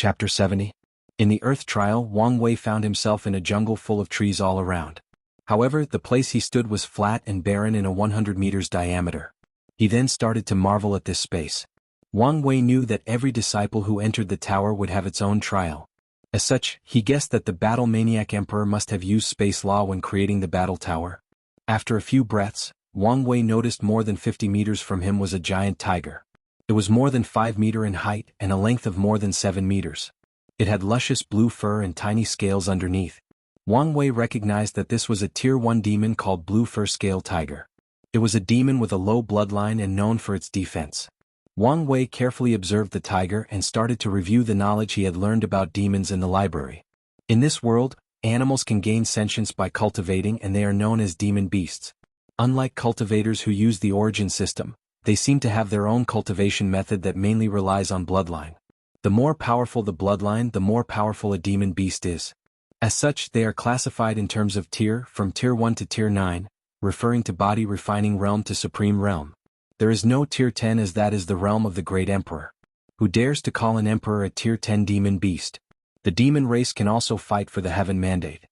Chapter 70. In the Earth Trial, Wang Wei found himself in a jungle full of trees all around. However, the place he stood was flat and barren in a 100 meters diameter. He then started to marvel at this space. Wang Wei knew that every disciple who entered the tower would have its own trial. As such, he guessed that the battle maniac emperor must have used space law when creating the battle tower. After a few breaths, Wang Wei noticed more than 50 meters from him was a giant tiger. It was more than 5 meters in height and a length of more than 7 meters. It had luscious blue fur and tiny scales underneath. Wang Wei recognized that this was a Tier 1 demon called Blue Fur Scale Tiger. It was a demon with a low bloodline and known for its defense. Wang Wei carefully observed the tiger and started to review the knowledge he had learned about demons in the library. In this world, animals can gain sentience by cultivating, and they are known as demon beasts. Unlike cultivators who use the origin system, they seem to have their own cultivation method that mainly relies on bloodline. The more powerful the bloodline, the more powerful a demon beast is. As such, they are classified in terms of tier, from Tier 1 to Tier 9, referring to body refining realm to supreme realm. There is no Tier 10, as that is the realm of the great emperor. Who dares to call an emperor a Tier 10 demon beast? The demon race can also fight for the heaven mandate.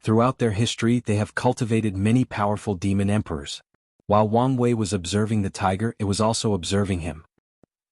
Throughout their history, they have cultivated many powerful demon emperors. While Wang Wei was observing the tiger, it was also observing him.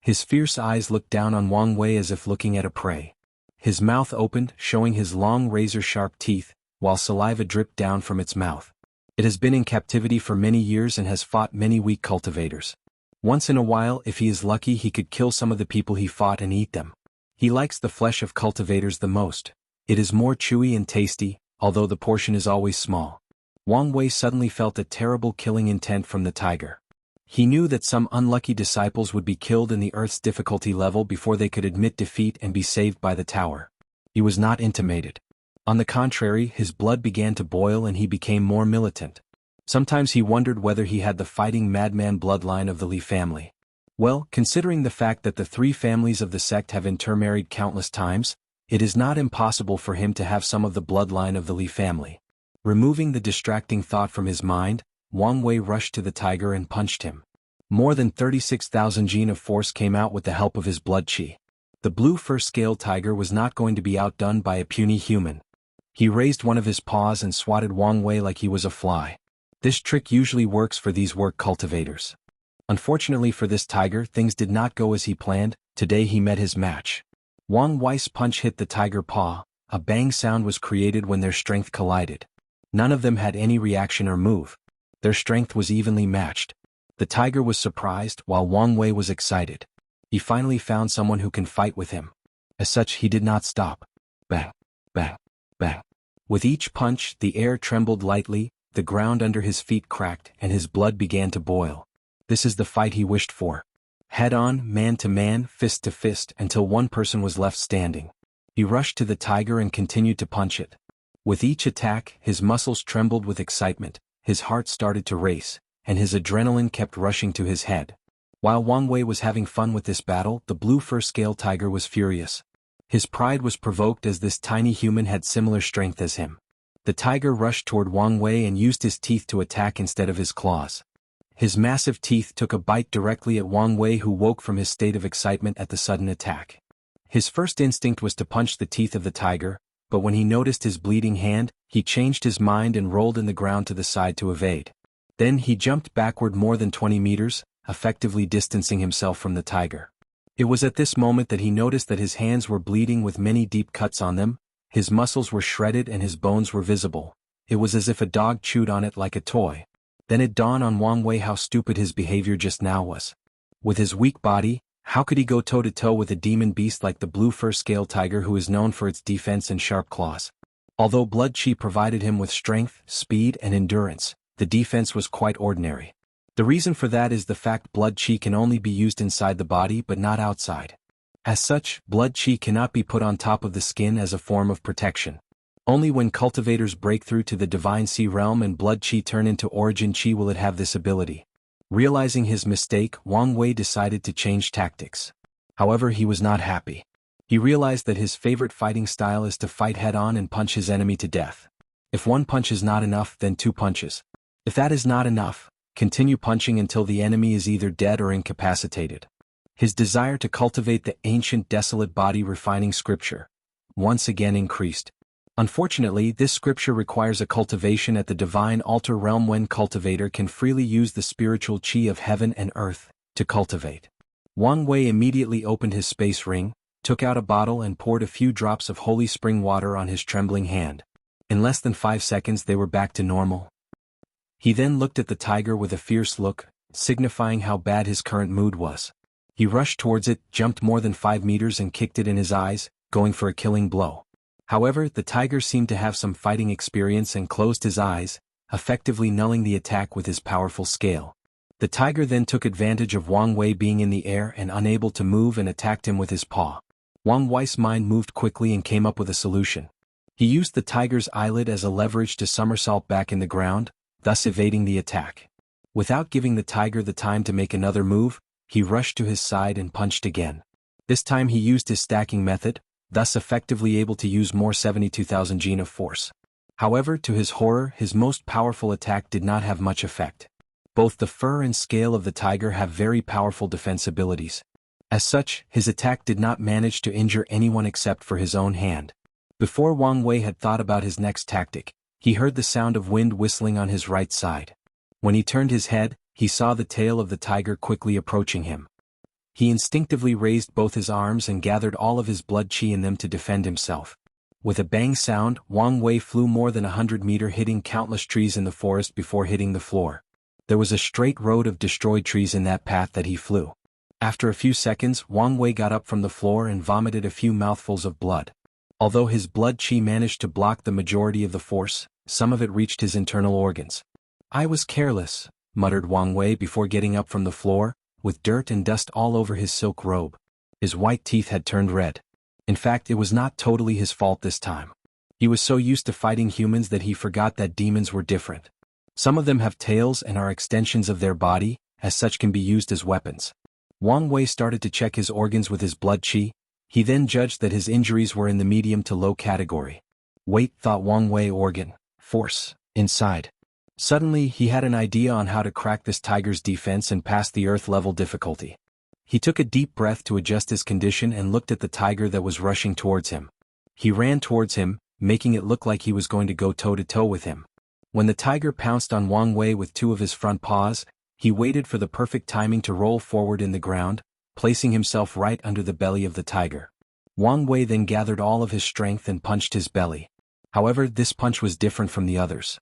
His fierce eyes looked down on Wang Wei as if looking at a prey. His mouth opened, showing his long razor-sharp teeth, while saliva dripped down from its mouth. It has been in captivity for many years and has fought many weak cultivators. Once in a while, if he is lucky, he could kill some of the people he fought and eat them. He likes the flesh of cultivators the most. It is more chewy and tasty, although the portion is always small. Wang Wei suddenly felt a terrible killing intent from the tiger. He knew that some unlucky disciples would be killed in the Earth's difficulty level before they could admit defeat and be saved by the tower. He was not intimidated. On the contrary, his blood began to boil and he became more militant. Sometimes he wondered whether he had the fighting madman bloodline of the Li family. Well, considering the fact that the 3 families of the sect have intermarried countless times, it is not impossible for him to have some of the bloodline of the Li family. Removing the distracting thought from his mind, Wang Wei rushed to the tiger and punched him. More than 36,000 gene of force came out with the help of his blood chi. The blue fur scale tiger was not going to be outdone by a puny human. He raised one of his paws and swatted Wang Wei like he was a fly. This trick usually works for these work cultivators. Unfortunately for this tiger, things did not go as he planned. Today he met his match. Wang Wei's punch hit the tiger paw. A bang sound was created when their strength collided. None of them had any reaction or move. Their strength was evenly matched. The tiger was surprised, while Wang Wei was excited. He finally found someone who can fight with him. As such, he did not stop. Bang, bang, bang. With each punch, the air trembled lightly, the ground under his feet cracked, and his blood began to boil. This is the fight he wished for. Head-on, man-to-man, fist to fist, until one person was left standing. He rushed to the tiger and continued to punch it. With each attack, his muscles trembled with excitement, his heart started to race, and his adrenaline kept rushing to his head. While Wang Wei was having fun with this battle, the blue fur scale tiger was furious. His pride was provoked as this tiny human had similar strength as him. The tiger rushed toward Wang Wei and used his teeth to attack instead of his claws. His massive teeth took a bite directly at Wang Wei, who woke from his state of excitement at the sudden attack. His first instinct was to punch the teeth of the tiger, but when he noticed his bleeding hand, he changed his mind and rolled in the ground to the side to evade. Then he jumped backward more than 20 meters, effectively distancing himself from the tiger. It was at this moment that he noticed that his hands were bleeding with many deep cuts on them, his muscles were shredded and his bones were visible. It was as if a dog chewed on it like a toy. Then it dawned on Wang Wei how stupid his behavior just now was. With his weak body, how could he go toe-to-toe with a demon beast like the blue fur scale tiger, who is known for its defense and sharp claws? Although blood chi provided him with strength, speed, and endurance, the defense was quite ordinary. The reason for that is the fact blood chi can only be used inside the body but not outside. As such, blood chi cannot be put on top of the skin as a form of protection. Only when cultivators break through to the Divine Sea realm and blood chi turn into origin chi will it have this ability. Realizing his mistake, Wang Wei decided to change tactics. However, he was not happy. He realized that his favorite fighting style is to fight head-on and punch his enemy to death. If one punch is not enough, then 2 punches. If that is not enough, continue punching until the enemy is either dead or incapacitated. His desire to cultivate the ancient desolate body refining scripture once again increased. Unfortunately, this scripture requires a cultivation at the divine altar realm when cultivator can freely use the spiritual chi of heaven and earth to cultivate. Wang Wei immediately opened his space ring, took out a bottle and poured a few drops of holy spring water on his trembling hand. In less than 5 seconds they were back to normal. He then looked at the tiger with a fierce look, signifying how bad his current mood was. He rushed towards it, jumped more than 5 meters and kicked it in his eyes, going for a killing blow. However, the tiger seemed to have some fighting experience and closed his eyes, effectively nulling the attack with his powerful scale. The tiger then took advantage of Wang Wei being in the air and unable to move and attacked him with his paw. Wang Wei's mind moved quickly and came up with a solution. He used the tiger's eyelid as a leverage to somersault back in the ground, thus evading the attack. Without giving the tiger the time to make another move, he rushed to his side and punched again. This time he used his stacking method, thus effectively able to use more 72,000 gene of force. However, to his horror, his most powerful attack did not have much effect. Both the fur and scale of the tiger have very powerful defense abilities. As such, his attack did not manage to injure anyone except for his own hand. Before Wang Wei had thought about his next tactic, he heard the sound of wind whistling on his right side. When he turned his head, he saw the tail of the tiger quickly approaching him. He instinctively raised both his arms and gathered all of his blood chi in them to defend himself. With a bang sound, Wang Wei flew more than 100 meters, hitting countless trees in the forest before hitting the floor. There was a straight road of destroyed trees in that path that he flew. After a few seconds, Wang Wei got up from the floor and vomited a few mouthfuls of blood. Although his blood chi managed to block the majority of the force, some of it reached his internal organs. "I was careless," muttered Wang Wei before getting up from the floor, with dirt and dust all over his silk robe. His white teeth had turned red. In fact, it was not totally his fault this time. He was so used to fighting humans that he forgot that demons were different. Some of them have tails and are extensions of their body, as such can be used as weapons. Wang Wei started to check his organs with his blood chi. He then judged that his injuries were in the medium to low category. Wait, thought Wang Wei, organ, force, inside. Suddenly, he had an idea on how to crack this tiger's defense and pass the earth level difficulty. He took a deep breath to adjust his condition and looked at the tiger that was rushing towards him. He ran towards him, making it look like he was going to go toe-to-toe with him. When the tiger pounced on Wang Wei with 2 of his front paws, he waited for the perfect timing to roll forward in the ground, placing himself right under the belly of the tiger. Wang Wei then gathered all of his strength and punched his belly. However, this punch was different from the others.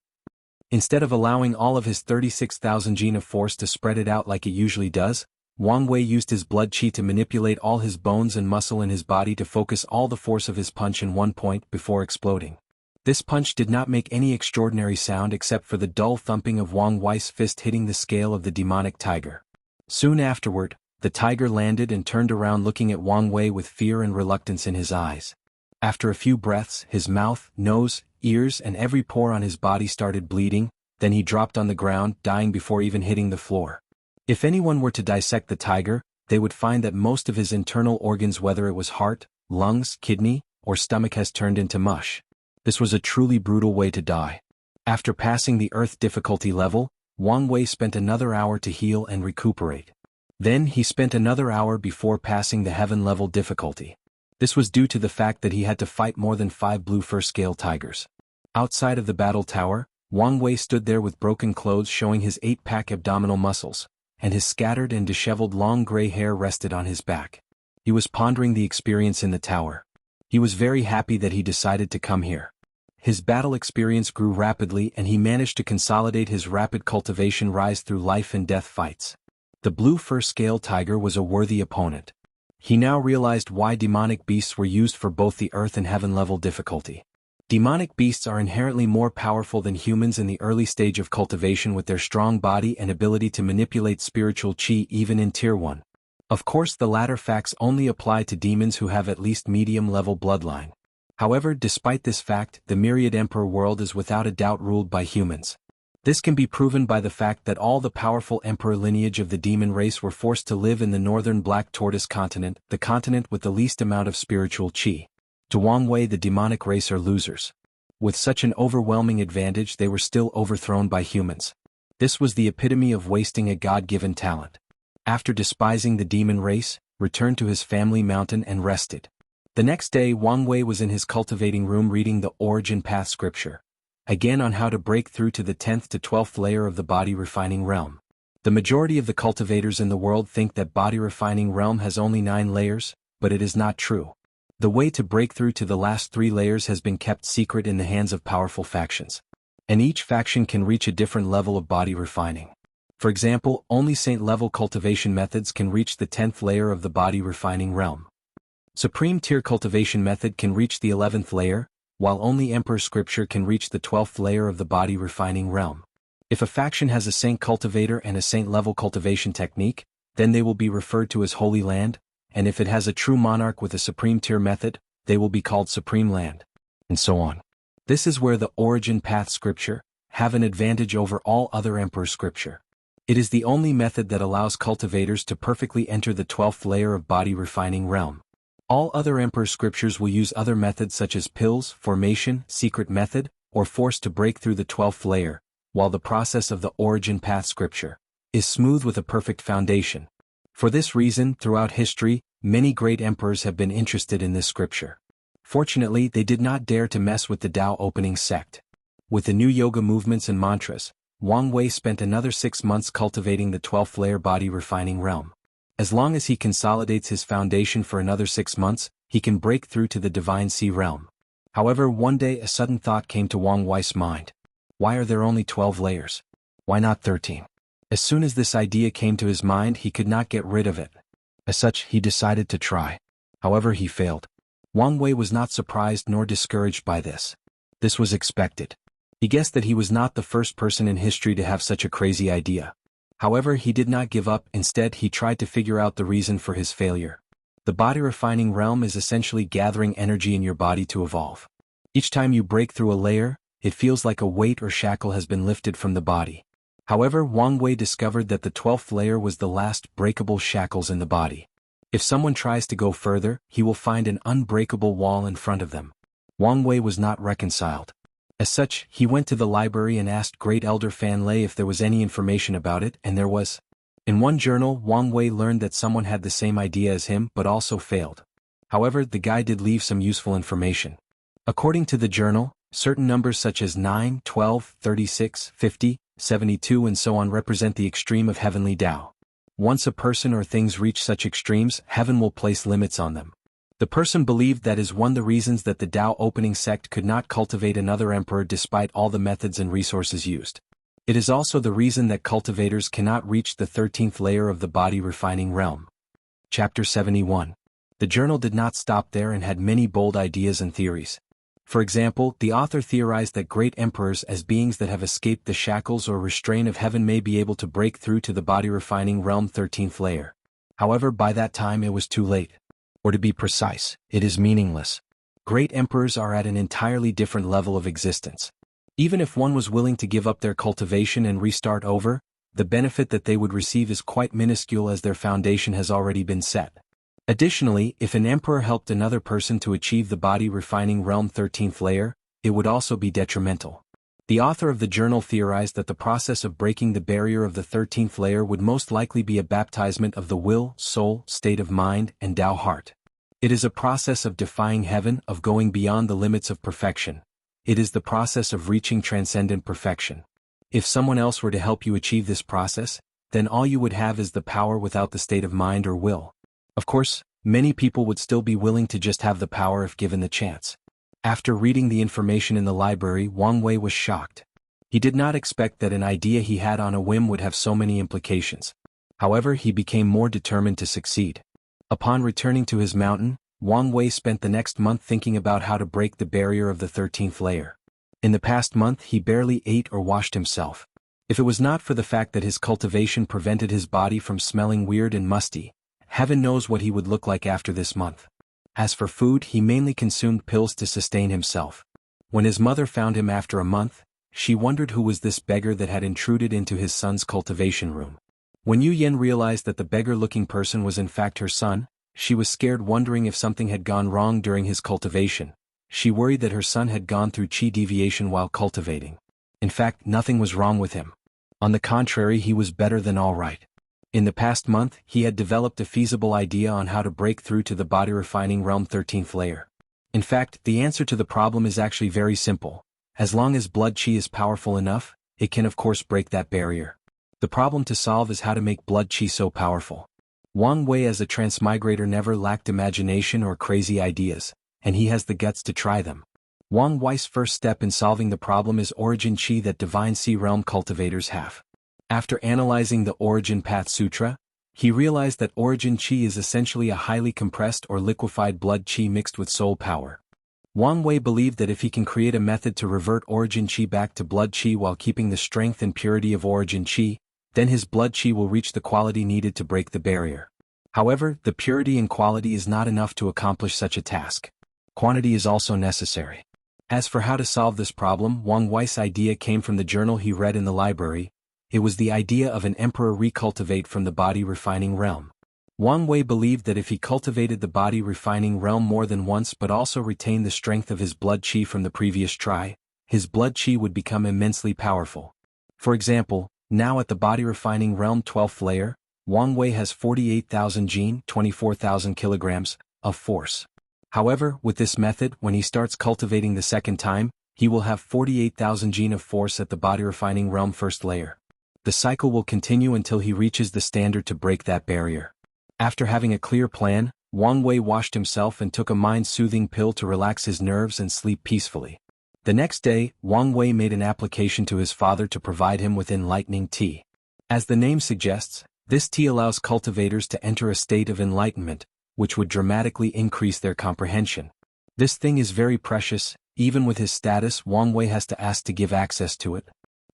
Instead of allowing all of his 36,000 gene of force to spread it out like it usually does, Wang Wei used his blood chi to manipulate all his bones and muscle in his body to focus all the force of his punch in one point before exploding. This punch did not make any extraordinary sound except for the dull thumping of Wang Wei's fist hitting the scale of the demonic tiger. Soon afterward, the tiger landed and turned around looking at Wang Wei with fear and reluctance in his eyes. After a few breaths, his mouth, nose, ears and every pore on his body started bleeding, then he dropped on the ground, dying before even hitting the floor. If anyone were to dissect the tiger, they would find that most of his internal organs, whether it was heart, lungs, kidney, or stomach, has turned into mush. This was a truly brutal way to die. After passing the earth difficulty level, Wang Wei spent another hour to heal and recuperate. Then he spent another hour before passing the heaven level difficulty. This was due to the fact that he had to fight more than 5 blue fur scale tigers. Outside of the battle tower, Wang Wei stood there with broken clothes showing his 8-pack abdominal muscles, and his scattered and disheveled long gray hair rested on his back. He was pondering the experience in the tower. He was very happy that he decided to come here. His battle experience grew rapidly and he managed to consolidate his rapid cultivation rise through life and death fights. The blue fur scale tiger was a worthy opponent. He now realized why demonic beasts were used for both the earth and heaven level difficulty. Demonic beasts are inherently more powerful than humans in the early stage of cultivation with their strong body and ability to manipulate spiritual chi even in Tier 1. Of course, the latter facts only apply to demons who have at least medium-level bloodline. However, despite this fact, the Myriad Emperor world is without a doubt ruled by humans. This can be proven by the fact that all the powerful emperor lineage of the demon race were forced to live in the northern Black Tortoise continent, the continent with the least amount of spiritual chi. To Wang Wei, the demonic race are losers. With such an overwhelming advantage, they were still overthrown by humans. This was the epitome of wasting a God-given talent. After despising the demon race, returned to his family mountain and rested. The next day Wang Wei was in his cultivating room reading the Origin Path scripture, again on how to break through to the 10th to 12th layer of the body refining realm. The majority of the cultivators in the world think that body refining realm has only 9 layers, but it is not true. The way to break through to the last 3 layers has been kept secret in the hands of powerful factions. And each faction can reach a different level of body refining. For example, only saint-level cultivation methods can reach the 10th layer of the body refining realm. Supreme tier cultivation method can reach the 11th layer, while only Emperor Scripture can reach the 12th layer of the body refining realm. If a faction has a saint cultivator and a saint-level cultivation technique, then they will be referred to as Holy Land, and if it has a true monarch with a supreme tier method, they will be called Supreme Land, and so on. This is where the Origin Path scripture have an advantage over all other Emperor Scripture. It is the only method that allows cultivators to perfectly enter the 12th layer of body refining realm. All other Emperor Scriptures will use other methods such as pills, formation, secret method, or force to break through the 12th layer, while the process of the Origin Path scripture is smooth with a perfect foundation. For this reason, throughout history, many great emperors have been interested in this scripture. Fortunately, they did not dare to mess with the Tao opening sect. With the new yoga movements and mantras, Wang Wei spent another 6 months cultivating the 12th layer body refining realm. As long as he consolidates his foundation for another 6 months, he can break through to the Divine Sea realm. However, one day a sudden thought came to Wang Wei's mind. Why are there only 12 layers? Why not 13? As soon as this idea came to his mind, he could not get rid of it. As such, he decided to try. However, he failed. Wang Wei was not surprised nor discouraged by this. This was expected. He guessed that he was not the first person in history to have such a crazy idea. However, he did not give up. Instead, he tried to figure out the reason for his failure. The body refining realm is essentially gathering energy in your body to evolve. Each time you break through a layer, it feels like a weight or shackle has been lifted from the body. However, Wang Wei discovered that the 12th layer was the last breakable shackles in the body. If someone tries to go further, he will find an unbreakable wall in front of them. Wang Wei was not reconciled. As such, he went to the library and asked Great Elder Fan Lei if there was any information about it, and there was. In one journal, Wang Wei learned that someone had the same idea as him but also failed. However, the guy did leave some useful information. According to the journal, certain numbers such as 9, 12, 36, 50, 72 and so on represent the extreme of heavenly Tao. Once a person or things reach such extremes, heaven will place limits on them. The person believed that is one of the reasons that the Tao opening sect could not cultivate another emperor despite all the methods and resources used. It is also the reason that cultivators cannot reach the 13th layer of the body refining realm. Chapter 71. The journal did not stop there and had many bold ideas and theories. For example, the author theorized that great emperors as beings that have escaped the shackles or restraint of heaven may be able to break through to the body refining realm 13th layer. However, by that time it was too late. Or to be precise, it is meaningless. Great emperors are at an entirely different level of existence. Even if one was willing to give up their cultivation and restart over, the benefit that they would receive is quite minuscule as their foundation has already been set. Additionally, if an emperor helped another person to achieve the body refining realm 13th layer, it would also be detrimental. The author of the journal theorized that the process of breaking the barrier of the 13th layer would most likely be a baptizement of the will, soul, state of mind, and Tao heart. It is a process of defying heaven, of going beyond the limits of perfection. It is the process of reaching transcendent perfection. If someone else were to help you achieve this process, then all you would have is the power without the state of mind or will. Of course, many people would still be willing to just have the power if given the chance. After reading the information in the library, Wang Wei was shocked. He did not expect that an idea he had on a whim would have so many implications. However, he became more determined to succeed. Upon returning to his mountain, Wang Wei spent the next month thinking about how to break the barrier of the 13th layer. In the past month he barely ate or washed himself. If it was not for the fact that his cultivation prevented his body from smelling weird and musty, heaven knows what he would look like after this month. As for food, he mainly consumed pills to sustain himself. When his mother found him after a month, she wondered who was this beggar that had intruded into his son's cultivation room. When Yu Yen realized that the beggar-looking person was in fact her son, she was scared, wondering if something had gone wrong during his cultivation. She worried that her son had gone through qi deviation while cultivating. In fact, nothing was wrong with him. On the contrary, he was better than all right. In the past month, he had developed a feasible idea on how to break through to the body refining realm 13th layer. In fact, the answer to the problem is actually very simple. As long as blood qi is powerful enough, it can of course break that barrier. The problem to solve is how to make blood qi so powerful. Wang Wei as a transmigrator never lacked imagination or crazy ideas, and he has the guts to try them. Wang Wei's first step in solving the problem is origin qi that divine sea realm cultivators have. After analyzing the Origin Path Sutra, he realized that origin qi is essentially a highly compressed or liquefied blood qi mixed with soul power. Wang Wei believed that if he can create a method to revert origin qi back to blood qi while keeping the strength and purity of origin qi, then his blood qi will reach the quality needed to break the barrier. However, the purity and quality is not enough to accomplish such a task. Quantity is also necessary. As for how to solve this problem, Wang Wei's idea came from the journal he read in the library. It was the idea of an emperor recultivate from the body refining realm. Wang Wei believed that if he cultivated the body refining realm more than once but also retained the strength of his blood qi from the previous try, his blood qi would become immensely powerful. For example, now at the body refining realm 12th layer, Wang Wei has 48,000 jin, 24,000 kilograms, of force. However, with this method, when he starts cultivating the second time, he will have 48,000 jin of force at the body refining realm 1st layer. The cycle will continue until he reaches the standard to break that barrier. After having a clear plan, Wang Wei washed himself and took a mind-soothing pill to relax his nerves and sleep peacefully. The next day, Wang Wei made an application to his father to provide him with enlightening tea. As the name suggests, this tea allows cultivators to enter a state of enlightenment, which would dramatically increase their comprehension. This thing is very precious. Even with his status, Wang Wei has to ask to give access to it.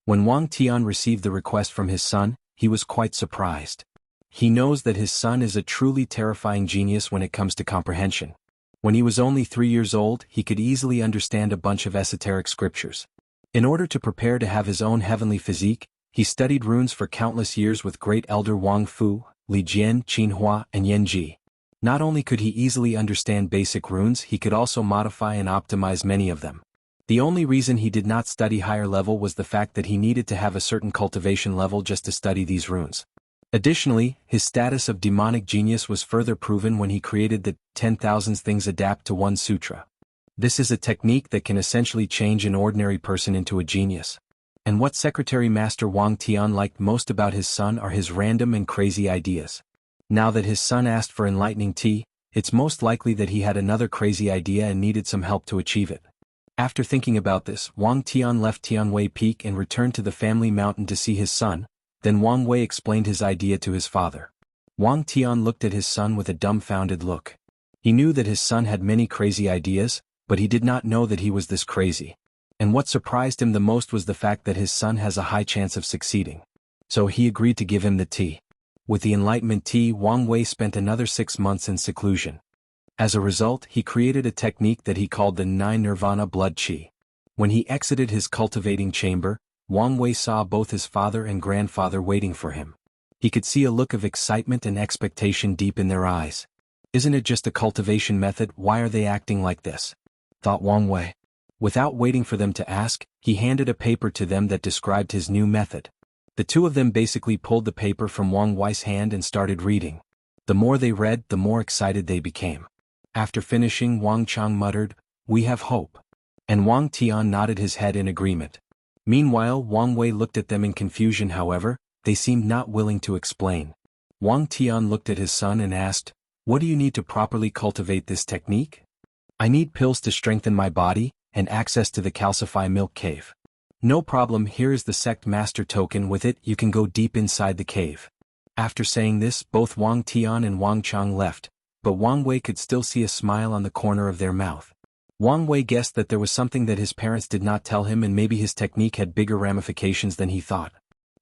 When Wang Tian received the request from his son, he was quite surprised. He knows that his son is a truly terrifying genius when it comes to comprehension. When he was only 3 years old, he could easily understand a bunch of esoteric scriptures. In order to prepare to have his own heavenly physique, he studied runes for countless years with great elder Wang Fu, Li Jian, Qin Hua, and Yan Ji. Not only could he easily understand basic runes, he could also modify and optimize many of them. The only reason he did not study higher level was the fact that he needed to have a certain cultivation level just to study these runes. Additionally, his status of demonic genius was further proven when he created the 10,000 Things Adapt to One Sutra. This is a technique that can essentially change an ordinary person into a genius. And what Secretary Master Wang Tian liked most about his son are his random and crazy ideas. Now that his son asked for enlightening tea, it's most likely that he had another crazy idea and needed some help to achieve it. After thinking about this, Wang Tian left Tianwei Peak and returned to the family mountain to see his son. Then Wang Wei explained his idea to his father. Wang Tian looked at his son with a dumbfounded look. He knew that his son had many crazy ideas, but he did not know that he was this crazy. And what surprised him the most was the fact that his son has a high chance of succeeding. So he agreed to give him the tea. With the enlightenment tea, Wang Wei spent another 6 months in seclusion. As a result, he created a technique that he called the 9 Nirvana blood qi. When he exited his cultivating chamber, Wang Wei saw both his father and grandfather waiting for him. He could see a look of excitement and expectation deep in their eyes. Isn't it just a cultivation method? Why are they acting like this? Thought Wang Wei. Without waiting for them to ask, he handed a paper to them that described his new method. The two of them basically pulled the paper from Wang Wei's hand and started reading. The more they read, the more excited they became. After finishing, Wang Chang muttered, "We have hope." And Wang Tian nodded his head in agreement. Meanwhile, Wang Wei looked at them in confusion. However, they seemed not willing to explain. Wang Tian looked at his son and asked, "What do you need to properly cultivate this technique?" "I need pills to strengthen my body, and access to the calcify milk cave." "No problem, here is the sect master token. With it you can go deep inside the cave." After saying this, both Wang Tian and Wang Chang left, but Wang Wei could still see a smile on the corner of their mouth. Wang Wei guessed that there was something that his parents did not tell him, and maybe his technique had bigger ramifications than he thought.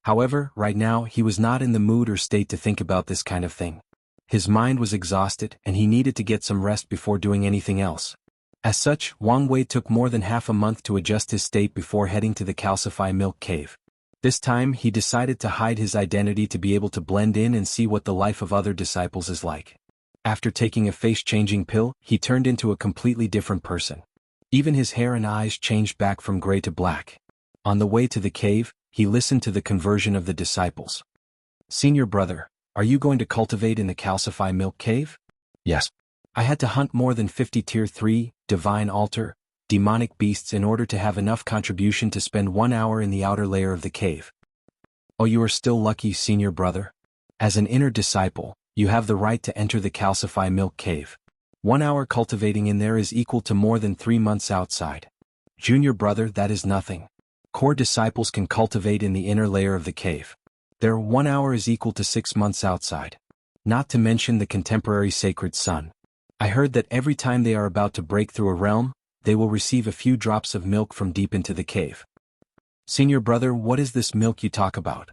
However, right now he was not in the mood or state to think about this kind of thing. His mind was exhausted and he needed to get some rest before doing anything else. As such, Wang Wei took more than half a month to adjust his state before heading to the calcify milk cave. This time he decided to hide his identity to be able to blend in and see what the life of other disciples is like. After taking a face-changing pill, he turned into a completely different person. Even his hair and eyes changed back from gray to black. On the way to the cave, he listened to the conversion of the disciples. "Senior brother, Are you going to cultivate in the Calcify Milk Cave? Yes. I had to hunt more than 50 Tier 3, Divine Altar, demonic beasts in order to have enough contribution to spend 1 hour in the outer layer of the cave. Oh, you are still lucky, senior brother. As an inner disciple, you have the right to enter the Calcify Milk Cave. 1 hour cultivating in there is equal to more than 3 months outside. Junior brother, that is nothing. Core disciples can cultivate in the inner layer of the cave. Their 1 hour is equal to 6 months outside. Not to mention the contemporary sacred sun. I heard that every time they are about to break through a realm, they will receive a few drops of milk from deep into the cave. Senior brother, what is this milk you talk about?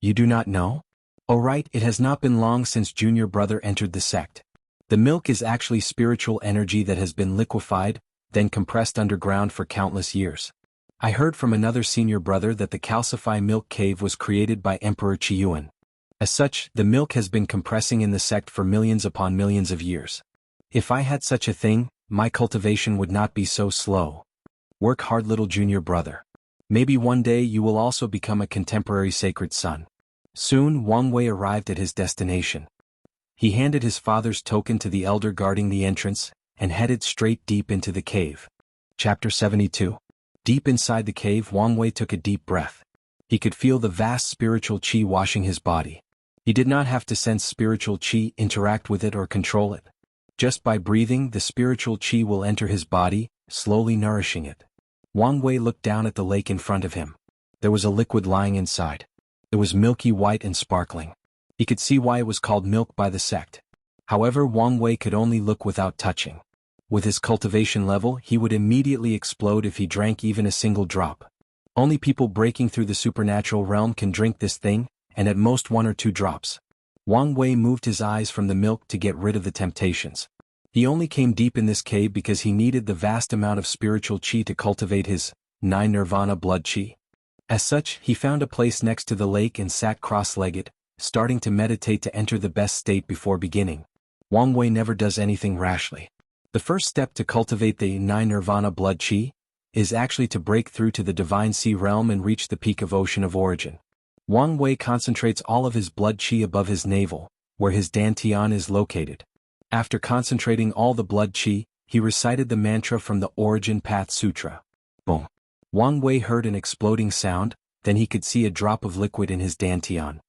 You do not know? Oh right, it has not been long since junior brother entered the sect. The milk is actually spiritual energy that has been liquefied, then compressed underground for countless years. I heard from another senior brother that the Calcify Milk Cave was created by Emperor Qiyuan. As such, the milk has been compressing in the sect for millions upon millions of years. If I had such a thing, my cultivation would not be so slow. Work hard, little junior brother. Maybe one day you will also become a contemporary sacred son. Soon Wang Wei arrived at his destination. He handed his father's token to the elder guarding the entrance, and headed straight deep into the cave. Chapter 72. Deep inside the cave, Wang Wei took a deep breath. He could feel the vast spiritual qi washing his body. He did not have to sense spiritual qi, interact with it or control it. Just by breathing, the spiritual qi will enter his body, slowly nourishing it. Wang Wei looked down at the lake in front of him. There was a liquid lying inside. It was milky white and sparkling. He could see why it was called milk by the sect. However, Wang Wei could only look without touching. With his cultivation level, he would immediately explode if he drank even a single drop. Only people breaking through the supernatural realm can drink this thing, and at most 1 or 2 drops. Wang Wei moved his eyes from the milk to get rid of the temptations. He only came deep in this cave because he needed the vast amount of spiritual qi to cultivate his 9 nirvana blood qi. As such, he found a place next to the lake and sat cross-legged, starting to meditate to enter the best state before beginning. Wang Wei never does anything rashly. The first step to cultivate the 9 nirvana blood qi is actually to break through to the divine sea realm and reach the peak of ocean of origin. Wang Wei concentrates all of his blood qi above his navel, where his dantian is located. After concentrating all the blood qi, he recited the mantra from the Origin Path Sutra. Boom. Wang Wei heard an exploding sound, then he could see a drop of liquid in his dantian.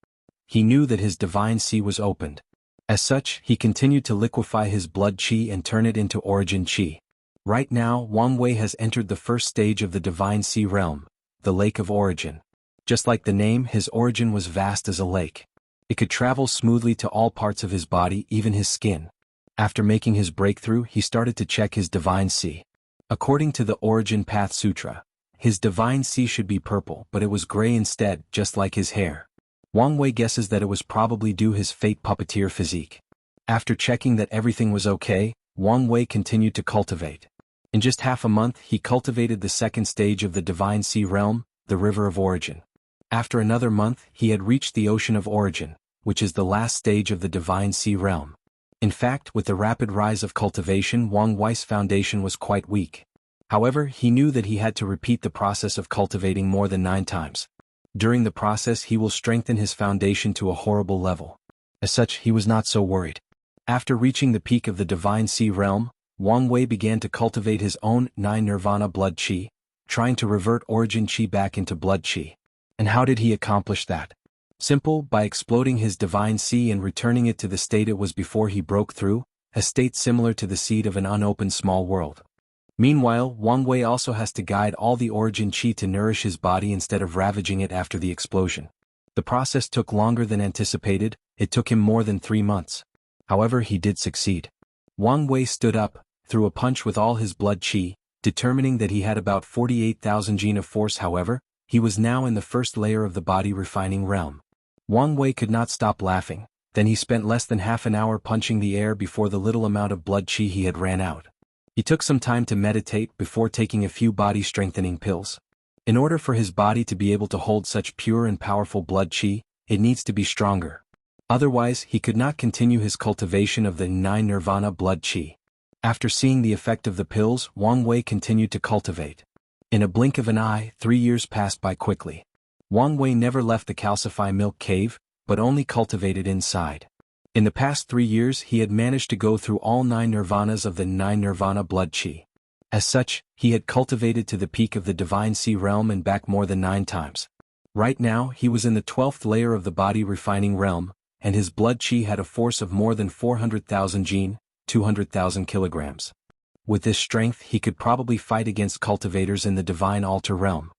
He knew that his divine sea was opened. As such, he continued to liquefy his blood qi and turn it into origin qi. Right now, Wang Wei has entered the first stage of the divine sea realm, the Lake of Origin. Just like the name, his origin was vast as a lake. It could travel smoothly to all parts of his body, even his skin. After making his breakthrough, he started to check his divine sea. According to the Origin Path Sutra, his divine sea should be purple, but it was gray instead, just like his hair. Wang Wei guesses that it was probably due his fake puppeteer physique. After checking that everything was okay, Wang Wei continued to cultivate. In just half a month, he cultivated the second stage of the divine sea realm, the River of Origin. After another month, he had reached the Ocean of Origin, which is the last stage of the divine sea realm. In fact, with the rapid rise of cultivation, Wang Wei's foundation was quite weak. However, he knew that he had to repeat the process of cultivating more than 9 times. During the process, he will strengthen his foundation to a horrible level. As such, he was not so worried. After reaching the peak of the divine sea realm, Wang Wei began to cultivate his own 9 nirvana blood qi, trying to revert origin qi back into blood qi. And how did he accomplish that? Simple, by exploding his divine sea and returning it to the state it was before he broke through, a state similar to the seed of an unopened small world. Meanwhile, Wang Wei also has to guide all the origin qi to nourish his body instead of ravaging it after the explosion. The process took longer than anticipated, it took him more than 3 months. However, he did succeed. Wang Wei stood up, threw a punch with all his blood qi, determining that he had about 48,000 jin of force. However, he was now in the first layer of the body refining realm. Wang Wei could not stop laughing, then he spent less than half an hour punching the air before the little amount of blood qi he had ran out. He took some time to meditate before taking a few body-strengthening pills. In order for his body to be able to hold such pure and powerful blood qi, it needs to be stronger. Otherwise, he could not continue his cultivation of the 9 nirvana blood qi. After seeing the effect of the pills, Wang Wei continued to cultivate. In a blink of an eye, 3 years passed by quickly. Wang Wei never left the Calcify Milk Cave, but only cultivated inside. In the past 3 years he had managed to go through all 9 nirvanas of the 9 nirvana blood chi. As such, he had cultivated to the peak of the divine sea realm and back more than 9 times. Right now he was in the 12th layer of the body refining realm, and his blood chi had a force of more than 400,000 jin, 200,000 kilograms. With this strength he could probably fight against cultivators in the divine altar realm.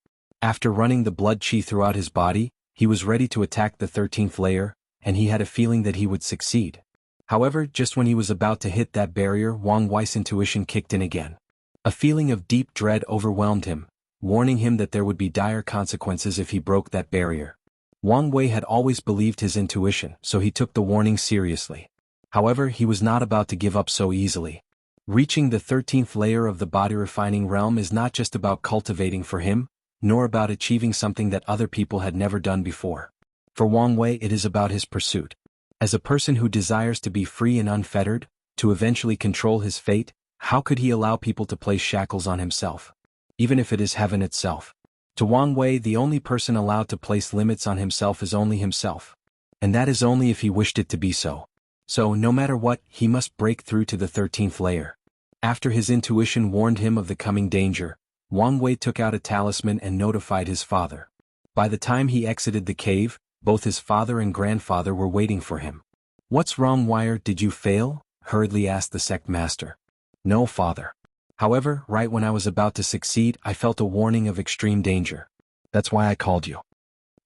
After running the blood chi throughout his body, he was ready to attack the 13th layer, and he had a feeling that he would succeed. However, just when he was about to hit that barrier, Wang Wei's intuition kicked in again. A feeling of deep dread overwhelmed him, warning him that there would be dire consequences if he broke that barrier. Wang Wei had always believed his intuition, so he took the warning seriously. However, he was not about to give up so easily. Reaching the 13th layer of the body refining realm is not just about cultivating for him, nor about achieving something that other people had never done before. For Wang Wei it is about his pursuit. As a person who desires to be free and unfettered, to eventually control his fate, how could he allow people to place shackles on himself? Even if it is heaven itself. To Wang Wei, the only person allowed to place limits on himself is only himself. And that is only if he wished it to be so. So, no matter what, he must break through to the 13th layer. After his intuition warned him of the coming danger, Wang Wei took out a talisman and notified his father. By the time he exited the cave, both his father and grandfather were waiting for him. "What's wrong, Wire? Did you fail?" hurriedly asked the sect master. "No, father. However, right when I was about to succeed, I felt a warning of extreme danger. That's why I called you."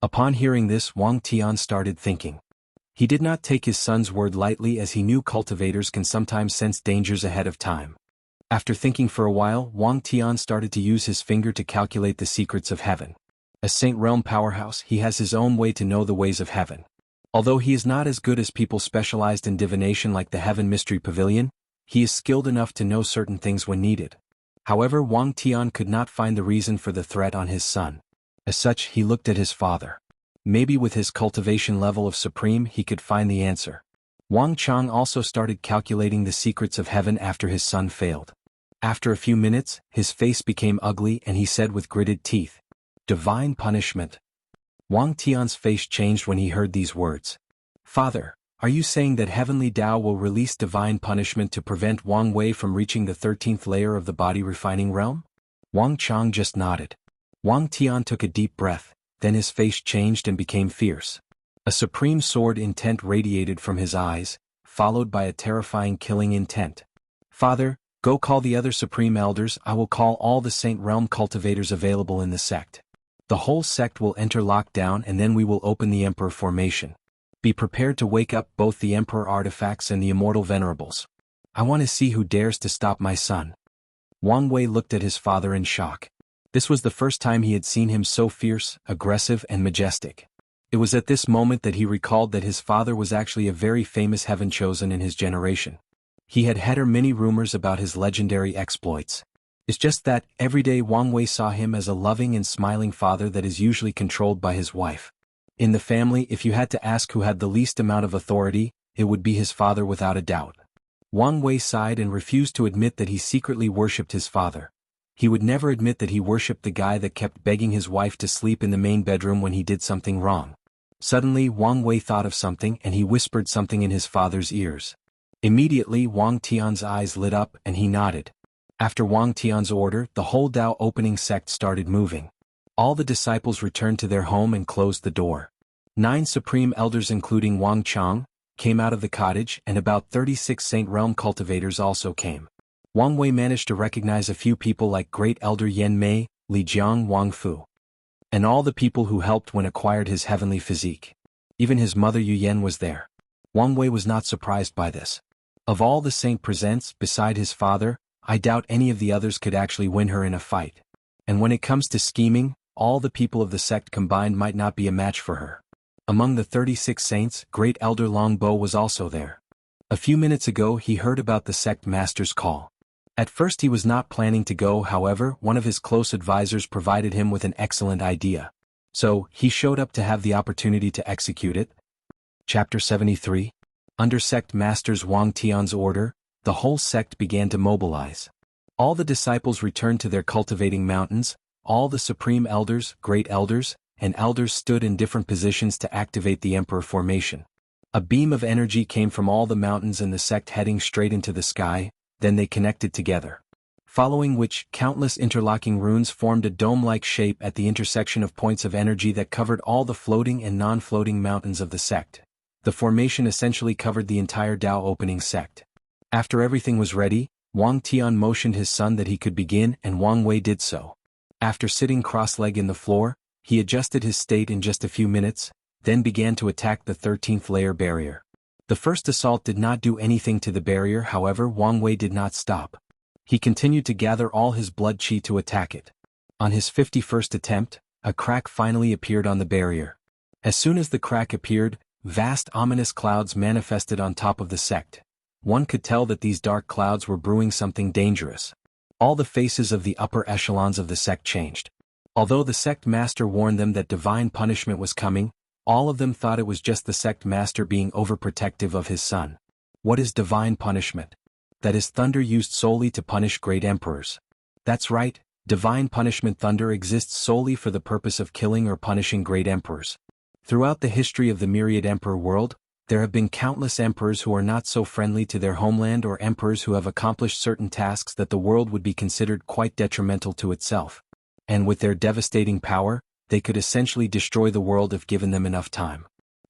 Upon hearing this, Wang Tian started thinking. He did not take his son's word lightly, as he knew cultivators can sometimes sense dangers ahead of time. After thinking for a while, Wang Tian started to use his finger to calculate the secrets of heaven. As Saint Realm powerhouse, he has his own way to know the ways of heaven. Although he is not as good as people specialized in divination like the Heaven Mystery Pavilion, he is skilled enough to know certain things when needed. However, Wang Tian could not find the reason for the threat on his son. As such, he looked at his father. Maybe with his cultivation level of supreme he could find the answer. Wang Chang also started calculating the secrets of heaven after his son failed. After a few minutes, his face became ugly and he said with gritted teeth, "Divine punishment." Wang Tian's face changed when he heard these words. "Father, are you saying that Heavenly Tao will release divine punishment to prevent Wang Wei from reaching the 13th layer of the body refining realm?" Wang Chang just nodded. Wang Tian took a deep breath, then his face changed and became fierce. A supreme sword intent radiated from his eyes, followed by a terrifying killing intent. "Father, go call the other supreme elders. I will call all the Saint Realm cultivators available in the sect. The whole sect will enter lockdown and then we will open the Emperor formation. Be prepared to wake up both the Emperor artifacts and the Immortal venerables. I want to see who dares to stop my son." Wang Wei looked at his father in shock. This was the first time he had seen him so fierce, aggressive and majestic. It was at this moment that he recalled that his father was actually a very famous heaven chosen in his generation. He had heard many rumors about his legendary exploits. It's just that, every day Wang Wei saw him as a loving and smiling father that is usually controlled by his wife. In the family, if you had to ask who had the least amount of authority, it would be his father without a doubt. Wang Wei sighed and refused to admit that he secretly worshipped his father. He would never admit that he worshipped the guy that kept begging his wife to sleep in the main bedroom when he did something wrong. Suddenly, Wang Wei thought of something and he whispered something in his father's ears. Immediately, Wang Tian's eyes lit up and he nodded. After Wang Tian's order, the whole Dao opening sect started moving. All the disciples returned to their home and closed the door. 9 supreme elders including Wang Chang came out of the cottage, and about 36 Saint Realm cultivators also came. Wang Wei managed to recognize a few people like Great Elder Yan Mei, Li Jiang, Wang Fu, and all the people who helped when acquired his heavenly physique. Even his mother Yu Yan was there. Wang Wei was not surprised by this. Of all the saint presents, beside his father, I doubt any of the others could actually win her in a fight. And when it comes to scheming, all the people of the sect combined might not be a match for her. Among the 36 saints, Great Elder Longbo was also there. A few minutes ago he heard about the sect master's call. At first he was not planning to go, however, one of his close advisors provided him with an excellent idea. So, he showed up to have the opportunity to execute it. Chapter 73. Under sect masters Wang Tian's order, the whole sect began to mobilize. All the disciples returned to their cultivating mountains, all the supreme elders, great elders, and elders stood in different positions to activate the Emperor formation. A beam of energy came from all the mountains in the sect heading straight into the sky, then they connected together. Following which, countless interlocking runes formed a dome-like shape at the intersection of points of energy that covered all the floating and non-floating mountains of the sect. The formation essentially covered the entire Dao opening sect. After everything was ready, Wang Tian motioned his son that he could begin, and Wang Wei did so. After sitting cross-legged in the floor, he adjusted his state in just a few minutes, then began to attack the 13th layer barrier. The first assault did not do anything to the barrier, however Wang Wei did not stop. He continued to gather all his blood qi to attack it. On his 51st attempt, a crack finally appeared on the barrier. As soon as the crack appeared, vast ominous clouds manifested on top of the sect. One could tell that these dark clouds were brewing something dangerous. All the faces of the upper echelons of the sect changed. Although the sect master warned them that divine punishment was coming, all of them thought it was just the sect master being overprotective of his son. What is divine punishment? That is thunder used solely to punish great emperors. That's right, divine punishment thunder exists solely for the purpose of killing or punishing great emperors. Throughout the history of the myriad emperor world, there have been countless emperors who are not so friendly to their homeland or emperors who have accomplished certain tasks that the world would be considered quite detrimental to itself. And with their devastating power, they could essentially destroy the world if given them enough time.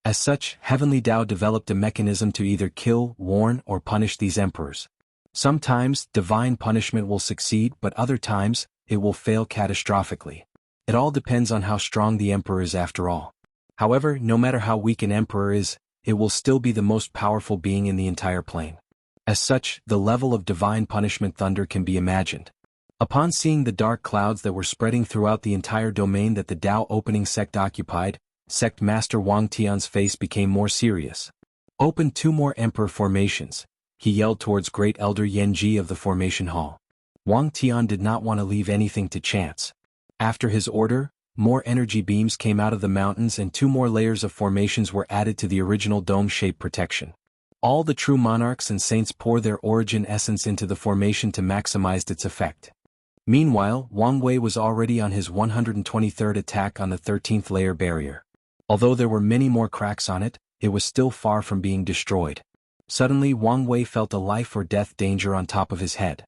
As such, Heavenly Tao developed a mechanism to either kill, warn, or punish these emperors. Sometimes, divine punishment will succeed, but other times, it will fail catastrophically. It all depends on how strong the emperor is after all. However, no matter how weak an emperor is, it will still be the most powerful being in the entire plane. As such, the level of divine punishment thunder can be imagined. Upon seeing the dark clouds that were spreading throughout the entire domain that the Dao opening sect occupied, Sect Master Wang Tian's face became more serious. Open 2 more emperor formations, he yelled towards Great Elder Yanji of the formation hall. Wang Tian did not want to leave anything to chance. After his order, more energy beams came out of the mountains and 2 more layers of formations were added to the original dome-shaped protection. All the true monarchs and saints pour their origin essence into the formation to maximize its effect. Meanwhile, Wang Wei was already on his 123rd attack on the 13th layer barrier. Although there were many more cracks on it, it was still far from being destroyed. Suddenly Wang Wei felt a life or death danger on top of his head.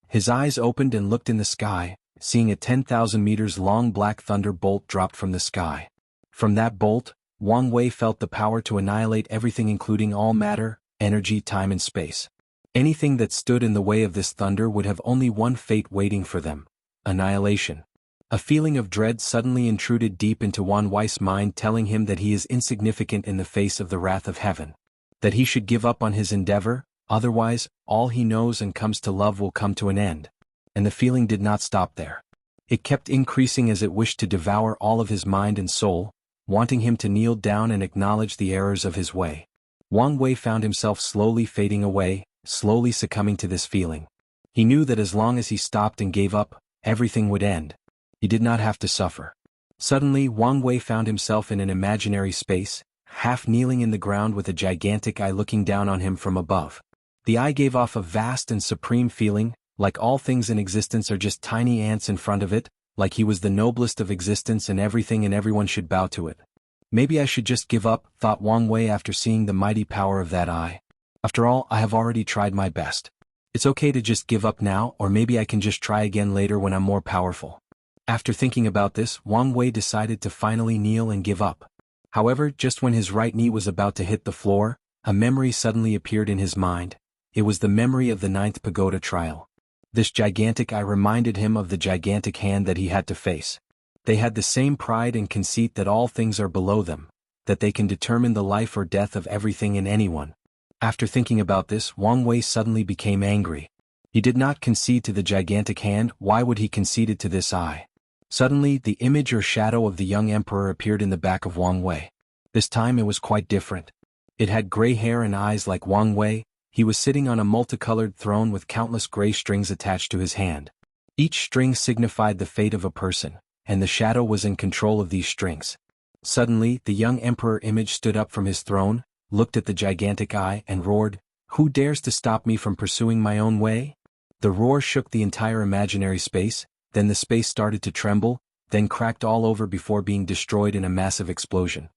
His eyes opened and looked in the sky, seeing a 10,000 meters long black thunder bolt dropped from the sky. From that bolt, Wang Wei felt the power to annihilate everything including all matter, energy, time and space. Anything that stood in the way of this thunder would have only one fate waiting for them: annihilation. A feeling of dread suddenly intruded deep into Wang Wei's mind, telling him that he is insignificant in the face of the wrath of heaven. That he should give up on his endeavor, otherwise, all he knows and comes to love will come to an end. And the feeling did not stop there. It kept increasing as it wished to devour all of his mind and soul, wanting him to kneel down and acknowledge the errors of his way. Wang Wei found himself slowly fading away, slowly succumbing to this feeling. He knew that as long as he stopped and gave up, everything would end. He did not have to suffer. Suddenly Wang Wei found himself in an imaginary space, half kneeling in the ground with a gigantic eye looking down on him from above. The eye gave off a vast and supreme feeling, like all things in existence are just tiny ants in front of it, like he was the noblest of existence and everything and everyone should bow to it. Maybe I should just give up, thought Wang Wei after seeing the mighty power of that eye. After all, I have already tried my best. It's okay to just give up now, or maybe I can just try again later when I'm more powerful. After thinking about this, Wang Wei decided to finally kneel and give up. However, just when his right knee was about to hit the floor, a memory suddenly appeared in his mind. It was the memory of the 9th pagoda trial. This gigantic eye reminded him of the gigantic hand that he had to face. They had the same pride and conceit that all things are below them, that they can determine the life or death of everything and anyone. After thinking about this, Wang Wei suddenly became angry. He did not concede to the gigantic hand. Why would he concede to this eye? Suddenly, the image or shadow of the young emperor appeared in the back of Wang Wei. This time it was quite different. It had gray hair and eyes like Wang Wei. He was sitting on a multicolored throne with countless gray strings attached to his hand. Each string signified the fate of a person, and the shadow was in control of these strings. Suddenly, the young emperor image stood up from his throne, looked at the gigantic eye, and roared, "Who dares to stop me from pursuing my own way?" The roar shook the entire imaginary space, then the space started to tremble, then cracked all over before being destroyed in a massive explosion.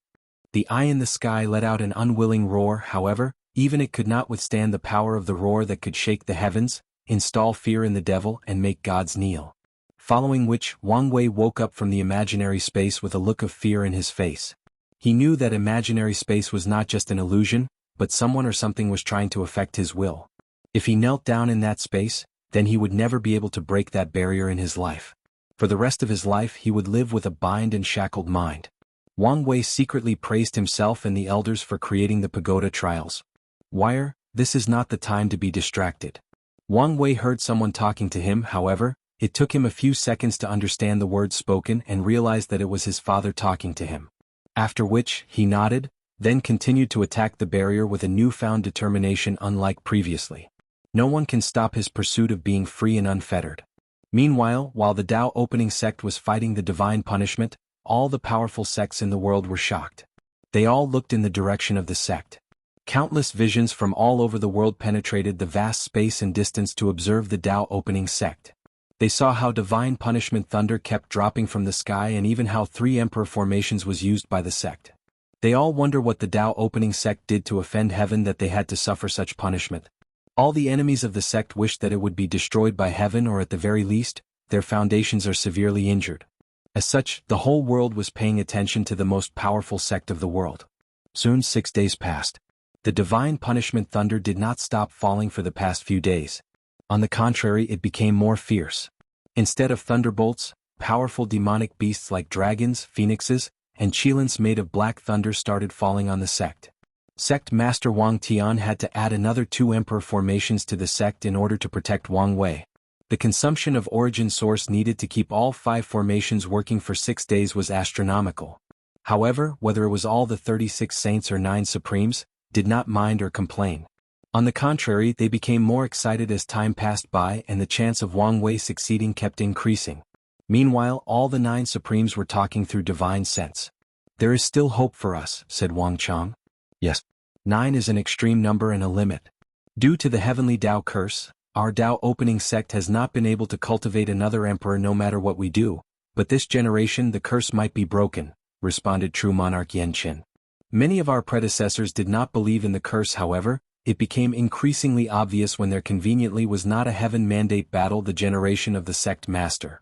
The eye in the sky let out an unwilling roar. However, even it could not withstand the power of the roar that could shake the heavens, install fear in the devil, and make gods kneel. Following which, Wang Wei woke up from the imaginary space with a look of fear in his face. He knew that imaginary space was not just an illusion, but someone or something was trying to affect his will. If he knelt down in that space, then he would never be able to break that barrier in his life. For the rest of his life he would live with a bind and shackled mind. Wang Wei secretly praised himself and the elders for creating the pagoda trials. "Wire, this is not the time to be distracted." Wang Wei heard someone talking to him. However, it took him a few seconds to understand the words spoken and realized that it was his father talking to him. After which, he nodded, then continued to attack the barrier with a newfound determination unlike previously. No one can stop his pursuit of being free and unfettered. Meanwhile, while the Tao opening sect was fighting the divine punishment, all the powerful sects in the world were shocked. They all looked in the direction of the sect. Countless visions from all over the world penetrated the vast space and distance to observe the Tao opening sect. They saw how divine punishment thunder kept dropping from the sky and even how 3 emperor formations was used by the sect. They all wonder what the Tao opening sect did to offend heaven that they had to suffer such punishment. All the enemies of the sect wished that it would be destroyed by heaven, or at the very least, their foundations are severely injured. As such, the whole world was paying attention to the most powerful sect of the world. Soon 6 days passed. The divine punishment thunder did not stop falling for the past few days. On the contrary, it became more fierce. Instead of thunderbolts, powerful demonic beasts like dragons, phoenixes, and chilins made of black thunder started falling on the sect. Sect Master Wang Tian had to add another 2 emperor formations to the sect in order to protect Wang Wei. The consumption of origin source needed to keep all 5 formations working for 6 days was astronomical. However, whether it was all the 36 saints or 9 supremes, did not mind or complain. On the contrary, they became more excited as time passed by and the chance of Wang Wei succeeding kept increasing. Meanwhile, all the 9 supremes were talking through divine sense. "There is still hope for us," said Wang Chang. "Yes. 9 is an extreme number and a limit. Due to the heavenly Tao curse, our Tao opening sect has not been able to cultivate another emperor no matter what we do, but this generation the curse might be broken," responded true monarch Yan Qin. Many of our predecessors did not believe in the curse. However, it became increasingly obvious when there conveniently was not a heaven mandate battle the generation of the sect master.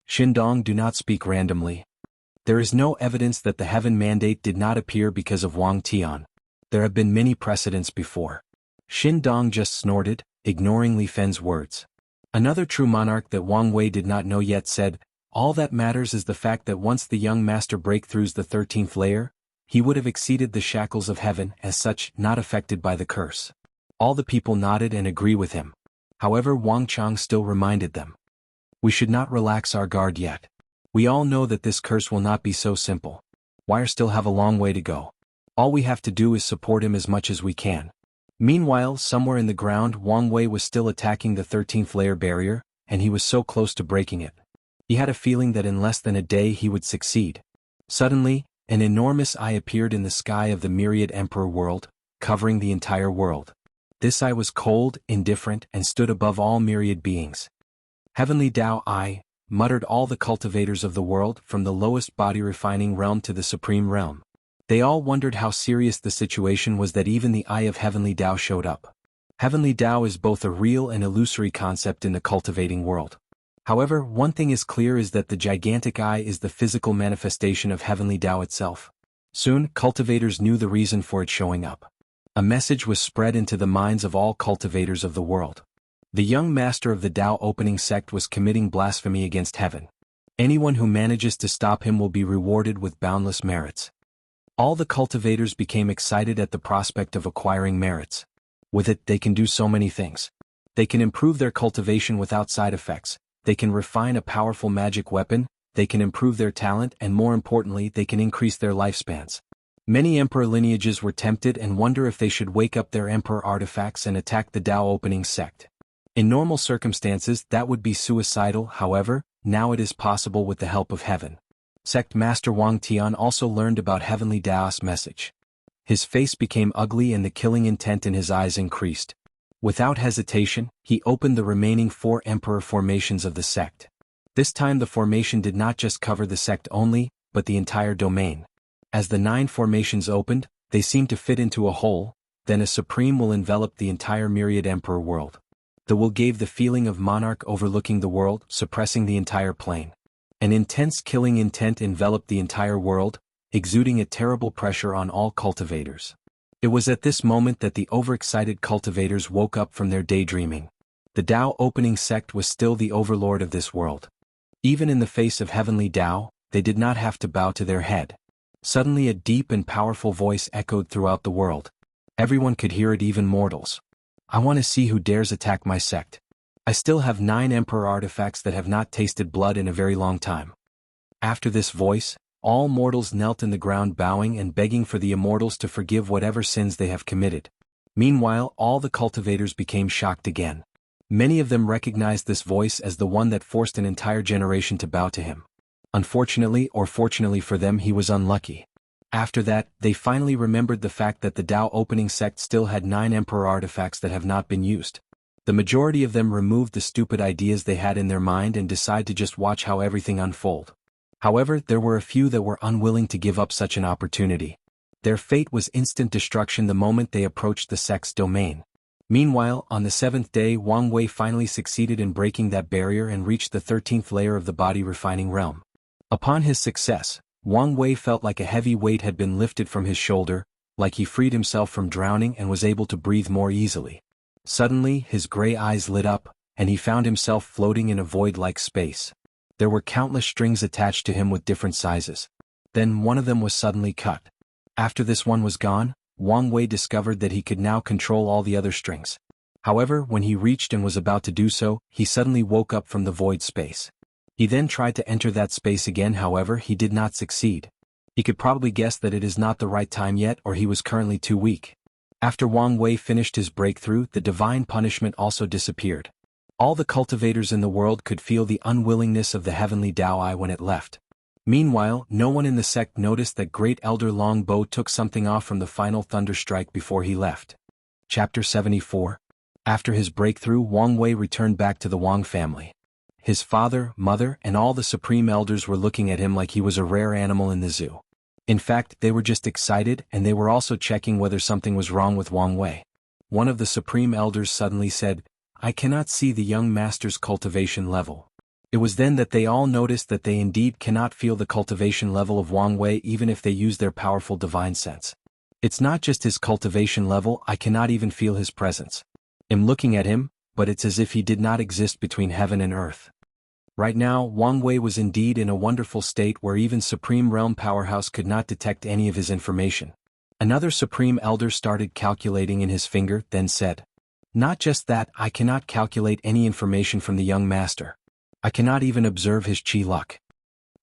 Xindong do not speak randomly. There is no evidence that the heaven mandate did not appear because of Wang Tian. There have been many precedents before. Xindong just snorted, ignoring Li Fen's words. Another true monarch that Wang Wei did not know yet said, "All that matters is the fact that once the young master breakthroughs the 13th layer, he would have exceeded the shackles of heaven, as such, not affected by the curse." All the people nodded and agree with him. However, Wang Chang still reminded them. "We should not relax our guard yet. We all know that this curse will not be so simple. Wire still have a long way to go. All we have to do is support him as much as we can." Meanwhile, somewhere in the ground, Wang Wei was still attacking the 13th layer barrier, and he was so close to breaking it. He had a feeling that in less than a day he would succeed. Suddenly, an enormous eye appeared in the sky of the myriad emperor world, covering the entire world. This eye was cold, indifferent, and stood above all myriad beings. "Heavenly Tao Eye," muttered all the cultivators of the world, from the lowest body-refining realm to the supreme realm. They all wondered how serious the situation was that even the eye of Heavenly Tao showed up. Heavenly Tao is both a real and illusory concept in the cultivating world. However, one thing is clear is that the gigantic eye is the physical manifestation of Heavenly Tao itself. Soon, cultivators knew the reason for it showing up. A message was spread into the minds of all cultivators of the world. The young master of the Tao opening sect was committing blasphemy against heaven. Anyone who manages to stop him will be rewarded with boundless merits. All the cultivators became excited at the prospect of acquiring merits. With it, they can do so many things. They can improve their cultivation without side effects. They can refine a powerful magic weapon, they can improve their talent, and more importantly, they can increase their lifespans. Many emperor lineages were tempted and wonder if they should wake up their emperor artifacts and attack the Tao opening sect. In normal circumstances, that would be suicidal. However, now it is possible with the help of heaven. Sect Master Wang Tian also learned about Heavenly Tao's message. His face became ugly and the killing intent in his eyes increased. Without hesitation, he opened the remaining 4 emperor formations of the sect. This time the formation did not just cover the sect only, but the entire domain. As the 9 formations opened, they seemed to fit into a whole, then a supreme will enveloped the entire myriad emperor world. The will gave the feeling of monarch overlooking the world, suppressing the entire plane. An intense killing intent enveloped the entire world, exuding a terrible pressure on all cultivators. It was at this moment that the overexcited cultivators woke up from their daydreaming. The Tao opening sect was still the overlord of this world. Even in the face of heavenly Tao, they did not have to bow to their head. Suddenly a deep and powerful voice echoed throughout the world. Everyone could hear it, even mortals. I want to see who dares attack my sect. I still have 9 emperor artifacts that have not tasted blood in a very long time. After this voice, all mortals knelt in the ground, bowing and begging for the immortals to forgive whatever sins they have committed. Meanwhile, all the cultivators became shocked again. Many of them recognized this voice as the one that forced an entire generation to bow to him. Unfortunately or fortunately for them, he was unlucky. After that, they finally remembered the fact that the Tao opening sect still had 9 emperor artifacts that have not been used. The majority of them removed the stupid ideas they had in their mind and decided to just watch how everything unfold. However, there were a few that were unwilling to give up such an opportunity. Their fate was instant destruction the moment they approached the sect's domain. Meanwhile, on the 7th day, Wang Wei finally succeeded in breaking that barrier and reached the 13th layer of the body refining realm. Upon his success, Wang Wei felt like a heavy weight had been lifted from his shoulder, like he freed himself from drowning and was able to breathe more easily. Suddenly, his gray eyes lit up, and he found himself floating in a void-like space. There were countless strings attached to him with different sizes. Then one of them was suddenly cut. After this one was gone, Wang Wei discovered that he could now control all the other strings. However, when he reached and was about to do so, he suddenly woke up from the void space. He then tried to enter that space again, however, he did not succeed. He could probably guess that it is not the right time yet, or he was currently too weak. After Wang Wei finished his breakthrough, the divine punishment also disappeared. All the cultivators in the world could feel the unwillingness of the heavenly Dao when it left. Meanwhile, no one in the sect noticed that Great Elder Long Bo took something off from the final thunder strike before he left. Chapter 74. After his breakthrough, Wang Wei returned back to the Wang family. His father, mother, and all the supreme elders were looking at him like he was a rare animal in the zoo. In fact, they were just excited, and they were also checking whether something was wrong with Wang Wei. One of the supreme elders suddenly said, "I cannot see the young master's cultivation level." It was then that they all noticed that they indeed cannot feel the cultivation level of Wang Wei even if they use their powerful divine sense. It's not just his cultivation level, I cannot even feel his presence. I'm looking at him, but it's as if he did not exist between heaven and earth. Right now, Wang Wei was indeed in a wonderful state where even Supreme Realm Powerhouse could not detect any of his information. Another Supreme Elder started calculating in his finger, then said, "Not just that, I cannot calculate any information from the young master. I cannot even observe his chi luck."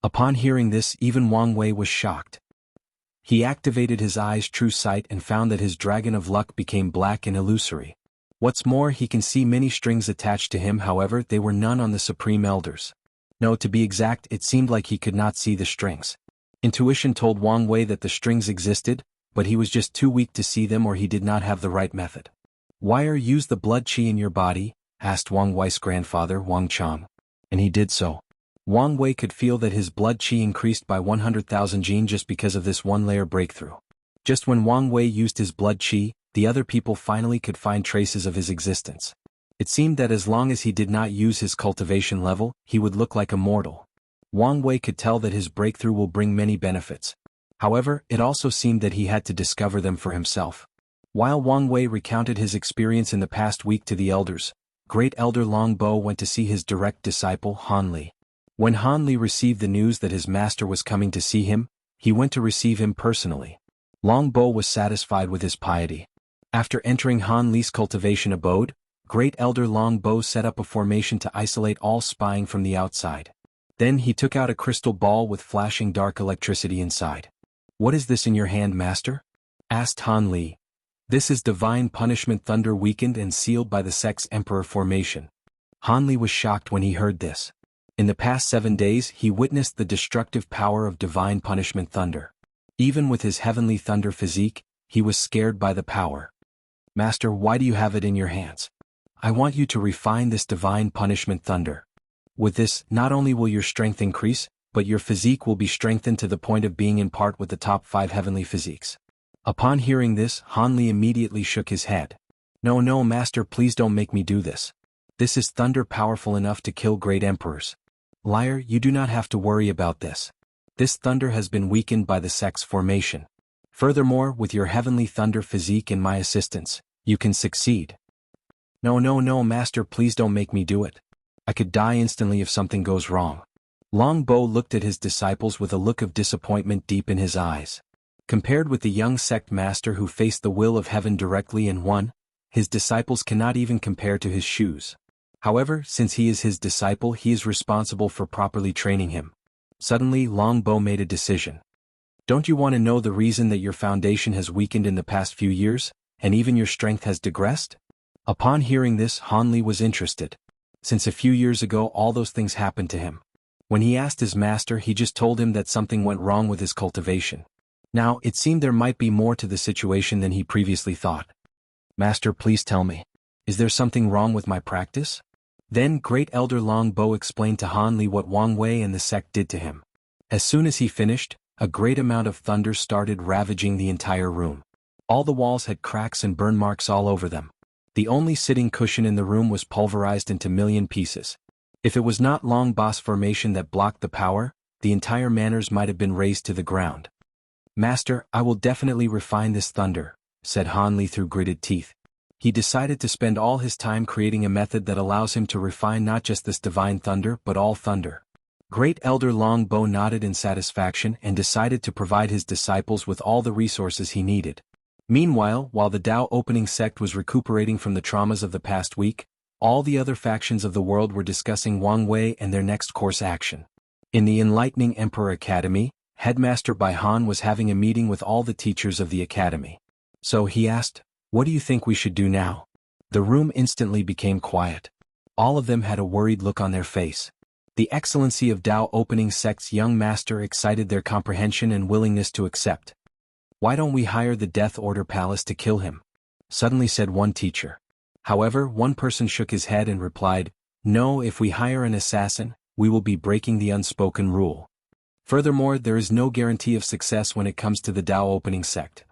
Upon hearing this, even Wang Wei was shocked. He activated his eye's true sight and found that his dragon of luck became black and illusory. What's more, he can see many strings attached to him, however, they were none on the Supreme Elders. No, to be exact, it seemed like he could not see the strings. Intuition told Wang Wei that the strings existed, but he was just too weak to see them, or he did not have the right method. "Why use the blood chi in your body?" asked Wang Wei's grandfather, Wang Chang. And he did so. Wang Wei could feel that his blood chi increased by 100,000 jin just because of this one-layer breakthrough. Just when Wang Wei used his blood chi, the other people finally could find traces of his existence. It seemed that as long as he did not use his cultivation level, he would look like a mortal. Wang Wei could tell that his breakthrough will bring many benefits. However, it also seemed that he had to discover them for himself. While Wang Wei recounted his experience in the past week to the elders, Great Elder Long Bo went to see his direct disciple, Han Li. When Han Li received the news that his master was coming to see him, he went to receive him personally. Long Bo was satisfied with his piety. After entering Han Li's cultivation abode, Great Elder Long Bo set up a formation to isolate all spying from the outside. Then he took out a crystal ball with flashing dark electricity inside. "What is this in your hand, master?" asked Han Li. "This is divine punishment thunder weakened and sealed by the sect's emperor formation." Han Li was shocked when he heard this. In the past 7 days he witnessed the destructive power of divine punishment thunder. Even with his heavenly thunder physique, he was scared by the power. "Master, why do you have it in your hands?" "I want you to refine this divine punishment thunder." With this, not only will your strength increase, but your physique will be strengthened to the point of being in part with the top 5 heavenly physiques. Upon hearing this, Han Li immediately shook his head. No, no, master, please don't make me do this. This is thunder powerful enough to kill great emperors. Liar, you do not have to worry about this. This thunder has been weakened by the sect's formation. Furthermore, with your heavenly thunder physique and my assistance, you can succeed. No, no, no, master, please don't make me do it. I could die instantly if something goes wrong. Long Bo looked at his disciples with a look of disappointment deep in his eyes. Compared with the young sect master who faced the will of heaven directly and won, his disciples cannot even compare to his shoes. However, since he is his disciple, he is responsible for properly training him. Suddenly, Long Bo made a decision. Don't you want to know the reason that your foundation has weakened in the past few years, and even your strength has digressed? Upon hearing this, Han Li was interested. Since a few years ago all those things happened to him. When he asked his master, he just told him that something went wrong with his cultivation. Now, it seemed there might be more to the situation than he previously thought. Master, please tell me. Is there something wrong with my practice? Then Great Elder Long Bo explained to Han Li what Wang Wei and the sect did to him. As soon as he finished, a great amount of thunder started ravaging the entire room. All the walls had cracks and burn marks all over them. The only sitting cushion in the room was pulverized into million pieces. If it was not Long Boss formation that blocked the power, the entire manners might have been razed to the ground. Master, I will definitely refine this thunder, said Han Li through gritted teeth. He decided to spend all his time creating a method that allows him to refine not just this divine thunder but all thunder. Great Elder Long Bo nodded in satisfaction and decided to provide his disciples with all the resources he needed. Meanwhile, while the Dao opening sect was recuperating from the traumas of the past week, all the other factions of the world were discussing Wang Wei and their next course action. In the Enlightening Emperor Academy, Headmaster Bai Han was having a meeting with all the teachers of the academy. So he asked, "What do you think we should do now?" The room instantly became quiet. All of them had a worried look on their face. The excellency of Dao opening sect's young master excited their comprehension and willingness to accept. "Why don't we hire the Death Order Palace to kill him?" suddenly said one teacher. However, one person shook his head and replied, "No, if we hire an assassin, we will be breaking the unspoken rule. Furthermore, there is no guarantee of success when it comes to the Dao opening sect.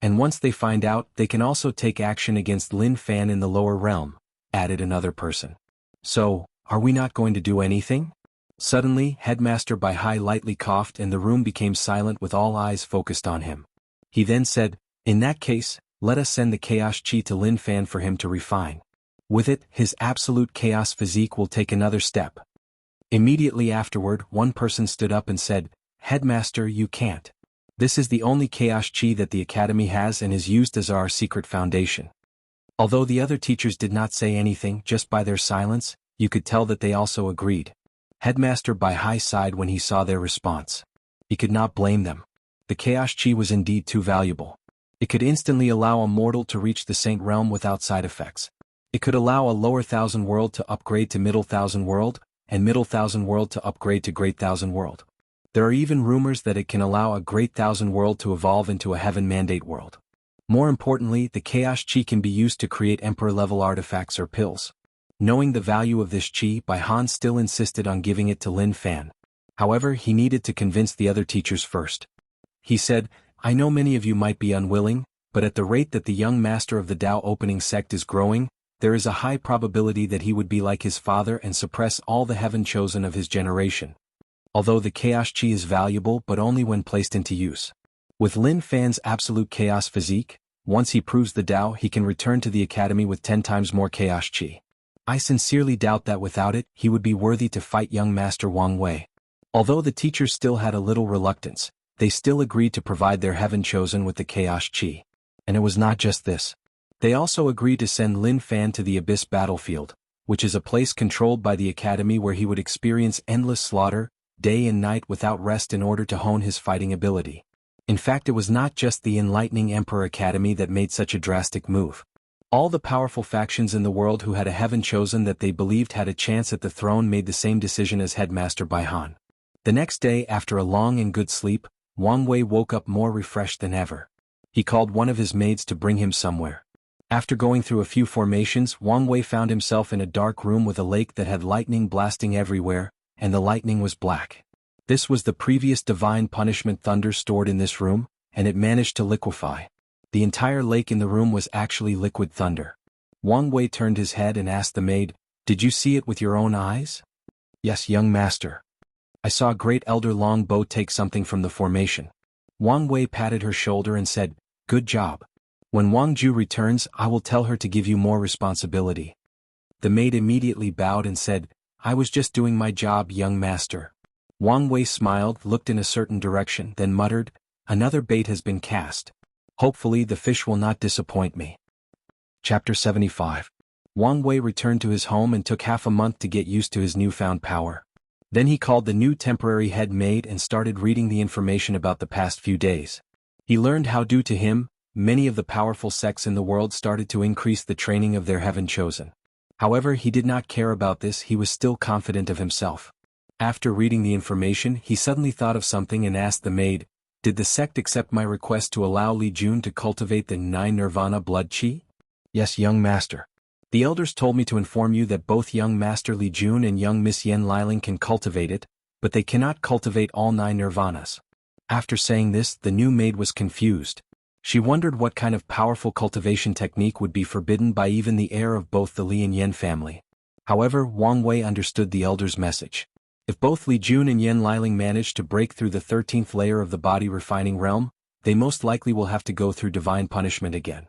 And once they find out, they can also take action against Lin Fan in the lower realm," added another person. "So, are we not going to do anything?" Suddenly, Headmaster Bai Hai lightly coughed and the room became silent with all eyes focused on him. He then said, "In that case, let us send the Chaos Chi to Lin Fan for him to refine. With it, his absolute chaos physique will take another step." Immediately afterward, one person stood up and said, "Headmaster, you can't. This is the only Chaos Chi that the Academy has and is used as our secret foundation." Although the other teachers did not say anything, just by their silence, you could tell that they also agreed. Headmaster Bai Hai sighed when he saw their response. He could not blame them. The Chaos Chi was indeed too valuable. It could instantly allow a mortal to reach the Saint Realm without side effects. It could allow a lower Thousand World to upgrade to Middle Thousand World, and Middle Thousand World to upgrade to Great Thousand World. There are even rumors that it can allow a Great Thousand World to evolve into a Heaven Mandate World. More importantly, the Chaos Chi can be used to create Emperor-level artifacts or pills. Knowing the value of this Chi, Bai Han still insisted on giving it to Lin Fan. However, he needed to convince the other teachers first. He said, "I know many of you might be unwilling, but at the rate that the young master of the Dao opening sect is growing, there is a high probability that he would be like his father and suppress all the heaven chosen of his generation. Although the Chaos Chi is valuable but only when placed into use. With Lin Fan's absolute chaos physique, once he proves the Dao, he can return to the academy with 10 times more Chaos Chi. I sincerely doubt that without it, he would be worthy to fight young Master Wang Wei." Although the teachers still had a little reluctance, they still agreed to provide their heaven chosen with the Chaos Chi. And it was not just this. They also agreed to send Lin Fan to the Abyss battlefield, which is a place controlled by the academy where he would experience endless slaughter, day and night without rest in order to hone his fighting ability. In fact, it was not just the Enlightening Emperor Academy that made such a drastic move. All the powerful factions in the world who had a heaven chosen that they believed had a chance at the throne made the same decision as Headmaster Bai Han. The next day, after a long and good sleep, Wang Wei woke up more refreshed than ever. He called one of his maids to bring him somewhere. After going through a few formations, Wang Wei found himself in a dark room with a lake that had lightning blasting everywhere, and the lightning was black. This was the previous divine punishment thunder stored in this room, and it managed to liquefy. The entire lake in the room was actually liquid thunder. Wang Wei turned his head and asked the maid, "Did you see it with your own eyes?" "Yes, young master. I saw a great elder long bow take something from the formation." Wang Wei patted her shoulder and said, "Good job. When Wang Ju returns, I will tell her to give you more responsibility." The maid immediately bowed and said, "I was just doing my job, young master." Wang Wei smiled, looked in a certain direction, then muttered, "Another bait has been cast. Hopefully the fish will not disappoint me." Chapter 75. Wang Wei returned to his home and took half a month to get used to his newfound power. Then he called the new temporary head maid and started reading the information about the past few days. He learned how, due to him, many of the powerful sects in the world started to increase the training of their heaven chosen. However, he did not care about this, he was still confident of himself. After reading the information, he suddenly thought of something and asked the maid, "Did the sect accept my request to allow Li Jun to cultivate the 9 nirvana blood qi?" "Yes, young master. The elders told me to inform you that both young master Li Jun and young Miss Yen Liling can cultivate it, but they cannot cultivate all 9 nirvanas." After saying this, the new maid was confused. She wondered what kind of powerful cultivation technique would be forbidden by even the heir of both the Li and Yen family. However, Wang Wei understood the elder's message. If both Li Jun and Yen Liling manage to break through the 13th layer of the body refining realm, they most likely will have to go through divine punishment again.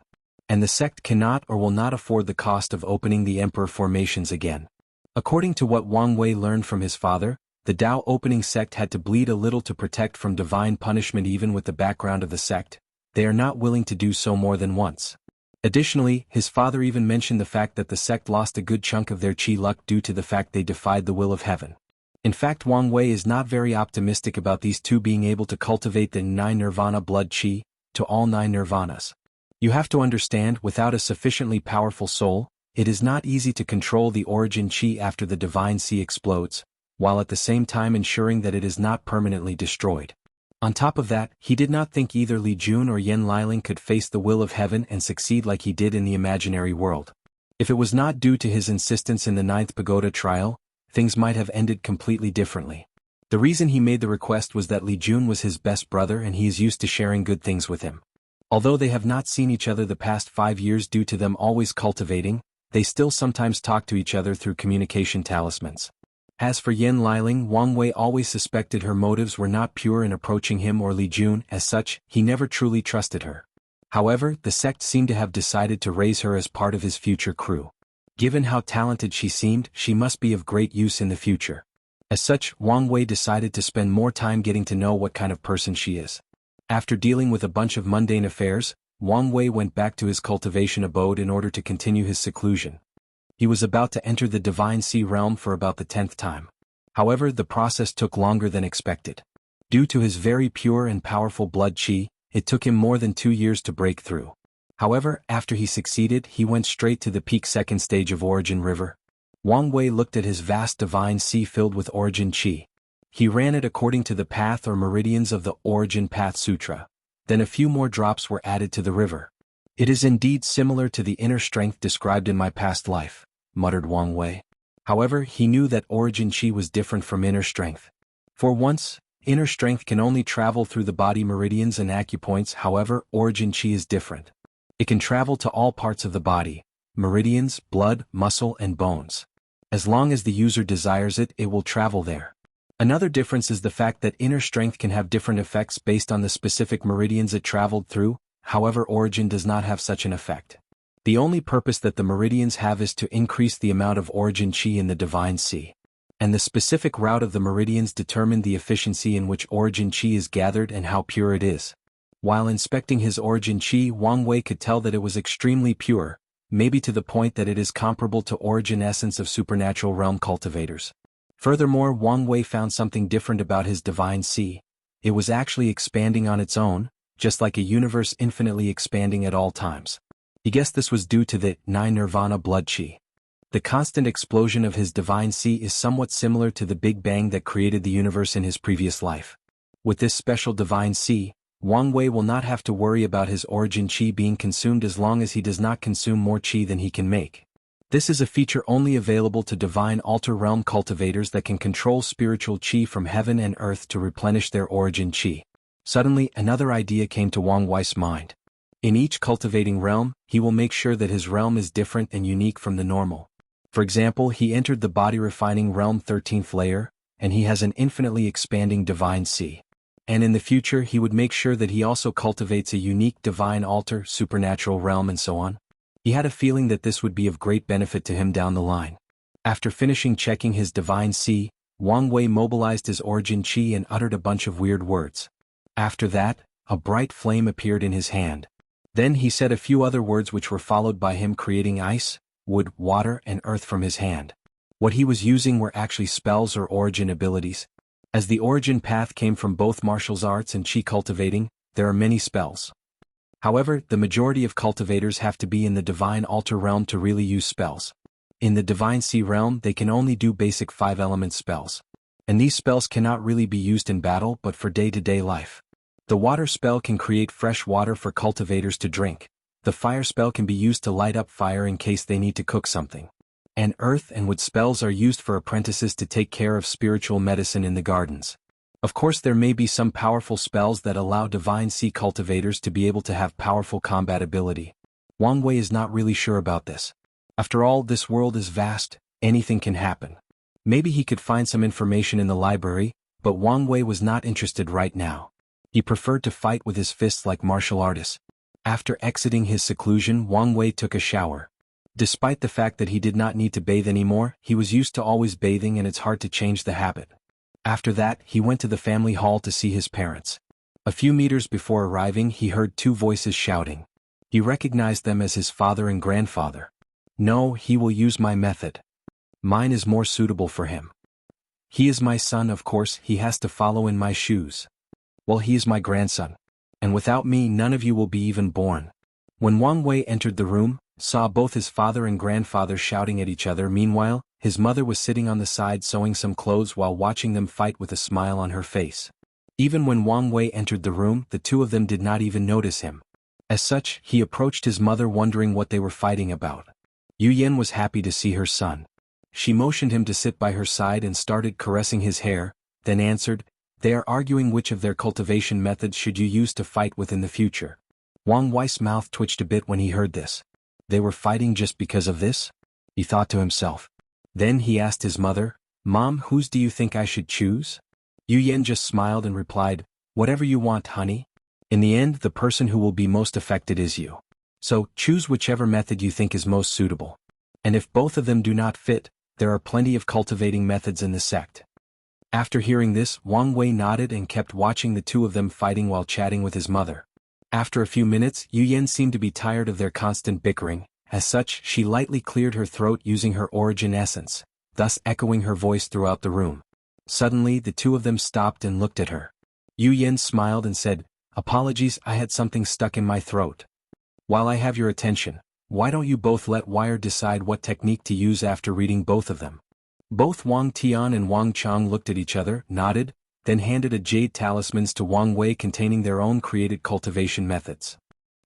And the sect cannot or will not afford the cost of opening the emperor formations again. According to what Wang Wei learned from his father, the Dao opening sect had to bleed a little to protect from divine punishment. Even with the background of the sect, they are not willing to do so more than once. Additionally, his father even mentioned the fact that the sect lost a good chunk of their qi luck due to the fact they defied the will of heaven. In fact, Wang Wei is not very optimistic about these two being able to cultivate the 9 nirvana blood qi to all 9 nirvanas. You have to understand, without a sufficiently powerful soul, it is not easy to control the origin qi after the divine sea explodes, while at the same time ensuring that it is not permanently destroyed. On top of that, he did not think either Li Jun or Yen Liling could face the will of heaven and succeed like he did in the imaginary world. If it was not due to his insistence in the 9th pagoda trial, things might have ended completely differently. The reason he made the request was that Li Jun was his best brother and he is used to sharing good things with him. Although they have not seen each other the past 5 years due to them always cultivating, they still sometimes talk to each other through communication talismans. As for Yen Liling, Wang Wei always suspected her motives were not pure in approaching him or Li Jun. As such, he never truly trusted her. However, the sect seemed to have decided to raise her as part of his future crew. Given how talented she seemed, she must be of great use in the future. As such, Wang Wei decided to spend more time getting to know what kind of person she is. After dealing with a bunch of mundane affairs, Wang Wei went back to his cultivation abode in order to continue his seclusion. He was about to enter the Divine Sea realm for about the 10th time. However, the process took longer than expected. Due to his very pure and powerful blood qi, it took him more than 2 years to break through. However, after he succeeded, he went straight to the peak 2nd stage of Origin River. Wang Wei looked at his vast divine sea filled with origin qi. He ran it according to the path or meridians of the Origin Path Sutra. Then a few more drops were added to the river. "It is indeed similar to the inner strength described in my past life," muttered Wang Wei. However, he knew that origin qi was different from inner strength. For once, inner strength can only travel through the body meridians and acupoints. However, origin qi is different. It can travel to all parts of the body, meridians, blood, muscle, and bones. As long as the user desires it, it will travel there. Another difference is the fact that inner strength can have different effects based on the specific meridians it traveled through. However, origin does not have such an effect. The only purpose that the meridians have is to increase the amount of origin qi in the divine sea. And the specific route of the meridians determine the efficiency in which origin qi is gathered and how pure it is. While inspecting his origin qi, Wang Wei could tell that it was extremely pure, maybe to the point that it is comparable to origin essence of supernatural realm cultivators. Furthermore, Wang Wei found something different about his divine sea. It was actually expanding on its own, just like a universe infinitely expanding at all times. He guessed this was due to the 9 nirvana blood qi. The constant explosion of his divine sea is somewhat similar to the Big Bang that created the universe in his previous life. With this special divine sea, Wang Wei will not have to worry about his origin qi being consumed as long as he does not consume more qi than he can make. This is a feature only available to divine altar realm cultivators that can control spiritual qi from heaven and earth to replenish their origin qi. Suddenly, another idea came to Wang Wei's mind. In each cultivating realm, he will make sure that his realm is different and unique from the normal. For example, he entered the body refining realm 13th layer, and he has an infinitely expanding divine C. And in the future he would make sure that he also cultivates a unique divine altar, supernatural realm and so on. He had a feeling that this would be of great benefit to him down the line. After finishing checking his divine C, Wang Wei mobilized his origin qi and uttered a bunch of weird words. After that, a bright flame appeared in his hand. Then he said a few other words which were followed by him creating ice, wood, water and earth from his hand. What he was using were actually spells or origin abilities. As the origin path came from both martial arts and qi cultivating, there are many spells. However, the majority of cultivators have to be in the divine altar realm to really use spells. In the divine sea realm they can only do basic 5-element spells. And these spells cannot really be used in battle but for day-to-day life. The water spell can create fresh water for cultivators to drink. The fire spell can be used to light up fire in case they need to cook something. And earth and wood spells are used for apprentices to take care of spiritual medicine in the gardens. Of course there may be some powerful spells that allow divine sea cultivators to be able to have powerful combat ability. Wang Wei is not really sure about this. After all, this world is vast, anything can happen. Maybe he could find some information in the library, but Wang Wei was not interested right now. He preferred to fight with his fists like martial artists. After exiting his seclusion, Wang Wei took a shower. Despite the fact that he did not need to bathe anymore, he was used to always bathing and it's hard to change the habit. After that, he went to the family hall to see his parents. A few meters before arriving, he heard two voices shouting. He recognized them as his father and grandfather. No, he will use my method. Mine is more suitable for him. He is my son, of course, he has to follow in my shoes. Well, he is my grandson. And without me, none of you will be even born. When Wang Wei entered the room, saw both his father and grandfather shouting at each other. Meanwhile, his mother was sitting on the side sewing some clothes while watching them fight with a smile on her face. Even when Wang Wei entered the room, the two of them did not even notice him. As such, he approached his mother wondering what they were fighting about. Yu Yan was happy to see her son. She motioned him to sit by her side and started caressing his hair, then answered, "They are arguing which of their cultivation methods should you use to fight with in the future." Wang Wei's mouth twitched a bit when he heard this. They were fighting just because of this? He thought to himself. Then he asked his mother, "Mom, whose do you think I should choose?" Yu Yan just smiled and replied, "Whatever you want, honey. In the end, the person who will be most affected is you. So, choose whichever method you think is most suitable. And if both of them do not fit, there are plenty of cultivating methods in the sect." After hearing this, Wang Wei nodded and kept watching the two of them fighting while chatting with his mother. After a few minutes, Yu Yan seemed to be tired of their constant bickering. As such, she lightly cleared her throat using her origin essence, thus echoing her voice throughout the room. Suddenly, the two of them stopped and looked at her. Yu Yan smiled and said, "Apologies, I had something stuck in my throat. While I have your attention, why don't you both let Wire decide what technique to use after reading both of them?" Both Wang Tian and Wang Chang looked at each other, nodded, then handed a jade talismans to Wang Wei containing their own created cultivation methods.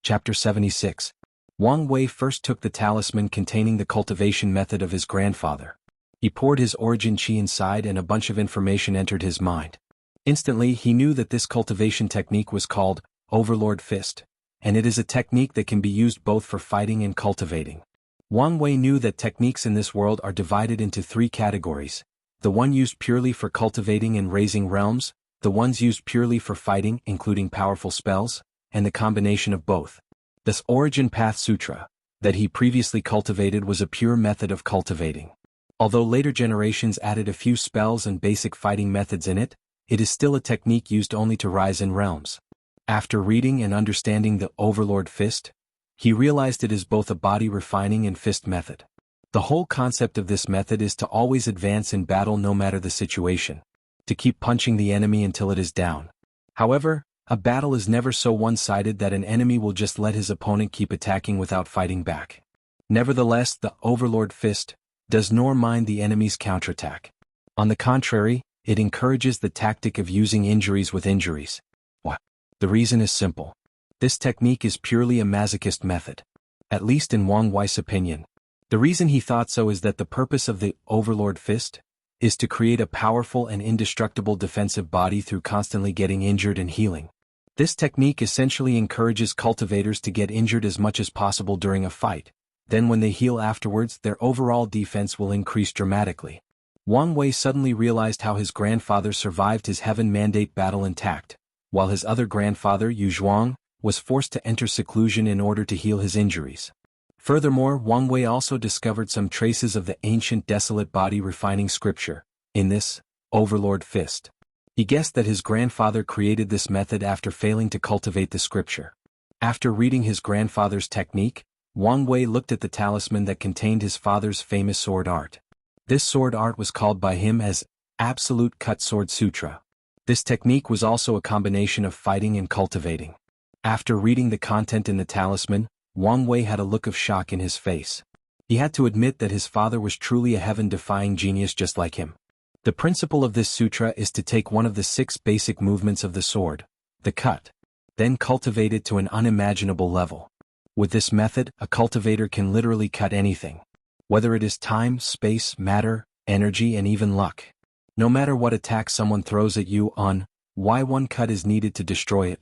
Chapter 76. Wang Wei first took the talisman containing the cultivation method of his grandfather. He poured his origin qi inside and a bunch of information entered his mind. Instantly he knew that this cultivation technique was called Overlord Fist, and it is a technique that can be used both for fighting and cultivating. Wang Wei knew that techniques in this world are divided into three categories: the one used purely for cultivating and raising realms, the ones used purely for fighting including powerful spells, and the combination of both. This Origin Path Sutra, that he previously cultivated, was a pure method of cultivating. Although later generations added a few spells and basic fighting methods in it, it is still a technique used only to rise in realms. After reading and understanding the Overlord Fist, he realized it is both a body refining and fist method. The whole concept of this method is to always advance in battle no matter the situation, to keep punching the enemy until it is down. However, a battle is never so one-sided that an enemy will just let his opponent keep attacking without fighting back. Nevertheless, the Overlord Fist does nor mind the enemy's counterattack. On the contrary, it encourages the tactic of using injuries with injuries. The reason is simple. This technique is purely a masochist method. At least in Wang Wei's opinion. The reason he thought so is that the purpose of the Overlord Fist is to create a powerful and indestructible defensive body through constantly getting injured and healing. This technique essentially encourages cultivators to get injured as much as possible during a fight. Then when they heal afterwards, their overall defense will increase dramatically. Wang Wei suddenly realized how his grandfather survived his Heaven Mandate battle intact, while his other grandfather, Yu Zhuang, was forced to enter seclusion in order to heal his injuries. Furthermore, Wang Wei also discovered some traces of the ancient desolate body refining scripture in this Overlord Fist. He guessed that his grandfather created this method after failing to cultivate the scripture. After reading his grandfather's technique, Wang Wei looked at the talisman that contained his father's famous sword art. This sword art was called by him as Absolute Cut Sword Sutra. This technique was also a combination of fighting and cultivating. After reading the content in the talisman, Wang Wei had a look of shock in his face. He had to admit that his father was truly a heaven-defying genius just like him. The principle of this sutra is to take one of the 6 basic movements of the sword, the cut, then cultivate it to an unimaginable level. With this method, a cultivator can literally cut anything. Whether it is time, space, matter, energy, and even luck. No matter what attack someone throws at you on, why one cut is needed to destroy it.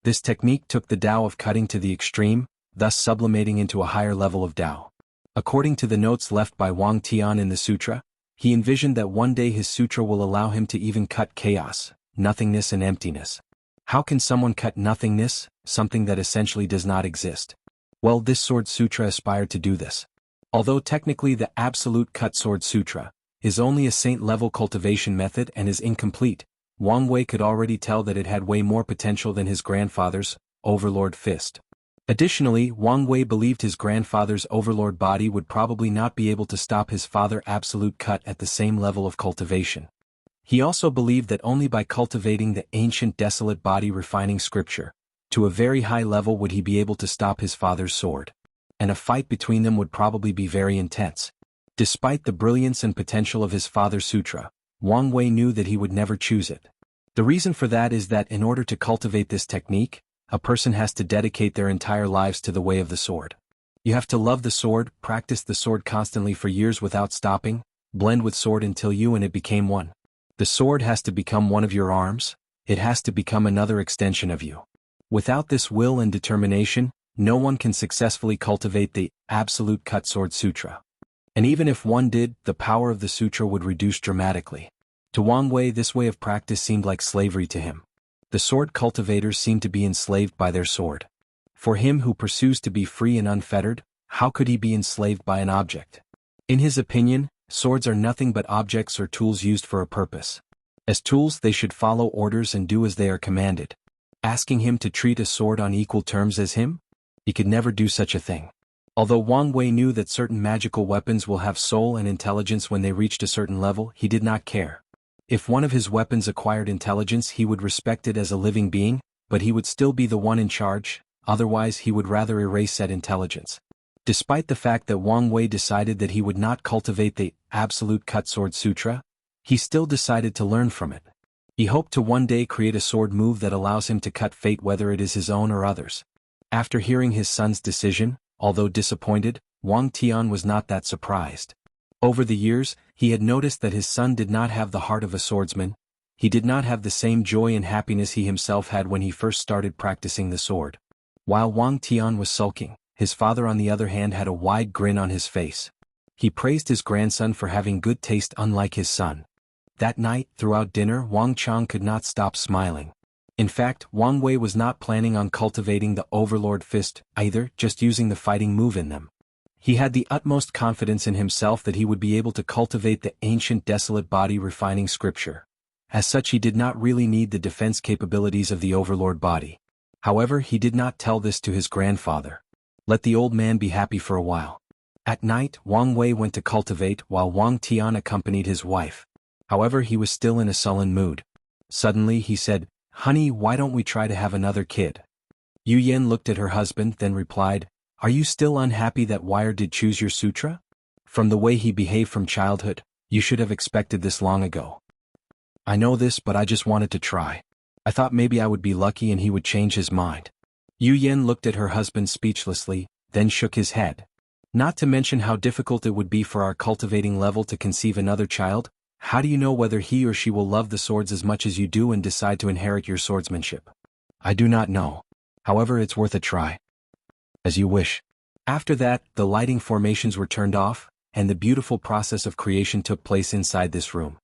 This technique took the Tao of cutting to the extreme, thus sublimating into a higher level of Tao. According to the notes left by Wang Tian in the sutra, he envisioned that one day his sutra will allow him to even cut chaos, nothingness and emptiness. How can someone cut nothingness, something that essentially does not exist? Well, this sword sutra aspired to do this. Although technically the Absolute Cut Sword Sutra is only a saint-level cultivation method and is incomplete, Wang Wei could already tell that it had way more potential than his grandfather's Overlord Fist. Additionally, Wang Wei believed his grandfather's Overlord body would probably not be able to stop his father's Absolute Cut at the same level of cultivation. He also believed that only by cultivating the ancient desolate body refining scripture to a very high level would he be able to stop his father's sword. And a fight between them would probably be very intense. Despite the brilliance and potential of his father's sutra, Wang Wei knew that he would never choose it. The reason for that is that in order to cultivate this technique, a person has to dedicate their entire lives to the way of the sword. You have to love the sword, practice the sword constantly for years without stopping, blend with sword until you and it became one. The sword has to become one of your arms, it has to become another extension of you. Without this will and determination, no one can successfully cultivate the Absolute Cut Sword Sutra. And even if one did, the power of the sutra would reduce dramatically. To Wang Wei, this way of practice seemed like slavery to him. The sword cultivators seemed to be enslaved by their sword. For him who pursues to be free and unfettered, how could he be enslaved by an object? In his opinion, swords are nothing but objects or tools used for a purpose. As tools, they should follow orders and do as they are commanded. Asking him to treat a sword on equal terms as him? He could never do such a thing. Although Wang Wei knew that certain magical weapons will have soul and intelligence when they reached a certain level, he did not care. If one of his weapons acquired intelligence, he would respect it as a living being, but he would still be the one in charge, otherwise he would rather erase that intelligence. Despite the fact that Wang Wei decided that he would not cultivate the Absolute Cut Sword Sutra, he still decided to learn from it. He hoped to one day create a sword move that allows him to cut fate whether it is his own or others. After hearing his son's decision, although disappointed, Wang Tian was not that surprised. Over the years, he had noticed that his son did not have the heart of a swordsman. He did not have the same joy and happiness he himself had when he first started practicing the sword. While Wang Tian was sulking, his father on the other hand had a wide grin on his face. He praised his grandson for having good taste unlike his son. That night, throughout dinner, Wang Chang could not stop smiling. In fact, Wang Wei was not planning on cultivating the Overlord Fist either, just using the fighting move in them. He had the utmost confidence in himself that he would be able to cultivate the ancient desolate body refining scripture. As such, he did not really need the defense capabilities of the Overlord body. However, he did not tell this to his grandfather. Let the old man be happy for a while. At night, Wang Wei went to cultivate while Wang Tian accompanied his wife. However, he was still in a sullen mood. Suddenly he said, "Honey, why don't we try to have another kid?" Yu Yan looked at her husband, then replied, "Are you still unhappy that Wire did choose your sutra? From the way he behaved from childhood, you should have expected this long ago." "I know this, but I just wanted to try. I thought maybe I would be lucky and he would change his mind. Yu Yan looked at her husband speechlessly, then shook his head. Not to mention how difficult it would be for our cultivating level to conceive another child. How do you know whether he or she will love the swords as much as you do and decide to inherit your swordsmanship? I do not know. However, it's worth a try. As you wish. After that, the lighting formations were turned off, and the beautiful process of creation took place inside this room.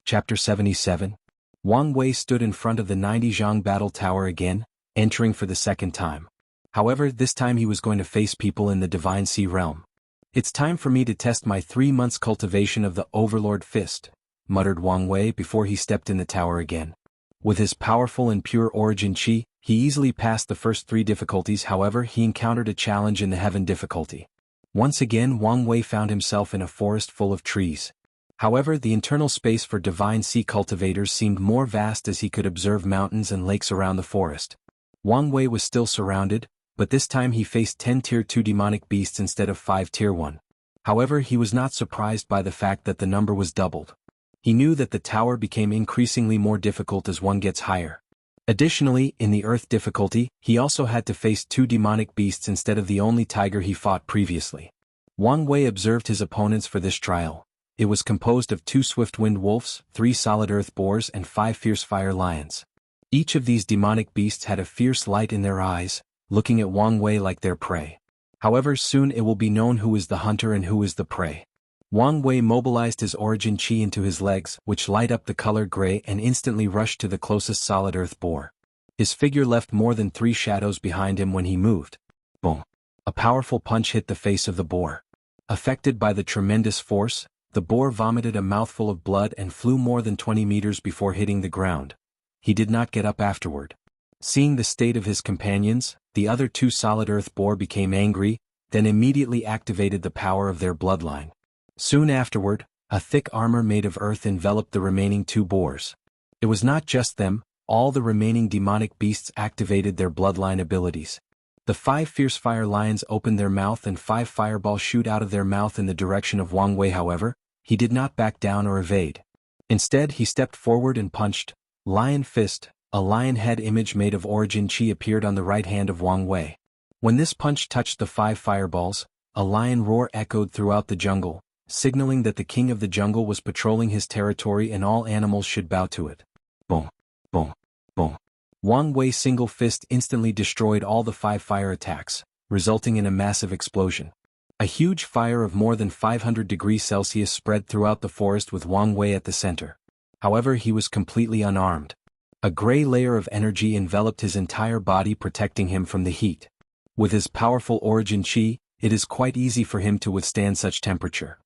Chapter 77. Wang Wei stood in front of the 90 Zhang battle tower again, entering for the second time. However, this time he was going to face people in the Divine Sea realm. It's time for me to test my 3 months cultivation of the Overlord Fist, muttered Wang Wei before he stepped in the tower again. With his powerful and pure origin qi, he easily passed the first 3 difficulties. However, he encountered a challenge in the heaven difficulty. Once again, Wang Wei found himself in a forest full of trees. However, the internal space for Divine Sea cultivators seemed more vast as he could observe mountains and lakes around the forest. Wang Wei was still surrounded, but this time he faced 10 Tier 2 demonic beasts instead of 5 Tier 1. However, he was not surprised by the fact that the number was doubled. He knew that the tower became increasingly more difficult as one gets higher. Additionally, in the Earth difficulty, he also had to face 2 demonic beasts instead of the only tiger he fought previously. Wang Wei observed his opponents for this trial. It was composed of 2 swift-wind wolves, 3 solid earth boars and 5 fierce fire lions. Each of these demonic beasts had a fierce light in their eyes, looking at Wang Wei like their prey. However, soon it will be known who is the hunter and who is the prey. Wang Wei mobilized his origin qi into his legs, which light up the color gray, and instantly rushed to the closest solid earth boar. His figure left more than 3 shadows behind him when he moved. Boom! A powerful punch hit the face of the boar. Affected by the tremendous force, the boar vomited a mouthful of blood and flew more than 20 meters before hitting the ground. He did not get up afterward. Seeing the state of his companions, the other 2 solid earth boar became angry, then immediately activated the power of their bloodline. Soon afterward, a thick armor made of earth enveloped the remaining 2 boars. It was not just them, all the remaining demonic beasts activated their bloodline abilities. The 5 fierce fire lions opened their mouth and 5 fireballs shoot out of their mouth in the direction of Wang Wei. However, he did not back down or evade. Instead, he stepped forward and punched. Lion Fist, a lion head image made of origin qi appeared on the right hand of Wang Wei. When this punch touched the 5 fireballs, a lion roar echoed throughout the jungle, signaling that the king of the jungle was patrolling his territory and all animals should bow to it. Boom! Boom! Boom! Wang Wei's single fist instantly destroyed all the 5 fire attacks, resulting in a massive explosion. A huge fire of more than 500 degrees Celsius spread throughout the forest with Wang Wei at the center. However, he was completely unarmed. A gray layer of energy enveloped his entire body, protecting him from the heat. With his powerful origin qi, it is quite easy for him to withstand such temperature.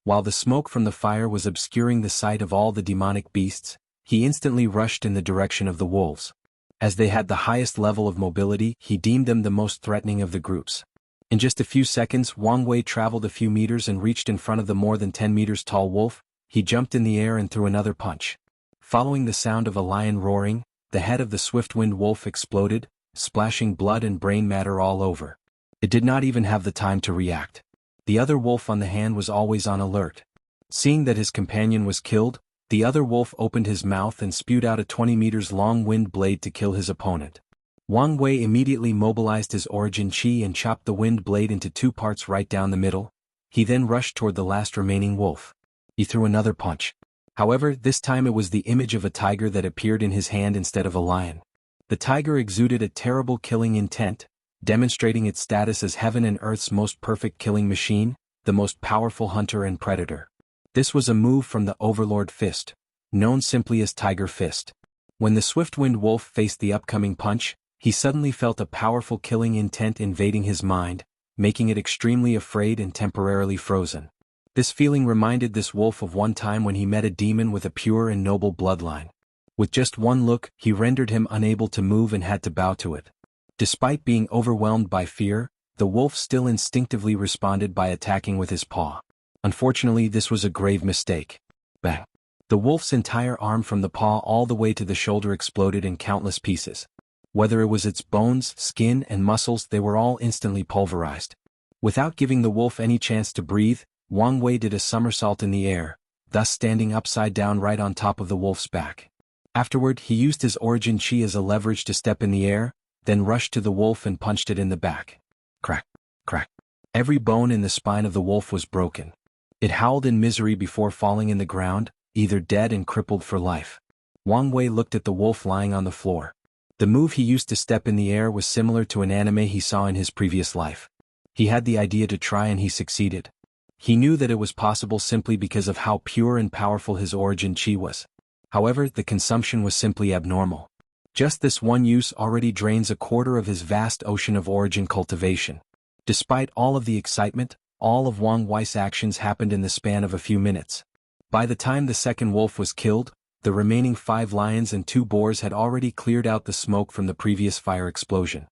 While the smoke from the fire was obscuring the sight of all the demonic beasts, he instantly rushed in the direction of the wolves. As they had the highest level of mobility, he deemed them the most threatening of the groups. In just a few seconds, Wang Wei traveled a few meters and reached in front of the more than 10 meters tall wolf. He jumped in the air and threw another punch. Following the sound of a lion roaring, the head of the swift-wind wolf exploded, splashing blood and brain matter all over. It did not even have the time to react. The other wolf on the hand was always on alert. Seeing that his companion was killed, the other wolf opened his mouth and spewed out a 20 meters long wind blade to kill his opponent. Wang Wei immediately mobilized his origin qi and chopped the wind blade into 2 parts right down the middle. He then rushed toward the last remaining wolf. He threw another punch. However, this time it was the image of a tiger that appeared in his hand instead of a lion. The tiger exuded a terrible killing intent, demonstrating its status as heaven and earth's most perfect killing machine, the most powerful hunter and predator. This was a move from the Overlord Fist, known simply as Tiger Fist. When the swift-wind wolf faced the upcoming punch, he suddenly felt a powerful killing intent invading his mind, making it extremely afraid and temporarily frozen. This feeling reminded this wolf of one time when he met a demon with a pure and noble bloodline. With just one look, he rendered him unable to move and had to bow to it. Despite being overwhelmed by fear, the wolf still instinctively responded by attacking with his paw. Unfortunately, this was a grave mistake. Bang! The wolf's entire arm from the paw all the way to the shoulder exploded in countless pieces. Whether it was its bones, skin, and muscles, they were all instantly pulverized. Without giving the wolf any chance to breathe, Wang Wei did a somersault in the air, thus standing upside down right on top of the wolf's back. Afterward, he used his origin chi as a leverage to step in the air, then rushed to the wolf and punched it in the back. Crack, crack. Every bone in the spine of the wolf was broken. It howled in misery before falling in the ground, either dead and crippled for life. Wang Wei looked at the wolf lying on the floor. The move he used to step in the air was similar to an anime he saw in his previous life. He had the idea to try and he succeeded. He knew that it was possible simply because of how pure and powerful his origin chi was. However, the consumption was simply abnormal. Just this one use already drains a quarter of his vast ocean of origin cultivation. Despite all of the excitement, all of Wang Wei's actions happened in the span of a few minutes. By the time the second wolf was killed, the remaining 5 lions and 2 boars had already cleared out the smoke from the previous fire explosion.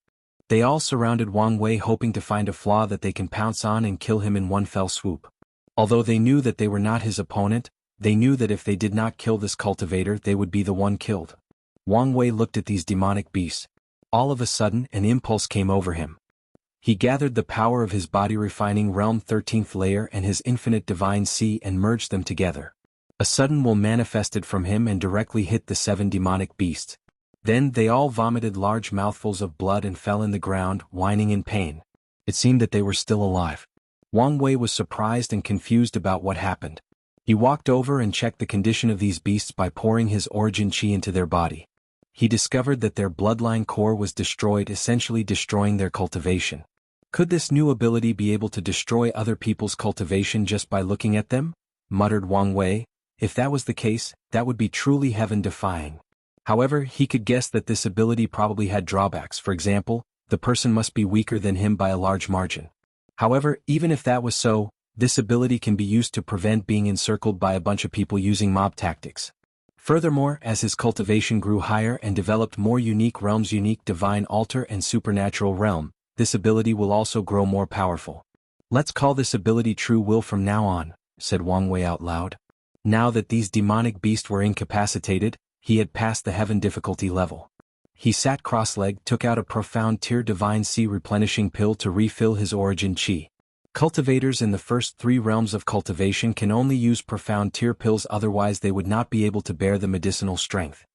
They all surrounded Wang Wei hoping to find a flaw that they can pounce on and kill him in one fell swoop. Although they knew that they were not his opponent, they knew that if they did not kill this cultivator they would be the one killed. Wang Wei looked at these demonic beasts. All of a sudden an impulse came over him. He gathered the power of his body-refining realm 13th layer and his infinite divine sea and merged them together. A sudden will manifested from him and directly hit the 7 demonic beasts. Then they all vomited large mouthfuls of blood and fell in the ground, whining in pain. It seemed that they were still alive. Wang Wei was surprised and confused about what happened. He walked over and checked the condition of these beasts by pouring his origin chi into their body. He discovered that their bloodline core was destroyed, essentially destroying their cultivation. Could this new ability be able to destroy other people's cultivation just by looking at them? Muttered Wang Wei. If that was the case, that would be truly heaven-defying. However, he could guess that this ability probably had drawbacks. For example, the person must be weaker than him by a large margin. However, even if that was so, this ability can be used to prevent being encircled by a bunch of people using mob tactics. Furthermore, as his cultivation grew higher and developed more unique realms, unique divine altar and supernatural realm, this ability will also grow more powerful. Let's call this ability True Will from now on, said Wang Wei out loud. Now that these demonic beasts were incapacitated, he had passed the heaven difficulty level. He sat cross-legged, took out a profound tier divine sea replenishing pill to refill his origin chi. Cultivators in the first 3 realms of cultivation can only use profound tier pills, otherwise they would not be able to bear the medicinal strength.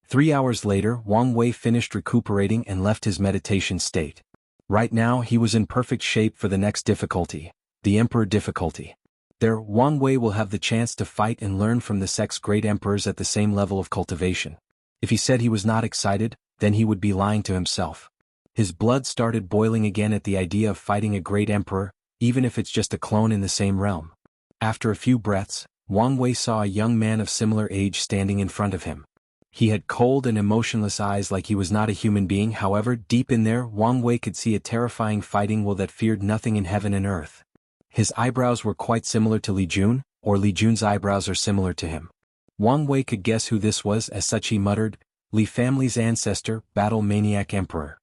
3 hours later, Wang Wei finished recuperating and left his meditation state. Right now he was in perfect shape for the next difficulty, the Emperor difficulty. There, Wang Wei will have the chance to fight and learn from the sect's great emperors at the same level of cultivation. If he said he was not excited, then he would be lying to himself. His blood started boiling again at the idea of fighting a great emperor, even if it's just a clone in the same realm. After a few breaths, Wang Wei saw a young man of similar age standing in front of him. He had cold and emotionless eyes like he was not a human being. However, deep in there, Wang Wei could see a terrifying fighting will that feared nothing in heaven and earth. His eyebrows were quite similar to Li Jun, or Li Jun's eyebrows are similar to him. Wang Wei could guess who this was. As such he muttered, Li family's ancestor, Battle Maniac Emperor.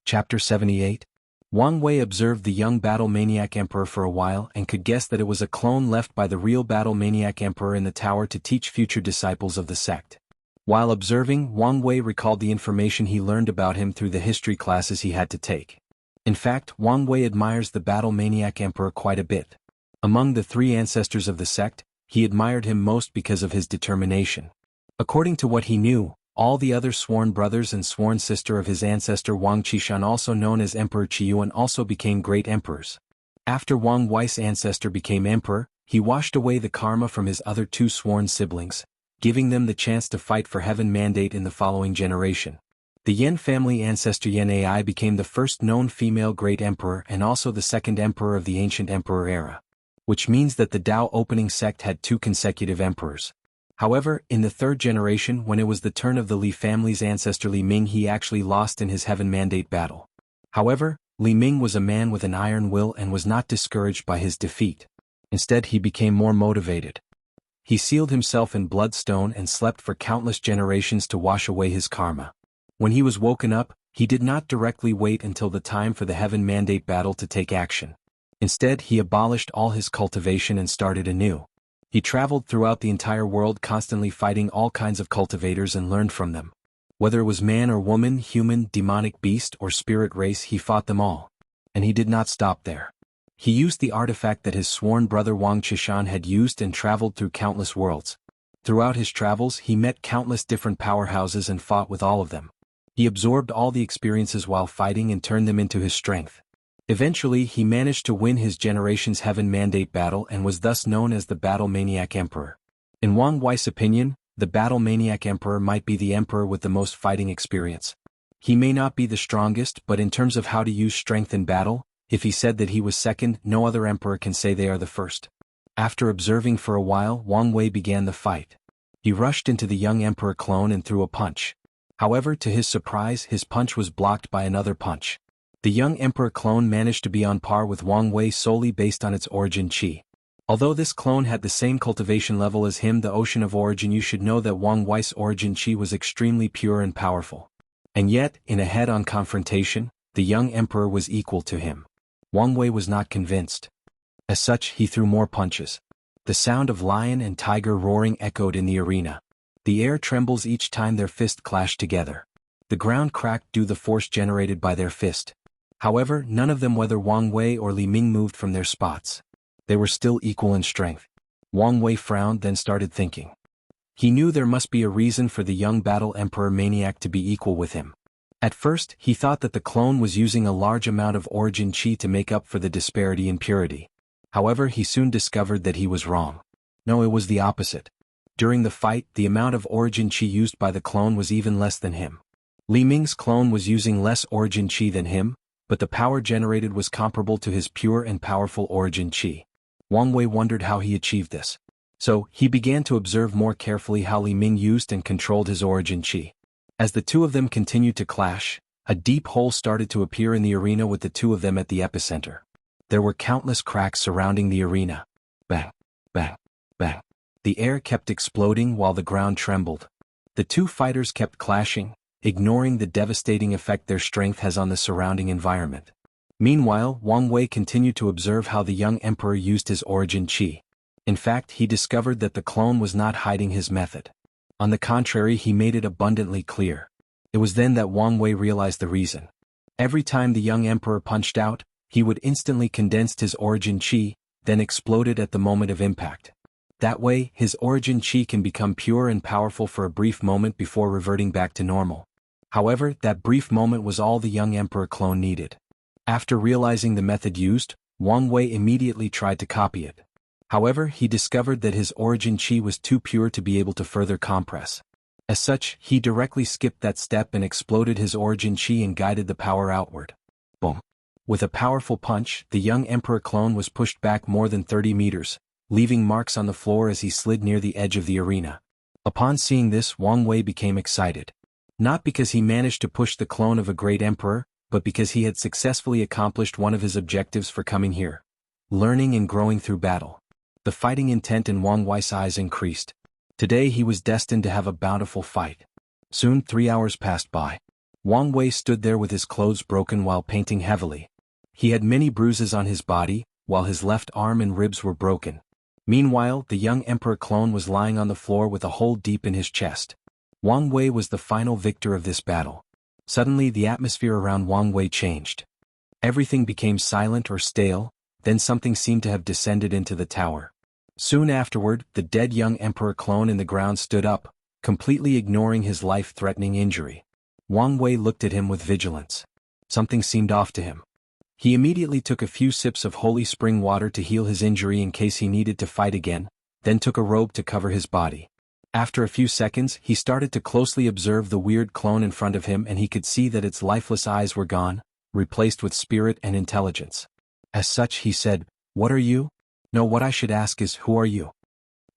Chapter 78. Wang Wei observed the young Battle Maniac Emperor for a while and could guess that it was a clone left by the real Battle Maniac Emperor in the tower to teach future disciples of the sect. While observing, Wang Wei recalled the information he learned about him through the history classes he had to take. In fact, Wang Wei admires the Battle Maniac Emperor quite a bit. Among the 3 ancestors of the sect, he admired him most because of his determination. According to what he knew, all the other sworn brothers and sworn sister of his ancestor Wang Qishan, also known as Emperor Qiyuan, also became great emperors. After Wang Wei's ancestor became emperor, he washed away the karma from his other 2 sworn siblings, giving them the chance to fight for heaven mandate in the following generation. The Yan family ancestor Yan Ai became the first known female great emperor and also the second emperor of the ancient emperor era, which means that the Dao opening sect had 2 consecutive emperors. However, in the 3rd generation, when it was the turn of the Li family's ancestor Li Ming, he actually lost in his heaven mandate battle. However, Li Ming was a man with an iron will and was not discouraged by his defeat. Instead, he became more motivated. He sealed himself in bloodstone and slept for countless generations to wash away his karma. When he was woken up, he did not directly wait until the time for the heaven mandate battle to take action. Instead, he abolished all his cultivation and started anew. He traveled throughout the entire world, constantly fighting all kinds of cultivators and learned from them. Whether it was man or woman, human, demonic beast, or spirit race, he fought them all. And he did not stop there. He used the artifact that his sworn brother Wang Qishan had used and traveled through countless worlds. Throughout his travels he met countless different powerhouses and fought with all of them. He absorbed all the experiences while fighting and turned them into his strength. Eventually he managed to win his generation's Heaven Mandate battle and was thus known as the Battle Maniac Emperor. In Wang Wei's opinion, the Battle Maniac Emperor might be the emperor with the most fighting experience. He may not be the strongest, but in terms of how to use strength in battle, if he said that he was second, no other emperor can say they are the first. After observing for a while, Wang Wei began the fight. He rushed into the young emperor clone and threw a punch. However, to his surprise, his punch was blocked by another punch. The young emperor clone managed to be on par with Wang Wei solely based on its origin chi. Although this clone had the same cultivation level as him, the ocean of origin, you should know that Wang Wei's origin chi was extremely pure and powerful. And yet, in a head-on confrontation, the young emperor was equal to him. Wang Wei was not convinced. As such, he threw more punches. The sound of lion and tiger roaring echoed in the arena. The air trembles each time their fist clashed together. The ground cracked due to the force generated by their fist. However, none of them, whether Wang Wei or Li Ming, moved from their spots. They were still equal in strength. Wang Wei frowned, then started thinking. He knew there must be a reason for the young Battle Emperor Maniac to be equal with him. At first, he thought that the clone was using a large amount of origin chi to make up for the disparity in purity. However, he soon discovered that he was wrong. No, it was the opposite. During the fight, the amount of origin chi used by the clone was even less than him. Li Ming's clone was using less origin chi than him, but the power generated was comparable to his pure and powerful origin chi. Wang Wei wondered how he achieved this. So, he began to observe more carefully how Li Ming used and controlled his origin chi. As the two of them continued to clash, a deep hole started to appear in the arena with the two of them at the epicenter. There were countless cracks surrounding the arena. Bang, bang, bang. The air kept exploding while the ground trembled. The two fighters kept clashing, ignoring the devastating effect their strength has on the surrounding environment. Meanwhile, Wang Wei continued to observe how the young emperor used his origin chi. In fact, he discovered that the clone was not hiding his method. On the contrary, he made it abundantly clear. It was then that Wang Wei realized the reason. Every time the young emperor punched out, he would instantly condense his origin chi, then exploded at the moment of impact. That way, his origin chi can become pure and powerful for a brief moment before reverting back to normal. However, that brief moment was all the young emperor clone needed. After realizing the method used, Wang Wei immediately tried to copy it. However, he discovered that his origin chi was too pure to be able to further compress. As such, he directly skipped that step and exploded his origin chi and guided the power outward. Boom! With a powerful punch, the young emperor clone was pushed back more than 30 meters, leaving marks on the floor as he slid near the edge of the arena. Upon seeing this, Wang Wei became excited. Not because he managed to push the clone of a great emperor, but because he had successfully accomplished one of his objectives for coming here: learning and growing through battle. The fighting intent in Wang Wei's eyes increased. Today he was destined to have a bountiful fight. Soon 3 hours passed by. Wang Wei stood there with his clothes broken while painting heavily. He had many bruises on his body, while his left arm and ribs were broken. Meanwhile, the young emperor clone was lying on the floor with a hole deep in his chest. Wang Wei was the final victor of this battle. Suddenly the atmosphere around Wang Wei changed. Everything became silent or stale, then something seemed to have descended into the tower. Soon afterward, the dead young emperor clone in the ground stood up, completely ignoring his life-threatening injury. Wang Wei looked at him with vigilance. Something seemed off to him. He immediately took a few sips of holy spring water to heal his injury in case he needed to fight again, then took a robe to cover his body. After a few seconds, he started to closely observe the weird clone in front of him, and he could see that its lifeless eyes were gone, replaced with spirit and intelligence. As such, he said, "What are you?" "No, what I should ask is, who are you?"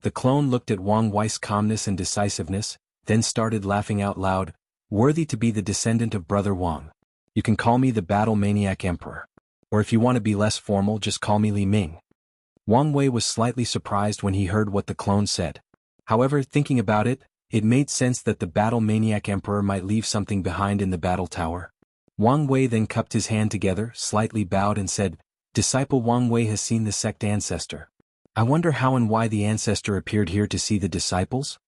The clone looked at Wang Wei's calmness and decisiveness, then started laughing out loud. "Worthy to be the descendant of Brother Wang. You can call me the Battle Maniac Emperor. Or if you want to be less formal, just call me Li Ming." Wang Wei was slightly surprised when he heard what the clone said. However, thinking about it, it made sense that the Battle Maniac Emperor might leave something behind in the battle tower. Wang Wei then cupped his hand together, slightly bowed and said, "Disciple Wang Wei has seen the sect ancestor. I wonder how and why the ancestor appeared here to see the disciples?"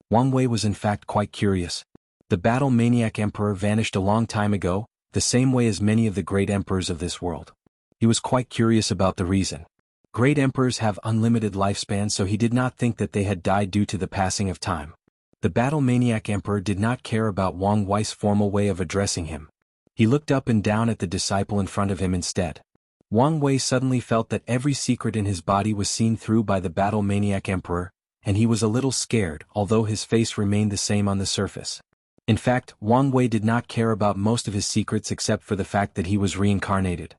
Wang Wei was in fact quite curious. The Battle Maniac Emperor vanished a long time ago, the same way as many of the great emperors of this world. He was quite curious about the reason. Great emperors have unlimited lifespan, so he did not think that they had died due to the passing of time. The battle-maniac emperor did not care about Wang Wei's formal way of addressing him. He looked up and down at the disciple in front of him instead. Wang Wei suddenly felt that every secret in his body was seen through by the battle-maniac emperor, and he was a little scared, although his face remained the same on the surface. In fact, Wang Wei did not care about most of his secrets except for the fact that he was reincarnated.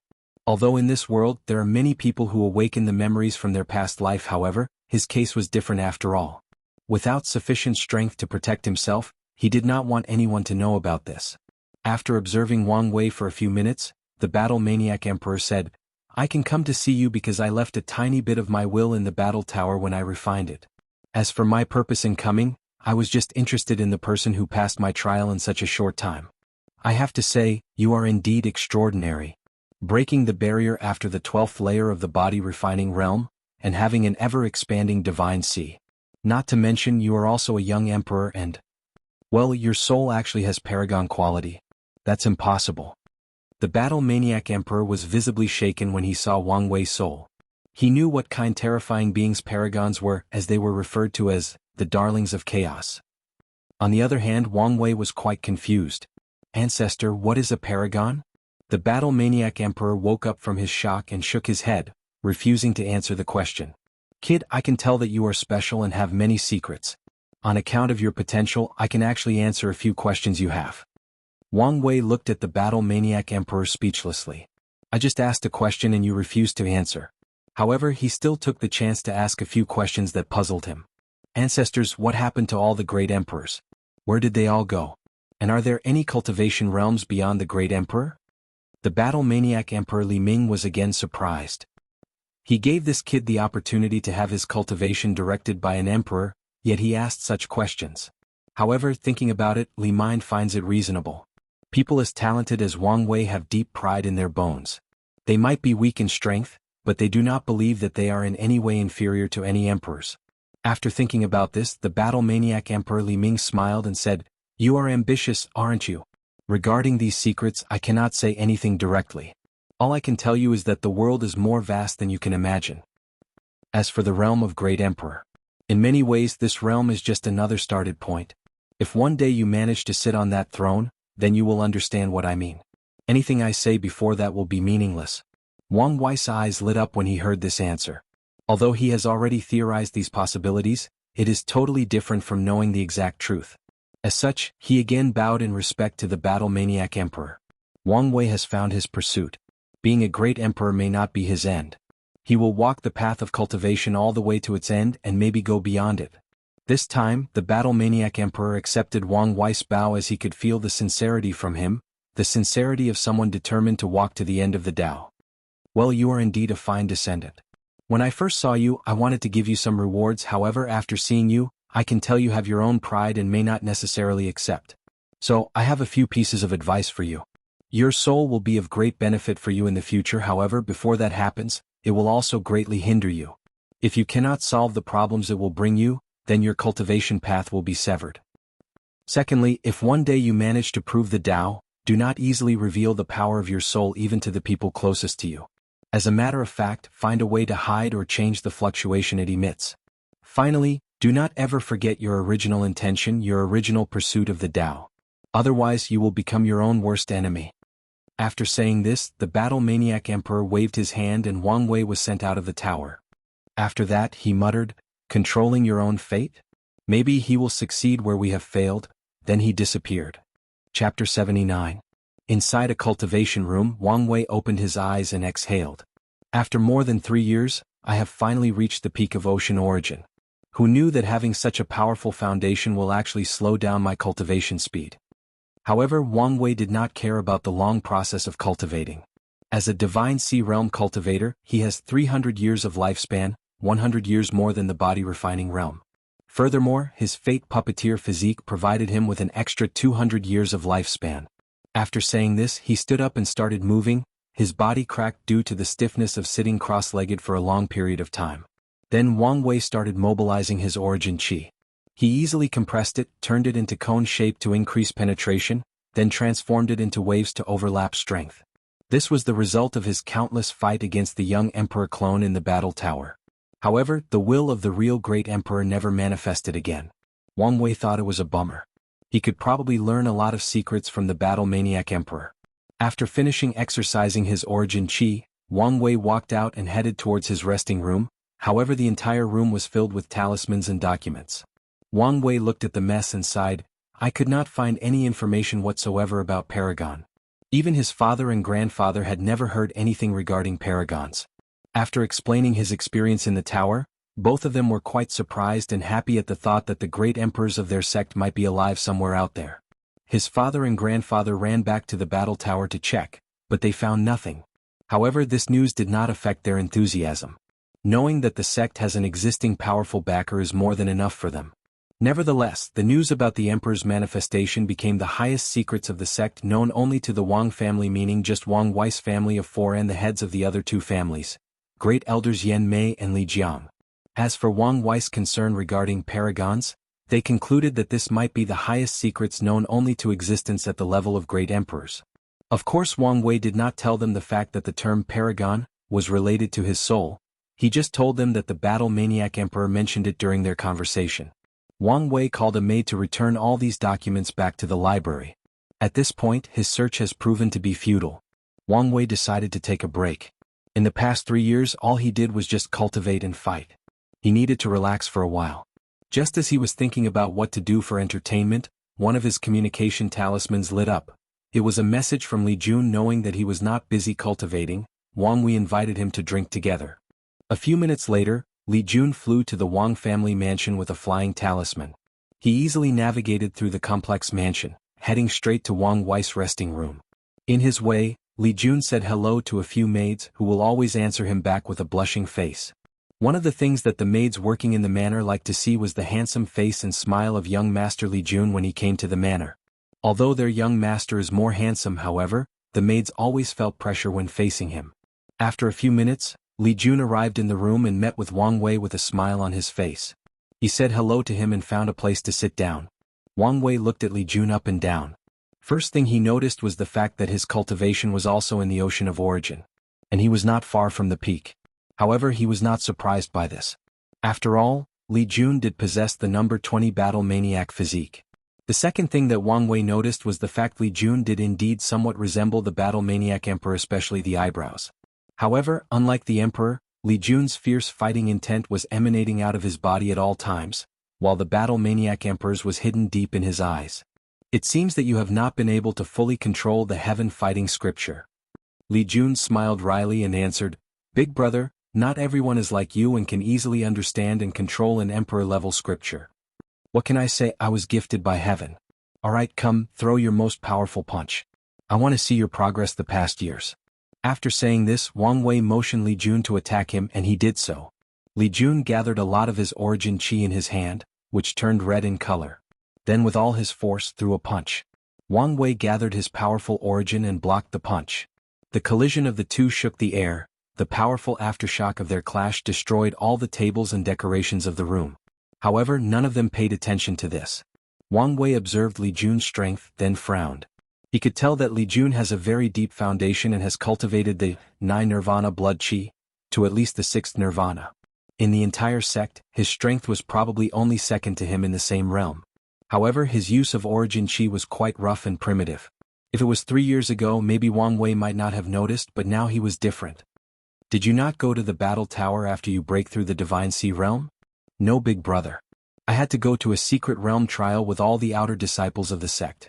Although in this world there are many people who awaken the memories from their past life, however, his case was different after all. Without sufficient strength to protect himself, he did not want anyone to know about this. After observing Wang Wei for a few minutes, the battle-maniac emperor said, "I can come to see you because I left a tiny bit of my will in the battle tower when I refined it. As for my purpose in coming, I was just interested in the person who passed my trial in such a short time. I have to say, you are indeed extraordinary. Breaking the barrier after the 12th layer of the body refining realm, and having an ever-expanding divine sea. Not to mention you are also a young emperor and... well, your soul actually has paragon quality. That's impossible." The battle-maniac emperor was visibly shaken when he saw Wang Wei's soul. He knew what kind terrifying beings paragons were, as they were referred to as the darlings of chaos. On the other hand, Wang Wei was quite confused. "Ancestor, what is a paragon?" The battle-maniac emperor woke up from his shock and shook his head, refusing to answer the question. "Kid, I can tell that you are special and have many secrets. On account of your potential, I can actually answer a few questions you have." Wang Wei looked at the battle-maniac emperor speechlessly. "I just asked a question and you refused to answer." However, he still took the chance to ask a few questions that puzzled him. "Ancestors, what happened to all the great emperors? Where did they all go? And are there any cultivation realms beyond the great emperor?" The battle-maniac emperor Li Ming was again surprised. He gave this kid the opportunity to have his cultivation directed by an emperor, yet he asked such questions. However, thinking about it, Li Mind finds it reasonable. People as talented as Wang Wei have deep pride in their bones. They might be weak in strength, but they do not believe that they are in any way inferior to any emperors. After thinking about this, the battle-maniac emperor Li Ming smiled and said, "You are ambitious, aren't you? Regarding these secrets, I cannot say anything directly. All I can tell you is that the world is more vast than you can imagine. As for the realm of great emperor, in many ways this realm is just another started point. If one day you manage to sit on that throne, then you will understand what I mean. Anything I say before that will be meaningless." Wang Wei's eyes lit up when he heard this answer. Although he has already theorized these possibilities, it is totally different from knowing the exact truth. As such, he again bowed in respect to the battle-maniac emperor. Wang Wei has found his pursuit. Being a great emperor may not be his end. He will walk the path of cultivation all the way to its end and maybe go beyond it. This time, the battle-maniac emperor accepted Wang Wei's bow as he could feel the sincerity from him, the sincerity of someone determined to walk to the end of the Tao. "Well, you are indeed a fine descendant. When I first saw you, I wanted to give you some rewards, however, after seeing you, I can tell you have your own pride and may not necessarily accept. So, I have a few pieces of advice for you. Your soul will be of great benefit for you in the future, however, before that happens, it will also greatly hinder you. If you cannot solve the problems it will bring you, then your cultivation path will be severed. Secondly, if one day you manage to prove the Tao, do not easily reveal the power of your soul even to the people closest to you. As a matter of fact, find a way to hide or change the fluctuation it emits. Finally, do not ever forget your original intention, your original pursuit of the Tao. Otherwise you will become your own worst enemy." After saying this, the battle-maniac emperor waved his hand and Wang Wei was sent out of the tower. After that, he muttered, "Controlling your own fate? Maybe he will succeed where we have failed." Then he disappeared. Chapter 79. Inside a cultivation room, Wang Wei opened his eyes and exhaled. "After more than 3 years, I have finally reached the peak of ocean origin. Who knew that having such a powerful foundation will actually slow down my cultivation speed?" However, Wang Wei did not care about the long process of cultivating. As a divine sea realm cultivator, he has 300 years of lifespan, 100 years more than the body refining realm. Furthermore, his fate puppeteer physique provided him with an extra 200 years of lifespan. After saying this, he stood up and started moving, his body cracked due to the stiffness of sitting cross-legged for a long period of time. Then Wang Wei started mobilizing his origin qi. He easily compressed it, turned it into cone shape to increase penetration, then transformed it into waves to overlap strength. This was the result of his countless fight against the young emperor clone in the battle tower. However, the will of the real great emperor never manifested again. Wang Wei thought it was a bummer. He could probably learn a lot of secrets from the battle maniac emperor. After finishing exercising his origin chi, Wang Wei walked out and headed towards his resting room. However, the entire room was filled with talismans and documents. Wang Wei looked at the mess and sighed. I could not find any information whatsoever about Paragon. Even his father and grandfather had never heard anything regarding Paragons. After explaining his experience in the tower, both of them were quite surprised and happy at the thought that the great emperors of their sect might be alive somewhere out there. His father and grandfather ran back to the battle tower to check, but they found nothing. However, this news did not affect their enthusiasm. Knowing that the sect has an existing powerful backer is more than enough for them. Nevertheless, the news about the emperor's manifestation became the highest secrets of the sect, known only to the Wang family, meaning just Wang Wei's family of 4 and the heads of the other 2 families, Great Elders Yan Mei and Li Jiang. As for Wang Wei's concern regarding paragons, they concluded that this might be the highest secrets known only to existence at the level of great emperors. Of course, Wang Wei did not tell them the fact that the term paragon was related to his soul. He just told them that the battle maniac emperor mentioned it during their conversation. Wang Wei called a maid to return all these documents back to the library. At this point, his search has proven to be futile. Wang Wei decided to take a break. In the past 3 years, all he did was just cultivate and fight. He needed to relax for a while. Just as he was thinking about what to do for entertainment, one of his communication talismans lit up. It was a message from Li Jun. Knowing that he was not busy cultivating, Wang Wei invited him to drink together. A few minutes later, Li Jun flew to the Wang family mansion with a flying talisman. He easily navigated through the complex mansion, heading straight to Wang Wei's resting room. In his way, Li Jun said hello to a few maids who will always answer him back with a blushing face. One of the things that the maids working in the manor liked to see was the handsome face and smile of young Master Li Jun when he came to the manor. Although their young master is more handsome, however, the maids always felt pressure when facing him. After a few minutes, Li Jun arrived in the room and met with Wang Wei with a smile on his face. He said hello to him and found a place to sit down. Wang Wei looked at Li Jun up and down. First thing he noticed was the fact that his cultivation was also in the ocean of origin. And he was not far from the peak. However, he was not surprised by this. After all, Li Jun did possess the number 20 battle maniac physique. The second thing that Wang Wei noticed was the fact Li Jun did indeed somewhat resemble the battle maniac emperor, especially the eyebrows. However, unlike the emperor, Li Jun's fierce fighting intent was emanating out of his body at all times, while the battle maniac emperor's was hidden deep in his eyes. It seems that you have not been able to fully control the heaven fighting scripture. Li Jun smiled wryly and answered, Big brother, not everyone is like you and can easily understand and control an emperor-level scripture. What can I say? I was gifted by heaven. Alright, come, throw your most powerful punch. I want to see your progress the past years. After saying this, Wang Wei motioned Li Jun to attack him, and he did so. Li Jun gathered a lot of his origin chi in his hand, which turned red in color. Then with all his force threw a punch. Wang Wei gathered his powerful origin and blocked the punch. The collision of the two shook the air. The powerful aftershock of their clash destroyed all the tables and decorations of the room. However, none of them paid attention to this. Wang Wei observed Li Jun's strength, then frowned. He could tell that Li Jun has a very deep foundation and has cultivated the 9 nirvana blood chi to at least the 6th nirvana. In the entire sect, his strength was probably only second to him in the same realm. However, his use of origin chi was quite rough and primitive. If it was 3 years ago, maybe Wang Wei might not have noticed, but now he was different. Did you not go to the battle tower after you break through the Divine Sea realm? No, big brother. I had to go to a secret realm trial with all the outer disciples of the sect.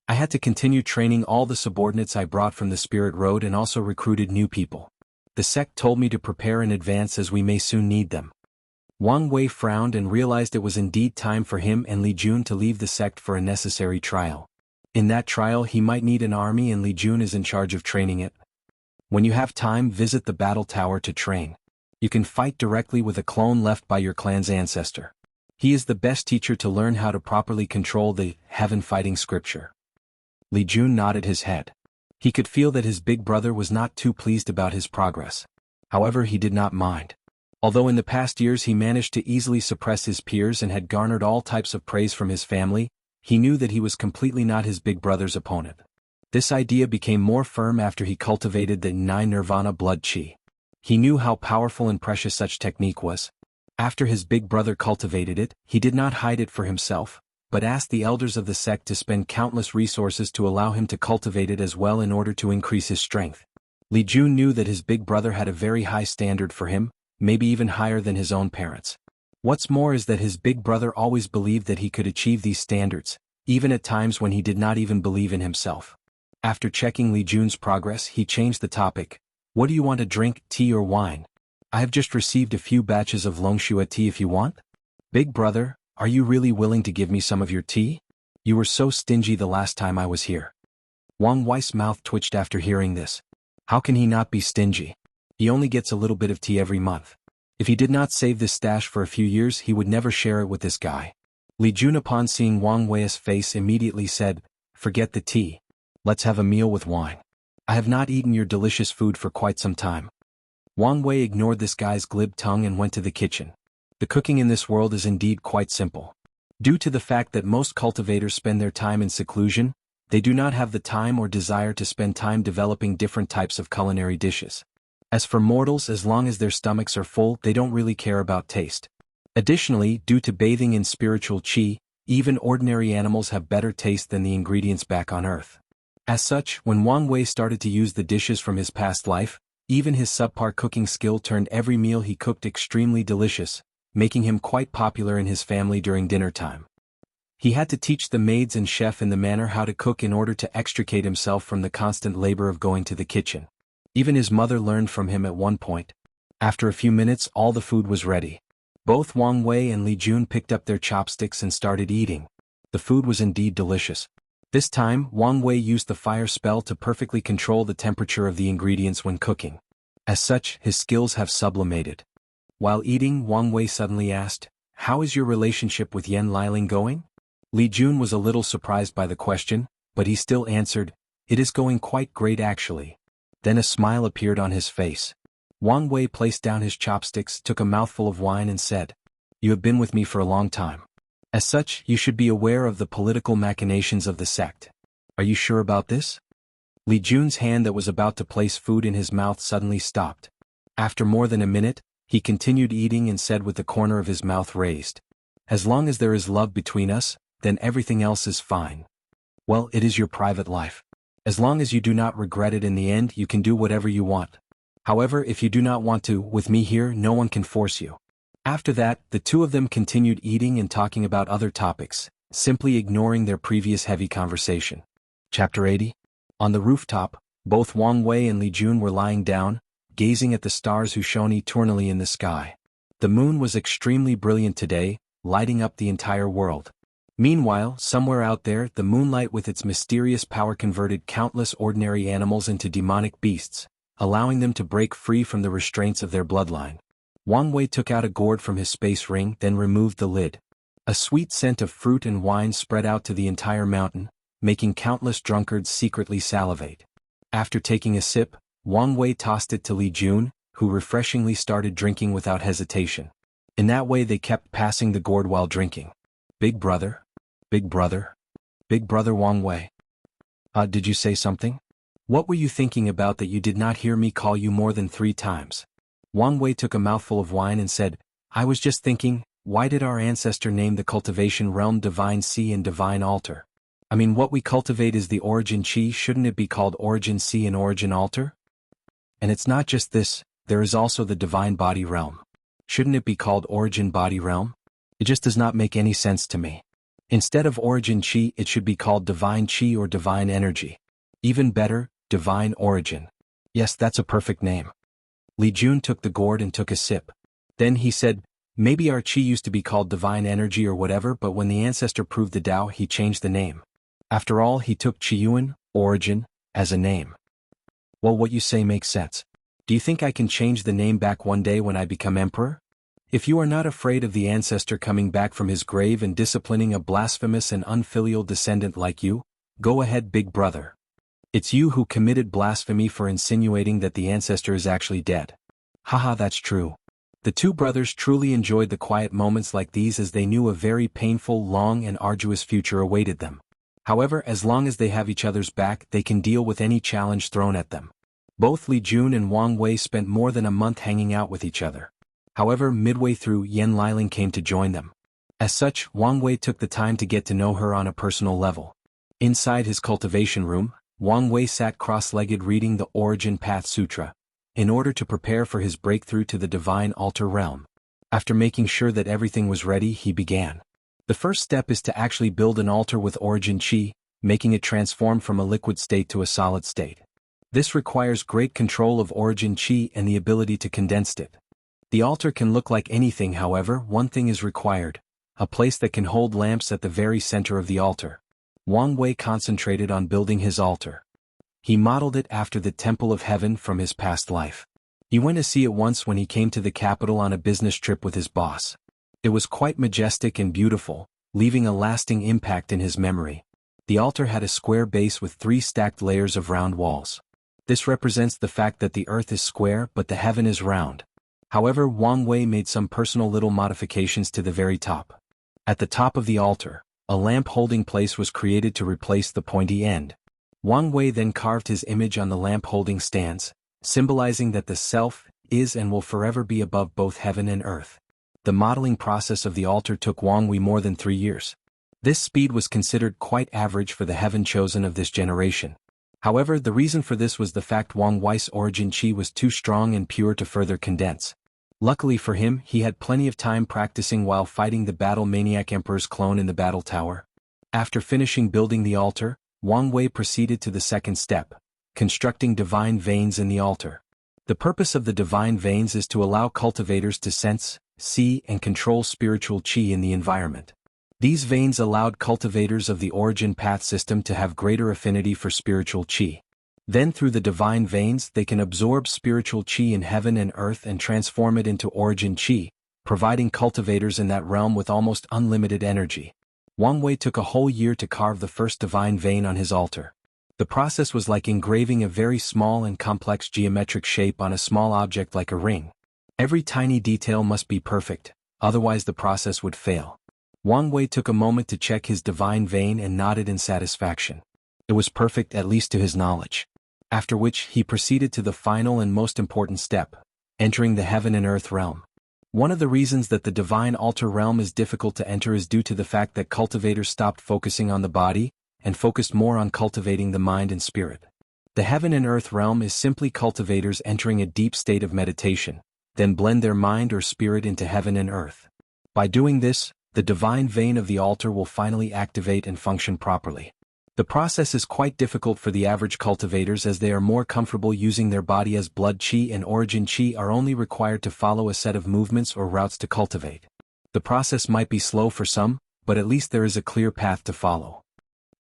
I had to continue training all the subordinates I brought from the Spirit Road and also recruited new people. The sect told me to prepare in advance as we may soon need them. Wang Wei frowned and realized it was indeed time for him and Li Jun to leave the sect for a necessary trial. In that trial he might need an army and Li Jun is in charge of training it. When you have time, visit the battle tower to train. You can fight directly with a clone left by your clan's ancestor. He is the best teacher to learn how to properly control the heaven fighting scripture. Li Jun nodded his head. He could feel that his big brother was not too pleased about his progress. However, he did not mind. Although in the past years he managed to easily suppress his peers and had garnered all types of praise from his family, he knew that he was completely not his big brother's opponent. This idea became more firm after he cultivated the 9 Nirvana blood chi. He knew how powerful and precious such technique was. After his big brother cultivated it, he did not hide it for himself, but asked the elders of the sect to spend countless resources to allow him to cultivate it as well in order to increase his strength. Li Jun knew that his big brother had a very high standard for him, maybe even higher than his own parents. What's more is that his big brother always believed that he could achieve these standards, even at times when he did not even believe in himself. After checking Li Jun's progress, he changed the topic. What do you want to drink, tea or wine? I have just received a few batches of Longxue tea if you want. Big brother, are you really willing to give me some of your tea? You were so stingy the last time I was here. Wang Wei's mouth twitched after hearing this. How can he not be stingy? He only gets a little bit of tea every month. If he did not save this stash for a few years, he would never share it with this guy. Li Jun, upon seeing Wang Wei's face, immediately said, "Forget the tea. Let's have a meal with wine. I have not eaten your delicious food for quite some time." Wang Wei ignored this guy's glib tongue and went to the kitchen. The cooking in this world is indeed quite simple. Due to the fact that most cultivators spend their time in seclusion, they do not have the time or desire to spend time developing different types of culinary dishes. As for mortals, as long as their stomachs are full, they don't really care about taste. Additionally, due to bathing in spiritual qi, even ordinary animals have better taste than the ingredients back on Earth. As such, when Wang Wei started to use the dishes from his past life, even his subpar cooking skill turned every meal he cooked extremely delicious, making him quite popular in his family during dinner time. He had to teach the maids and chef in the manor how to cook in order to extricate himself from the constant labor of going to the kitchen. Even his mother learned from him at one point. After a few minutes, all the food was ready. Both Wang Wei and Li Jun picked up their chopsticks and started eating. The food was indeed delicious. This time, Wang Wei used the fire spell to perfectly control the temperature of the ingredients when cooking. As such, his skills have sublimated. While eating, Wang Wei suddenly asked, "How is your relationship with Yan Liling going?" Li Jun was a little surprised by the question, but he still answered, "It is going quite great actually." Then a smile appeared on his face. Wang Wei placed down his chopsticks, took a mouthful of wine and said, "You have been with me for a long time. As such, you should be aware of the political machinations of the sect. Are you sure about this?" Li Jun's hand that was about to place food in his mouth suddenly stopped. After more than a minute, he continued eating and said with the corner of his mouth raised, "As long as there is love between us, then everything else is fine. Well, it is your private life. As long as you do not regret it in the end, you can do whatever you want. However, if you do not want to, with me here, no one can force you." After that, the two of them continued eating and talking about other topics, simply ignoring their previous heavy conversation. Chapter 80. On the rooftop, both Wang Wei and Li Jun were lying down, gazing at the stars who shone eternally in the sky. The moon was extremely brilliant today, lighting up the entire world. Meanwhile, somewhere out there, the moonlight with its mysterious power converted countless ordinary animals into demonic beasts, allowing them to break free from the restraints of their bloodline. Wang Wei took out a gourd from his space ring, then removed the lid. A sweet scent of fruit and wine spread out to the entire mountain, making countless drunkards secretly salivate. After taking a sip, Wang Wei tossed it to Li Jun, who refreshingly started drinking without hesitation. In that way they kept passing the gourd while drinking. "Big brother? Big brother? Big brother Wang Wei. Did you say something? What were you thinking about that you did not hear me call you more than 3 times? Wang Wei took a mouthful of wine and said, "I was just thinking, why did our ancestor name the cultivation realm Divine Sea and Divine Altar? I mean, what we cultivate is the origin chi, shouldn't it be called Origin Sea and Origin Altar? And it's not just this, there is also the Divine Body realm. Shouldn't it be called Origin Body realm? It just does not make any sense to me. Instead of Origin Chi, it should be called Divine Chi or Divine Energy. Even better, Divine Origin. Yes, that's a perfect name." Li Jun took the gourd and took a sip. Then he said, "Maybe our chi used to be called Divine Energy or whatever, but when the ancestor proved the Tao, he changed the name. After all, he took Qiyuan, Origin, as a name." "Well, what you say makes sense. Do you think I can change the name back one day when I become emperor? If you are not afraid of the ancestor coming back from his grave and disciplining a blasphemous and unfilial descendant like you, go ahead, big brother. It's you who committed blasphemy for insinuating that the ancestor is actually dead." Haha, that's true. The two brothers truly enjoyed the quiet moments like these as they knew a very painful, long and arduous future awaited them. However, as long as they have each other's back, they can deal with any challenge thrown at them. Both Li Jun and Wang Wei spent more than a month hanging out with each other. However, midway through, Yan Liling came to join them. As such, Wang Wei took the time to get to know her on a personal level. Inside his cultivation room, Wang Wei sat cross-legged reading the Origin Path Sutra, in order to prepare for his breakthrough to the Divine Altar realm. After making sure that everything was ready, he began. The first step is to actually build an altar with Origin Qi, making it transform from a liquid state to a solid state. This requires great control of Origin Qi and the ability to condense it. The altar can look like anything, however, one thing is required: a place that can hold lamps at the very center of the altar. Wang Wei concentrated on building his altar. He modeled it after the Temple of Heaven from his past life. He went to see it once when he came to the capital on a business trip with his boss. It was quite majestic and beautiful, leaving a lasting impact in his memory. The altar had a square base with 3 stacked layers of round walls. This represents the fact that the earth is square but the heaven is round. However, Wang Wei made some personal little modifications to the very top. At the top of the altar, a lamp holding place was created to replace the pointy end. Wang Wei then carved his image on the lamp holding stands, symbolizing that the self is and will forever be above both heaven and earth. The modeling process of the altar took Wang Wei more than 3 years. This speed was considered quite average for the heaven chosen of this generation. However, the reason for this was the fact Wang Wei's Origin Qi was too strong and pure to further condense. Luckily for him, he had plenty of time practicing while fighting the Battle Maniac Emperor's clone in the battle tower. After finishing building the altar, Wang Wei proceeded to the second step: constructing divine veins in the altar. The purpose of the divine veins is to allow cultivators to sense, see, and control spiritual qi in the environment. These veins allowed cultivators of the Origin Path system to have greater affinity for spiritual qi. Then through the divine veins they can absorb spiritual qi in heaven and earth and transform it into Origin Qi, providing cultivators in that realm with almost unlimited energy. Wang Wei took a whole year to carve the first divine vein on his altar. The process was like engraving a very small and complex geometric shape on a small object like a ring. Every tiny detail must be perfect, otherwise the process would fail. Wang Wei took a moment to check his divine vein and nodded in satisfaction. It was perfect, at least to his knowledge. After which he proceeded to the final and most important step: entering the heaven and earth realm. One of the reasons that the divine altar realm is difficult to enter is due to the fact that cultivators stopped focusing on the body and focused more on cultivating the mind and spirit. The heaven and earth realm is simply cultivators entering a deep state of meditation, then blend their mind or spirit into heaven and earth. By doing this, the divine vein of the altar will finally activate and function properly. The process is quite difficult for the average cultivators as they are more comfortable using their body, as blood qi and origin qi are only required to follow a set of movements or routes to cultivate. The process might be slow for some, but at least there is a clear path to follow.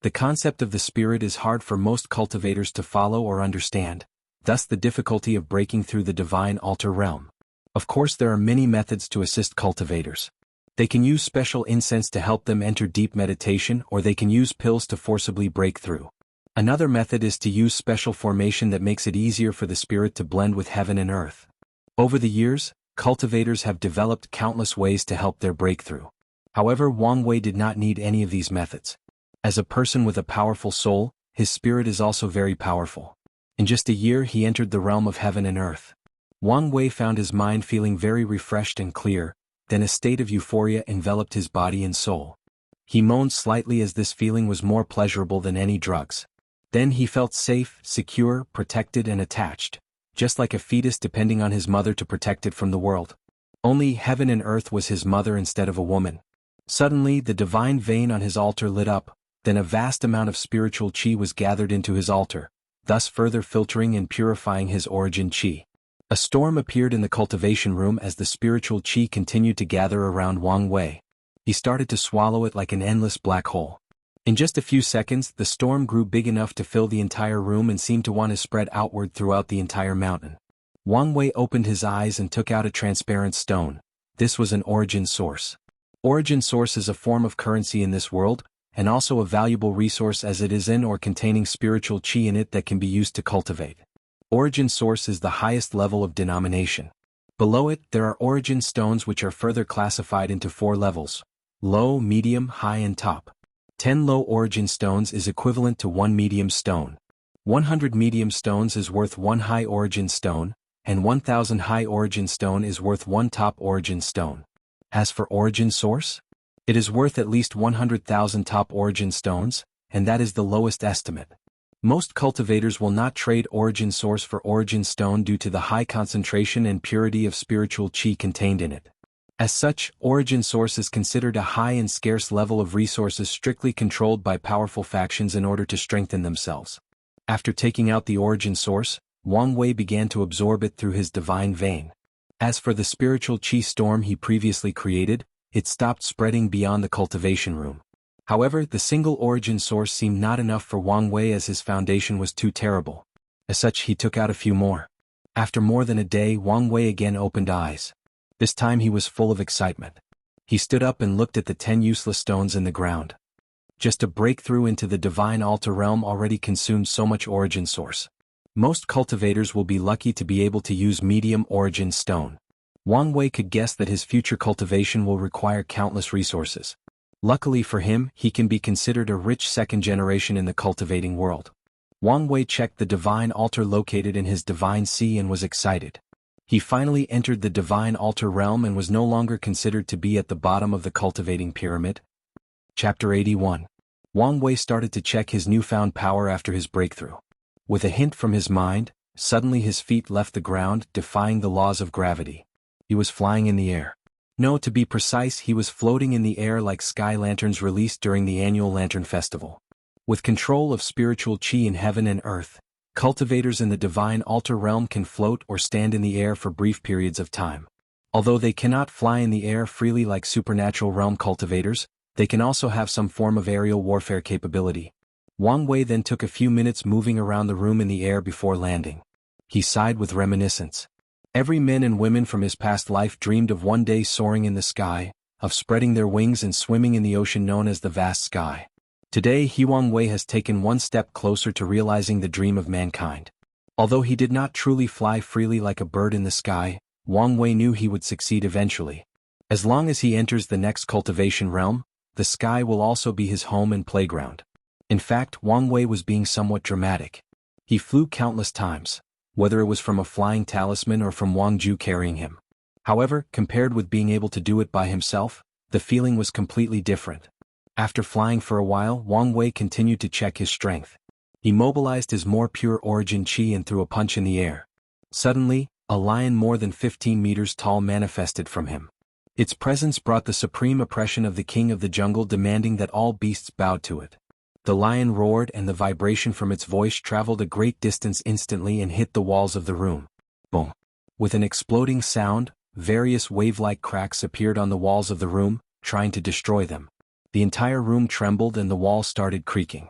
The concept of the spirit is hard for most cultivators to follow or understand, thus the difficulty of breaking through the divine altar realm. Of course, there are many methods to assist cultivators. They can use special incense to help them enter deep meditation, or they can use pills to forcibly break through. Another method is to use special formation that makes it easier for the spirit to blend with heaven and earth. Over the years, cultivators have developed countless ways to help their breakthrough. However, Wang Wei did not need any of these methods. As a person with a powerful soul, his spirit is also very powerful. In just a year he entered the realm of heaven and earth. Wang Wei found his mind feeling very refreshed and clear, then a state of euphoria enveloped his body and soul. He moaned slightly as this feeling was more pleasurable than any drugs. Then he felt safe, secure, protected and attached, just like a fetus depending on his mother to protect it from the world. Only heaven and earth was his mother instead of a woman. Suddenly the divine vein on his altar lit up, then a vast amount of spiritual qi was gathered into his altar, thus further filtering and purifying his origin qi. A storm appeared in the cultivation room as the spiritual qi continued to gather around Wang Wei. He started to swallow it like an endless black hole. In just a few seconds, the storm grew big enough to fill the entire room and seemed to want to spread outward throughout the entire mountain. Wang Wei opened his eyes and took out a transparent stone. This was an origin source. Origin source is a form of currency in this world, and also a valuable resource as it is in or containing spiritual qi in it that can be used to cultivate. Origin source is the highest level of denomination. Below it, there are origin stones which are further classified into 4 levels: low, medium, high and top. 10 low origin stones is equivalent to 1 medium stone. 100 medium stones is worth 1 high origin stone, and 1000 high origin stone is worth 1 top origin stone. As for origin source, it is worth at least 100,000 top origin stones, and that is the lowest estimate. Most cultivators will not trade origin source for origin stone due to the high concentration and purity of spiritual chi contained in it. As such, origin source is considered a high and scarce level of resources strictly controlled by powerful factions in order to strengthen themselves. After taking out the origin source, Wang Wei began to absorb it through his divine vein. As for the spiritual chi storm he previously created, it stopped spreading beyond the cultivation room. However, the single origin source seemed not enough for Wang Wei as his foundation was too terrible. As such, he took out a few more. After more than a day, Wang Wei again opened eyes. This time he was full of excitement. He stood up and looked at the 10 useless stones in the ground. Just a breakthrough into the divine altar realm already consumed so much origin source. Most cultivators will be lucky to be able to use medium origin stone. Wang Wei could guess that his future cultivation will require countless resources. Luckily for him, he can be considered a rich second generation in the cultivating world. Wang Wei checked the divine altar located in his divine sea and was excited. He finally entered the divine altar realm and was no longer considered to be at the bottom of the cultivating pyramid. Chapter 81. Wang Wei started to check his newfound power after his breakthrough. With a hint from his mind, suddenly his feet left the ground, defying the laws of gravity. He was flying in the air. No, to be precise, he was floating in the air like sky lanterns released during the annual Lantern Festival. With control of spiritual chi in heaven and earth, cultivators in the divine altar realm can float or stand in the air for brief periods of time. Although they cannot fly in the air freely like supernatural realm cultivators, they can also have some form of aerial warfare capability. Wang Wei then took a few minutes moving around the room in the air before landing. He sighed with reminiscence. Every man and woman from his past life dreamed of one day soaring in the sky, of spreading their wings and swimming in the ocean known as the vast sky. Today Wang Wei has taken one step closer to realizing the dream of mankind. Although he did not truly fly freely like a bird in the sky, Wang Wei knew he would succeed eventually. As long as he enters the next cultivation realm, the sky will also be his home and playground. In fact, Wang Wei was being somewhat dramatic. He flew countless times, whether it was from a flying talisman or from Wang Ju carrying him. However, compared with being able to do it by himself, the feeling was completely different. After flying for a while, Wang Wei continued to check his strength. He mobilized his more pure origin chi and threw a punch in the air. Suddenly, a lion more than 15 meters tall manifested from him. Its presence brought the supreme oppression of the king of the jungle, demanding that all beasts bowed to it. The lion roared and the vibration from its voice traveled a great distance instantly and hit the walls of the room. Boom! With an exploding sound, various wave-like cracks appeared on the walls of the room, trying to destroy them. The entire room trembled and the walls started creaking.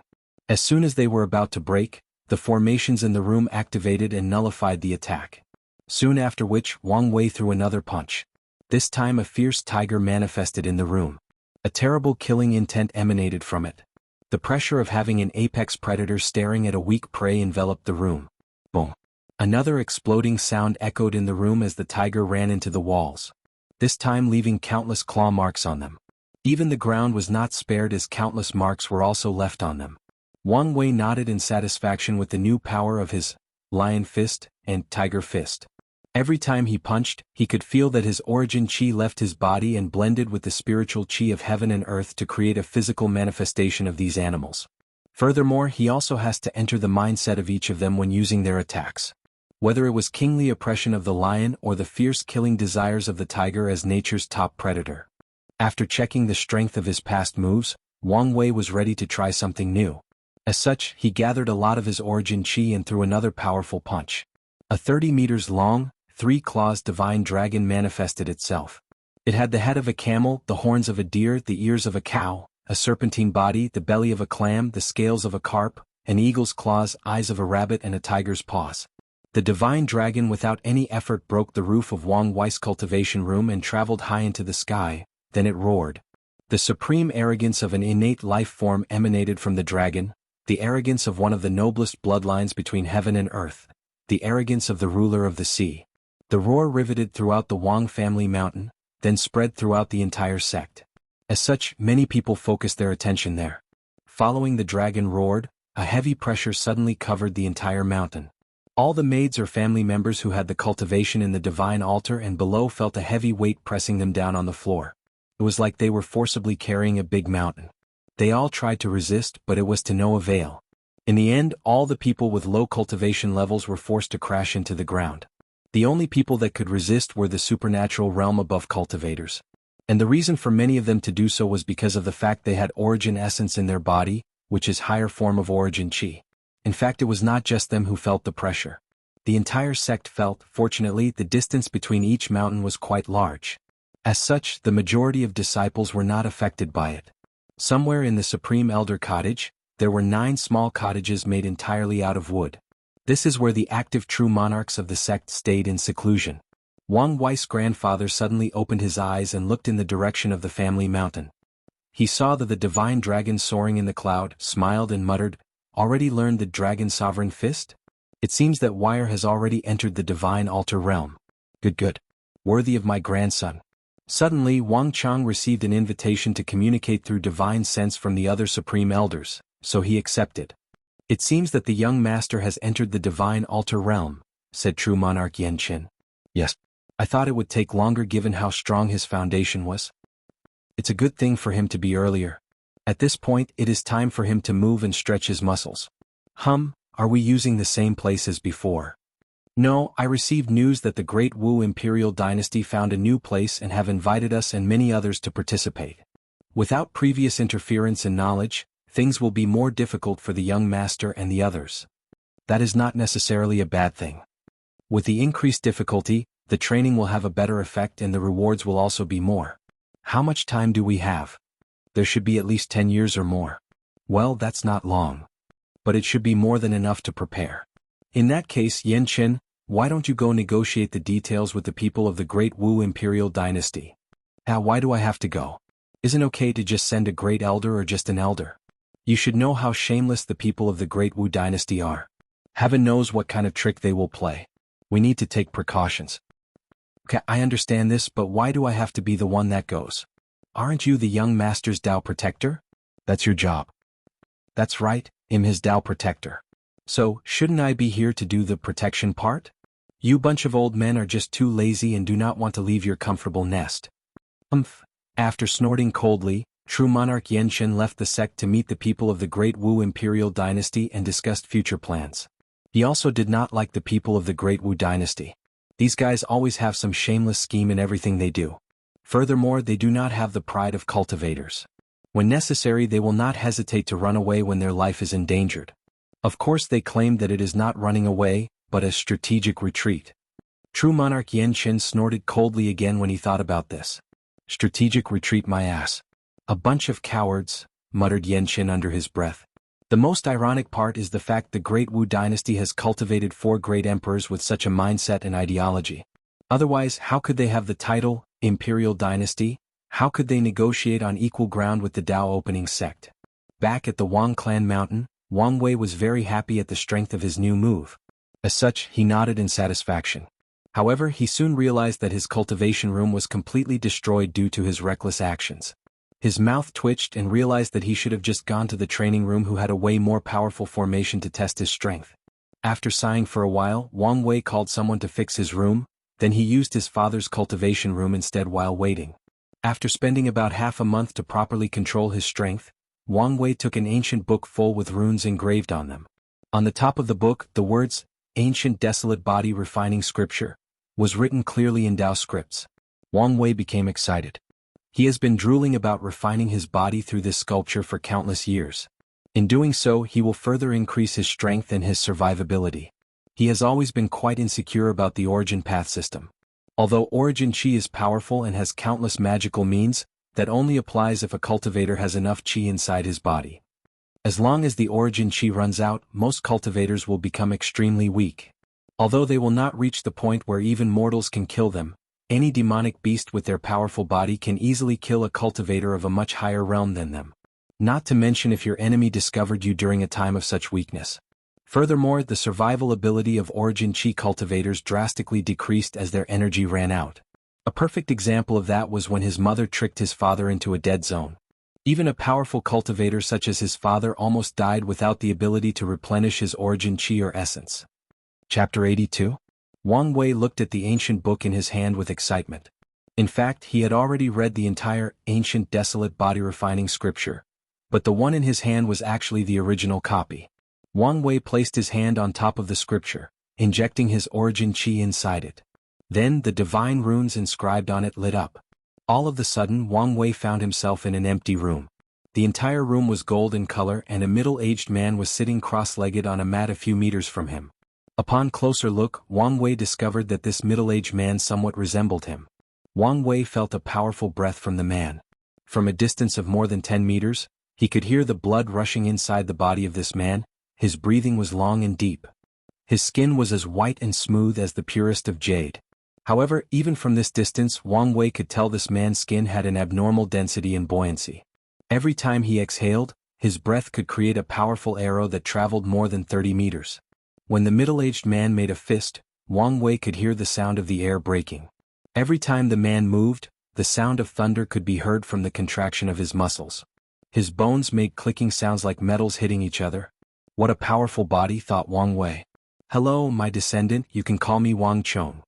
As soon as they were about to break, the formations in the room activated and nullified the attack. Soon after which, Wang Wei threw another punch. This time a fierce tiger manifested in the room. A terrible killing intent emanated from it. The pressure of having an apex predator staring at a weak prey enveloped the room. Boom! Another exploding sound echoed in the room as the tiger ran into the walls, this time leaving countless claw marks on them. Even the ground was not spared as countless marks were also left on them. Wang Wei nodded in satisfaction with the new power of his lion fist and tiger fist. Every time he punched, he could feel that his origin chi left his body and blended with the spiritual chi of heaven and earth to create a physical manifestation of these animals. Furthermore, he also has to enter the mindset of each of them when using their attacks. Whether it was kingly oppression of the lion or the fierce killing desires of the tiger as nature's top predator. After checking the strength of his past moves, Wang Wei was ready to try something new. As such, he gathered a lot of his origin chi and threw another powerful punch. A 30 meters long, 3-claws divine dragon manifested itself. It had the head of a camel, the horns of a deer, the ears of a cow, a serpentine body, the belly of a clam, the scales of a carp, an eagle's claws, eyes of a rabbit and a tiger's paws. The divine dragon without any effort broke the roof of Wang Wei's cultivation room and traveled high into the sky, then it roared. The supreme arrogance of an innate life form emanated from the dragon, the arrogance of one of the noblest bloodlines between heaven and earth, the arrogance of the ruler of the sea. The roar riveted throughout the Wang family mountain, then spread throughout the entire sect. As such, many people focused their attention there. following the dragon roared, a heavy pressure suddenly covered the entire mountain. All the maids or family members who had the cultivation in the divine altar and below felt a heavy weight pressing them down on the floor. It was like they were forcibly carrying a big mountain. They all tried to resist, but it was to no avail. In the end, all the people with low cultivation levels were forced to crash into the ground. The only people that could resist were the supernatural realm above cultivators. And the reason for many of them to do so was because of the fact they had origin essence in their body, which is higher form of origin chi. In fact, it was not just them who felt the pressure. The entire sect felt. Fortunately, the distance between each mountain was quite large. As such, the majority of disciples were not affected by it. Somewhere in the Supreme Elder Cottage, there were 9 small cottages made entirely out of wood. This is where the active true monarchs of the sect stayed in seclusion. Wang Wei's grandfather suddenly opened his eyes and looked in the direction of the family mountain. He saw the divine dragon soaring in the cloud, smiled and muttered, "Already learned the dragon sovereign fist? It seems that Wire has already entered the divine altar realm. Good. Worthy of my grandson." Suddenly Wang Chang received an invitation to communicate through divine sense from the other supreme elders, so he accepted. "It seems that the young master has entered the divine altar realm," said true monarch Yanqin. "Yes. I thought it would take longer given how strong his foundation was. It's a good thing for him to be earlier. At this point it is time for him to move and stretch his muscles." Are we using the same place as before?" "No, I received news that the Great Wu Imperial Dynasty found a new place and have invited us and many others to participate. Without previous interference and knowledge, things will be more difficult for the young master and the others. That is not necessarily a bad thing. With the increased difficulty, the training will have a better effect and the rewards will also be more. How much time do we have?" "There should be at least 10 years or more." "Well, that's not long. But it should be more than enough to prepare." "In that case, Yanqin, why don't you go negotiate the details with the people of the Great Wu Imperial Dynasty?" Why do I have to go? Isn't it okay to just send a great elder or just an elder? You should know how shameless the people of the Great Wu Dynasty are. Heaven knows what kind of trick they will play. We need to take precautions." "Okay, I understand this, but why do I have to be the one that goes? Aren't you the young master's Tao protector?" "That's your job." "That's right, I'm his Tao protector. So, shouldn't I be here to do the protection part? You bunch of old men are just too lazy and do not want to leave your comfortable nest." After snorting coldly, true monarch Yanqin left the sect to meet the people of the Great Wu Imperial Dynasty and discussed future plans. He also did not like the people of the Great Wu Dynasty. These guys always have some shameless scheme in everything they do. Furthermore, they do not have the pride of cultivators. When necessary, they will not hesitate to run away when their life is endangered. Of course, they claim that it is not running away, but a strategic retreat. True monarch Yanqin snorted coldly again when he thought about this. "Strategic retreat, my ass. A bunch of cowards," muttered Yanqin under his breath. The most ironic part is the fact the Great Wu Dynasty has cultivated 4 great emperors with such a mindset and ideology. Otherwise, how could they have the title, Imperial Dynasty? How could they negotiate on equal ground with the Tao opening sect? Back at the Wang clan mountain, Wang Wei was very happy at the strength of his new move. As such, he nodded in satisfaction. However, he soon realized that his cultivation room was completely destroyed due to his reckless actions. His mouth twitched and realized that he should have just gone to the training room who had a way more powerful formation to test his strength. After sighing for a while, Wang Wei called someone to fix his room, then he used his father's cultivation room instead while waiting. After spending about half a month to properly control his strength, Wang Wei took an ancient book full with runes engraved on them. On the top of the book, the words, "Ancient Desolate Body Refining Scripture," was written clearly in Tao scripts. Wang Wei became excited. He has been drooling about refining his body through this sculpture for countless years. In doing so, he will further increase his strength and his survivability. He has always been quite insecure about the origin path system. Although origin chi is powerful and has countless magical means, that only applies if a cultivator has enough chi inside his body. As long as the origin chi runs out, most cultivators will become extremely weak. Although they will not reach the point where even mortals can kill them, any demonic beast with their powerful body can easily kill a cultivator of a much higher realm than them. Not to mention if your enemy discovered you during a time of such weakness. Furthermore, the survival ability of origin chi cultivators drastically decreased as their energy ran out. A perfect example of that was when his mother tricked his father into a dead zone. Even a powerful cultivator such as his father almost died without the ability to replenish his origin chi or essence. Chapter 82? Wang Wei looked at the ancient book in his hand with excitement. In fact, he had already read the entire ancient desolate body-refining scripture, but the one in his hand was actually the original copy. Wang Wei placed his hand on top of the scripture, injecting his origin chi inside it. Then the divine runes inscribed on it lit up. All of a sudden Wang Wei found himself in an empty room. The entire room was gold in color and a middle-aged man was sitting cross-legged on a mat a few meters from him. Upon closer look, Wang Wei discovered that this middle-aged man somewhat resembled him. Wang Wei felt a powerful breath from the man. From a distance of more than 10 meters, he could hear the blood rushing inside the body of this man. His breathing was long and deep. His skin was as white and smooth as the purest of jade. However, even from this distance Wang Wei could tell this man's skin had an abnormal density and buoyancy. Every time he exhaled, his breath could create a powerful arrow that traveled more than 30 meters. When the middle-aged man made a fist, Wang Wei could hear the sound of the air breaking. Every time the man moved, the sound of thunder could be heard from the contraction of his muscles. His bones made clicking sounds like metals hitting each other. What a powerful body, thought Wang Wei. Hello, my descendant, you can call me Wang Chong.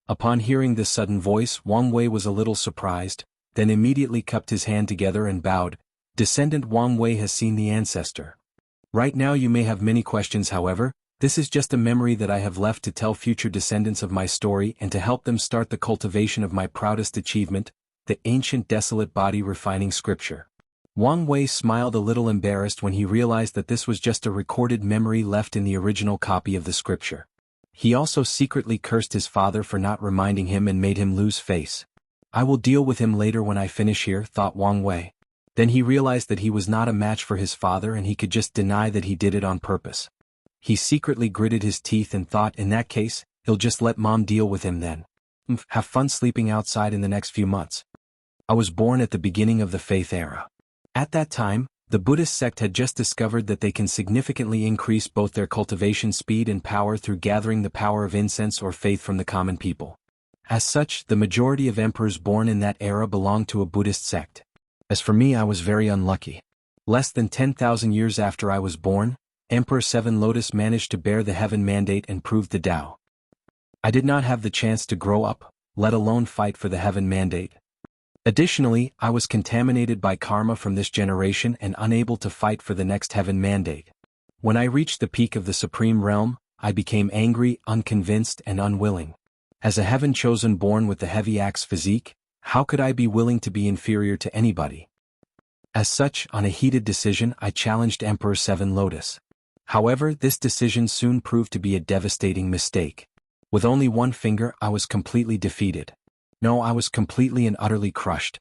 Upon hearing this sudden voice, Wang Wei was a little surprised, then immediately cupped his hand together and bowed. Descendant Wang Wei has seen the ancestor. Right now you may have many questions, however, this is just a memory that I have left to tell future descendants of my story and to help them start the cultivation of my proudest achievement, the ancient desolate body refining scripture. Wang Wei smiled a little embarrassed when he realized that this was just a recorded memory left in the original copy of the scripture. He also secretly cursed his father for not reminding him and made him lose face. I will deal with him later when I finish here, thought Wang Wei. Then he realized that he was not a match for his father and he could just deny that he did it on purpose. He secretly gritted his teeth and thought, in that case, he'll just let mom deal with him then. Have fun sleeping outside in the next few months. I was born at the beginning of the faith era. At that time, the Buddhist sect had just discovered that they can significantly increase both their cultivation speed and power through gathering the power of incense or faith from the common people. As such, the majority of emperors born in that era belonged to a Buddhist sect. As for me, I was very unlucky. Less than 10,000 years after I was born, Emperor Seven Lotus managed to bear the heaven mandate and prove the Tao. I did not have the chance to grow up, let alone fight for the heaven mandate. Additionally, I was contaminated by karma from this generation and unable to fight for the next heaven mandate. When I reached the peak of the supreme realm, I became angry, unconvinced, and unwilling. As a heaven-chosen born with the heavy axe physique, how could I be willing to be inferior to anybody? As such, on a heated decision, I challenged Emperor Seven Lotus. However, this decision soon proved to be a devastating mistake. With only one finger, I was completely defeated. No, I was completely and utterly crushed.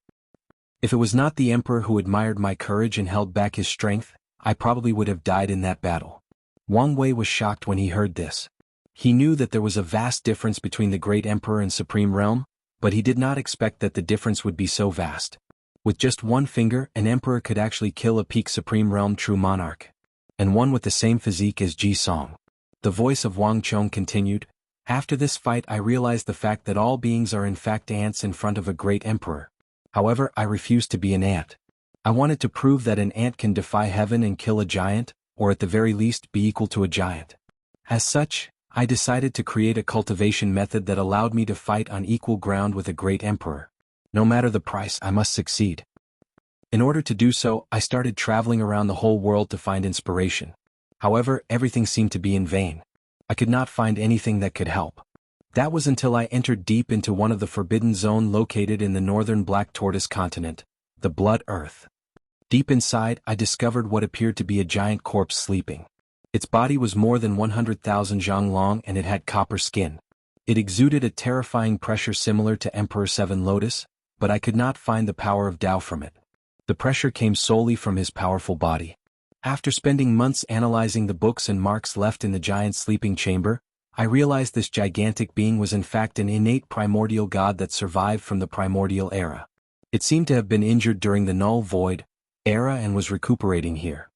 If it was not the emperor who admired my courage and held back his strength, I probably would have died in that battle. Wang Wei was shocked when he heard this. He knew that there was a vast difference between the great emperor and supreme realm, but he did not expect that the difference would be so vast. With just one finger, an emperor could actually kill a peak supreme realm true monarch. And one with the same physique as Ji Song. The voice of Wang Chong continued, after this fight I realized the fact that all beings are in fact ants in front of a great emperor. However, I refused to be an ant. I wanted to prove that an ant can defy heaven and kill a giant, or at the very least be equal to a giant. As such, I decided to create a cultivation method that allowed me to fight on equal ground with a great emperor. No matter the price, I must succeed. In order to do so, I started traveling around the whole world to find inspiration. However, everything seemed to be in vain. I could not find anything that could help. That was until I entered deep into one of the forbidden zone located in the northern Black Tortoise continent, the Blood Earth. Deep inside, I discovered what appeared to be a giant corpse sleeping. Its body was more than 100,000 zhang long and it had copper skin. It exuded a terrifying pressure similar to Emperor Seven Lotus, but I could not find the power of Tao from it. The pressure came solely from his powerful body. After spending months analyzing the books and marks left in the giant's sleeping chamber, I realized this gigantic being was in fact an innate primordial god that survived from the primordial era. It seemed to have been injured during the null void era and was recuperating here.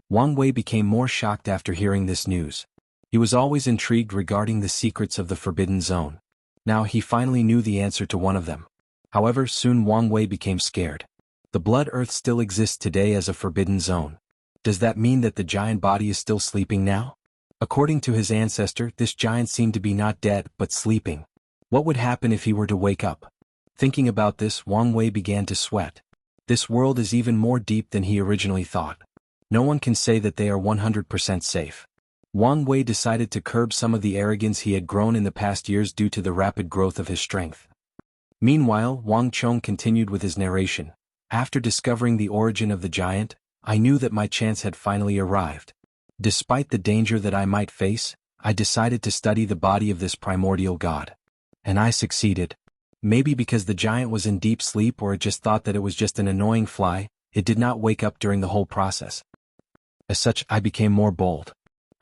Wang Wei became more shocked after hearing this news. He was always intrigued regarding the secrets of the Forbidden Zone. Now he finally knew the answer to one of them. However, soon Wang Wei became scared. The blood earth still exists today as a forbidden zone. Does that mean that the giant body is still sleeping now? According to his ancestor, this giant seemed to be not dead, but sleeping. What would happen if he were to wake up? Thinking about this, Wang Wei began to sweat. This world is even more deep than he originally thought. No one can say that they are 100% safe. Wang Wei decided to curb some of the arrogance he had grown in the past years due to the rapid growth of his strength. Meanwhile, Wang Chong continued with his narration. After discovering the origin of the giant, I knew that my chance had finally arrived. Despite the danger that I might face, I decided to study the body of this primordial god. And I succeeded. Maybe because the giant was in deep sleep, or it just thought that it was just an annoying fly, it did not wake up during the whole process. As such, I became more bold.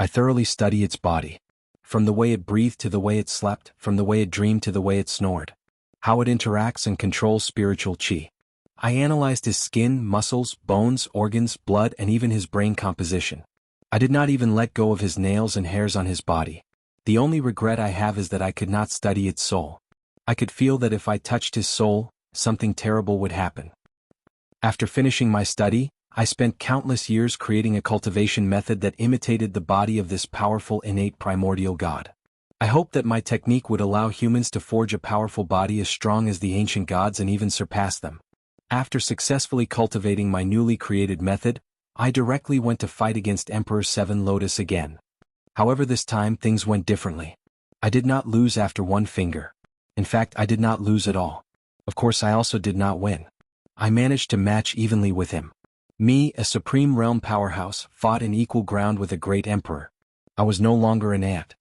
I thoroughly studied its body. From the way it breathed to the way it slept, from the way it dreamed to the way it snored. How it interacts and controls spiritual qi. I analyzed his skin, muscles, bones, organs, blood, and even his brain composition. I did not even let go of his nails and hairs on his body. The only regret I have is that I could not study its soul. I could feel that if I touched his soul, something terrible would happen. After finishing my study, I spent countless years creating a cultivation method that imitated the body of this powerful innate primordial god. I hoped that my technique would allow humans to forge a powerful body as strong as the ancient gods and even surpass them. After successfully cultivating my newly created method, I directly went to fight against Emperor Seven Lotus again. However, this time things went differently. I did not lose after one finger. In fact, I did not lose at all. Of course, I also did not win. I managed to match evenly with him. Me, a supreme realm powerhouse, fought in equal ground with a great emperor. I was no longer an ant.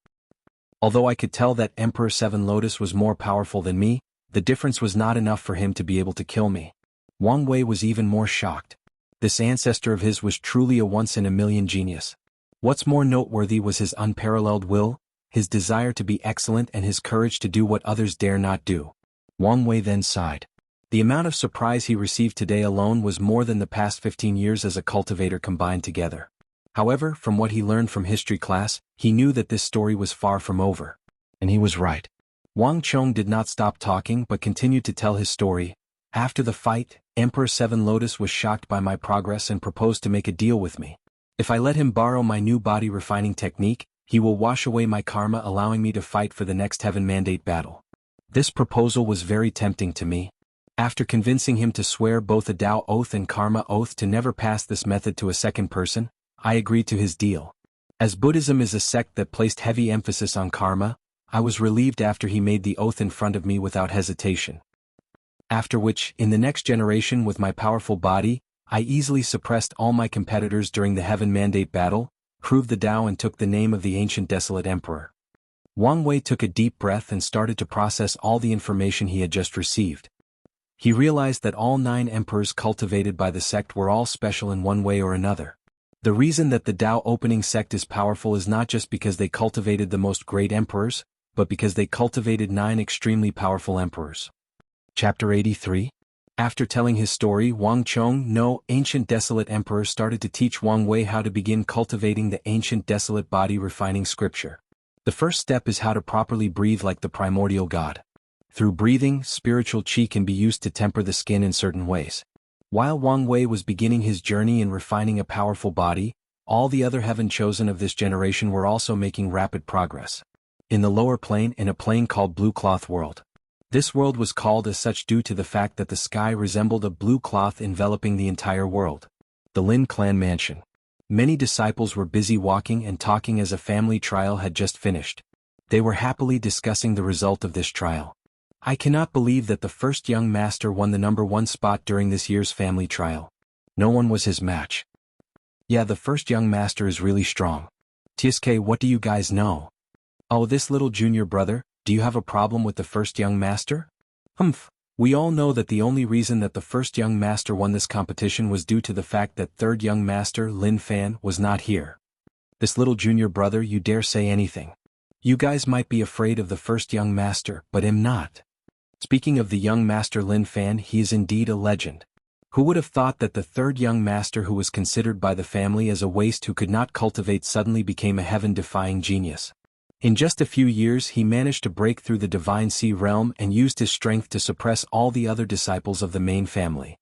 Although I could tell that Emperor Seven Lotus was more powerful than me, the difference was not enough for him to be able to kill me. Wang Wei was even more shocked. This ancestor of his was truly a once-in-a-million genius. What's more noteworthy was his unparalleled will, his desire to be excellent, and his courage to do what others dare not do. Wang Wei then sighed. The amount of surprise he received today alone was more than the past 15 years as a cultivator combined together. However, from what he learned from history class, he knew that this story was far from over. And he was right. Wang Chong did not stop talking but continued to tell his story. After the fight, Emperor Seven Lotus was shocked by my progress and proposed to make a deal with me. If I let him borrow my new body refining technique, he will wash away my karma, allowing me to fight for the next heaven mandate battle. This proposal was very tempting to me. After convincing him to swear both a Tao oath and karma oath to never pass this method to a second person, I agreed to his deal. As Buddhism is a sect that placed heavy emphasis on karma, I was relieved after he made the oath in front of me without hesitation. After which, in the next generation with my powerful body, I easily suppressed all my competitors during the heaven mandate battle, proved the Tao, and took the name of the ancient desolate emperor. Wang Wei took a deep breath and started to process all the information he had just received. He realized that all 9 emperors cultivated by the sect were all special in one way or another. The reason that the Tao opening sect is powerful is not just because they cultivated the most great emperors, but because they cultivated 9 extremely powerful emperors. Chapter 83. After telling his story, Wang Chong, no ancient desolate emperor, started to teach Wang Wei how to begin cultivating the ancient desolate body refining scripture. The first step is how to properly breathe like the primordial god. Through breathing, spiritual qi can be used to temper the skin in certain ways. While Wang Wei was beginning his journey in refining a powerful body, all the other heaven chosen of this generation were also making rapid progress. In the lower plane, in a plane called Blue Cloth World. This world was called as such due to the fact that the sky resembled a blue cloth enveloping the entire world. The Lin clan mansion. Many disciples were busy walking and talking as a family trial had just finished. They were happily discussing the result of this trial. I cannot believe that the first young master won the #1 spot during this year's family trial. No one was his match. Yeah, the first young master is really strong. TSK, what do you guys know? Oh, this little junior brother, do you have a problem with the first young master? Humph. We all know that the only reason that the first young master won this competition was due to the fact that third young master, Lin Fan, was not here. This little junior brother, you dare say anything. You guys might be afraid of the first young master, but am not. Speaking of the young master Lin Fan, he is indeed a legend. Who would have thought that the third young master, who was considered by the family as a waste who could not cultivate, suddenly became a heaven-defying genius? In just a few years he managed to break through the divine sea realm and used his strength to suppress all the other disciples of the main family.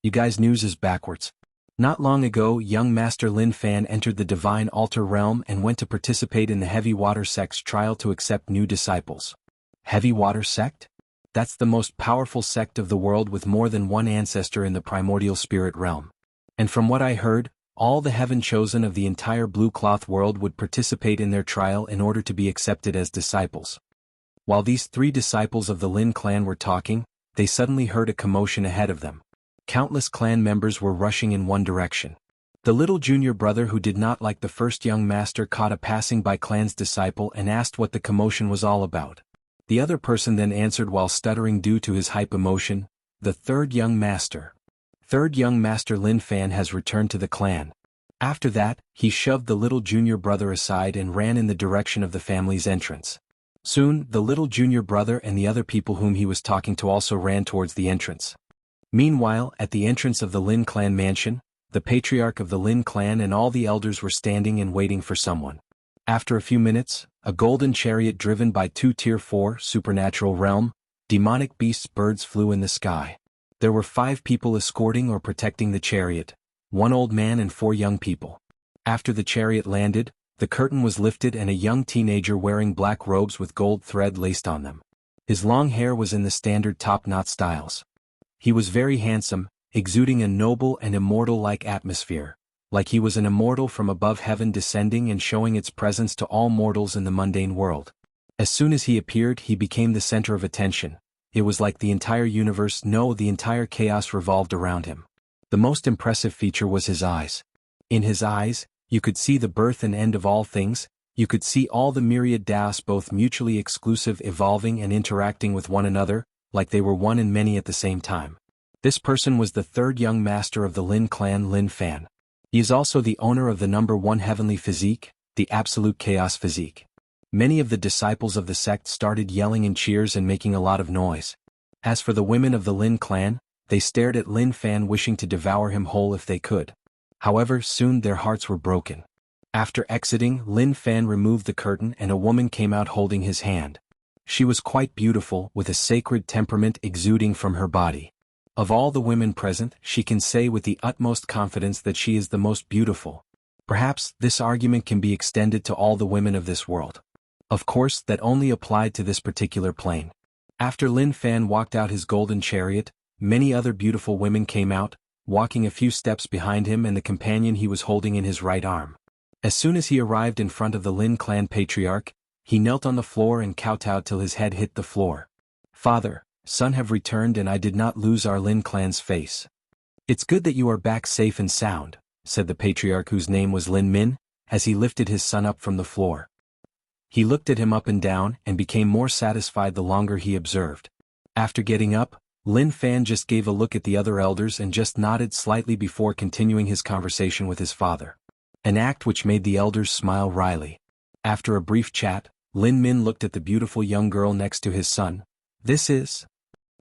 You guys' news is backwards. Not long ago, young Master Lin Fan entered the Divine Altar realm and went to participate in the Heavy Water Sect's trial to accept new disciples. Heavy Water Sect? That's the most powerful sect of the world with more than one ancestor in the primordial spirit realm. And from what I heard, all the heaven chosen of the entire blue cloth world would participate in their trial in order to be accepted as disciples. While these 3 disciples of the Lin clan were talking, they suddenly heard a commotion ahead of them. Countless clan members were rushing in one direction. The little junior brother who did not like the first young master caught a passing-by clan's disciple and asked what the commotion was all about. The other person then answered while stuttering due to his hype emotion, "The third young master. Third young master Lin Fan has returned to the clan." After that, he shoved the little junior brother aside and ran in the direction of the family's entrance. Soon, the little junior brother and the other people whom he was talking to also ran towards the entrance. Meanwhile, at the entrance of the Lin clan mansion, the patriarch of the Lin clan and all the elders were standing and waiting for someone. After a few minutes, a golden chariot driven by 2 Tier 4 supernatural realm, demonic beasts birds flew in the sky. There were 5 people escorting or protecting the chariot, 1 old man and 4 young people. After the chariot landed, the curtain was lifted and a young teenager wearing black robes with gold thread laced on them. His long hair was in the standard top-knot styles. He was very handsome, exuding a noble and immortal-like atmosphere, like he was an immortal from above heaven descending and showing its presence to all mortals in the mundane world. As soon as he appeared, he became the center of attention. It was like the entire universe, no, the entire chaos revolved around him. The most impressive feature was his eyes. In his eyes, you could see the birth and end of all things, you could see all the myriad Daos both mutually exclusive evolving and interacting with one another, like they were one and many at the same time. This person was the 3rd young master of the Lin clan, Lin Fan. He is also the owner of the number 1 heavenly physique, the absolute chaos physique. Many of the disciples of the sect started yelling in cheers and making a lot of noise. As for the women of the Lin clan, they stared at Lin Fan wishing to devour him whole if they could. However, soon their hearts were broken. After exiting, Lin Fan removed the curtain and a woman came out holding his hand. She was quite beautiful, with a sacred temperament exuding from her body. Of all the women present, she can say with the utmost confidence that she is the most beautiful. Perhaps this argument can be extended to all the women of this world. Of course, that only applied to this particular plane. After Lin Fan walked out his golden chariot, many other beautiful women came out, walking a few steps behind him and the companion he was holding in his right arm. As soon as he arrived in front of the Lin clan patriarch, he knelt on the floor and kowtowed till his head hit the floor. "Father, son have returned and I did not lose our Lin clan's face. It's good that you are back safe and sound," said the patriarch whose name was Lin Min, as he lifted his son up from the floor. He looked at him up and down and became more satisfied the longer he observed. After getting up, Lin Fan just gave a look at the other elders and just nodded slightly before continuing his conversation with his father. An act which made the elders smile wryly. After a brief chat, Lin Min looked at the beautiful young girl next to his son.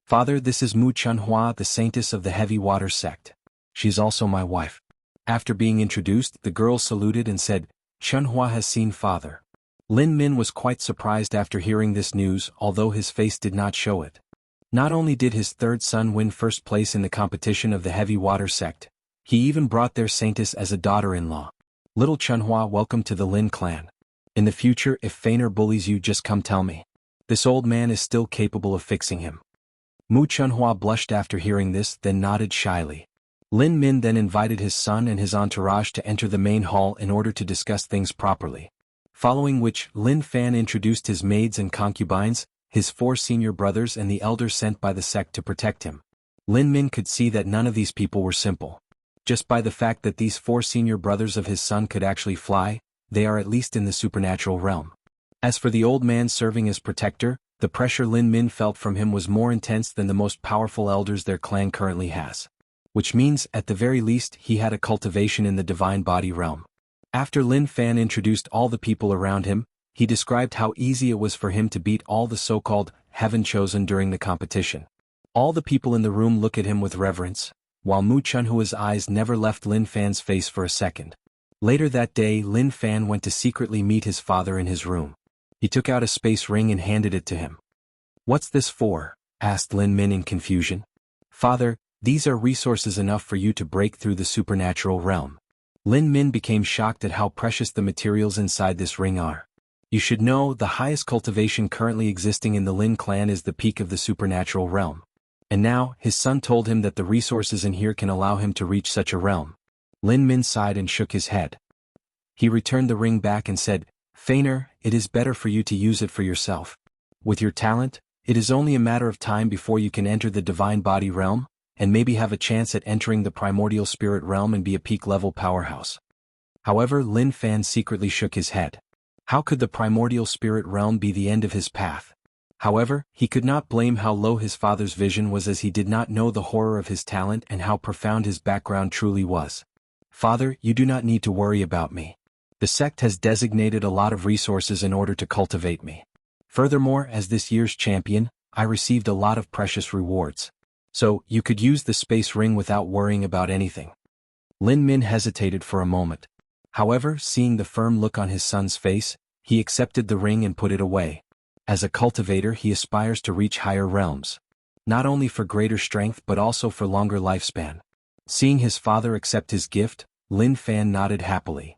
Father, this is Mu Chunhua, the saintess of the Heavy Water Sect. She's also my wife." After being introduced, the girl saluted and said, "Chunhua has seen father." Lin Min was quite surprised after hearing this news, although his face did not show it. Not only did his 3rd son win first place in the competition of the Heavy Water Sect, he even brought their saintess as a daughter-in-law. "Little Chunhua, welcome to the Lin clan. In the future, if Feiner bullies you, just come tell me. This old man is still capable of fixing him." Mu Chunhua blushed after hearing this, then nodded shyly. Lin Min then invited his son and his entourage to enter the main hall in order to discuss things properly. Following which, Lin Fan introduced his maids and concubines, his 4 senior brothers and the elders sent by the sect to protect him. Lin Min could see that none of these people were simple. Just by the fact that these 4 senior brothers of his son could actually fly, they are at least in the supernatural realm. As for the old man serving as protector, the pressure Lin Min felt from him was more intense than the most powerful elders their clan currently has. Which means, at the very least, he had a cultivation in the divine body realm. After Lin Fan introduced all the people around him, he described how easy it was for him to beat all the so-called heaven chosen during the competition. All the people in the room look at him with reverence, while Mu Chunhua's eyes never left Lin Fan's face for a second. Later that day, Lin Fan went to secretly meet his father in his room. He took out a space ring and handed it to him. "What's this for?" asked Lin Min in confusion. "Father, These are resources enough for you to break through the supernatural realm. Lin Min became shocked at how precious the materials inside this ring are. You should know the highest cultivation currently existing in the Lin clan is the peak of the supernatural realm. And now, his son told him that the resources in here can allow him to reach such a realm. Lin Min sighed and shook his head. He returned the ring back and said, "Feiner, it is better for you to use it for yourself. With your talent, it is only a matter of time before you can enter the divine body realm, and maybe have a chance at entering the primordial spirit realm and be a peak-level powerhouse." However, Lin Fan secretly shook his head. How could the primordial spirit realm be the end of his path? However, he could not blame how low his father's vision was, as he did not know the horror of his talent and how profound his background truly was. "Father, you do not need to worry about me. The sect has designated a lot of resources in order to cultivate me. Furthermore, as this year's champion, I received a lot of precious rewards. So, you could use the space ring without worrying about anything." Lin Min hesitated for a moment. However, seeing the firm look on his son's face, he accepted the ring and put it away. As a cultivator, he aspires to reach higher realms. Not only for greater strength but also for longer lifespan. Seeing his father accept his gift, Lin Fan nodded happily.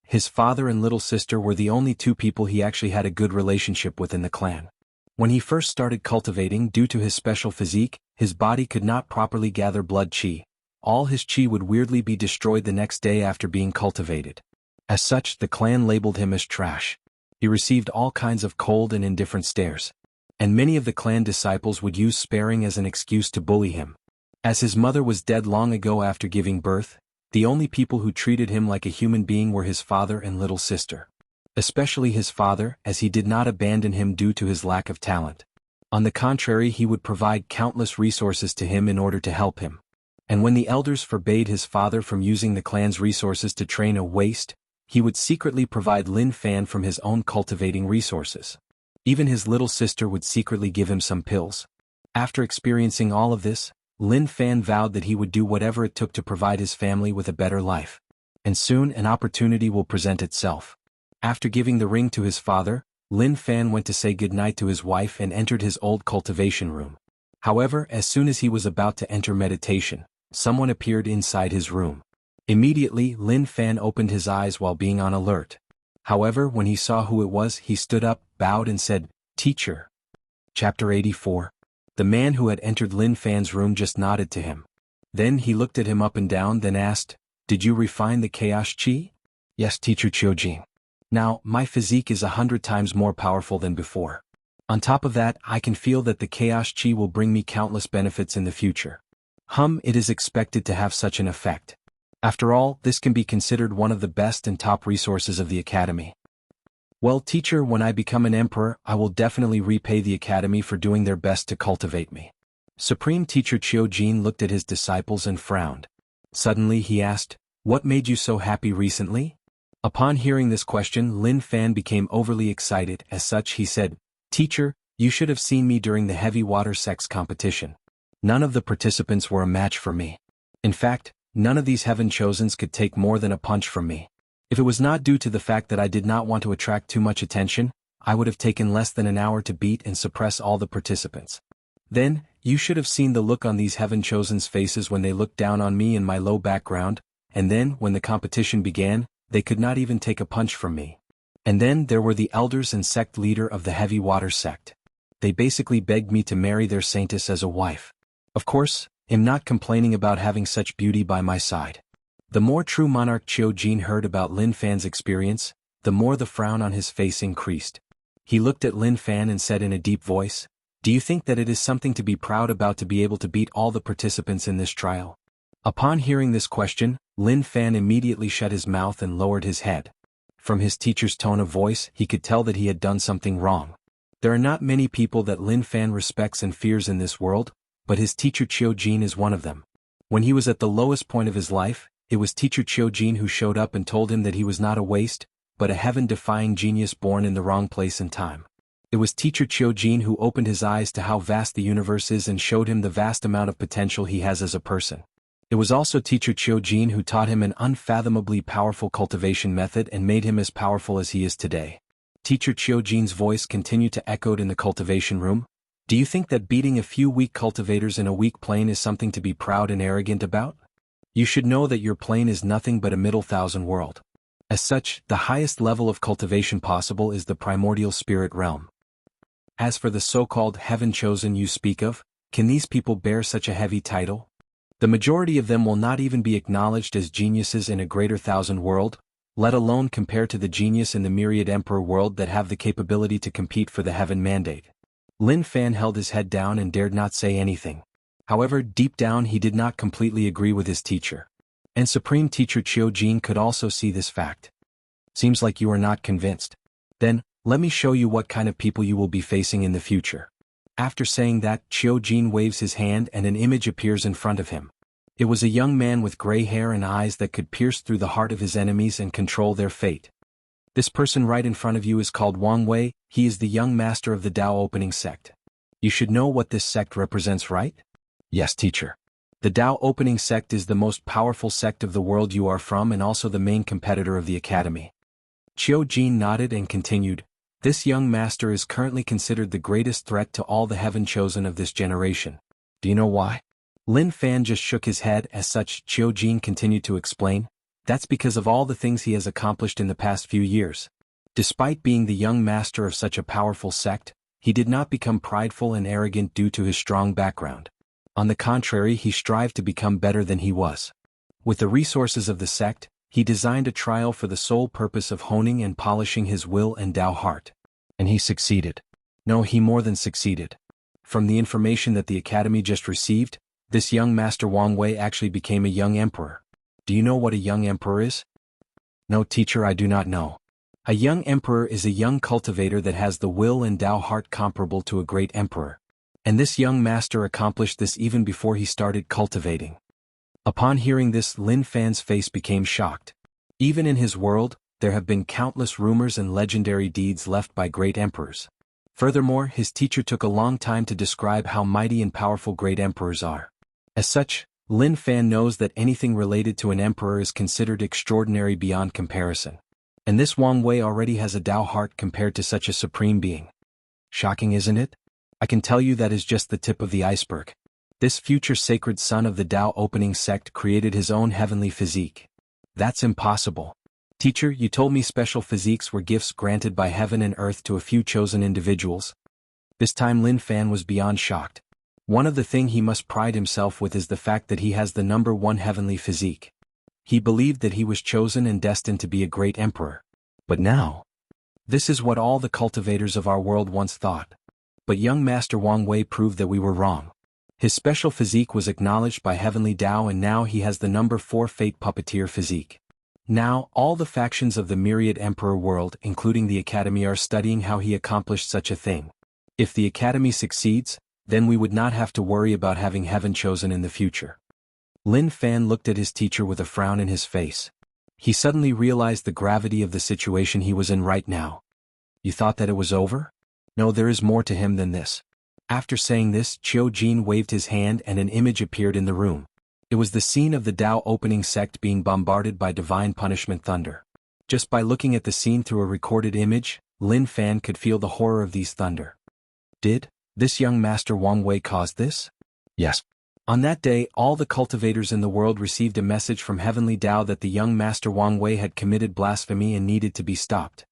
His father and little sister were the only two people he actually had a good relationship with in the clan. When he first started cultivating, due to his special physique, his body could not properly gather blood qi. All his qi would weirdly be destroyed the next day after being cultivated. As such, the clan labeled him as trash. He received all kinds of cold and indifferent stares. And many of the clan disciples would use sparing as an excuse to bully him. As his mother was dead long ago after giving birth, the only people who treated him like a human being were his father and little sister. Especially his father, as he did not abandon him due to his lack of talent. On the contrary, he would provide countless resources to him in order to help him. And when the elders forbade his father from using the clan's resources to train a waste, he would secretly provide Lin Fan from his own cultivating resources. Even his little sister would secretly give him some pills. After experiencing all of this, Lin Fan vowed that he would do whatever it took to provide his family with a better life. And soon an opportunity will present itself. After giving the ring to his father, Lin Fan went to say goodnight to his wife and entered his old cultivation room. However, as soon as he was about to enter meditation, someone appeared inside his room. Immediately, Lin Fan opened his eyes while being on alert. However, when he saw who it was, he stood up, bowed and said, "Teacher." Chapter 84. The man who had entered Lin Fan's room just nodded to him. Then he looked at him up and down, then asked, "Did you refine the chaos qi?" "Yes, Teacher Qiujin. Now, my physique is 100 times more powerful than before. On top of that, I can feel that the chaos qi will bring me countless benefits in the future. It is expected to have such an effect. After all, this can be considered one of the best and top resources of the academy." "Well, teacher, when I become an emperor, I will definitely repay the academy for doing their best to cultivate me." Supreme Teacher Qiujin looked at his disciples and frowned. Suddenly he asked, "What made you so happy recently?" Upon hearing this question, Lin Fan became overly excited. As such, he said, "Teacher, you should have seen me during the heavy water sex competition. None of the participants were a match for me. In fact, none of these heaven chosens could take more than a punch from me. If it was not due to the fact that I did not want to attract too much attention, I would have taken less than an hour to beat and suppress all the participants. Then, you should have seen the look on these heaven chosens' faces when they looked down on me in my low background, and then, when the competition began, they could not even take a punch from me. And then there were the elders and sect leader of the heavy water sect. They basically begged me to marry their saintess as a wife. Of course, I'm not complaining about having such beauty by my side." The more true Monarch Qiujin heard about Lin Fan's experience, the more the frown on his face increased. He looked at Lin Fan and said in a deep voice, "Do you think that it is something to be proud about to be able to beat all the participants in this trial?" Upon hearing this question, Lin Fan immediately shut his mouth and lowered his head. From his teacher's tone of voice, he could tell that he had done something wrong. There are not many people that Lin Fan respects and fears in this world, but his teacher Qiujin is one of them. When he was at the lowest point of his life, it was Teacher Qiujin who showed up and told him that he was not a waste, but a heaven-defying genius born in the wrong place and time. It was Teacher Qiujin who opened his eyes to how vast the universe is and showed him the vast amount of potential he has as a person. It was also Teacher Qiujin who taught him an unfathomably powerful cultivation method and made him as powerful as he is today. Teacher Qiujin's voice continued to echo in the cultivation room. Do you think that beating a few weak cultivators in a weak plane is something to be proud and arrogant about? You should know that your plane is nothing but a middle thousand world. As such, the highest level of cultivation possible is the primordial spirit realm. As for the so-called heaven chosen you speak of, can these people bear such a heavy title? The majority of them will not even be acknowledged as geniuses in a greater thousand world, let alone compare to the genius in the myriad emperor world that have the capability to compete for the heaven mandate. Lin Fan held his head down and dared not say anything. However, deep down he did not completely agree with his teacher. And Supreme Teacher Qiu Jin could also see this fact. Seems like you are not convinced. Then, let me show you what kind of people you will be facing in the future. After saying that, Qiu Jin waves his hand and an image appears in front of him. It was a young man with gray hair and eyes that could pierce through the heart of his enemies and control their fate. This person right in front of you is called Wang Wei. He is the young master of the Tao opening sect. You should know what this sect represents, right? Yes, teacher. The Tao opening sect is the most powerful sect of the world you are from and also the main competitor of the academy. Qiu Jin nodded and continued, this young master is currently considered the greatest threat to all the heaven chosen of this generation. Do you know why? Lin Fan just shook his head. As such, Qiu Jin continued to explain, that's because of all the things he has accomplished in the past few years. Despite being the young master of such a powerful sect, he did not become prideful and arrogant due to his strong background. On the contrary, he strived to become better than he was. With the resources of the sect, he designed a trial for the sole purpose of honing and polishing his will and Tao heart. And he succeeded. No, he more than succeeded. From the information that the academy just received, this young master Wang Wei actually became a young emperor. Do you know what a young emperor is? No, teacher, I do not know. A young emperor is a young cultivator that has the will and Tao heart comparable to a great emperor. And this young master accomplished this even before he started cultivating. Upon hearing this, Lin Fan's face became shocked. Even in his world, there have been countless rumors and legendary deeds left by great emperors. Furthermore, his teacher took a long time to describe how mighty and powerful great emperors are. As such, Lin Fan knows that anything related to an emperor is considered extraordinary beyond comparison. And this Wang Wei already has a Tao heart compared to such a supreme being. Shocking, isn't it? I can tell you that is just the tip of the iceberg. This future sacred son of the Tao opening sect created his own heavenly physique. That's impossible. Teacher, you told me special physiques were gifts granted by heaven and earth to a few chosen individuals. This time Lin Fan was beyond shocked. One of the things he must pride himself with is the fact that he has the #1 heavenly physique. He believed that he was chosen and destined to be a great emperor. But now, this is what all the cultivators of our world once thought. But young Master Wang Wei proved that we were wrong. His special physique was acknowledged by Heavenly Tao and now he has the #4 Fate Puppeteer physique. Now, all the factions of the myriad emperor world, including the Academy, are studying how he accomplished such a thing. If the Academy succeeds, then we would not have to worry about having heaven chosen in the future. Lin Fan looked at his teacher with a frown in his face. He suddenly realized the gravity of the situation he was in right now. You thought that it was over? No, there is more to him than this. After saying this, Qiu Jin waved his hand and an image appeared in the room. It was the scene of the Tao opening sect being bombarded by divine punishment thunder. Just by looking at the scene through a recorded image, Lin Fan could feel the horror of these thunder. Did this young master Wang Wei cause this? Yes. On that day, all the cultivators in the world received a message from Heavenly Tao that the young master Wang Wei had committed blasphemy and needed to be stopped.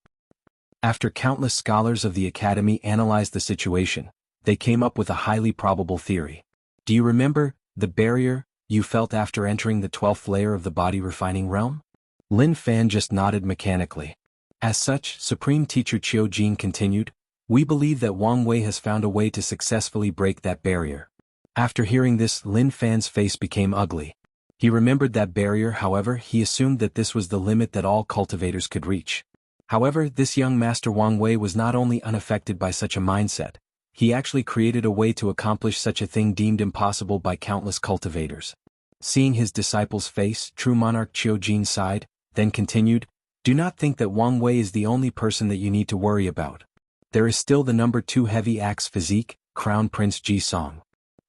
After countless scholars of the Academy analyzed the situation, they came up with a highly probable theory. Do you remember the barrier you felt after entering the 12th layer of the body refining realm? Lin Fan just nodded mechanically. As such, Supreme Teacher Qiu Jin continued, we believe that Wang Wei has found a way to successfully break that barrier. After hearing this, Lin Fan's face became ugly. He remembered that barrier, however, he assumed that this was the limit that all cultivators could reach. However, this young master Wang Wei was not only unaffected by such a mindset, he actually created a way to accomplish such a thing deemed impossible by countless cultivators. Seeing his disciple's face, true Monarch Qiu Jin sighed, then continued, do not think that Wang Wei is the only person that you need to worry about. There is still the #2 heavy axe physique, Crown Prince Ji Song.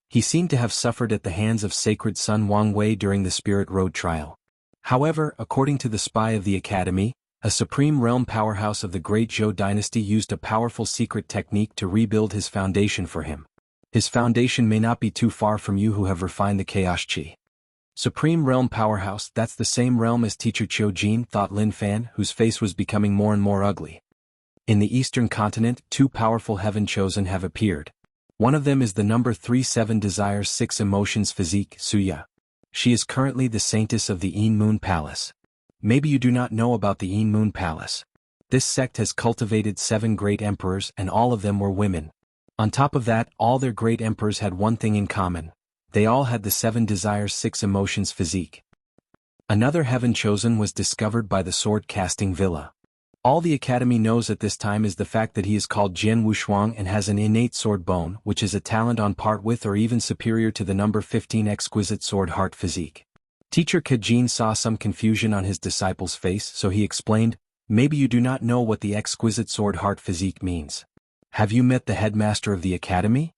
He seemed to have suffered at the hands of Sacred Son Wang Wei during the Spirit Road trial. However, according to the spy of the Academy, a supreme realm powerhouse of the Great Zhou dynasty used a powerful secret technique to rebuild his foundation for him. His foundation may not be too far from you who have refined the chaos chi. Supreme Realm Powerhouse, that's the same realm as Teacher Qiujin, thought Lin Fan, whose face was becoming more and more ugly. In the Eastern Continent, two powerful Heaven Chosen have appeared. One of them is the number 37 Desires 6 Emotions Physique, Suya. She is currently the Saintess of the Yin Moon Palace. Maybe you do not know about the Yin Moon Palace. This sect has cultivated 7 great emperors and all of them were women. On top of that, all their great emperors had one thing in common. They all had the 7 Desires 6 Emotions Physique. Another Heaven Chosen was discovered by the Sword Casting Villa. All the Academy knows at this time is the fact that he is called Jian Wushuang and has an innate sword bone, which is a talent on par with or even superior to the number 15 Exquisite Sword Heart Physique. Teacher Kajin saw some confusion on his disciple's face, so he explained, "Maybe you do not know what the Exquisite Sword Heart Physique means. Have you met the headmaster of the Academy?"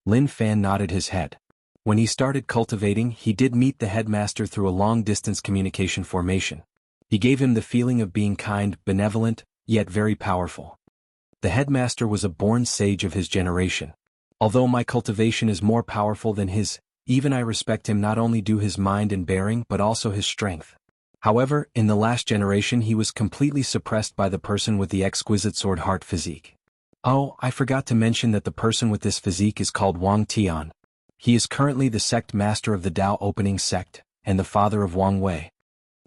Lin Fan nodded his head. When he started cultivating, he did meet the headmaster through a long-distance communication formation. He gave him the feeling of being kind, benevolent, yet very powerful. The headmaster was a born sage of his generation. Although my cultivation is more powerful than his, even I respect him not only due his mind and bearing but also his strength. However, in the last generation he was completely suppressed by the person with the Exquisite Sword Heart Physique. Oh, I forgot to mention that the person with this physique is called Wang Tian. He is currently the sect master of the Dao Opening Sect, and the father of Wang Wei.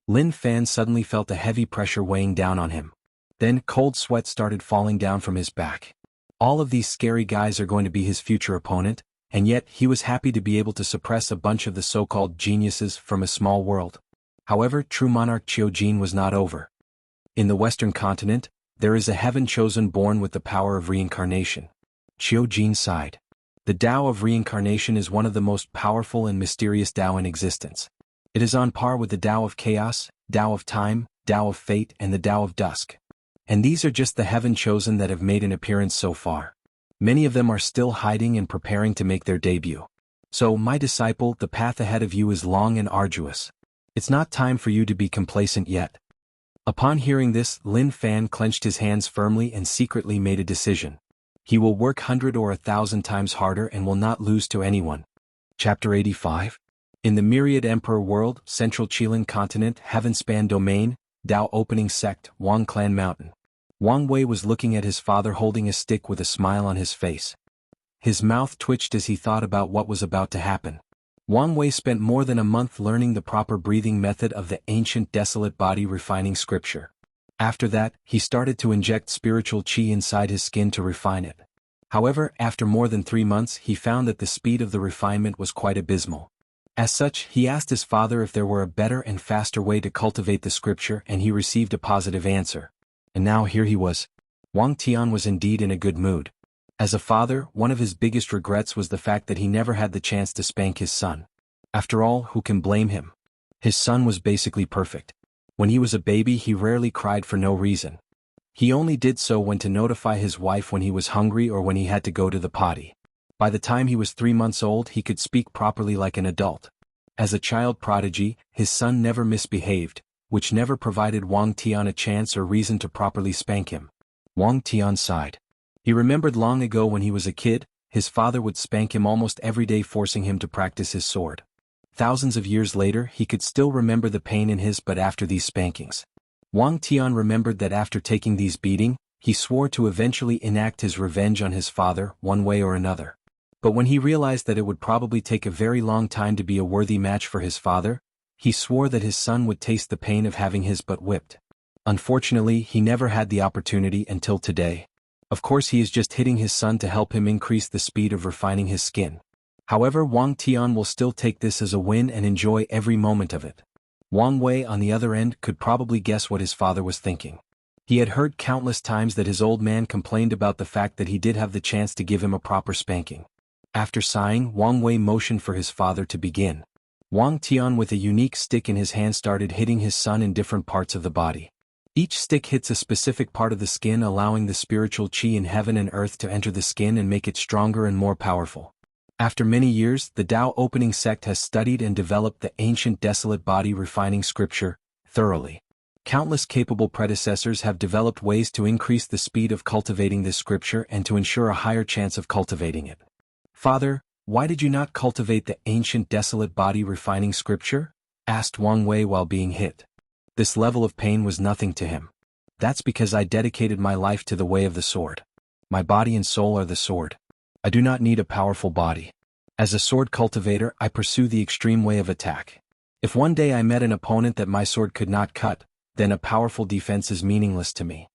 Lin Fan suddenly felt a heavy pressure weighing down on him. Then cold sweat started falling down from his back. All of these scary guys are going to be his future opponent, and yet he was happy to be able to suppress a bunch of the so-called geniuses from a small world. However, true Monarch Qiujin was not over. In the Western Continent, there is a Heaven Chosen born with the power of reincarnation. Qiujin sighed. The Tao of reincarnation is one of the most powerful and mysterious Tao in existence. It is on par with the Tao of chaos, Tao of time, Tao of fate and the Tao of dusk. And these are just the Heaven Chosen that have made an appearance so far. Many of them are still hiding and preparing to make their debut. So, my disciple, the path ahead of you is long and arduous. It's not time for you to be complacent yet. Upon hearing this, Lin Fan clenched his hands firmly and secretly made a decision. He will work 100 or 1,000 times harder and will not lose to anyone. Chapter 85. In the Myriad Emperor World, Central Qilin Continent, Heavenspan Domain, Dao Opening Sect, Wang Clan Mountain. Wang Wei was looking at his father holding a stick with a smile on his face. His mouth twitched as he thought about what was about to happen. Wang Wei spent more than a month learning the proper breathing method of the ancient desolate body refining scripture. After that, he started to inject spiritual chi inside his skin to refine it. However, after more than 3 months he found that the speed of the refinement was quite abysmal. As such, he asked his father if there were a better and faster way to cultivate the scripture and he received a positive answer. And now here he was. Wang Tian was indeed in a good mood. As a father, one of his biggest regrets was the fact that he never had the chance to spank his son. After all, who can blame him? His son was basically perfect. When he was a baby he rarely cried for no reason. He only did so when to notify his wife when he was hungry or when he had to go to the potty. By the time he was 3 months old he could speak properly like an adult. As a child prodigy, his son never misbehaved, which never provided Wang Tian a chance or reason to properly spank him. Wang Tian sighed. He remembered long ago when he was a kid, his father would spank him almost every day forcing him to practice his sword. Thousands of years later he could still remember the pain in his butt after these spankings. Wang Tian remembered that after taking these beating, he swore to eventually enact his revenge on his father, one way or another. But when he realized that it would probably take a very long time to be a worthy match for his father, he swore that his son would taste the pain of having his butt whipped. Unfortunately, he never had the opportunity until today. Of course he is just hitting his son to help him increase the speed of refining his skin. However, Wang Tian will still take this as a win and enjoy every moment of it. Wang Wei on the other end could probably guess what his father was thinking. He had heard countless times that his old man complained about the fact that he did have the chance to give him a proper spanking. After sighing, Wang Wei motioned for his father to begin. Wang Tian with a unique stick in his hand started hitting his son in different parts of the body. Each stick hits a specific part of the skin, allowing the spiritual chi in heaven and earth to enter the skin and make it stronger and more powerful. After many years, the Tao Opening Sect has studied and developed the ancient desolate body refining scripture thoroughly. Countless capable predecessors have developed ways to increase the speed of cultivating this scripture and to ensure a higher chance of cultivating it. "Father, why did you not cultivate the ancient desolate body refining scripture?" asked Wang Wei while being hit. This level of pain was nothing to him. "That's because I dedicated my life to the way of the sword. My body and soul are the sword. I do not need a powerful body. As a sword cultivator, I pursue the extreme way of attack. If one day I met an opponent that my sword could not cut, then a powerful defense is meaningless to me."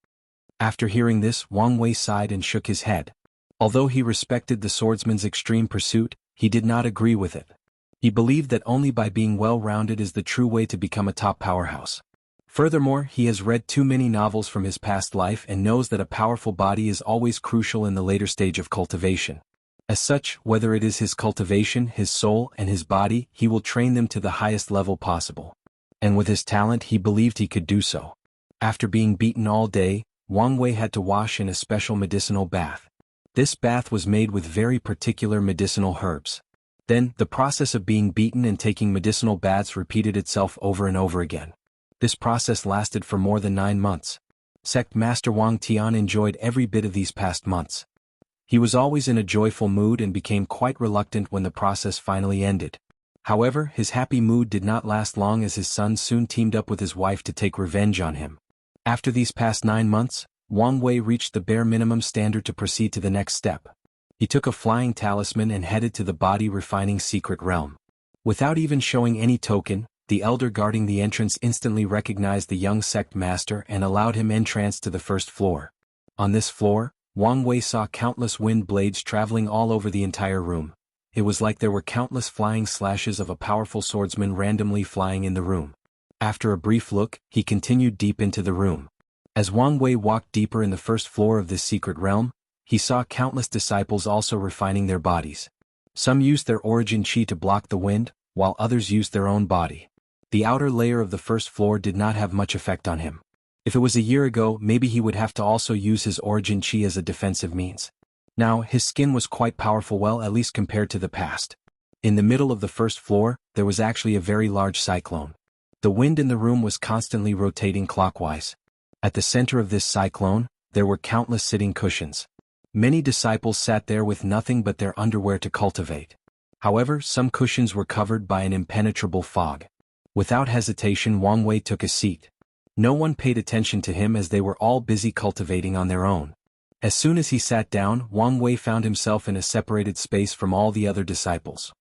After hearing this, Wang Wei sighed and shook his head. Although he respected the swordsman's extreme pursuit, he did not agree with it. He believed that only by being well-rounded is the true way to become a top powerhouse. Furthermore, he has read too many novels from his past life and knows that a powerful body is always crucial in the later stage of cultivation. As such, whether it is his cultivation, his soul, and his body, he will train them to the highest level possible. And with his talent, he believed he could do so. After being beaten all day, Wang Wei had to wash in a special medicinal bath. This bath was made with very particular medicinal herbs. Then, the process of being beaten and taking medicinal baths repeated itself over and over again. This process lasted for more than 9 months. Sect Master Wang Tian enjoyed every bit of these past months. He was always in a joyful mood and became quite reluctant when the process finally ended. However, his happy mood did not last long as his son soon teamed up with his wife to take revenge on him. After these past 9 months, Wang Wei reached the bare minimum standard to proceed to the next step. He took a flying talisman and headed to the body refining secret realm. Without even showing any token, the elder guarding the entrance instantly recognized the young sect master and allowed him entrance to the first floor. On this floor, Wang Wei saw countless wind blades traveling all over the entire room. It was like there were countless flying slashes of a powerful swordsman randomly flying in the room. After a brief look, he continued deep into the room. As Wang Wei walked deeper in the first floor of this secret realm, he saw countless disciples also refining their bodies. Some used their origin chi to block the wind, while others used their own body. The outer layer of the first floor did not have much effect on him. If it was a year ago, maybe he would have to also use his origin chi as a defensive means. Now, his skin was quite powerful, well, at least compared to the past. In the middle of the first floor, there was actually a very large cyclone. The wind in the room was constantly rotating clockwise. At the center of this cyclone, there were countless sitting cushions. Many disciples sat there with nothing but their underwear to cultivate. However, some cushions were covered by an impenetrable fog. Without hesitation, Wang Wei took a seat. No one paid attention to him as they were all busy cultivating on their own. As soon as he sat down, Wang Wei found himself in a separated space from all the other disciples.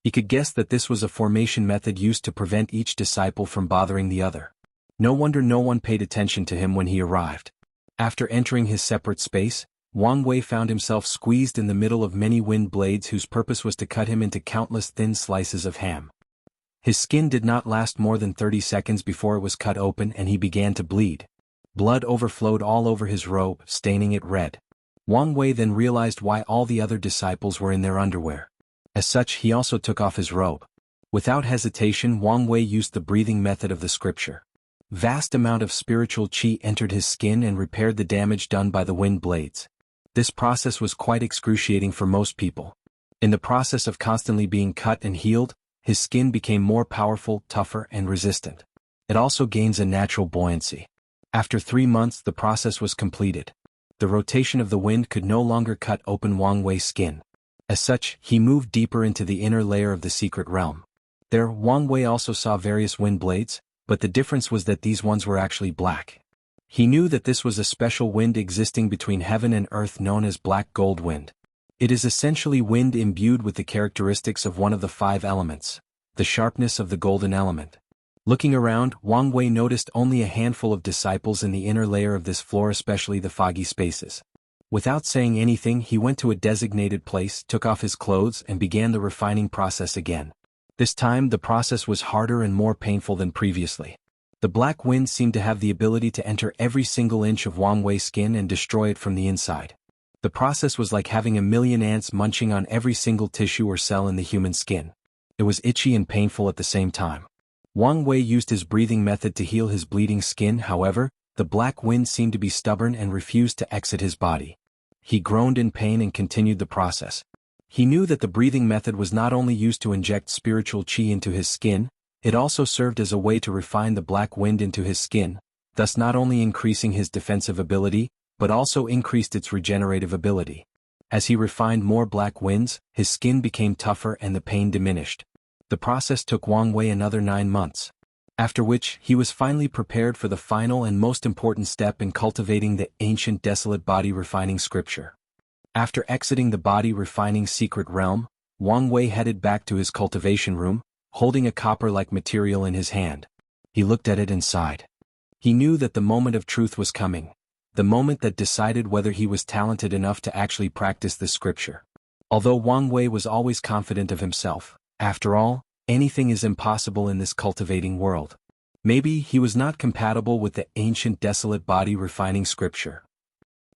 He could guess that this was a formation method used to prevent each disciple from bothering the other. No wonder no one paid attention to him when he arrived. After entering his separate space, Wang Wei found himself squeezed in the middle of many wind blades whose purpose was to cut him into countless thin slices of ham. His skin did not last more than 30 seconds before it was cut open and he began to bleed. Blood overflowed all over his robe, staining it red. Wang Wei then realized why all the other disciples were in their underwear. As such, he also took off his robe. Without hesitation, Wang Wei used the breathing method of the scripture. Vast amount of spiritual chi entered his skin and repaired the damage done by the wind blades. This process was quite excruciating for most people. In the process of constantly being cut and healed, his skin became more powerful, tougher, and resistant. It also gains a natural buoyancy. After 3 months, the process was completed. The rotation of the wind could no longer cut open Wang Wei's skin. As such, he moved deeper into the inner layer of the secret realm. There, Wang Wei also saw various wind blades, but the difference was that these ones were actually black. He knew that this was a special wind existing between heaven and earth known as black gold wind. It is essentially wind imbued with the characteristics of one of the 5 elements, the sharpness of the golden element. Looking around, Wang Wei noticed only a handful of disciples in the inner layer of this floor, especially the foggy spaces. Without saying anything, he went to a designated place, took off his clothes, and began the refining process again. This time, the process was harder and more painful than previously. The black wind seemed to have the ability to enter every single inch of Wang Wei's skin and destroy it from the inside. The process was like having a million ants munching on every single tissue or cell in the human skin. It was itchy and painful at the same time. Wang Wei used his breathing method to heal his bleeding skin. However, the black wind seemed to be stubborn and refused to exit his body. He groaned in pain and continued the process. He knew that the breathing method was not only used to inject spiritual chi into his skin, it also served as a way to refine the black wind into his skin, thus not only increasing his defensive ability, but also increased its regenerative ability. As he refined more black winds, his skin became tougher and the pain diminished. The process took Wang Wei another 9 months. After which, he was finally prepared for the final and most important step in cultivating the ancient desolate body refining scripture. After exiting the body refining secret realm, Wang Wei headed back to his cultivation room, holding a copper-like material in his hand. He looked at it and sighed. He knew that the moment of truth was coming, the moment that decided whether he was talented enough to actually practice the scripture. Although Wang Wei was always confident of himself, after all, anything is impossible in this cultivating world. Maybe he was not compatible with the ancient desolate body refining scripture.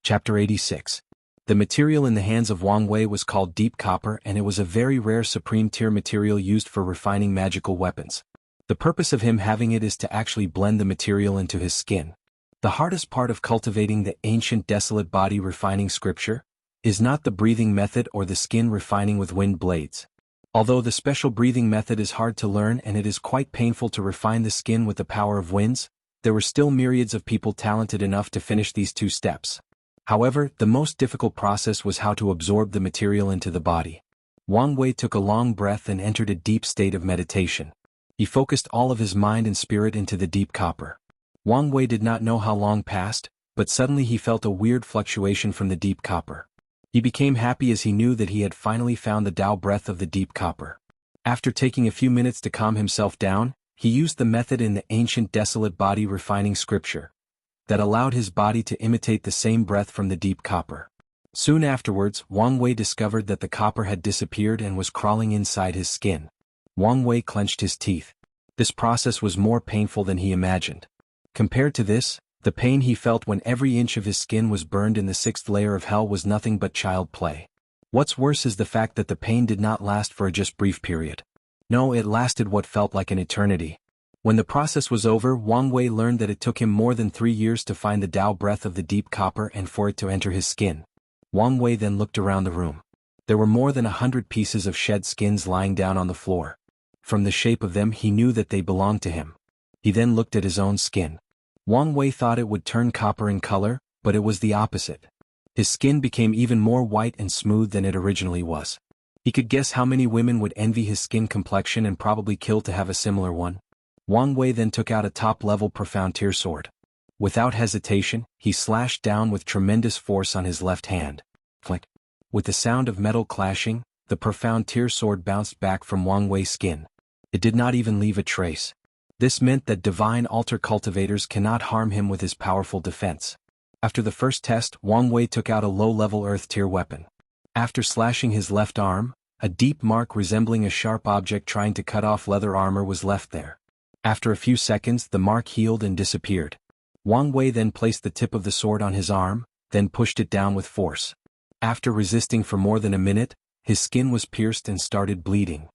Chapter 86. The material in the hands of Wang Wei was called deep copper, and it was a very rare supreme tier material used for refining magical weapons. The purpose of him having it is to actually blend the material into his skin. The hardest part of cultivating the ancient desolate body refining scripture is not the breathing method or the skin refining with wind blades. Although the special breathing method is hard to learn and it is quite painful to refine the skin with the power of winds, there were still myriads of people talented enough to finish these 2 steps. However, the most difficult process was how to absorb the material into the body. Wang Wei took a long breath and entered a deep state of meditation. He focused all of his mind and spirit into the deep copper. Wang Wei did not know how long passed, but suddenly he felt a weird fluctuation from the deep copper. He became happy as he knew that he had finally found the Tao breath of the deep copper. After taking a few minutes to calm himself down, he used the method in the ancient desolate body refining scripture that allowed his body to imitate the same breath from the deep copper. Soon afterwards, Wang Wei discovered that the copper had disappeared and was crawling inside his skin. Wang Wei clenched his teeth. This process was more painful than he imagined. Compared to this, the pain he felt when every inch of his skin was burned in the 6th layer of hell was nothing but child play. What's worse is the fact that the pain did not last for a just brief period. No, it lasted what felt like an eternity. When the process was over, Wang Wei learned that it took him more than 3 years to find the Tao breath of the deep copper and for it to enter his skin. Wang Wei then looked around the room. There were more than 100 pieces of shed skins lying down on the floor. From the shape of them he knew that they belonged to him. He then looked at his own skin. Wang Wei thought it would turn copper in color, but it was the opposite. His skin became even more white and smooth than it originally was. He could guess how many women would envy his skin complexion and probably kill to have a similar one. Wang Wei then took out a top-level profound tier sword. Without hesitation, he slashed down with tremendous force on his left hand. Click. With the sound of metal clashing, the profound tier sword bounced back from Wang Wei's skin. It did not even leave a trace. This meant that divine altar cultivators cannot harm him with his powerful defense. After the first test, Wang Wei took out a low-level earth-tier weapon. After slashing his left arm, a deep mark resembling a sharp object trying to cut off leather armor was left there. After a few seconds, the mark healed and disappeared. Wang Wei then placed the tip of the sword on his arm, then pushed it down with force. After resisting for more than a minute, his skin was pierced and started bleeding.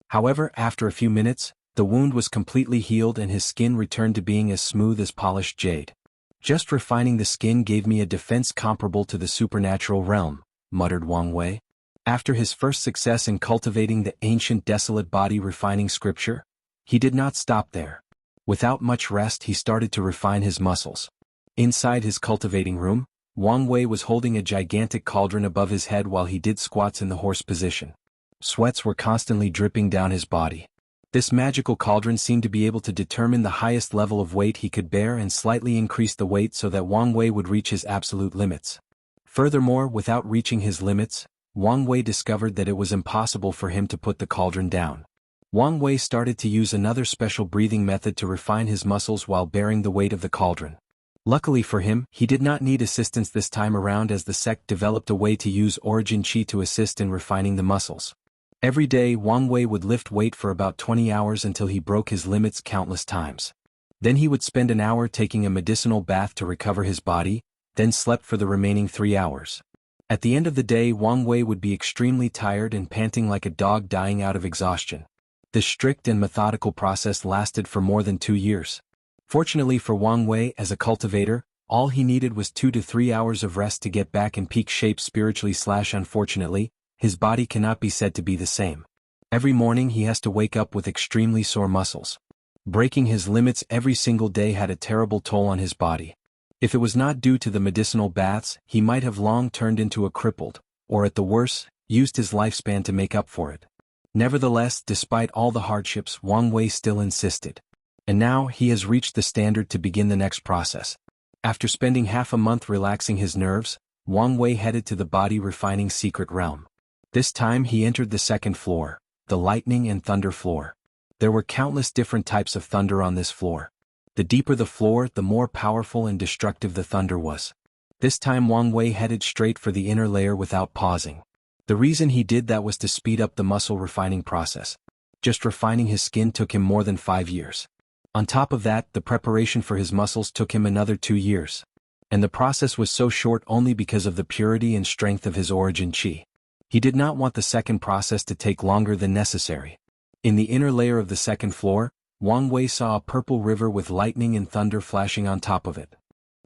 However, after a few minutes, the wound was completely healed and his skin returned to being as smooth as polished jade. Just refining the skin gave me a defense comparable to the supernatural realm, muttered Wang Wei. After his first success in cultivating the ancient desolate body refining scripture, he did not stop there. Without much rest he started to refine his muscles. Inside his cultivating room, Wang Wei was holding a gigantic cauldron above his head while he did squats in the horse position. Sweats were constantly dripping down his body. This magical cauldron seemed to be able to determine the highest level of weight he could bear and slightly increase the weight so that Wang Wei would reach his absolute limits. Furthermore, without reaching his limits, Wang Wei discovered that it was impossible for him to put the cauldron down. Wang Wei started to use another special breathing method to refine his muscles while bearing the weight of the cauldron. Luckily for him, he did not need assistance this time around as the sect developed a way to use origin chi to assist in refining the muscles. Every day Wang Wei would lift weight for about 20 hours until he broke his limits countless times. Then he would spend an hour taking a medicinal bath to recover his body, then slept for the remaining 3 hours. At the end of the day Wang Wei would be extremely tired and panting like a dog dying out of exhaustion. This strict and methodical process lasted for more than 2 years. Fortunately for Wang Wei as a cultivator, all he needed was 2 to 3 hours of rest to get back in peak shape spiritually/unfortunately, his body cannot be said to be the same. Every morning he has to wake up with extremely sore muscles. Breaking his limits every single day had a terrible toll on his body. If it was not due to the medicinal baths, he might have long turned into a crippled, or at the worst, used his lifespan to make up for it. Nevertheless, despite all the hardships, Wang Wei still insisted. And now, he has reached the standard to begin the next process. After spending half a month relaxing his nerves, Wang Wei headed to the body refining secret realm. This time he entered the second floor, the lightning and thunder floor. There were countless different types of thunder on this floor. The deeper the floor, the more powerful and destructive the thunder was. This time Wang Wei headed straight for the inner layer without pausing. The reason he did that was to speed up the muscle refining process. Just refining his skin took him more than 5 years. On top of that, the preparation for his muscles took him another 2 years. And the process was so short only because of the purity and strength of his origin chi. He did not want the second process to take longer than necessary. In the inner layer of the second floor, Wang Wei saw a purple river with lightning and thunder flashing on top of it.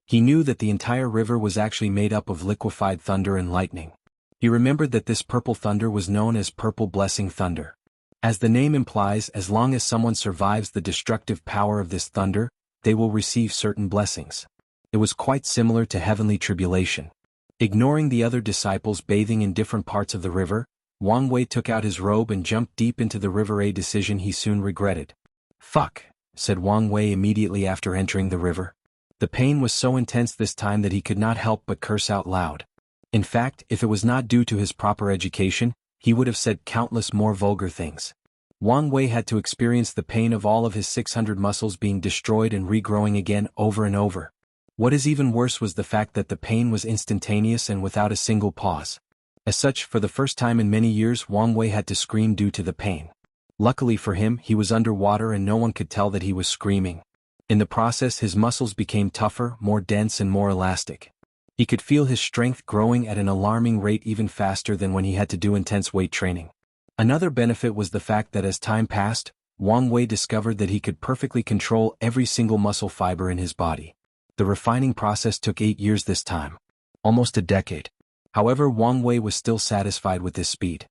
He knew that the entire river was actually made up of liquefied thunder and lightning. He remembered that this purple thunder was known as purple blessing thunder. As the name implies, as long as someone survives the destructive power of this thunder, they will receive certain blessings. It was quite similar to heavenly tribulation. Ignoring the other disciples bathing in different parts of the river, Wang Wei took out his robe and jumped deep into the river, a decision he soon regretted. "Fuck," said Wang Wei immediately after entering the river. The pain was so intense this time that he could not help but curse out loud. In fact, if it was not due to his proper education, he would have said countless more vulgar things. Wang Wei had to experience the pain of all of his 600 muscles being destroyed and regrowing again over and over. What is even worse was the fact that the pain was instantaneous and without a single pause. As such, for the first time in many years, Wang Wei had to scream due to the pain. Luckily for him, he was underwater and no one could tell that he was screaming. In the process, his muscles became tougher, more dense and more elastic. He could feel his strength growing at an alarming rate, even faster than when he had to do intense weight training. Another benefit was the fact that as time passed, Wang Wei discovered that he could perfectly control every single muscle fiber in his body. The refining process took 8 years this time. Almost a decade. However, Wang Wei was still satisfied with his speed.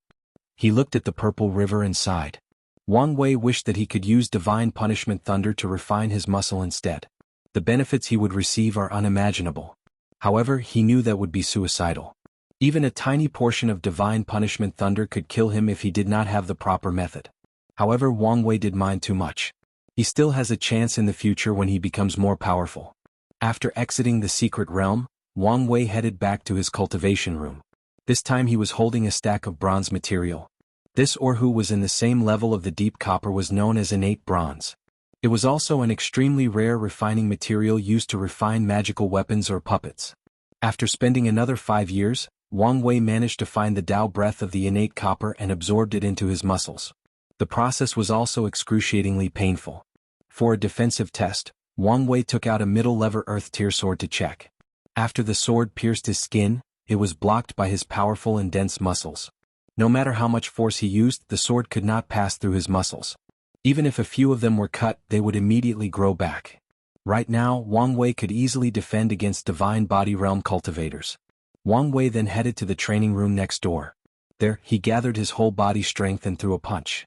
He looked at the purple river and sighed. Wang Wei wished that he could use divine punishment thunder to refine his muscle instead. The benefits he would receive are unimaginable. However, he knew that would be suicidal. Even a tiny portion of divine punishment thunder could kill him if he did not have the proper method. However, Wang Wei did mind too much. He still has a chance in the future when he becomes more powerful. After exiting the secret realm, Wang Wei headed back to his cultivation room. This time he was holding a stack of bronze material. This ore, who was in the same level of the deep copper, was known as innate bronze. It was also an extremely rare refining material used to refine magical weapons or puppets. After spending another 5 years, Wang Wei managed to find the Tao breath of the innate copper and absorbed it into his muscles. The process was also excruciatingly painful. For a defensive test, Wang Wei took out a middle-level earth-tier sword to check. After the sword pierced his skin, it was blocked by his powerful and dense muscles. No matter how much force he used, the sword could not pass through his muscles. Even if a few of them were cut, they would immediately grow back. Right now, Wang Wei could easily defend against divine body realm cultivators. Wang Wei then headed to the training room next door. There, he gathered his whole body strength and threw a punch.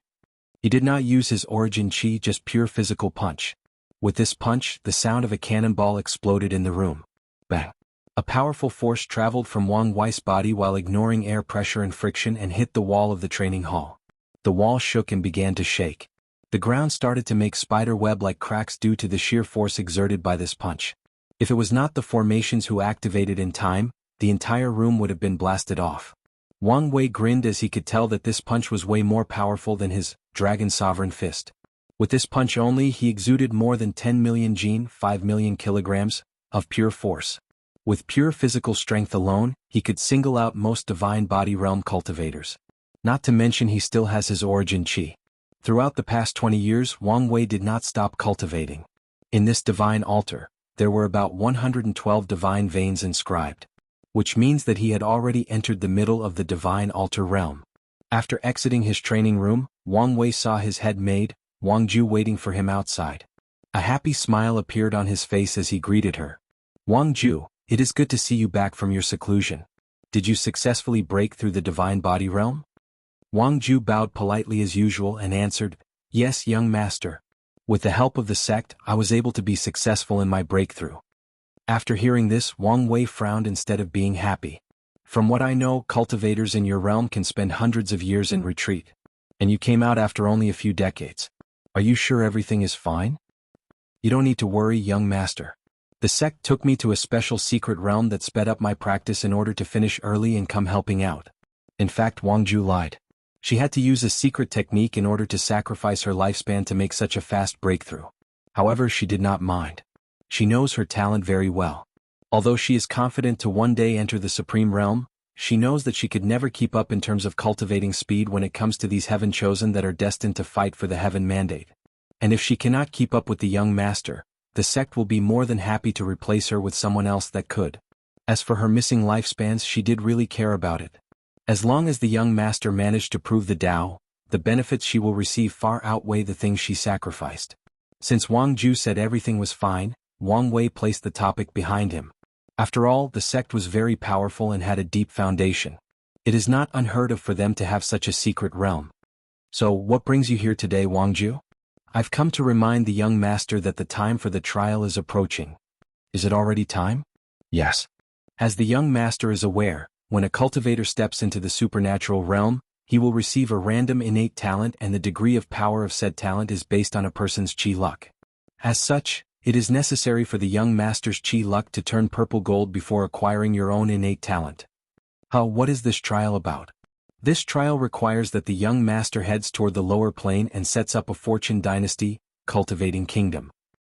He did not use his origin chi, just pure physical punch. With this punch, the sound of a cannonball exploded in the room. Bang! A powerful force traveled from Wang Wei's body while ignoring air pressure and friction and hit the wall of the training hall. The wall shook and began to shake. The ground started to make spider web-like cracks due to the sheer force exerted by this punch. If it was not the formations who activated in time, the entire room would have been blasted off. Wang Wei grinned as he could tell that this punch was way more powerful than his Dragon Sovereign Fist. With this punch only, he exuded more than 10 million jin, 5 million kilograms, of pure force. With pure physical strength alone, he could single out most divine body realm cultivators. Not to mention he still has his origin chi. Throughout the past 20 years, Wang Wei did not stop cultivating. In this divine altar, there were about 112 divine veins inscribed, which means that he had already entered the middle of the divine altar realm. After exiting his training room, Wang Wei saw his head maid, Wang Ju, waiting for him outside. A happy smile appeared on his face as he greeted her. "Wang Ju, it is good to see you back from your seclusion. Did you successfully break through the divine body realm?" Wang Ju bowed politely as usual and answered, "Yes, young master. With the help of the sect, I was able to be successful in my breakthrough." After hearing this, Wang Wei frowned instead of being happy. From what I know, cultivators in your realm can spend hundreds of years in retreat. And you came out after only a few decades. Are you sure everything is fine? You don't need to worry, young master. The sect took me to a special secret realm that sped up my practice in order to finish early and come helping out. In fact, Wangju lied. She had to use a secret technique in order to sacrifice her lifespan to make such a fast breakthrough. However, she did not mind. She knows her talent very well. Although she is confident to one day enter the Supreme Realm, she knows that she could never keep up in terms of cultivating speed when it comes to these heaven chosen that are destined to fight for the heaven mandate. And if she cannot keep up with the young master, the sect will be more than happy to replace her with someone else that could. As for her missing lifespans, she did really care about it. As long as the young master managed to prove the Tao, the benefits she will receive far outweigh the things she sacrificed. Since Wang Ju said everything was fine, Wang Wei placed the topic behind him. After all, the sect was very powerful and had a deep foundation. It is not unheard of for them to have such a secret realm. So, what brings you here today, Wang Ju? I've come to remind the young master that the time for the trial is approaching. Is it already time? Yes. As the young master is aware, when a cultivator steps into the supernatural realm, he will receive a random innate talent, and the degree of power of said talent is based on a person's chi luck. As such, it is necessary for the young master's chi luck to turn purple gold before acquiring your own innate talent. What is this trial about? This trial requires that the young master heads toward the lower plane and sets up a fortune dynasty, cultivating kingdom.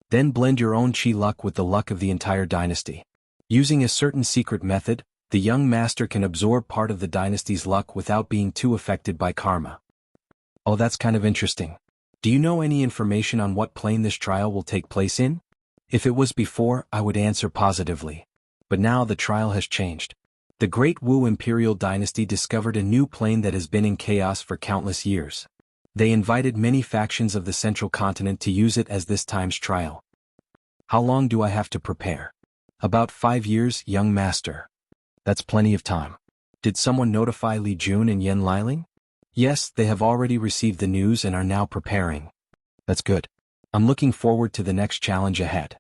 Then blend your own chi luck with the luck of the entire dynasty. Using a certain secret method, the young master can absorb part of the dynasty's luck without being too affected by karma. Oh, that's kind of interesting. Do you know any information on what plane this trial will take place in? If it was before, I would answer positively. But now the trial has changed. The Great Wu Imperial Dynasty discovered a new plane that has been in chaos for countless years. They invited many factions of the central continent to use it as this time's trial. How long do I have to prepare? About 5 years, young master. That's plenty of time. Did someone notify Li Jun and Yan Liling? Yes, they have already received the news and are now preparing. That's good. I'm looking forward to the next challenge ahead.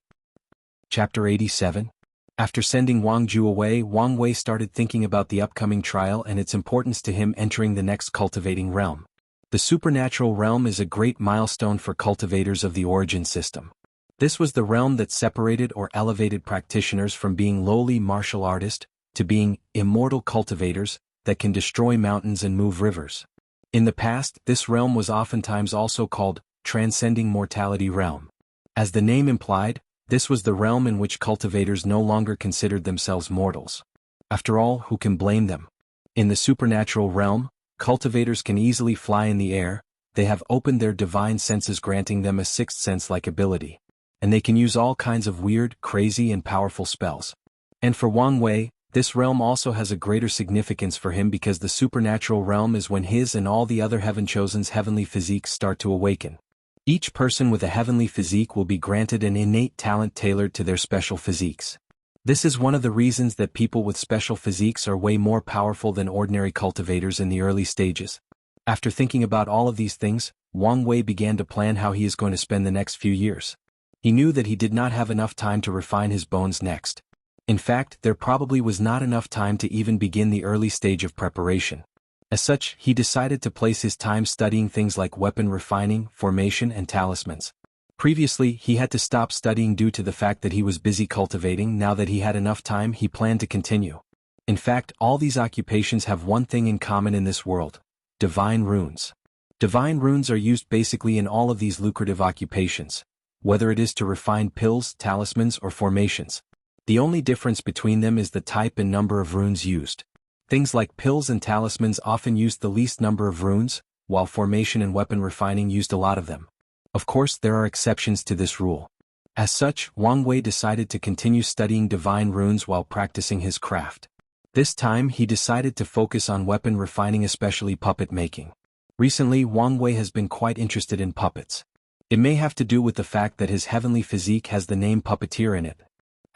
Chapter 87. After sending Wang Ju away, Wang Wei started thinking about the upcoming trial and its importance to him entering the next cultivating realm. The supernatural realm is a great milestone for cultivators of the origin system. This was the realm that separated or elevated practitioners from being lowly martial artists to being immortal cultivators that can destroy mountains and move rivers. In the past, this realm was oftentimes also called Transcending Mortality Realm. As the name implied, this was the realm in which cultivators no longer considered themselves mortals. After all, who can blame them? In the supernatural realm, cultivators can easily fly in the air, they have opened their divine senses granting them a sixth sense-like ability. And they can use all kinds of weird, crazy and powerful spells. And for Wang Wei, this realm also has a greater significance for him because the supernatural realm is when his and all the other heaven chosen's heavenly physiques start to awaken. Each person with a heavenly physique will be granted an innate talent tailored to their special physiques. This is one of the reasons that people with special physiques are way more powerful than ordinary cultivators in the early stages. After thinking about all of these things, Wang Wei began to plan how he is going to spend the next few years. He knew that he did not have enough time to refine his bones next. In fact, there probably was not enough time to even begin the early stage of preparation. As such, he decided to place his time studying things like weapon refining, formation and talismans. Previously, he had to stop studying due to the fact that he was busy cultivating. Now that he had enough time, he planned to continue. In fact, all these occupations have one thing in common in this world: divine runes. Divine runes are used basically in all of these lucrative occupations, whether it is to refine pills, talismans or formations. The only difference between them is the type and number of runes used. Things like pills and talismans often used the least number of runes, while formation and weapon refining used a lot of them. Of course, there are exceptions to this rule. As such, Wang Wei decided to continue studying divine runes while practicing his craft. This time he decided to focus on weapon refining, especially puppet making. Recently, Wang Wei has been quite interested in puppets. It may have to do with the fact that his heavenly physique has the name puppeteer in it.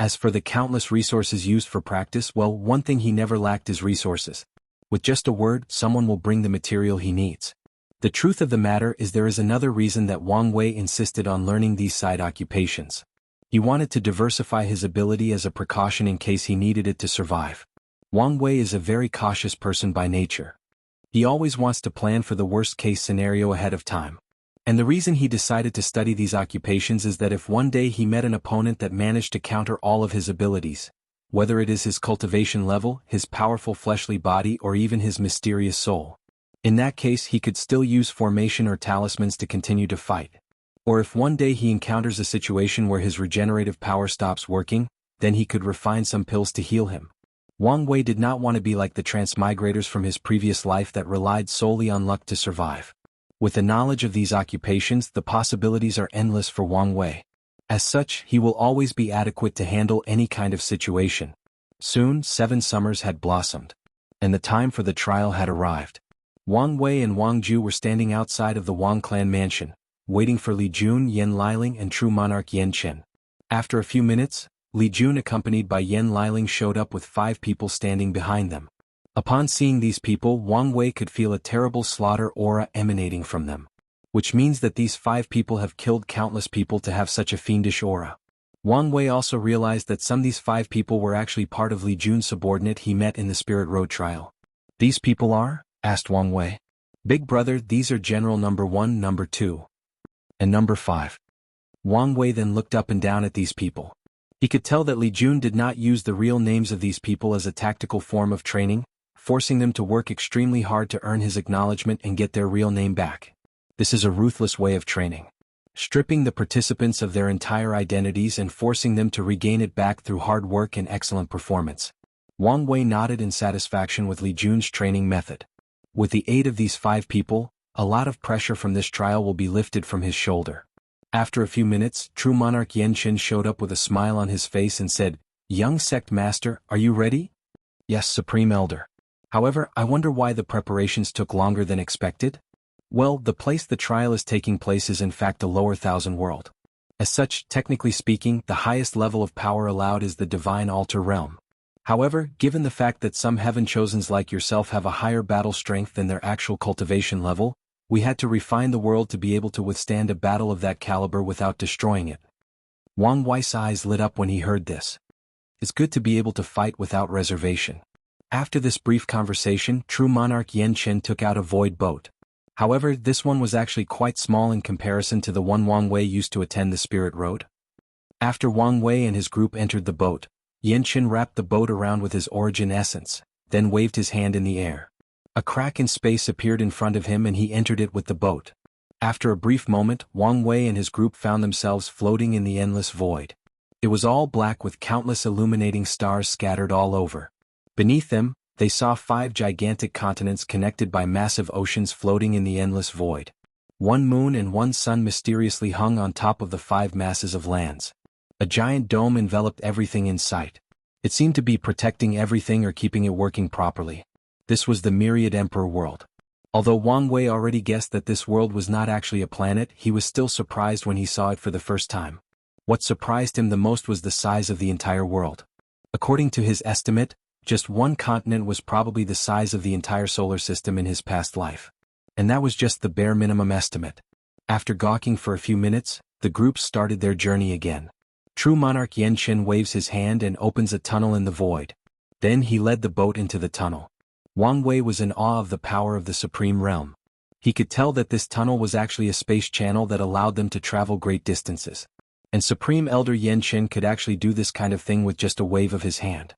As for the countless resources used for practice, well, one thing he never lacked is resources. With just a word, someone will bring the material he needs. The truth of the matter is there is another reason that Wang Wei insisted on learning these side occupations. He wanted to diversify his ability as a precaution in case he needed it to survive. Wang Wei is a very cautious person by nature. He always wants to plan for the worst-case scenario ahead of time. And the reason he decided to study these occupations is that if one day he met an opponent that managed to counter all of his abilities, whether it is his cultivation level, his powerful fleshly body, or even his mysterious soul, in that case he could still use formation or talismans to continue to fight. Or if one day he encounters a situation where his regenerative power stops working, then he could refine some pills to heal him. Wang Wei did not want to be like the transmigrators from his previous life that relied solely on luck to survive. With the knowledge of these occupations, the possibilities are endless for Wang Wei. As such, he will always be adequate to handle any kind of situation. Soon, 7 summers had blossomed, and the time for the trial had arrived. Wang Wei and Wang Ju were standing outside of the Wang clan mansion, waiting for Li Jun, Yan Liling, and true monarch Yan Chen. After a few minutes, Li Jun accompanied by Yan Liling showed up with 5 people standing behind them. Upon seeing these people, Wang Wei could feel a terrible slaughter aura emanating from them, which means that these 5 people have killed countless people to have such a fiendish aura. Wang Wei also realized that some of these 5 people were actually part of Li Jun's subordinate he met in the Spirit Road trial. "These people are?" asked Wang Wei. "Big brother, these are General number 1, number 2, and number 5. Wang Wei then looked up and down at these people. He could tell that Li Jun did not use the real names of these people as a tactical form of training, forcing them to work extremely hard to earn his acknowledgement and get their real name back. This is a ruthless way of training, stripping the participants of their entire identities and forcing them to regain it back through hard work and excellent performance. Wang Wei nodded in satisfaction with Li Jun's training method. With the aid of these 5 people, a lot of pressure from this trial will be lifted from his shoulder. After a few minutes, true monarch Yan Chen showed up with a smile on his face and said, "Young sect master, are you ready?" "Yes, Supreme Elder. However, I wonder why the preparations took longer than expected?" "Well, the place the trial is taking place is in fact the lower thousand world. As such, technically speaking, the highest level of power allowed is the divine altar realm. However, given the fact that some heaven-chosens like yourself have a higher battle strength than their actual cultivation level, we had to refine the world to be able to withstand a battle of that caliber without destroying it." Wang Wei's eyes lit up when he heard this. It's good to be able to fight without reservation. After this brief conversation, true monarch Yan Chen took out a void boat. However, this one was actually quite small in comparison to the one Wang Wei used to attend the Spirit Road. After Wang Wei and his group entered the boat, Yan Chen wrapped the boat around with his origin essence, then waved his hand in the air. A crack in space appeared in front of him and he entered it with the boat. After a brief moment, Wang Wei and his group found themselves floating in the endless void. It was all black with countless illuminating stars scattered all over. Beneath them, they saw 5 gigantic continents connected by massive oceans floating in the endless void. 1 moon and 1 sun mysteriously hung on top of the 5 masses of lands. A giant dome enveloped everything in sight. It seemed to be protecting everything or keeping it working properly. This was the Myriad Emperor world. Although Wang Wei already guessed that this world was not actually a planet, he was still surprised when he saw it for the first time. What surprised him the most was the size of the entire world. According to his estimate, just 1 continent was probably the size of the entire solar system in his past life. And that was just the bare minimum estimate. After gawking for a few minutes, the group started their journey again. True monarch Yan Chen waves his hand and opens a tunnel in the void. Then he led the boat into the tunnel. Wang Wei was in awe of the power of the Supreme Realm. He could tell that this tunnel was actually a space channel that allowed them to travel great distances. And Supreme Elder Yan Chen could actually do this kind of thing with just a wave of his hand.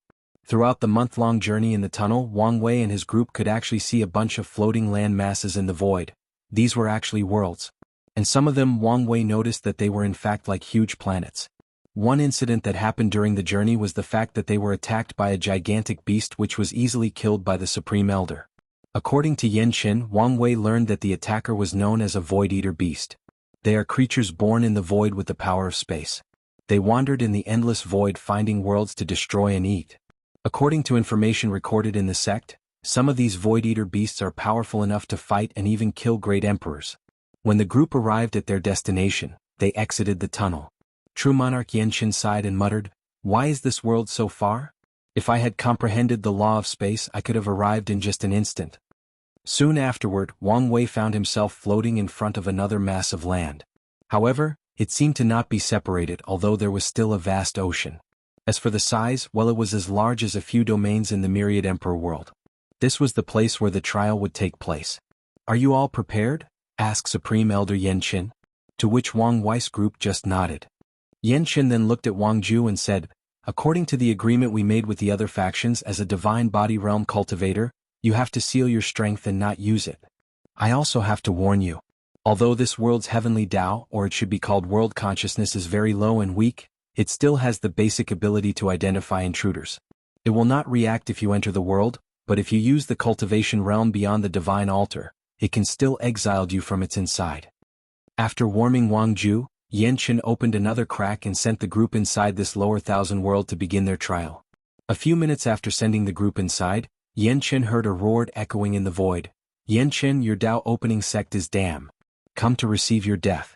Throughout the month-long journey in the tunnel, Wang Wei and his group could actually see a bunch of floating land masses in the void. These were actually worlds. And some of them Wang Wei noticed that they were in fact like huge planets. One incident that happened during the journey was the fact that they were attacked by a gigantic beast which was easily killed by the Supreme Elder. According to Yan Chen, Wang Wei learned that the attacker was known as a Void Eater beast. They are creatures born in the void with the power of space. They wandered in the endless void finding worlds to destroy and eat. According to information recorded in the sect, some of these Void Eater beasts are powerful enough to fight and even kill great emperors. When the group arrived at their destination, they exited the tunnel. True monarch Yan Chen sighed and muttered, "Why is this world so far? If I had comprehended the law of space, I could have arrived in just an instant." Soon afterward, Wang Wei found himself floating in front of another mass of land. However, it seemed to not be separated although there was still a vast ocean. As for the size, well, it was as large as a few domains in the myriad emperor world. This was the place where the trial would take place. "Are you all prepared?" asked Supreme Elder Yanqin. To which Wang Wei's group just nodded. Yanqin then looked at Wang Ju and said, "According to the agreement we made with the other factions as a divine body realm cultivator, you have to seal your strength and not use it. I also have to warn you. Although this world's heavenly Tao, or it should be called world consciousness, is very low and weak, it still has the basic ability to identify intruders. It will not react if you enter the world, but if you use the cultivation realm beyond the divine altar, it can still exile you from its inside." After warming Wang Ju, Yanqin opened another crack and sent the group inside this lower thousand world to begin their trial. A few minutes after sending the group inside, Yanqin heard a roar echoing in the void. "Yanqin, your Tao opening sect is damn. Come to receive your death."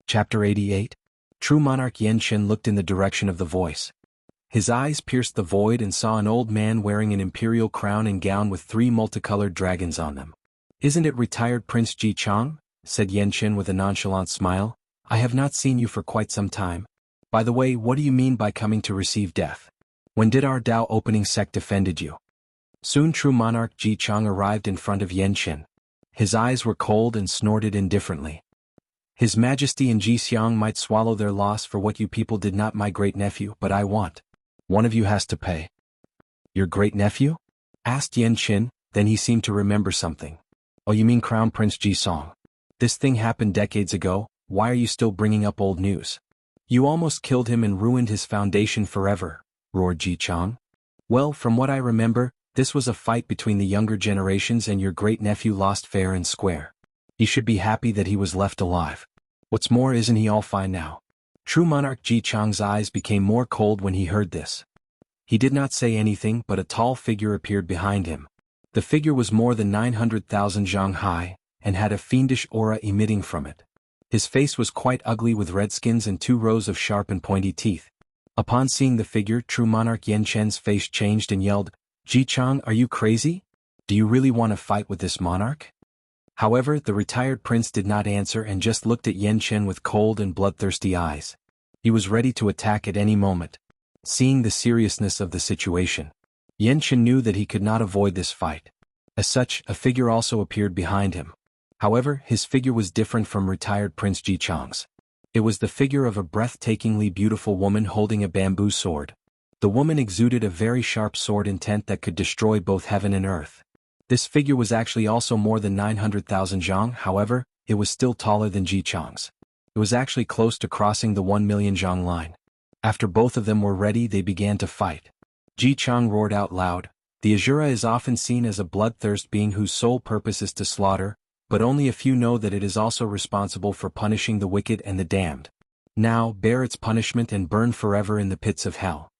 Chapter 88. True Monarch Yanqin looked in the direction of the voice. His eyes pierced the void and saw an old man wearing an imperial crown and gown with 3 multicolored dragons on them. "Isn't it retired Prince Ji Chang?" said Yanqin with a nonchalant smile. "I have not seen you for quite some time. By the way, what do you mean by coming to receive death? When did our Tao opening sect offended you?" Soon True Monarch Ji Chang arrived in front of Yanqin. His eyes were cold and snorted indifferently. "His Majesty and Ji Xiang might swallow their loss for what you people did not, my great-nephew, but I want. One of you has to pay." "Your great-nephew?" asked Yanqin, then he seemed to remember something. "Oh, you mean Crown Prince Ji Song. This thing happened decades ago, why are you still bringing up old news? You almost killed him and ruined his foundation forever," roared Ji Chang. "Well, from what I remember, this was a fight between the younger generations and your great-nephew lost fair and square. He should be happy that he was left alive. What's more, isn't he all fine now?" True Monarch Ji Chang's eyes became more cold when he heard this. He did not say anything, but a tall figure appeared behind him. The figure was more than 900,000 zhang high, and had a fiendish aura emitting from it. His face was quite ugly with red skins and 2 rows of sharp and pointy teeth. Upon seeing the figure, True Monarch Yanqin's face changed and yelled, "Ji Chang, are you crazy? Do you really want to fight with this monarch?" However, the retired prince did not answer and just looked at Yanqin with cold and bloodthirsty eyes. He was ready to attack at any moment. Seeing the seriousness of the situation, Yanqin knew that he could not avoid this fight. As such, a figure also appeared behind him. However, his figure was different from retired Prince Ji Chang's. It was the figure of a breathtakingly beautiful woman holding a bamboo sword. The woman exuded a very sharp sword intent that could destroy both heaven and earth. This figure was actually also more than 900,000 zhang, however, it was still taller than Ji Chang's. It was actually close to crossing the 1 million zhang line. After both of them were ready, they began to fight. Ji Chang roared out loud, "The Asura is often seen as a bloodthirst being whose sole purpose is to slaughter, but only a few know that it is also responsible for punishing the wicked and the damned. Now, bear its punishment and burn forever in the pits of hell.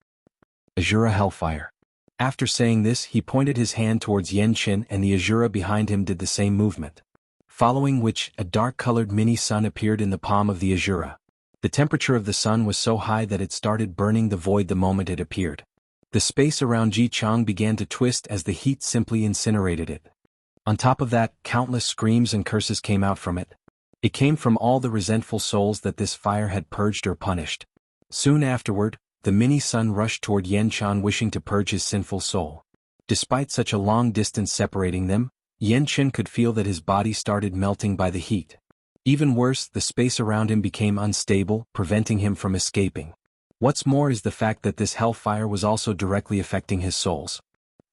Asura Hellfire." After saying this, he pointed his hand towards Yanqin, and the Asura behind him did the same movement. Following which, a dark-colored mini-sun appeared in the palm of the Asura. The temperature of the sun was so high that it started burning the void the moment it appeared. The space around Ji Chang began to twist as the heat simply incinerated it. On top of that, countless screams and curses came out from it. It came from all the resentful souls that this fire had purged or punished. Soon afterward, the mini-sun rushed toward Yanqin wishing to purge his sinful soul. Despite such a long distance separating them, Yanqin could feel that his body started melting by the heat. Even worse, the space around him became unstable, preventing him from escaping. What's more is the fact that this hellfire was also directly affecting his souls.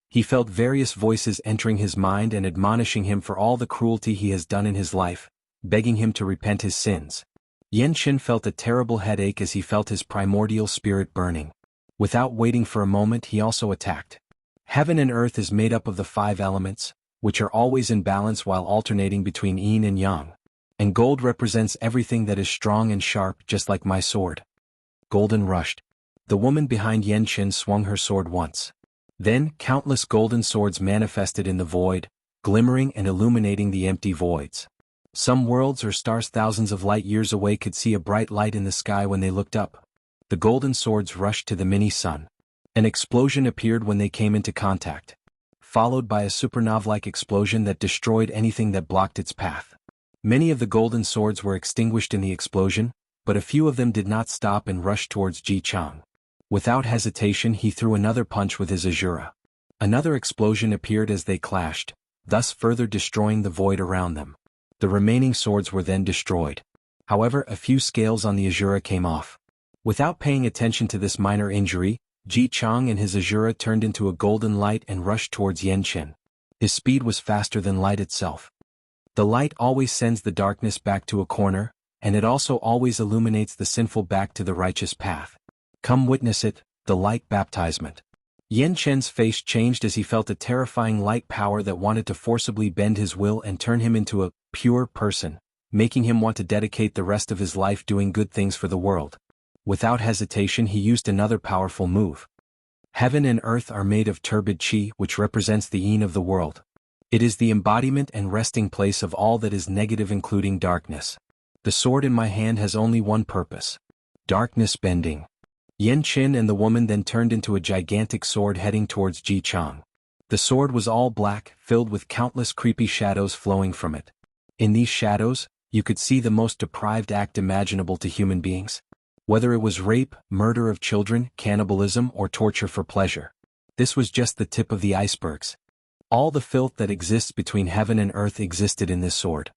He felt various voices entering his mind and admonishing him for all the cruelty he has done in his life, begging him to repent his sins. Yanqin felt a terrible headache as he felt his primordial spirit burning. Without waiting for a moment, he also attacked. Heaven and earth is made up of the 5 elements, which are always in balance while alternating between yin and yang. And gold represents everything that is strong and sharp, just like my sword. Golden rushed. The woman behind Yanqin swung her sword once. Then, countless golden swords manifested in the void, glimmering and illuminating the empty voids. Some worlds or stars thousands of light years away could see a bright light in the sky when they looked up. The golden swords rushed to the mini-sun. An explosion appeared when they came into contact, followed by a supernova-like explosion that destroyed anything that blocked its path. Many of the golden swords were extinguished in the explosion, but a few of them did not stop and rushed towards Ji Chang. Without hesitation he threw another punch with his Azura. Another explosion appeared as they clashed, thus further destroying the void around them. The remaining swords were then destroyed. However, a few scales on the Azura came off. Without paying attention to this minor injury, Jichang and his Azura turned into a golden light and rushed towards Yanqin. His speed was faster than light itself. The light always sends the darkness back to a corner, and it also always illuminates the sinful back to the righteous path. Come witness it, the light baptisement. Yanqin's face changed as he felt a terrifying light power that wanted to forcibly bend his will and turn him into a pure person, making him want to dedicate the rest of his life doing good things for the world. Without hesitation he used another powerful move. Heaven and earth are made of turbid qi, which represents the yin of the world. It is the embodiment and resting place of all that is negative, including darkness. The sword in my hand has only one purpose: darkness bending. Yanqin and the woman then turned into a gigantic sword heading towards Jichang. The sword was all black, filled with countless creepy shadows flowing from it. In these shadows, you could see the most depraved act imaginable to human beings. Whether it was rape, murder of children, cannibalism, or torture for pleasure. This was just the tip of the icebergs. All the filth that exists between heaven and earth existed in this sword.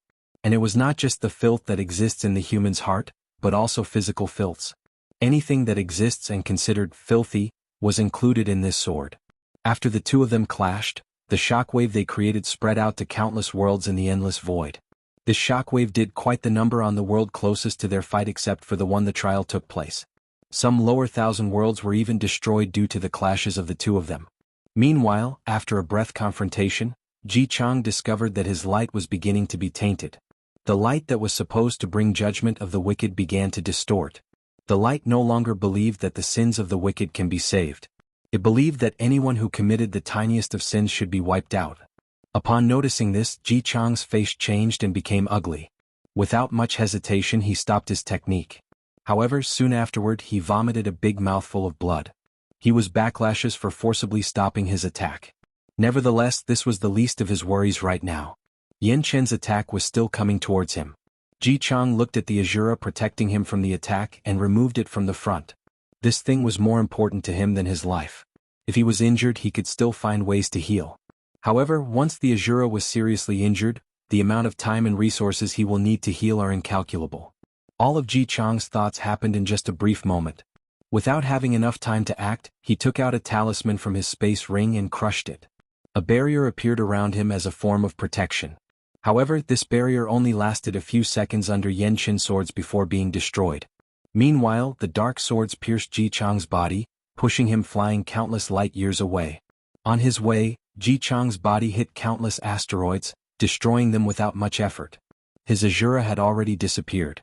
And it was not just the filth that exists in the human's heart, but also physical filths. Anything that exists and considered filthy was included in this sword. After the two of them clashed, the shockwave they created spread out to countless worlds in the endless void. This shockwave did quite the number on the world closest to their fight, except for the one the trial took place. Some lower 1,000 worlds were even destroyed due to the clashes of the two of them. Meanwhile, after a breath confrontation, Jichang discovered that his light was beginning to be tainted. The light that was supposed to bring judgment of the wicked began to distort. The light no longer believed that the sins of the wicked can be saved. It believed that anyone who committed the tiniest of sins should be wiped out. Upon noticing this, Jichang's face changed and became ugly. Without much hesitation he stopped his technique. However, soon afterward he vomited a big mouthful of blood. He was backlashes for forcibly stopping his attack. Nevertheless, this was the least of his worries right now. Yanqin's attack was still coming towards him. Jichang looked at the Azura protecting him from the attack and removed it from the front. This thing was more important to him than his life. If he was injured he could still find ways to heal. However, once the Azura was seriously injured, the amount of time and resources he will need to heal are incalculable. All of Jichang's thoughts happened in just a brief moment. Without having enough time to act, he took out a talisman from his space ring and crushed it. A barrier appeared around him as a form of protection. However, this barrier only lasted a few seconds under Yanqin's swords before being destroyed. Meanwhile, the dark swords pierced Jichang's body, pushing him flying countless light years away. On his way, Jichang's body hit countless asteroids, destroying them without much effort. His Azura had already disappeared.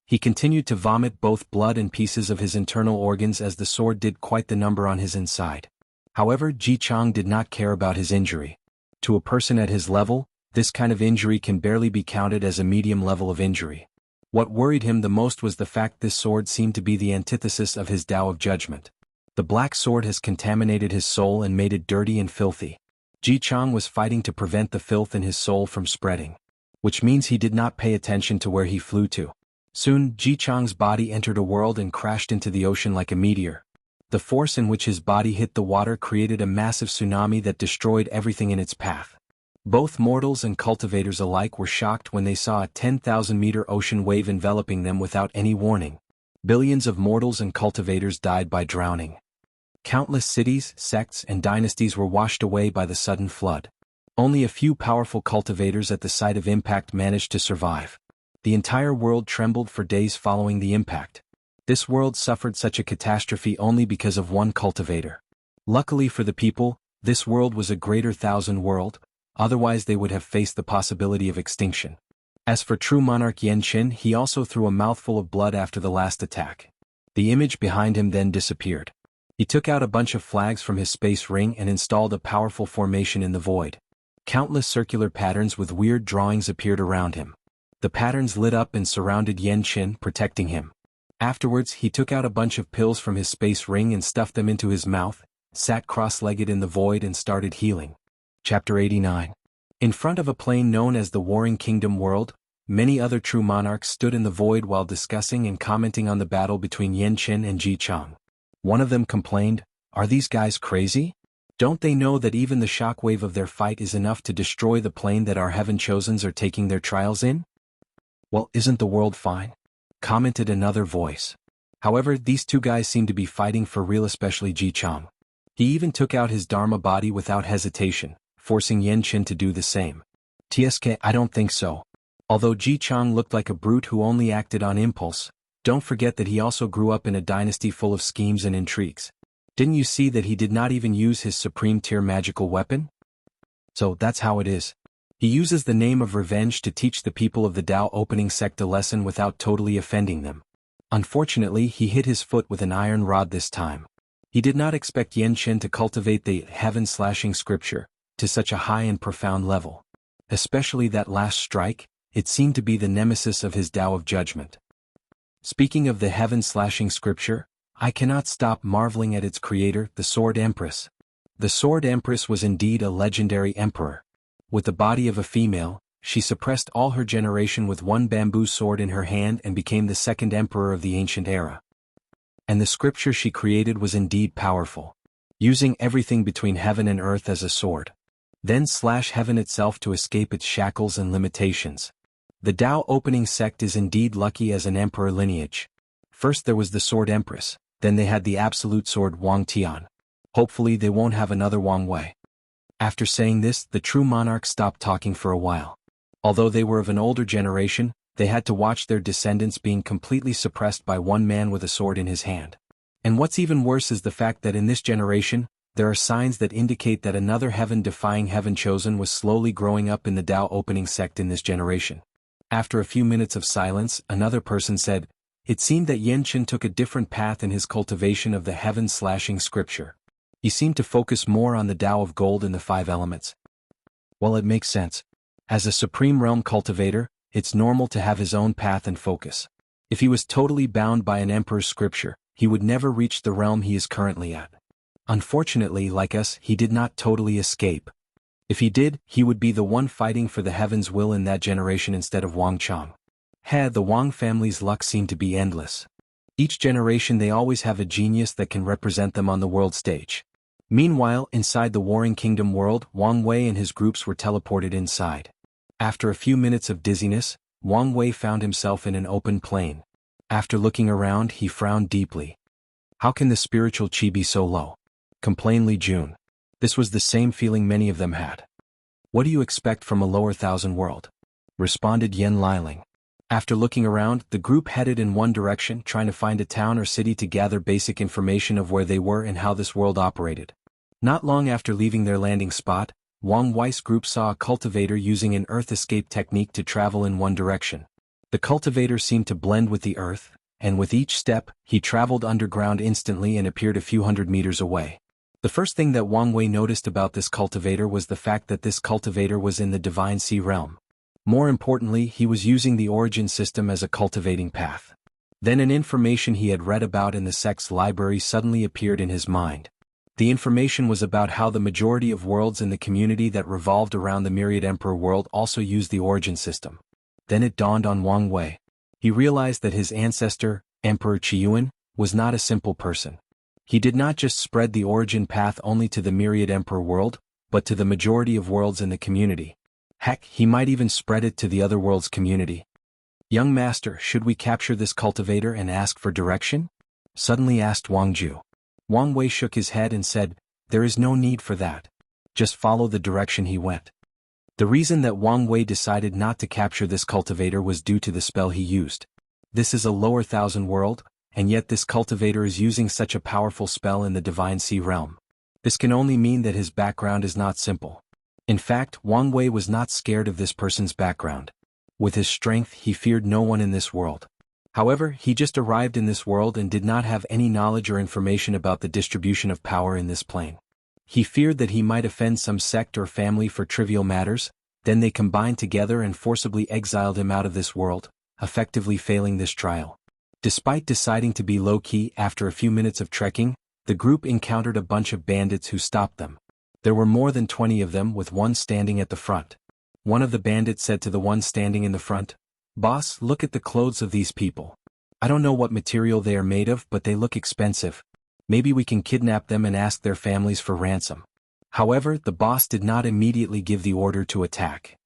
He continued to vomit both blood and pieces of his internal organs as the sword did quite the number on his inside. However, Jichang did not care about his injury. To a person at his level, this kind of injury can barely be counted as a medium level of injury. What worried him the most was the fact this sword seemed to be the antithesis of his Tao of Judgment. The black sword has contaminated his soul and made it dirty and filthy. Jichang was fighting to prevent the filth in his soul from spreading. Which means he did not pay attention to where he flew to. Soon, Jichang's body entered a world and crashed into the ocean like a meteor. The force in which his body hit the water created a massive tsunami that destroyed everything in its path. Both mortals and cultivators alike were shocked when they saw a 10,000-meter ocean wave enveloping them without any warning. Billions of mortals and cultivators died by drowning. Countless cities, sects, and dynasties were washed away by the sudden flood. Only a few powerful cultivators at the site of impact managed to survive. The entire world trembled for days following the impact. This world suffered such a catastrophe only because of one cultivator. Luckily for the people, this world was a greater thousand world, otherwise they would have faced the possibility of extinction. As for true monarch Yanqin, he also threw a mouthful of blood after the last attack. The image behind him then disappeared. He took out a bunch of flags from his space ring and installed a powerful formation in the void. Countless circular patterns with weird drawings appeared around him. The patterns lit up and surrounded Yanqin, protecting him. Afterwards, he took out a bunch of pills from his space ring and stuffed them into his mouth, sat cross-legged in the void and started healing. Chapter 89. In front of a plain known as the Warring Kingdom world, many other true monarchs stood in the void while discussing and commenting on the battle between Yanqin and Jichang. One of them complained, "Are these guys crazy? Don't they know that even the shockwave of their fight is enough to destroy the plane that our heaven chosens are taking their trials in?" "Well, isn't the world fine?" commented another voice. However, these two guys seemed to be fighting for real, especially Ji Chang. He even took out his Dharma body without hesitation, forcing Xianxia to do the same. "Tsk, I don't think so." Although Ji Chang looked like a brute who only acted on impulse, don't forget that he also grew up in a dynasty full of schemes and intrigues. Didn't you see that he did not even use his supreme tier magical weapon? So that's how it is. He uses the name of revenge to teach the people of the Dao opening sect a lesson without totally offending them. Unfortunately, he hit his foot with an iron rod this time. He did not expect Xianxia to cultivate the heaven-slashing scripture to such a high and profound level. Especially that last strike, it seemed to be the nemesis of his Dao of judgment. Speaking of the heaven-slashing scripture, I cannot stop marveling at its creator, the Sword Empress. The Sword Empress was indeed a legendary emperor. With the body of a female, she suppressed all her generation with one bamboo sword in her hand and became the second emperor of the ancient era. And the scripture she created was indeed powerful, using everything between heaven and earth as a sword. Then slash heaven itself to escape its shackles and limitations. The Dao opening sect is indeed lucky as an emperor lineage. First there was the Sword Empress, then they had the absolute sword Wang Tian. Hopefully they won't have another Wang Wei. After saying this, the true monarch stopped talking for a while. Although they were of an older generation, they had to watch their descendants being completely suppressed by one man with a sword in his hand. And what's even worse is the fact that in this generation, there are signs that indicate that another heaven-defying heaven chosen was slowly growing up in the Dao opening sect in this generation. After a few minutes of silence, another person said, "It seemed that Xianxia took a different path in his cultivation of the heaven-slashing scripture. He seemed to focus more on the Dao of gold and the 5 elements." Well, it makes sense. As a supreme realm cultivator, it's normal to have his own path and focus. If he was totally bound by an emperor's scripture, he would never reach the realm he is currently at. Unfortunately, like us, he did not totally escape. If he did, he would be the one fighting for the heaven's will in that generation instead of Wang Chang. The Wang family's luck seemed to be endless. Each generation they always have a genius that can represent them on the world stage. Meanwhile, inside the Warring Kingdom world, Wang Wei and his groups were teleported inside. After a few minutes of dizziness, Wang Wei found himself in an open plain. After looking around, he frowned deeply. How can the spiritual chi be so low? Complained Li Jun. This was the same feeling many of them had. What do you expect from a lower thousand world? Responded Yen Liling. After looking around, the group headed in one direction, trying to find a town or city to gather basic information of where they were and how this world operated. Not long after leaving their landing spot, Wang Wei's group saw a cultivator using an earth escape technique to travel in one direction. The cultivator seemed to blend with the earth, and with each step, he traveled underground instantly and appeared a few hundred meters away. The first thing that Wang Wei noticed about this cultivator was the fact that this cultivator was in the Divine Sea realm. More importantly, he was using the origin system as a cultivating path. Then an information he had read about in the sect's library suddenly appeared in his mind. The information was about how the majority of worlds in the community that revolved around the Myriad Emperor world also used the origin system. Then it dawned on Wang Wei. He realized that his ancestor, Emperor Qiyuan, was not a simple person. He did not just spread the origin path only to the Myriad Emperor world, but to the majority of worlds in the community. Heck, he might even spread it to the other world's community. "Young master, should we capture this cultivator and ask for direction?" suddenly asked Wang Ju. Wang Wei shook his head and said, "There is no need for that. Just follow the direction he went." The reason that Wang Wei decided not to capture this cultivator was due to the spell he used. This is a lower thousand world, and yet this cultivator is using such a powerful spell in the Divine Sea realm. This can only mean that his background is not simple. In fact, Wang Wei was not scared of this person's background. With his strength, he feared no one in this world. However, he just arrived in this world and did not have any knowledge or information about the distribution of power in this plane. He feared that he might offend some sect or family for trivial matters, then they combined together and forcibly exiled him out of this world, effectively failing this trial. Despite deciding to be low-key after a few minutes of trekking, the group encountered a bunch of bandits who stopped them. There were more than 20 of them, with one standing at the front. One of the bandits said to the one standing in the front, "Boss, look at the clothes of these people. I don't know what material they are made of, but they look expensive." Maybe we can kidnap them and ask their families for ransom. However, the boss did not immediately give the order to attack.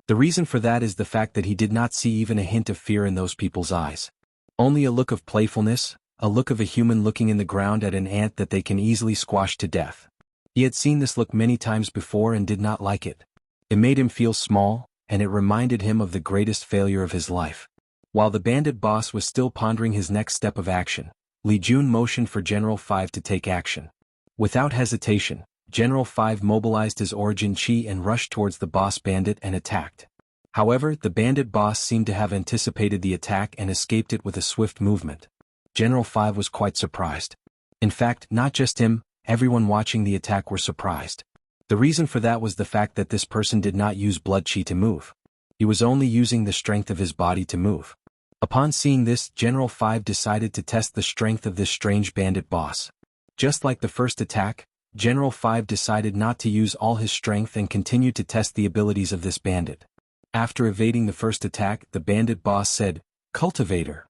The reason for that is the fact that he did not see even a hint of fear in those people's eyes. Only a look of playfulness, a look of a human looking in the ground at an ant that they can easily squash to death. He had seen this look many times before and did not like it. It made him feel small, and it reminded him of the greatest failure of his life. While the bandit boss was still pondering his next step of action, Li Jun motioned for General 5 to take action. Without hesitation, General 5 mobilized his origin chi and rushed towards the boss bandit and attacked. However, the bandit boss seemed to have anticipated the attack and escaped it with a swift movement. General 5 was quite surprised. In fact, not just him, everyone watching the attack were surprised. The reason for that was the fact that this person did not use blood chi to move. He was only using the strength of his body to move. Upon seeing this, General 5 decided to test the strength of this strange bandit boss. Just like the first attack, General 5 decided not to use all his strength and continued to test the abilities of this bandit. After evading the first attack, the bandit boss said, "Cultivator."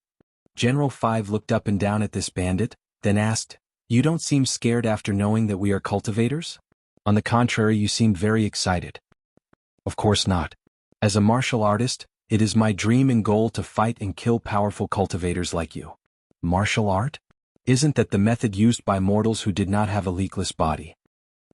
General 5 looked up and down at this bandit, then asked, "You don't seem scared after knowing that we are cultivators? On the contrary, you seemed very excited." "Of course not. As a martial artist, it is my dream and goal to fight and kill powerful cultivators like you." "Martial art? Isn't that the method used by mortals who did not have a leakless body?"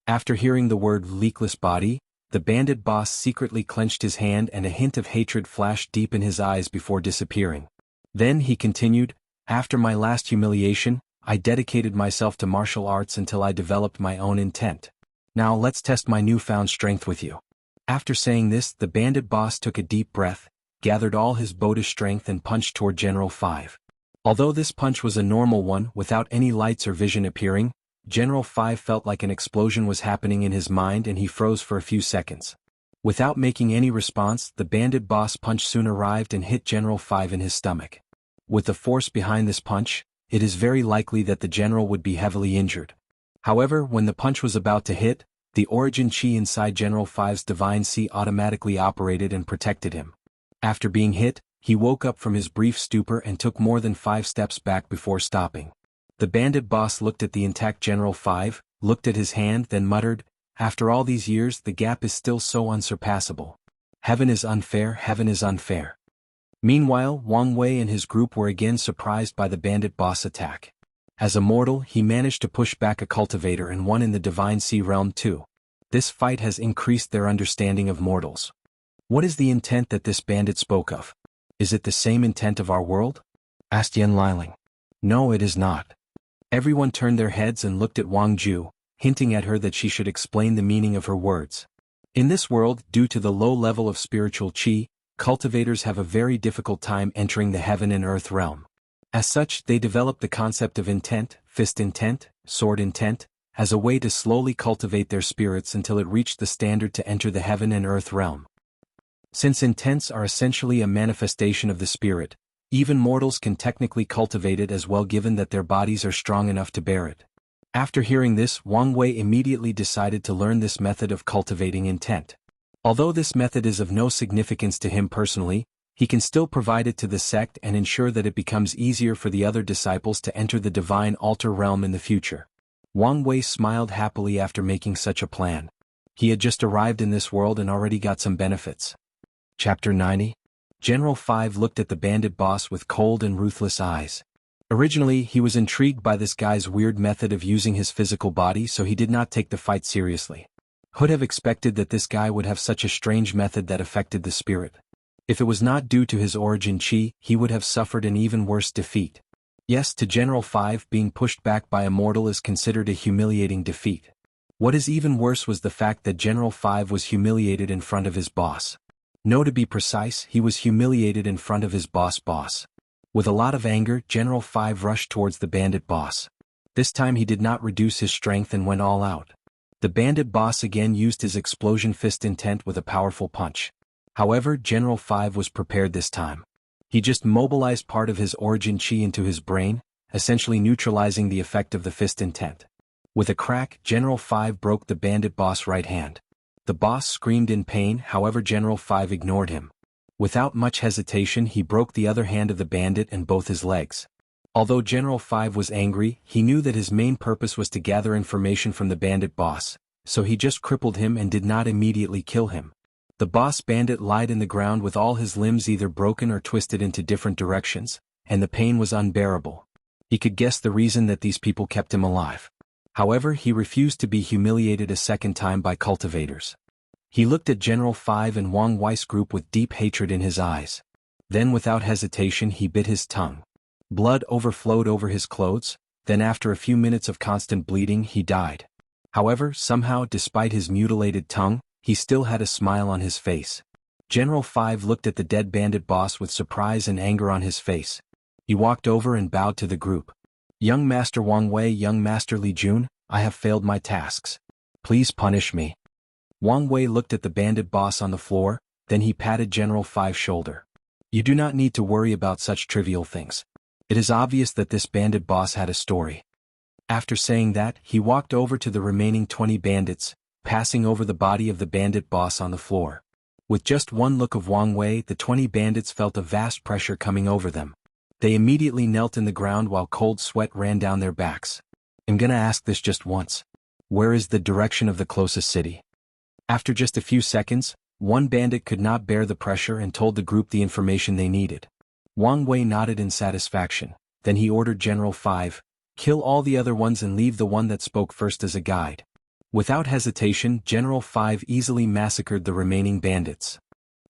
After hearing the word leakless body, the bandit boss secretly clenched his hand and a hint of hatred flashed deep in his eyes before disappearing. Then he continued, "After my last humiliation, I dedicated myself to martial arts until I developed my own intent. Now let's test my newfound strength with you." After saying this, the bandit boss took a deep breath, gathered all his Buddha strength and punched toward General 5. Although this punch was a normal one without any lights or vision appearing, General 5 felt like an explosion was happening in his mind and he froze for a few seconds. Without making any response, the bandit boss punch soon arrived and hit General 5 in his stomach. With the force behind this punch, it is very likely that the general would be heavily injured. However, when the punch was about to hit, the origin chi inside General 5's divine sea automatically operated and protected him. After being hit, he woke up from his brief stupor and took more than 5 steps back before stopping. The bandit boss looked at the intact General 5, looked at his hand, then muttered, "After all these years, the gap is still so unsurpassable. Heaven is unfair, heaven is unfair." Meanwhile, Wang Wei and his group were again surprised by the bandit boss attack. As a mortal, he managed to push back a cultivator and one in the divine sea realm too. This fight has increased their understanding of mortals. What is the intent that this bandit spoke of? Is it the same intent of our world? Asked Yan Liling. No, it is not. Everyone turned their heads and looked at Wang Ju, hinting at her that she should explain the meaning of her words. In this world, due to the low level of spiritual chi, cultivators have a very difficult time entering the heaven and earth realm. As such, they develop the concept of intent, fist intent, sword intent, as a way to slowly cultivate their spirits until it reached the standard to enter the heaven and earth realm. Since intents are essentially a manifestation of the spirit, even mortals can technically cultivate it as well given that their bodies are strong enough to bear it. After hearing this, Wang Wei immediately decided to learn this method of cultivating intent. Although this method is of no significance to him personally, he can still provide it to the sect and ensure that it becomes easier for the other disciples to enter the divine altar realm in the future. Wang Wei smiled happily after making such a plan. He had just arrived in this world and already got some benefits. Chapter 90. General 5 looked at the bandit boss with cold and ruthless eyes. Originally, he was intrigued by this guy's weird method of using his physical body, so he did not take the fight seriously. Who'd have expected that this guy would have such a strange method that affected the spirit? If it was not due to his origin chi, he would have suffered an even worse defeat. Yes, to General 5, being pushed back by a mortal is considered a humiliating defeat. What is even worse was the fact that General 5 was humiliated in front of his boss. No, to be precise, he was humiliated in front of his boss. With a lot of anger, General 5 rushed towards the bandit boss. This time he did not reduce his strength and went all out. The bandit boss again used his explosion fist intent with a powerful punch. However, General 5 was prepared this time. He just mobilized part of his origin chi into his brain, essentially neutralizing the effect of the fist intent. With a crack, General 5 broke the bandit boss' right hand. The boss screamed in pain, however General 5 ignored him. Without much hesitation he broke the other hand of the bandit and both his legs. Although General 5 was angry, he knew that his main purpose was to gather information from the bandit boss, so he just crippled him and did not immediately kill him. The boss bandit lied in the ground with all his limbs either broken or twisted into different directions, and the pain was unbearable. He could guess the reason that these people kept him alive. However, he refused to be humiliated a second time by cultivators. He looked at General 5 and Wang Wei's group with deep hatred in his eyes. Then without hesitation he bit his tongue. Blood overflowed over his clothes, then after a few minutes of constant bleeding he died. However, somehow despite his mutilated tongue, he still had a smile on his face. General 5 looked at the dead bandit boss with surprise and anger on his face. He walked over and bowed to the group. Young Master Wang Wei, Young Master Li Jun, I have failed my tasks. Please punish me. Wang Wei looked at the bandit boss on the floor, then he patted General 5's shoulder. You do not need to worry about such trivial things. It is obvious that this bandit boss had a story. After saying that, he walked over to the remaining 20 bandits, passing over the body of the bandit boss on the floor. With just one look of Wang Wei, the 20 bandits felt a vast pressure coming over them. They immediately knelt in the ground while cold sweat ran down their backs. I'm gonna ask this just once. Where is the direction of the closest city? After just a few seconds, one bandit could not bear the pressure and told the group the information they needed. Wang Wei nodded in satisfaction, then he ordered General 5, kill all the other ones and leave the one that spoke first as a guide. Without hesitation, General 5 easily massacred the remaining bandits.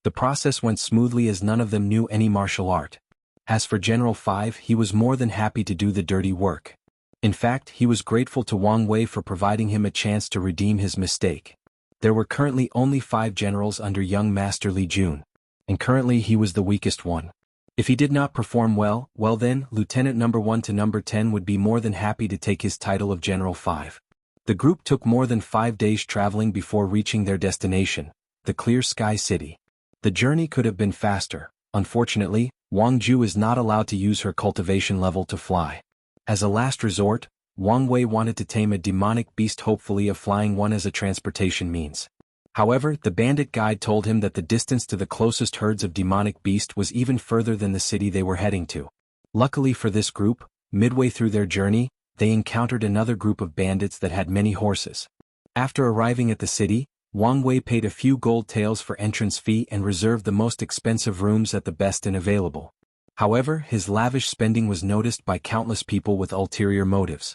The process went smoothly as none of them knew any martial art. As for General 5, he was more than happy to do the dirty work. In fact, he was grateful to Wang Wei for providing him a chance to redeem his mistake. There were currently only 5 generals under young Master Li Jun, and currently he was the weakest one. If he did not perform well then, Lieutenant number 1 to number 10 would be more than happy to take his title of General 5. The group took more than 5 days traveling before reaching their destination, the Clear Sky City. The journey could have been faster. Unfortunately, Wang Ju is not allowed to use her cultivation level to fly. As a last resort, Wang Wei wanted to tame a demonic beast, hopefully a flying one as a transportation means. However, the bandit guide told him that the distance to the closest herds of demonic beast was even further than the city they were heading to. Luckily for this group, midway through their journey, they encountered another group of bandits that had many horses. After arriving at the city, Wang Wei paid a few gold taels for entrance fee and reserved the most expensive rooms at the best and available. However, his lavish spending was noticed by countless people with ulterior motives.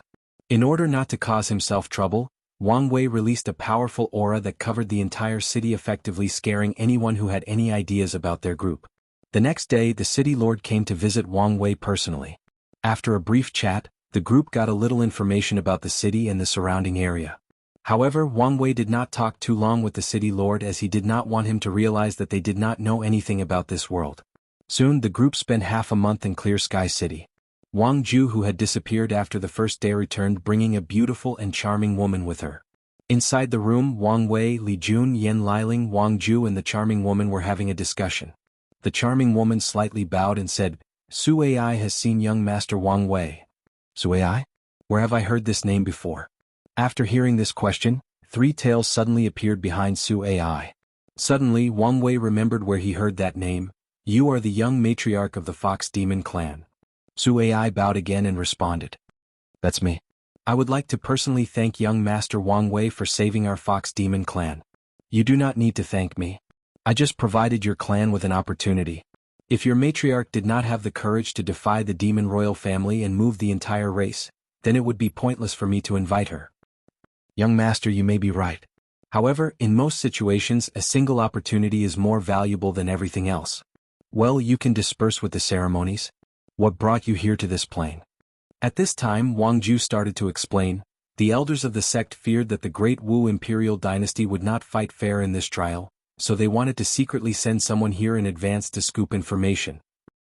In order not to cause himself trouble, Wang Wei released a powerful aura that covered the entire city, effectively scaring anyone who had any ideas about their group. The next day, the city lord came to visit Wang Wei personally. After a brief chat, the group got a little information about the city and the surrounding area. However, Wang Wei did not talk too long with the city lord as he did not want him to realize that they did not know anything about this world. Soon the group spent half a month in Clear Sky City. Wang Ju, who had disappeared after the first day, returned bringing a beautiful and charming woman with her. Inside the room, Wang Wei, Li Jun, Yan Liling, Wang Ju and the charming woman were having a discussion. The charming woman slightly bowed and said, Su Ai has seen young Master Wang Wei. Su Ai? Where have I heard this name before? After hearing this question, 3 tails suddenly appeared behind Su Ai. Suddenly, Wang Wei remembered where he heard that name. You are the young matriarch of the Fox Demon clan. Su Ai bowed again and responded. That's me. I would like to personally thank young Master Wang Wei for saving our Fox Demon clan. You do not need to thank me. I just provided your clan with an opportunity. If your matriarch did not have the courage to defy the demon royal family and move the entire race, then it would be pointless for me to invite her. Young master, you may be right. However, in most situations, a single opportunity is more valuable than everything else. Well, you can disperse with the ceremonies. What brought you here to this plane? At this time, Wang Ju started to explain. The elders of the sect feared that the great Wu imperial dynasty would not fight fair in this trial, so they wanted to secretly send someone here in advance to scoop information.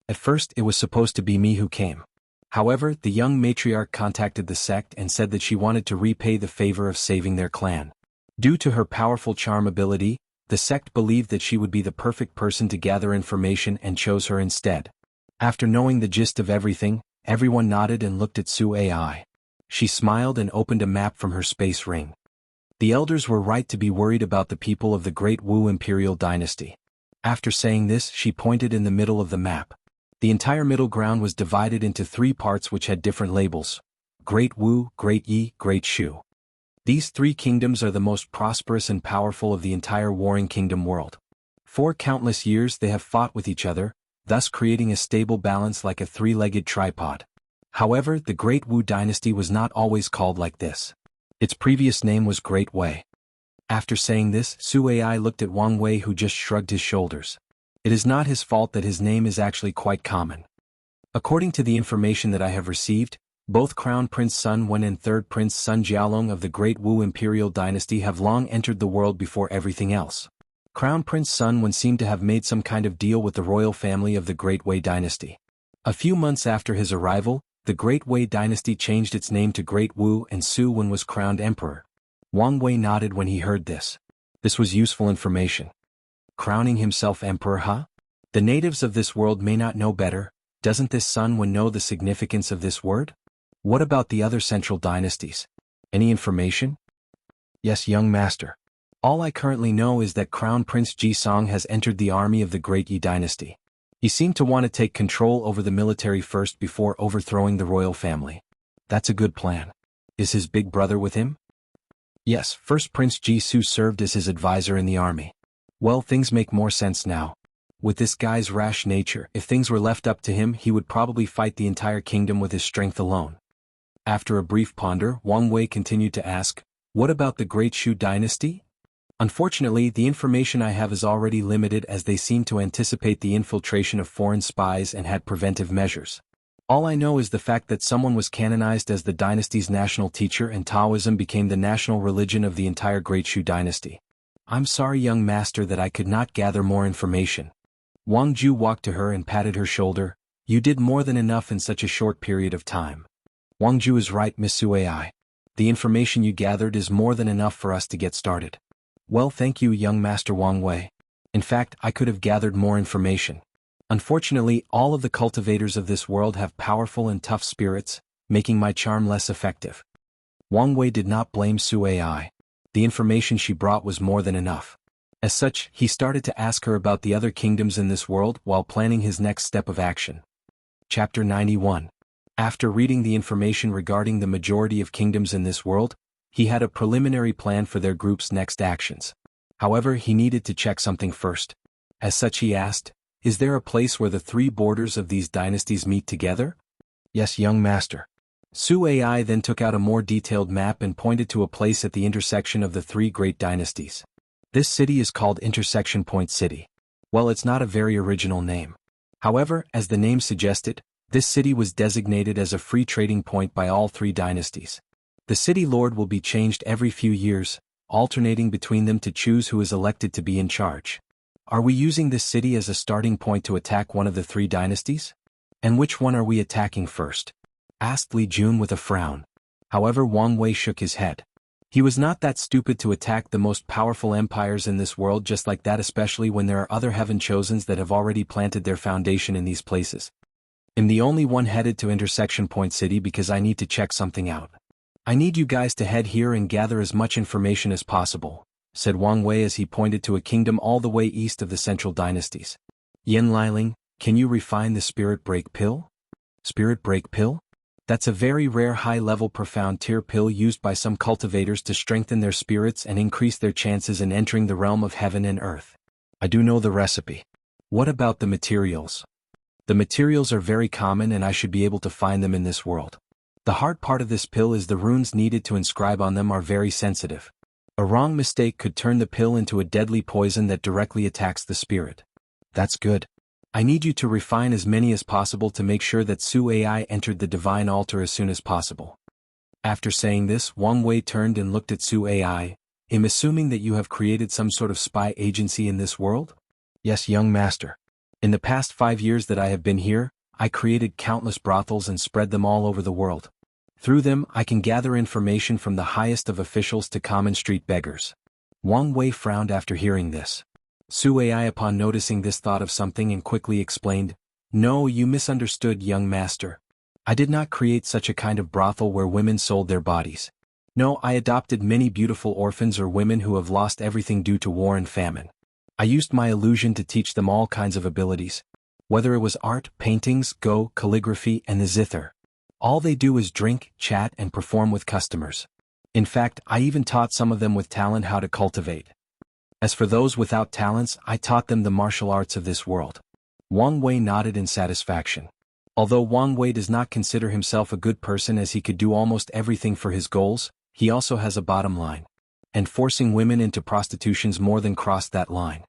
At first, it was supposed to be me who came. However, the young matriarch contacted the sect and said that she wanted to repay the favor of saving their clan. Due to her powerful charm ability, the sect believed that she would be the perfect person to gather information and chose her instead. After knowing the gist of everything, everyone nodded and looked at Su Ai. She smiled and opened a map from her space ring. The elders were right to be worried about the people of the great Wu imperial dynasty. After saying this, she pointed in the middle of the map. The entire middle ground was divided into 3 parts which had different labels: Great Wu, Great Yi, Great Shu. These 3 kingdoms are the most prosperous and powerful of the entire warring kingdom world. For countless years they have fought with each other, thus creating a stable balance like a 3-legged tripod. However, the Great Wu dynasty was not always called like this. Its previous name was Great Wei. After saying this, Su Ai looked at Wang Wei, who just shrugged his shoulders. It is not his fault that his name is actually quite common. According to the information that I have received, both Crown Prince Sun Wen and Third Prince Sun Jialong of the Great Wu Imperial Dynasty have long entered the world before everything else. Crown Prince Sun Wen seemed to have made some kind of deal with the royal family of the Great Wei Dynasty. A few months after his arrival, the Great Wei Dynasty changed its name to Great Wu, and Su Wen was crowned emperor. Wang Wei nodded when he heard this. This was useful information. Crowning himself emperor, huh? The natives of this world may not know better. Doesn't this Sun Wen know the significance of this word? What about the other central dynasties? Any information? Yes, young master. All I currently know is that Crown Prince Jisong has entered the army of the Great Yi Dynasty. He seemed to want to take control over the military first before overthrowing the royal family. That's a good plan. Is his big brother with him? Yes, first Prince Jisoo served as his advisor in the army. Well, things make more sense now. With this guy's rash nature, if things were left up to him, he would probably fight the entire kingdom with his strength alone. After a brief ponder, Wang Wei continued to ask, what about the Great Shu Dynasty? Unfortunately, the information I have is already limited, as they seem to anticipate the infiltration of foreign spies and had preventive measures. All I know is the fact that someone was canonized as the dynasty's national teacher and Taoism became the national religion of the entire Great Shu Dynasty. I'm sorry, young master, that I could not gather more information. Wang Ju walked to her and patted her shoulder. You did more than enough in such a short period of time. Wang Ju is right, Miss Su Ai. The information you gathered is more than enough for us to get started. Well, thank you, young master Wang Wei. In fact, I could have gathered more information. Unfortunately, all of the cultivators of this world have powerful and tough spirits, making my charm less effective. Wang Wei did not blame Su Ai. The information she brought was more than enough. As such, he started to ask her about the other kingdoms in this world while planning his next step of action. Chapter 91. After reading the information regarding the majority of kingdoms in this world, he had a preliminary plan for their group's next actions. However, he needed to check something first. As such, he asked, is there a place where the 3 borders of these dynasties meet together? Yes, young master. Su Ai then took out a more detailed map and pointed to a place at the intersection of the 3 great dynasties. This city is called Intersection Point City. Well, it's not a very original name. However, as the name suggested, this city was designated as a free trading point by all 3 dynasties. The city lord will be changed every few years, alternating between them to choose who is elected to be in charge. Are we using this city as a starting point to attack one of the 3 dynasties? And which one are we attacking first? Asked Li Jun with a frown. However, Wang Wei shook his head. He was not that stupid to attack the most powerful empires in this world just like that, especially when there are other heaven chosens that have already planted their foundation in these places. I'm the only one headed to Intersection Point City because I need to check something out. I need you guys to head here and gather as much information as possible, said Wang Wei as he pointed to a kingdom all the way east of the central dynasties. Yen Liling, can you refine the Spirit Break Pill? Spirit Break Pill? That's a very rare high-level profound tier pill used by some cultivators to strengthen their spirits and increase their chances in entering the realm of heaven and earth. I do know the recipe. What about the materials? The materials are very common and I should be able to find them in this world. The hard part of this pill is the runes needed to inscribe on them are very sensitive. A wrong mistake could turn the pill into a deadly poison that directly attacks the spirit. That's good. I need you to refine as many as possible to make sure that Su Ai entered the divine altar as soon as possible. After saying this, Wang Wei turned and looked at Su Ai. I'm assuming that you have created some sort of spy agency in this world? Yes, young master. In the past 5 years that I have been here, I created countless brothels and spread them all over the world. Through them, I can gather information from the highest of officials to common street beggars. Wang Wei frowned after hearing this. Su Ai, upon noticing this, thought of something and quickly explained, No, you misunderstood, young master. I did not create such a kind of brothel where women sold their bodies. No, I adopted many beautiful orphans or women who have lost everything due to war and famine. I used my illusion to teach them all kinds of abilities. Whether it was art, paintings, go, calligraphy, and the zither. All they do is drink, chat, and perform with customers. In fact, I even taught some of them with talent how to cultivate. As for those without talents, I taught them the martial arts of this world. Wang Wei nodded in satisfaction. Although Wang Wei does not consider himself a good person as he could do almost everything for his goals, he also has a bottom line. And forcing women into prostitution's more than crossed that line.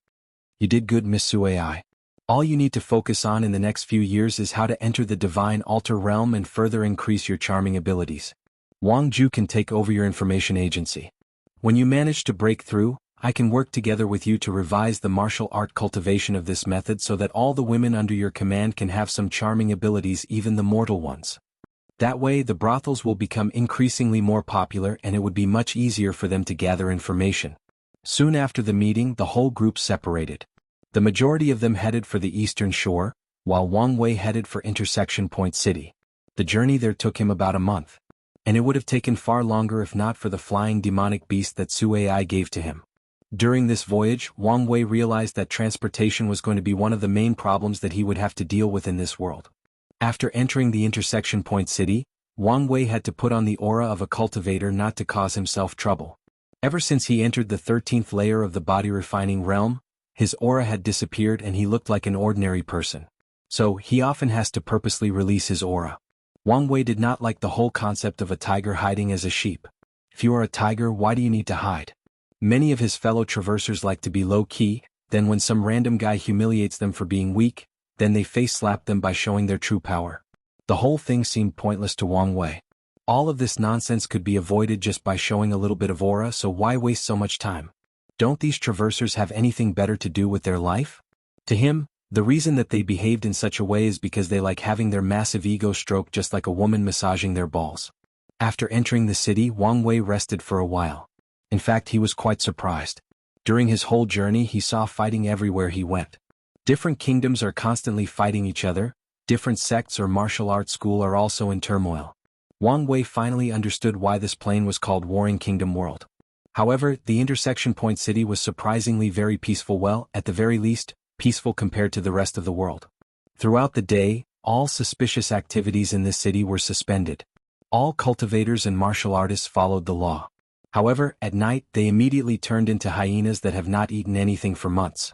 You did good, Miss Suai. All you need to focus on in the next few years is how to enter the divine altar realm and further increase your charming abilities. Wang Ju can take over your information agency. When you manage to break through, I can work together with you to revise the martial art cultivation of this method so that all the women under your command can have some charming abilities, even the mortal ones. That way the brothels will become increasingly more popular and it would be much easier for them to gather information. Soon after the meeting, the whole group separated. The majority of them headed for the eastern shore, while Wang Wei headed for Intersection Point City. The journey there took him about a month. And it would have taken far longer if not for the flying demonic beast that Suai gave to him. During this voyage, Wang Wei realized that transportation was going to be one of the main problems that he would have to deal with in this world. After entering the Intersection Point City, Wang Wei had to put on the aura of a cultivator not to cause himself trouble. Ever since he entered the 13th layer of the body refining realm, his aura had disappeared and he looked like an ordinary person. So, he often has to purposely release his aura. Wang Wei did not like the whole concept of a tiger hiding as a sheep. If you are a tiger, why do you need to hide? Many of his fellow traversers like to be low-key, then when some random guy humiliates them for being weak, then they face-slap them by showing their true power. The whole thing seemed pointless to Wang Wei. All of this nonsense could be avoided just by showing a little bit of aura, so why waste so much time? Don't these traversers have anything better to do with their life? To him, the reason that they behaved in such a way is because they like having their massive ego stroked just like a woman massaging their balls. After entering the city, Wang Wei rested for a while. In fact, he was quite surprised. During his whole journey, he saw fighting everywhere he went. Different kingdoms are constantly fighting each other, different sects or martial arts school are also in turmoil. Wang Wei finally understood why this plane was called Warring Kingdom World. However, the Intersection Point City was surprisingly very peaceful, well, at the very least, peaceful compared to the rest of the world. Throughout the day, all suspicious activities in this city were suspended. All cultivators and martial artists followed the law. However, at night they immediately turned into hyenas that have not eaten anything for months.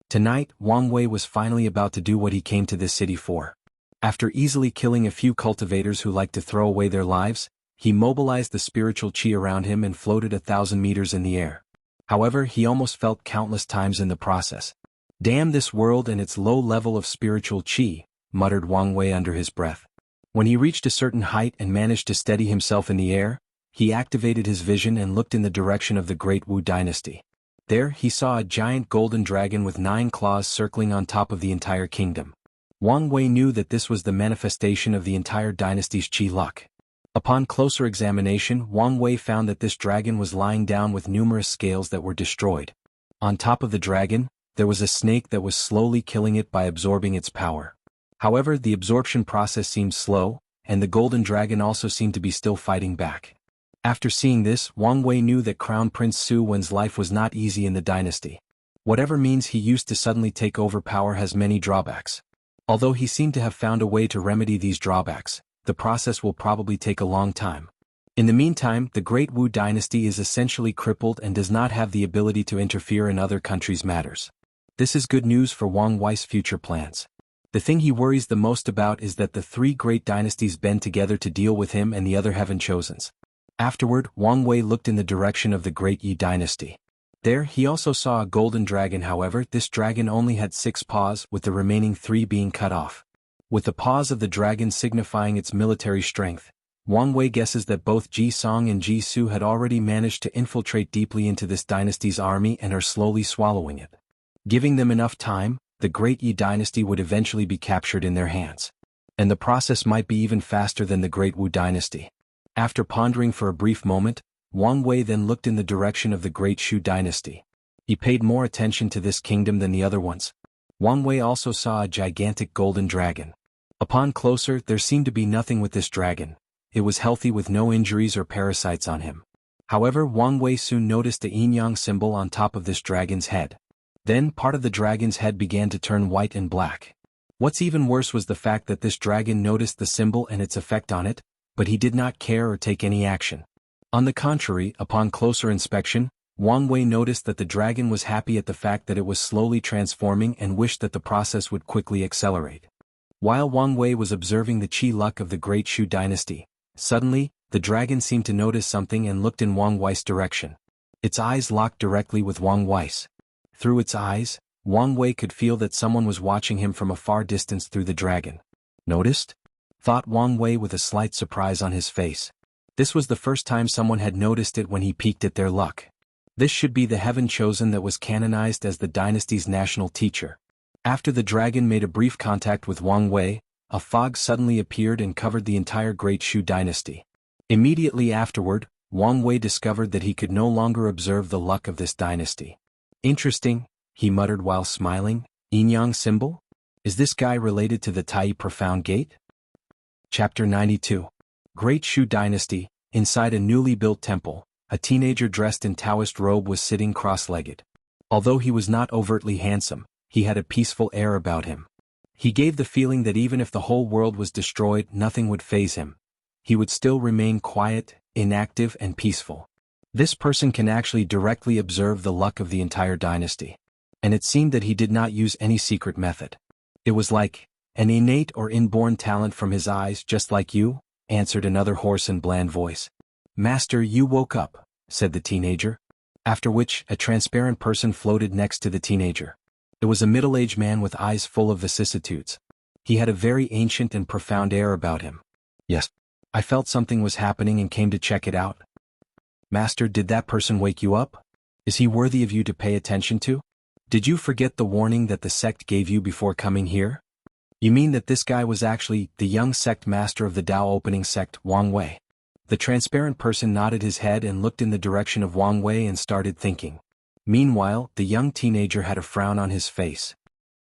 Tonight, Wang Wei was finally about to do what he came to this city for. After easily killing a few cultivators who like to throw away their lives, he mobilized the spiritual chi around him and floated 1,000 meters in the air. However, he almost felt countless times in the process. Damn this world and its low level of spiritual chi, muttered Wang Wei under his breath. When he reached a certain height and managed to steady himself in the air, he activated his vision and looked in the direction of the Great Wu dynasty. There, he saw a giant golden dragon with 9 claws circling on top of the entire kingdom. Wang Wei knew that this was the manifestation of the entire dynasty's chi luck. Upon closer examination, Wang Wei found that this dragon was lying down with numerous scales that were destroyed. On top of the dragon, there was a snake that was slowly killing it by absorbing its power. However, the absorption process seemed slow, and the golden dragon also seemed to be still fighting back. After seeing this, Wang Wei knew that Crown Prince Su Wen's life was not easy in the dynasty. Whatever means he used to suddenly take over power has many drawbacks. Although he seemed to have found a way to remedy these drawbacks, the process will probably take a long time. In the meantime, the Great Wu dynasty is essentially crippled and does not have the ability to interfere in other countries' matters. This is good news for Wang Wei's future plans. The thing he worries the most about is that the 3 great dynasties band together to deal with him and the other Heaven Chosens. Afterward, Wang Wei looked in the direction of the Great Yi dynasty. There, he also saw a golden dragon. However, this dragon only had 6 paws, with the remaining 3 being cut off. With the paws of the dragon signifying its military strength, Wang Wei guesses that both Ji Song and Ji Su had already managed to infiltrate deeply into this dynasty's army and are slowly swallowing it. Giving them enough time, the Great Yi dynasty would eventually be captured in their hands. And the process might be even faster than the Great Wu dynasty. After pondering for a brief moment, Wang Wei then looked in the direction of the Great Shu dynasty. He paid more attention to this kingdom than the other ones. Wang Wei also saw a gigantic golden dragon. Upon closer, there seemed to be nothing with this dragon. It was healthy with no injuries or parasites on him. However, Wang Wei soon noticed the yin-yang symbol on top of this dragon's head. Then part of the dragon's head began to turn white and black. What's even worse was the fact that this dragon noticed the symbol and its effect on it, but he did not care or take any action. On the contrary, upon closer inspection, Wang Wei noticed that the dragon was happy at the fact that it was slowly transforming and wished that the process would quickly accelerate. While Wang Wei was observing the qi luck of the Great Shu dynasty, suddenly, the dragon seemed to notice something and looked in Wang Wei's direction. Its eyes locked directly with Wang Wei's. Through its eyes, Wang Wei could feel that someone was watching him from a far distance through the dragon. Noticed? Thought Wang Wei with a slight surprise on his face. This was the first time someone had noticed it when he peeked at their luck. This should be the heaven chosen that was canonized as the dynasty's national teacher. After the dragon made a brief contact with Wang Wei, a fog suddenly appeared and covered the entire Great Shu dynasty. Immediately afterward, Wang Wei discovered that he could no longer observe the luck of this dynasty. Interesting, he muttered while smiling. Yin Yang symbol? Is this guy related to the Tai Profound Gate? Chapter 92. Great Shu Dynasty. Inside a newly built temple, a teenager dressed in Taoist robe was sitting cross-legged. Although he was not overtly handsome, he had a peaceful air about him. He gave the feeling that even if the whole world was destroyed, nothing would faze him. He would still remain quiet, inactive, and peaceful. This person can actually directly observe the luck of the entire dynasty. And it seemed that he did not use any secret method. It was like an innate or inborn talent from his eyes, just like you, answered another hoarse and bland voice. Master, you woke up, said the teenager. After which, a transparent person floated next to the teenager. It was a middle-aged man with eyes full of vicissitudes. He had a very ancient and profound air about him. Yes, I felt something was happening and came to check it out. Master, did that person wake you up? Is he worthy of you to pay attention to? Did you forget the warning that the sect gave you before coming here? You mean that this guy was actually the young sect master of the Dao opening sect, Wang Wei? The transparent person nodded his head and looked in the direction of Wang Wei and started thinking. Meanwhile, the young teenager had a frown on his face.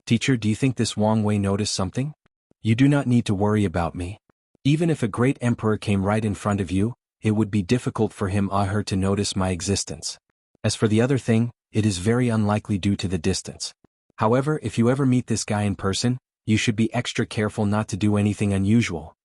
Teacher, do you think this Wang Wei noticed something? You do not need to worry about me. Even if a great emperor came right in front of you, it would be difficult for him or her to notice my existence. As for the other thing, it is very unlikely due to the distance. However, if you ever meet this guy in person, you should be extra careful not to do anything unusual.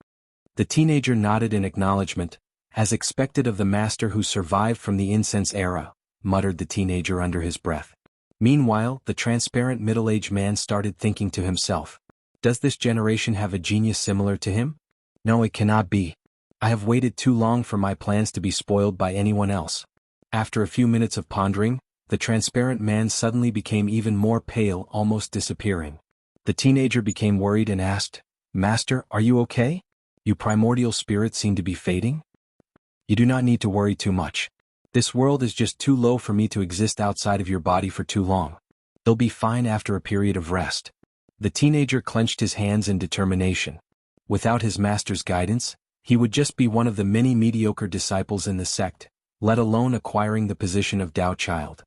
The teenager nodded in acknowledgement, as expected of the master who survived from the incense era, muttered the teenager under his breath. Meanwhile, the transparent middle-aged man started thinking to himself. Does this generation have a genius similar to him? No, it cannot be. I have waited too long for my plans to be spoiled by anyone else. After a few minutes of pondering, the transparent man suddenly became even more pale, almost disappearing. The teenager became worried and asked, Master, are you okay? You primordial spirits seem to be fading? You do not need to worry too much. This world is just too low for me to exist outside of your body for too long. They'll be fine after a period of rest. The teenager clenched his hands in determination. Without his master's guidance, he would just be one of the many mediocre disciples in the sect, let alone acquiring the position of Dao child.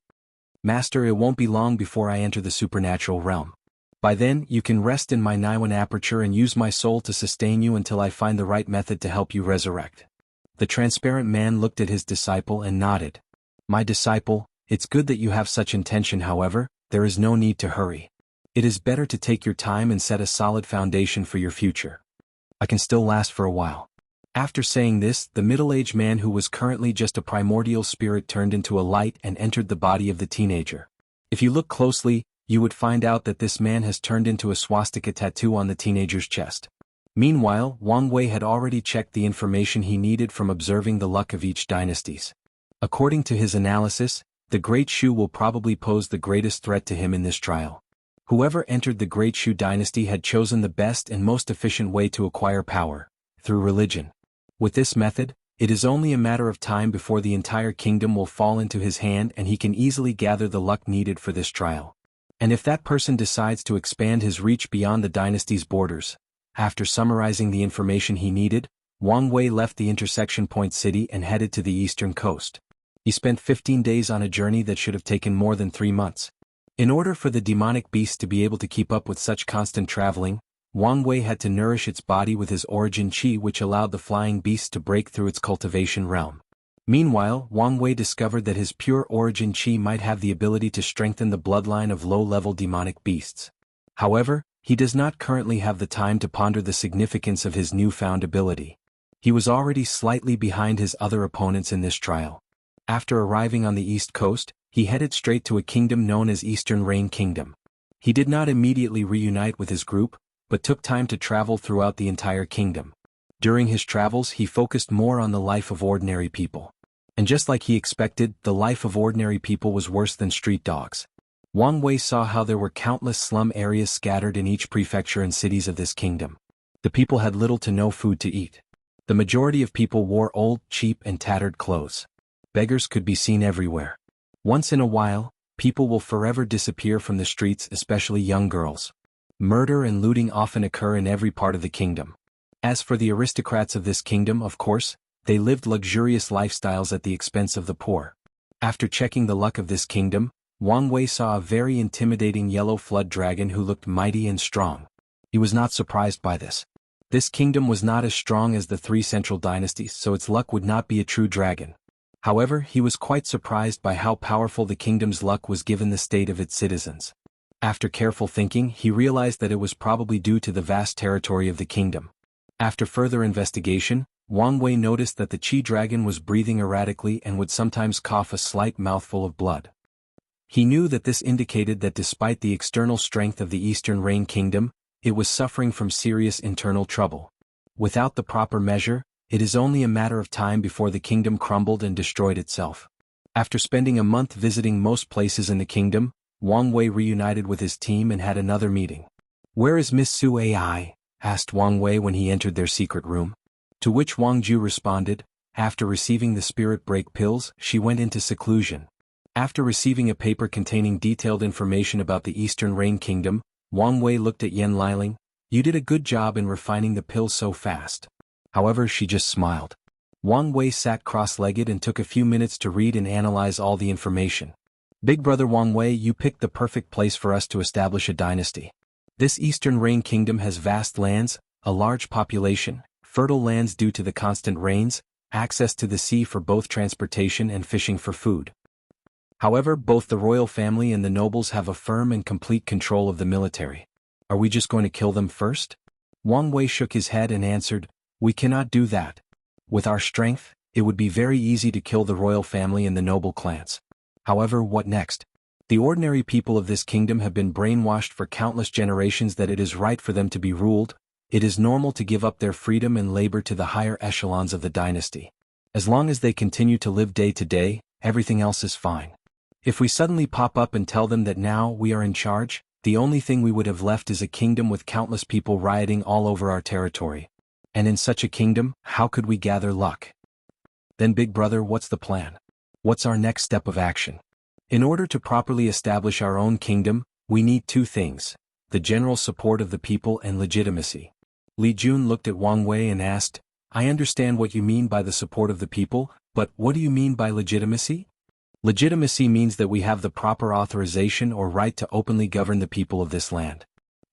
Master, it won't be long before I enter the supernatural realm. By then, you can rest in my Niwan aperture and use my soul to sustain you until I find the right method to help you resurrect. The transparent man looked at his disciple and nodded. My disciple, it's good that you have such intention, however, there is no need to hurry. It is better to take your time and set a solid foundation for your future. I can still last for a while. After saying this, the middle-aged man who was currently just a primordial spirit turned into a light and entered the body of the teenager. If you look closely, you would find out that this man has turned into a swastika tattoo on the teenager's chest. Meanwhile, Wang Wei had already checked the information he needed from observing the luck of each dynasties. According to his analysis, the Great Shu will probably pose the greatest threat to him in this trial. Whoever entered the Great Shu dynasty had chosen the best and most efficient way to acquire power, through religion. With this method, it is only a matter of time before the entire kingdom will fall into his hand and he can easily gather the luck needed for this trial. And if that person decides to expand his reach beyond the dynasty's borders, after summarizing the information he needed, Wang Wei left the intersection point city and headed to the eastern coast. He spent 15 days on a journey that should have taken more than 3 months. In order for the demonic beast to be able to keep up with such constant traveling, Wang Wei had to nourish its body with his origin qi, which allowed the flying beast to break through its cultivation realm. Meanwhile, Wang Wei discovered that his pure origin qi might have the ability to strengthen the bloodline of low-level demonic beasts. However, he does not currently have the time to ponder the significance of his newfound ability. He was already slightly behind his other opponents in this trial. After arriving on the East Coast, he headed straight to a kingdom known as Eastern Rain Kingdom. He did not immediately reunite with his group, but took time to travel throughout the entire kingdom. During his travels he focused more on the life of ordinary people. And just like he expected, the life of ordinary people was worse than street dogs. Wang Wei saw how there were countless slum areas scattered in each prefecture and cities of this kingdom. The people had little to no food to eat. The majority of people wore old, cheap and tattered clothes. Beggars could be seen everywhere. Once in a while, people will forever disappear from the streets, especially young girls. Murder and looting often occur in every part of the kingdom. As for the aristocrats of this kingdom, of course, they lived luxurious lifestyles at the expense of the poor. After checking the luck of this kingdom, Wang Wei saw a very intimidating yellow flood dragon who looked mighty and strong. He was not surprised by this. This kingdom was not as strong as the three central dynasties, so its luck would not be a true dragon. However, he was quite surprised by how powerful the kingdom's luck was given the state of its citizens. After careful thinking, he realized that it was probably due to the vast territory of the kingdom. After further investigation, Wang Wei noticed that the Qi dragon was breathing erratically and would sometimes cough a slight mouthful of blood. He knew that this indicated that despite the external strength of the Eastern Rain Kingdom, it was suffering from serious internal trouble. Without the proper measure, it is only a matter of time before the kingdom crumbled and destroyed itself. After spending a month visiting most places in the kingdom, Wang Wei reunited with his team and had another meeting. "Where is Miss Su Ai?" asked Wang Wei when he entered their secret room. To which Wang Ju responded, "After receiving the spirit break pills, she went into seclusion." After receiving a paper containing detailed information about the Eastern Rain Kingdom, Wang Wei looked at Yan Liling. "You did a good job in refining the pills so fast." However, she just smiled. Wang Wei sat cross-legged and took a few minutes to read and analyze all the information. "Big brother Wang Wei, you picked the perfect place for us to establish a dynasty. This Eastern Rain Kingdom has vast lands, a large population, fertile lands due to the constant rains, access to the sea for both transportation and fishing for food. However, both the royal family and the nobles have a firm and complete control of the military. Are we just going to kill them first?" Wang Wei shook his head and answered, "We cannot do that. With our strength, it would be very easy to kill the royal family and the noble clans. However, what next? The ordinary people of this kingdom have been brainwashed for countless generations that it is right for them to be ruled. It is normal to give up their freedom and labor to the higher echelons of the dynasty. As long as they continue to live day to day, everything else is fine. If we suddenly pop up and tell them that now we are in charge, the only thing we would have left is a kingdom with countless people rioting all over our territory. And in such a kingdom, how could we gather luck? Then big brother, what's the plan? What's our next step of action? In order to properly establish our own kingdom, we need two things: the general support of the people and legitimacy." Li Jun looked at Wang Wei and asked, "I understand what you mean by the support of the people, but what do you mean by legitimacy?" "Legitimacy means that we have the proper authorization or right to openly govern the people of this land.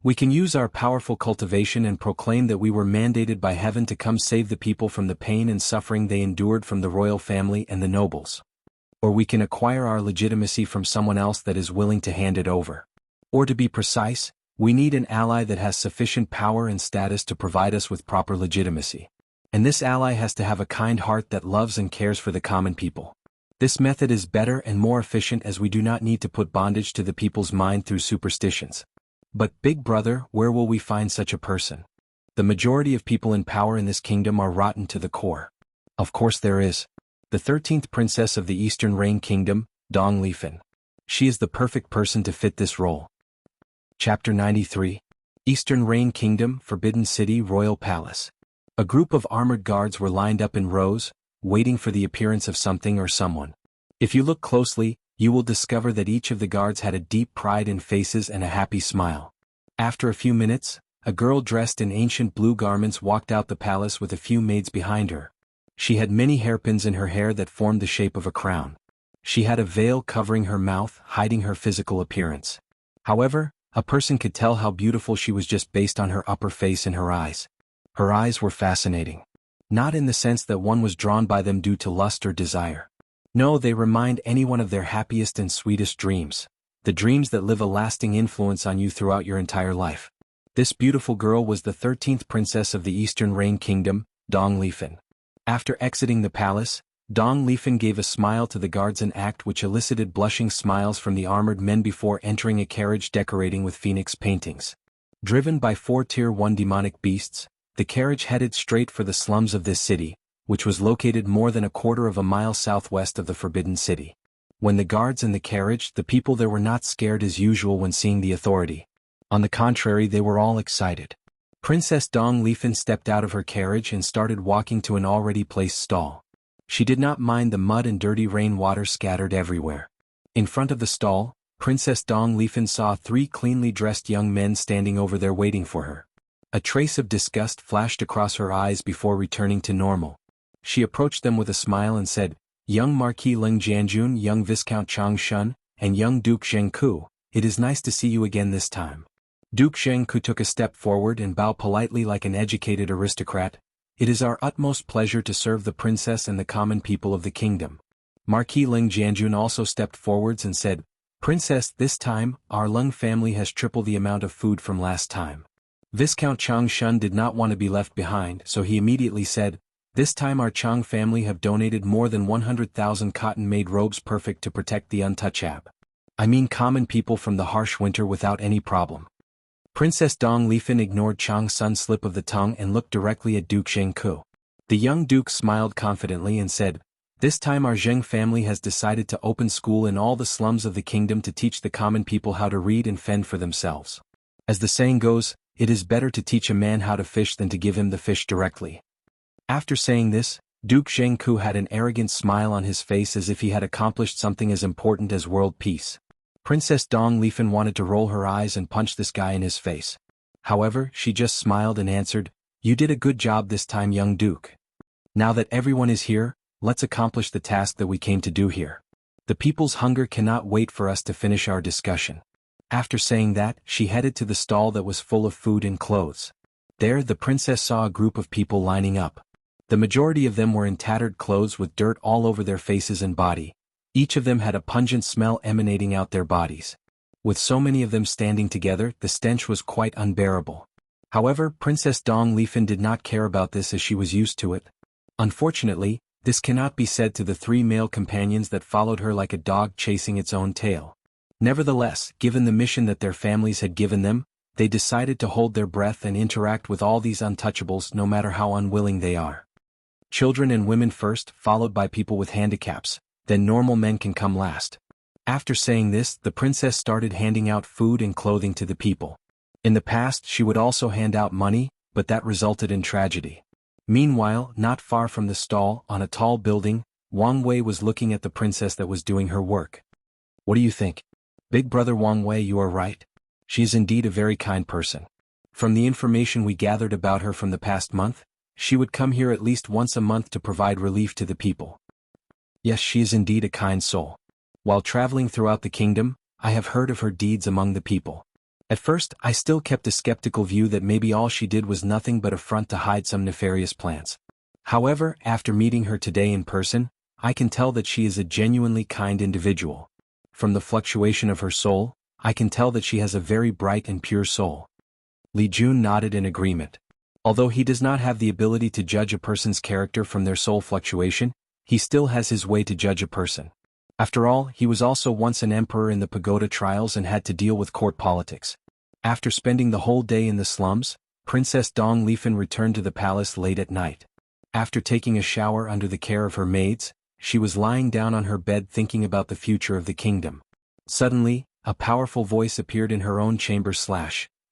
We can use our powerful cultivation and proclaim that we were mandated by heaven to come save the people from the pain and suffering they endured from the royal family and the nobles. Or we can acquire our legitimacy from someone else that is willing to hand it over. Or to be precise, we need an ally that has sufficient power and status to provide us with proper legitimacy. And this ally has to have a kind heart that loves and cares for the common people. This method is better and more efficient as we do not need to put bondage to the people's mind through superstitions." "But big brother, where will we find such a person? The majority of people in power in this kingdom are rotten to the core." "Of course there is. The 13th princess of the Eastern Rain Kingdom, Dong Lifan. She is the perfect person to fit this role." Chapter 93. Eastern Rain Kingdom, Forbidden City, Royal Palace. A group of armored guards were lined up in rows, waiting for the appearance of something or someone. If you look closely, you will discover that each of the guards had a deep pride in faces and a happy smile. After a few minutes, a girl dressed in ancient blue garments walked out the palace with a few maids behind her. She had many hairpins in her hair that formed the shape of a crown. She had a veil covering her mouth, hiding her physical appearance. However, a person could tell how beautiful she was just based on her upper face and her eyes. Her eyes were fascinating. Not in the sense that one was drawn by them due to lust or desire. No, they remind anyone of their happiest and sweetest dreams. The dreams that leave a lasting influence on you throughout your entire life. This beautiful girl was the 13th princess of the Eastern Rain Kingdom, Dong Lifan. After exiting the palace, Dong Lifan gave a smile to the guards, an act which elicited blushing smiles from the armored men before entering a carriage decorating with phoenix paintings. Driven by 4 Tier 1 demonic beasts, the carriage headed straight for the slums of this city, which was located more than a quarter of a mile southwest of the Forbidden City. When the guards in the carriage, the people there were not scared as usual when seeing the authority. On the contrary, they were all excited. Princess Dong Lifan stepped out of her carriage and started walking to an already placed stall. She did not mind the mud and dirty rainwater scattered everywhere. In front of the stall, Princess Dong Lifan saw 3 cleanly dressed young men standing over there waiting for her. A trace of disgust flashed across her eyes before returning to normal. She approached them with a smile and said, "Young Marquis Ling Jianjun, young Viscount Chang Shun, and young Duke Jianghu, it is nice to see you again this time." Duke Jianghu took a step forward and bowed politely like an educated aristocrat. "It is our utmost pleasure to serve the princess and the common people of the kingdom." Marquis Ling Jianjun also stepped forwards and said, "Princess, this time, our Lung family has triple the amount of food from last time." Viscount Chang Shun did not want to be left behind, so he immediately said, "This time our Chang family have donated more than 100,000 cotton-made robes perfect to protect the untouchable. I mean common people from the harsh winter without any problem." Princess Dong Lifan ignored Chang Sun's slip of the tongue and looked directly at Duke Jianghu. The young duke smiled confidently and said, "This time our Zheng family has decided to open school in all the slums of the kingdom to teach the common people how to read and fend for themselves. As the saying goes, it is better to teach a man how to fish than to give him the fish directly." After saying this, Duke Jianghu had an arrogant smile on his face as if he had accomplished something as important as world peace. Princess Dong Lifan wanted to roll her eyes and punch this guy in his face. However, she just smiled and answered, "You did a good job this time, young duke. Now that everyone is here, let's accomplish the task that we came to do here. The people's hunger cannot wait for us to finish our discussion." After saying that, she headed to the stall that was full of food and clothes. There, the princess saw a group of people lining up. The majority of them were in tattered clothes with dirt all over their faces and body. Each of them had a pungent smell emanating out their bodies. With so many of them standing together, the stench was quite unbearable. However, Princess Dong Lifan did not care about this as she was used to it. Unfortunately, this cannot be said to the 3 male companions that followed her like a dog chasing its own tail. Nevertheless, given the mission that their families had given them, they decided to hold their breath and interact with all these untouchables no matter how unwilling they are. Children and women first, followed by people with handicaps, then normal men can come last. After saying this, the princess started handing out food and clothing to the people. In the past, she would also hand out money, but that resulted in tragedy. Meanwhile, not far from the stall, on a tall building, Wang Wei was looking at the princess that was doing her work. "What do you think?" "Big brother Wang Wei, you are right. She is indeed a very kind person. From the information we gathered about her from the past month, she would come here at least once a month to provide relief to the people. Yes, she is indeed a kind soul. While traveling throughout the kingdom, I have heard of her deeds among the people. At first, I still kept a skeptical view that maybe all she did was nothing but a front to hide some nefarious plans. However, after meeting her today in person, I can tell that she is a genuinely kind individual. From the fluctuation of her soul, I can tell that she has a very bright and pure soul." Li Jun nodded in agreement. Although he does not have the ability to judge a person's character from their soul fluctuation, he still has his way to judge a person. After all, he was also once an emperor in the pagoda trials and had to deal with court politics. After spending the whole day in the slums, Princess Dong Lifan returned to the palace late at night. After taking a shower under the care of her maids, she was lying down on her bed thinking about the future of the kingdom. Suddenly, a powerful voice appeared in her own chamber.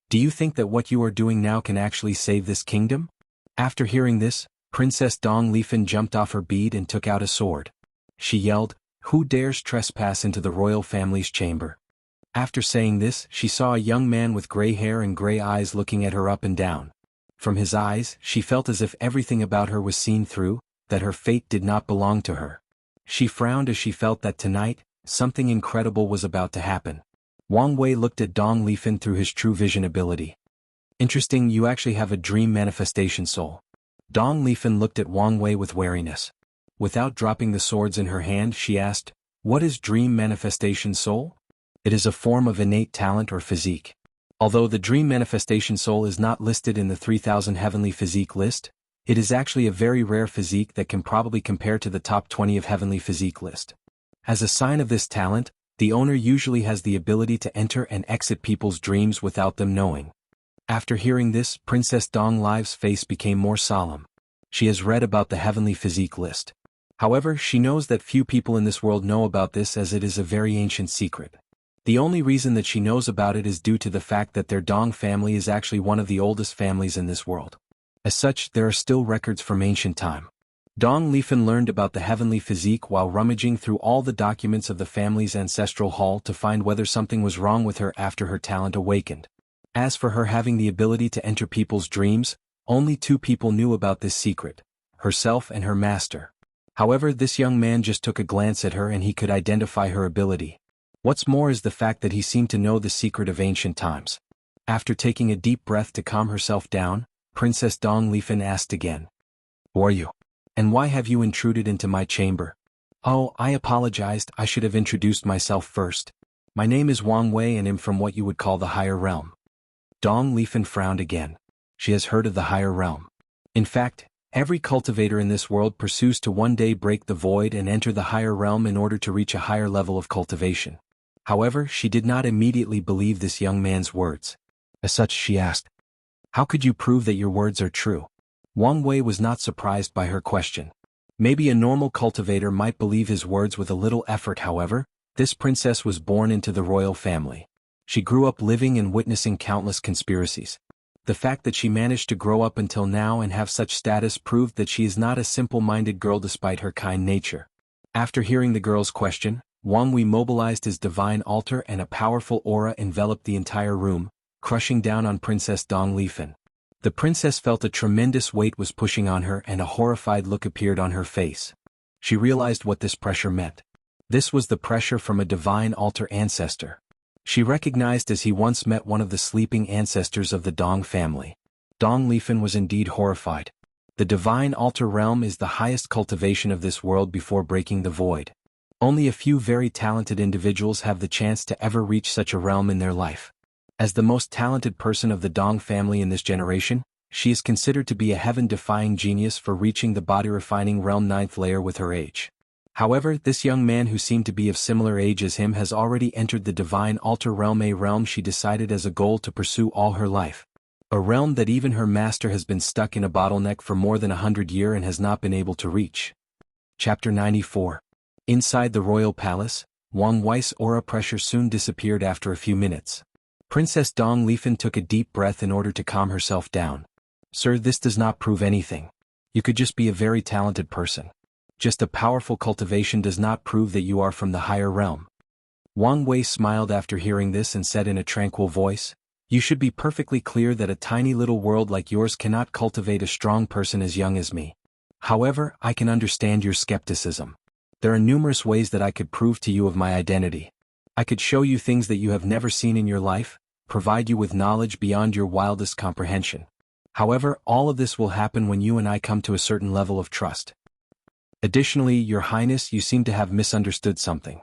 "Do you think that what you are doing now can actually save this kingdom?" After hearing this, Princess Dong Lifan jumped off her bed and took out a sword. She yelled, "Who dares trespass into the royal family's chamber?" After saying this, she saw a young man with gray hair and gray eyes looking at her up and down. From his eyes, she felt as if everything about her was seen through, that her fate did not belong to her. She frowned as she felt that tonight, something incredible was about to happen. Wang Wei looked at Dong Lifan through his true vision ability. "Interesting, you actually have a dream manifestation soul." Dong Lifan looked at Wang Wei with wariness. Without dropping the swords in her hand, she asked, "What is dream manifestation soul?" "It is a form of innate talent or physique. Although the dream manifestation soul is not listed in the 3000 heavenly physique list, it is actually a very rare physique that can probably compare to the top 20 of heavenly physique list. As a sign of this talent, the owner usually has the ability to enter and exit people's dreams without them knowing. After hearing this, Princess Dong Live's face became more solemn. She has read about the heavenly physique list. However, she knows that few people in this world know about this as it is a very ancient secret. The only reason that she knows about it is due to the fact that their Dong family is actually one of the oldest families in this world. As such, there are still records from ancient time. Dong Lifen learned about the heavenly physique while rummaging through all the documents of the family's ancestral hall to find whether something was wrong with her after her talent awakened. As for her having the ability to enter people's dreams, only 2 people knew about this secret, herself and her master. However, this young man just took a glance at her and he could identify her ability. What's more is the fact that he seemed to know the secret of ancient times. After taking a deep breath to calm herself down, Princess Dong Lifen asked again. "Who are you? And why have you intruded into my chamber?" "Oh, I apologized, I should have introduced myself first. My name is Wang Wei and am from what you would call the higher realm." Dong Lifen frowned again. She has heard of the higher realm. In fact, every cultivator in this world pursues to one day break the void and enter the higher realm in order to reach a higher level of cultivation. However, she did not immediately believe this young man's words. As such, she asked, "How could you prove that your words are true?" Wang Wei was not surprised by her question. Maybe a normal cultivator might believe his words with a little effort. However, this princess was born into the royal family. She grew up living and witnessing countless conspiracies. The fact that she managed to grow up until now and have such status proved that she is not a simple-minded girl despite her kind nature. After hearing the girl's question, Wang Wei mobilized his divine altar and a powerful aura enveloped the entire room, crushing down on Princess Dong Lifen. The princess felt a tremendous weight was pushing on her and a horrified look appeared on her face. She realized what this pressure meant. This was the pressure from a divine altar ancestor. She recognized as he once met one of the sleeping ancestors of the Dong family. Dong Lifen was indeed horrified. The divine altar realm is the highest cultivation of this world before breaking the void. Only a few very talented individuals have the chance to ever reach such a realm in their life. As the most talented person of the Dong family in this generation, she is considered to be a heaven-defying genius for reaching the body-refining realm 9th layer with her age. However, this young man who seemed to be of similar age as him has already entered the divine altar realm, a realm she decided as a goal to pursue all her life. A realm that even her master has been stuck in a bottleneck for more than 100 years and has not been able to reach. Chapter 94. Inside the royal palace, Wang Wei's aura pressure soon disappeared after a few minutes. Princess Dong Lifen took a deep breath in order to calm herself down. "Sir, this does not prove anything. You could just be a very talented person. Just a powerful cultivation does not prove that you are from the higher realm." Wang Wei smiled after hearing this and said in a tranquil voice, "You should be perfectly clear that a tiny little world like yours cannot cultivate a strong person as young as me. However, I can understand your skepticism. There are numerous ways that I could prove to you of my identity. I could show you things that you have never seen in your life, provide you with knowledge beyond your wildest comprehension. However, all of this will happen when you and I come to a certain level of trust. Additionally, Your Highness, you seem to have misunderstood something.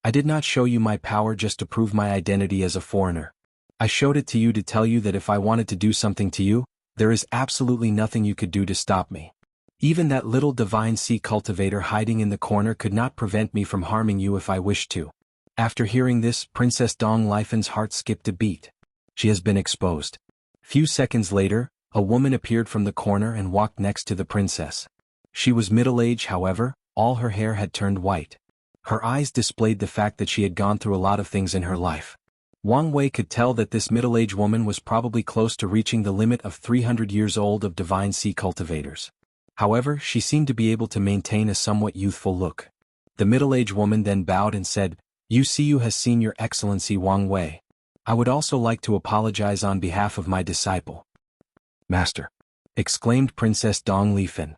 I did not show you my power just to prove my identity as a foreigner. I showed it to you to tell you that if I wanted to do something to you, there is absolutely nothing you could do to stop me. Even that little divine sea cultivator hiding in the corner could not prevent me from harming you if I wished to." After hearing this, Princess Dong Lifen's heart skipped a beat. She has been exposed. Few seconds later, a woman appeared from the corner and walked next to the princess. She was middle-aged, however, all her hair had turned white. Her eyes displayed the fact that she had gone through a lot of things in her life. Wang Wei could tell that this middle-aged woman was probably close to reaching the limit of 300 years old of divine sea cultivators. However, she seemed to be able to maintain a somewhat youthful look. The middle-aged woman then bowed and said, "You has seen Your Excellency Wang Wei. I would also like to apologize on behalf of my disciple." "Master," exclaimed Princess Dong Lifen.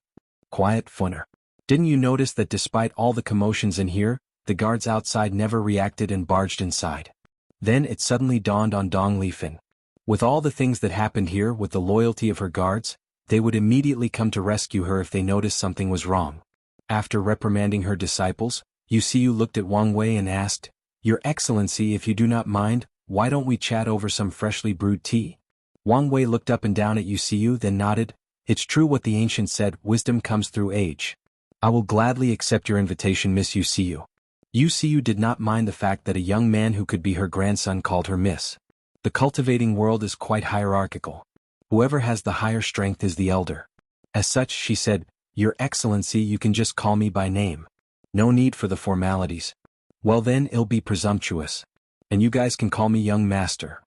"Quiet, Funner. Didn't you notice that despite all the commotions in here, the guards outside never reacted and barged inside?" Then it suddenly dawned on Dong Lifen. With all the things that happened here, with the loyalty of her guards, they would immediately come to rescue her if they noticed something was wrong. After reprimanding her disciples, you looked at Wang Wei and asked, "Your Excellency, if you do not mind, why don't we chat over some freshly brewed tea? Wang Wei looked up and down at Wuxia then nodded. It's true what the ancient said, wisdom comes through age. I will gladly accept your invitation, Miss Wuxia. Wuxia did not mind the fact that a young man who could be her grandson called her Miss. The cultivating world is quite hierarchical. Whoever has the higher strength is the elder. As such, she said, Your Excellency, you can just call me by name. No need for the formalities. Well then, it'll be presumptuous. And you guys can call me young master.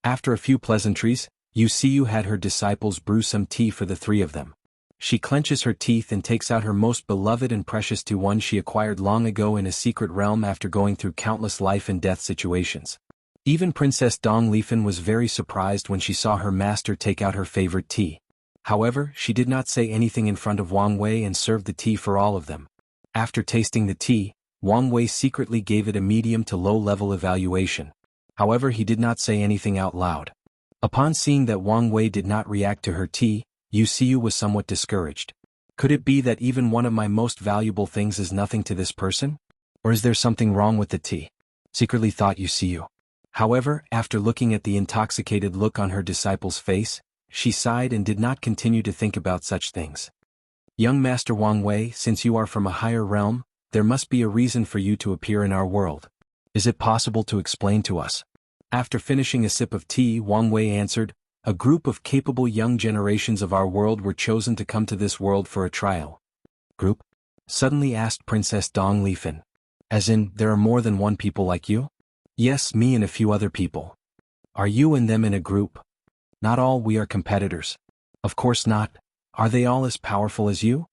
After a few pleasantries, Wuxia had her disciples brew some tea for the three of them. She clenches her teeth and takes out her most beloved and precious to one she acquired long ago in a secret realm after going through countless life and death situations. Even Princess Dong Lifen was very surprised when she saw her master take out her favorite tea. However, she did not say anything in front of Wang Wei and served the tea for all of them. After tasting the tea, Wang Wei secretly gave it a medium to low-level evaluation. However, he did not say anything out loud. Upon seeing that Wang Wei did not react to her tea, Wuxia was somewhat discouraged. Could it be that even one of my most valuable things is nothing to this person? Or is there something wrong with the tea? Secretly thought Wuxia. However, after looking at the intoxicated look on her disciple's face, she sighed and did not continue to think about such things. Young Master Wang Wei, since you are from a higher realm, there must be a reason for you to appear in our world. Is it possible to explain to us? After finishing a sip of tea, Wang Wei answered, A group of capable young generations of our world were chosen to come to this world for a trial. Group? Suddenly asked Princess Dong Lifen. As in, there are more than one people like you? Yes, me and a few other people. Are you and them in a group? Not all, we are competitors. Of course not. Are they all as powerful as you?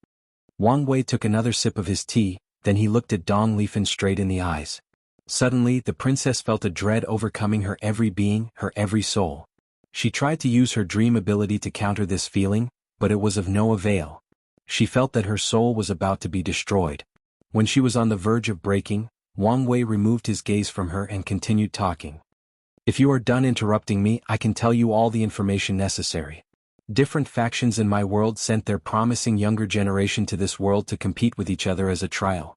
Wang Wei took another sip of his tea, then he looked at Dong Lifen straight in the eyes. Suddenly, the princess felt a dread overcoming her every being, her every soul. She tried to use her dream ability to counter this feeling, but it was of no avail. She felt that her soul was about to be destroyed. When she was on the verge of breaking, Wang Wei removed his gaze from her and continued talking. If you are done interrupting me, I can tell you all the information necessary. Different factions in my world sent their promising younger generation to this world to compete with each other as a trial.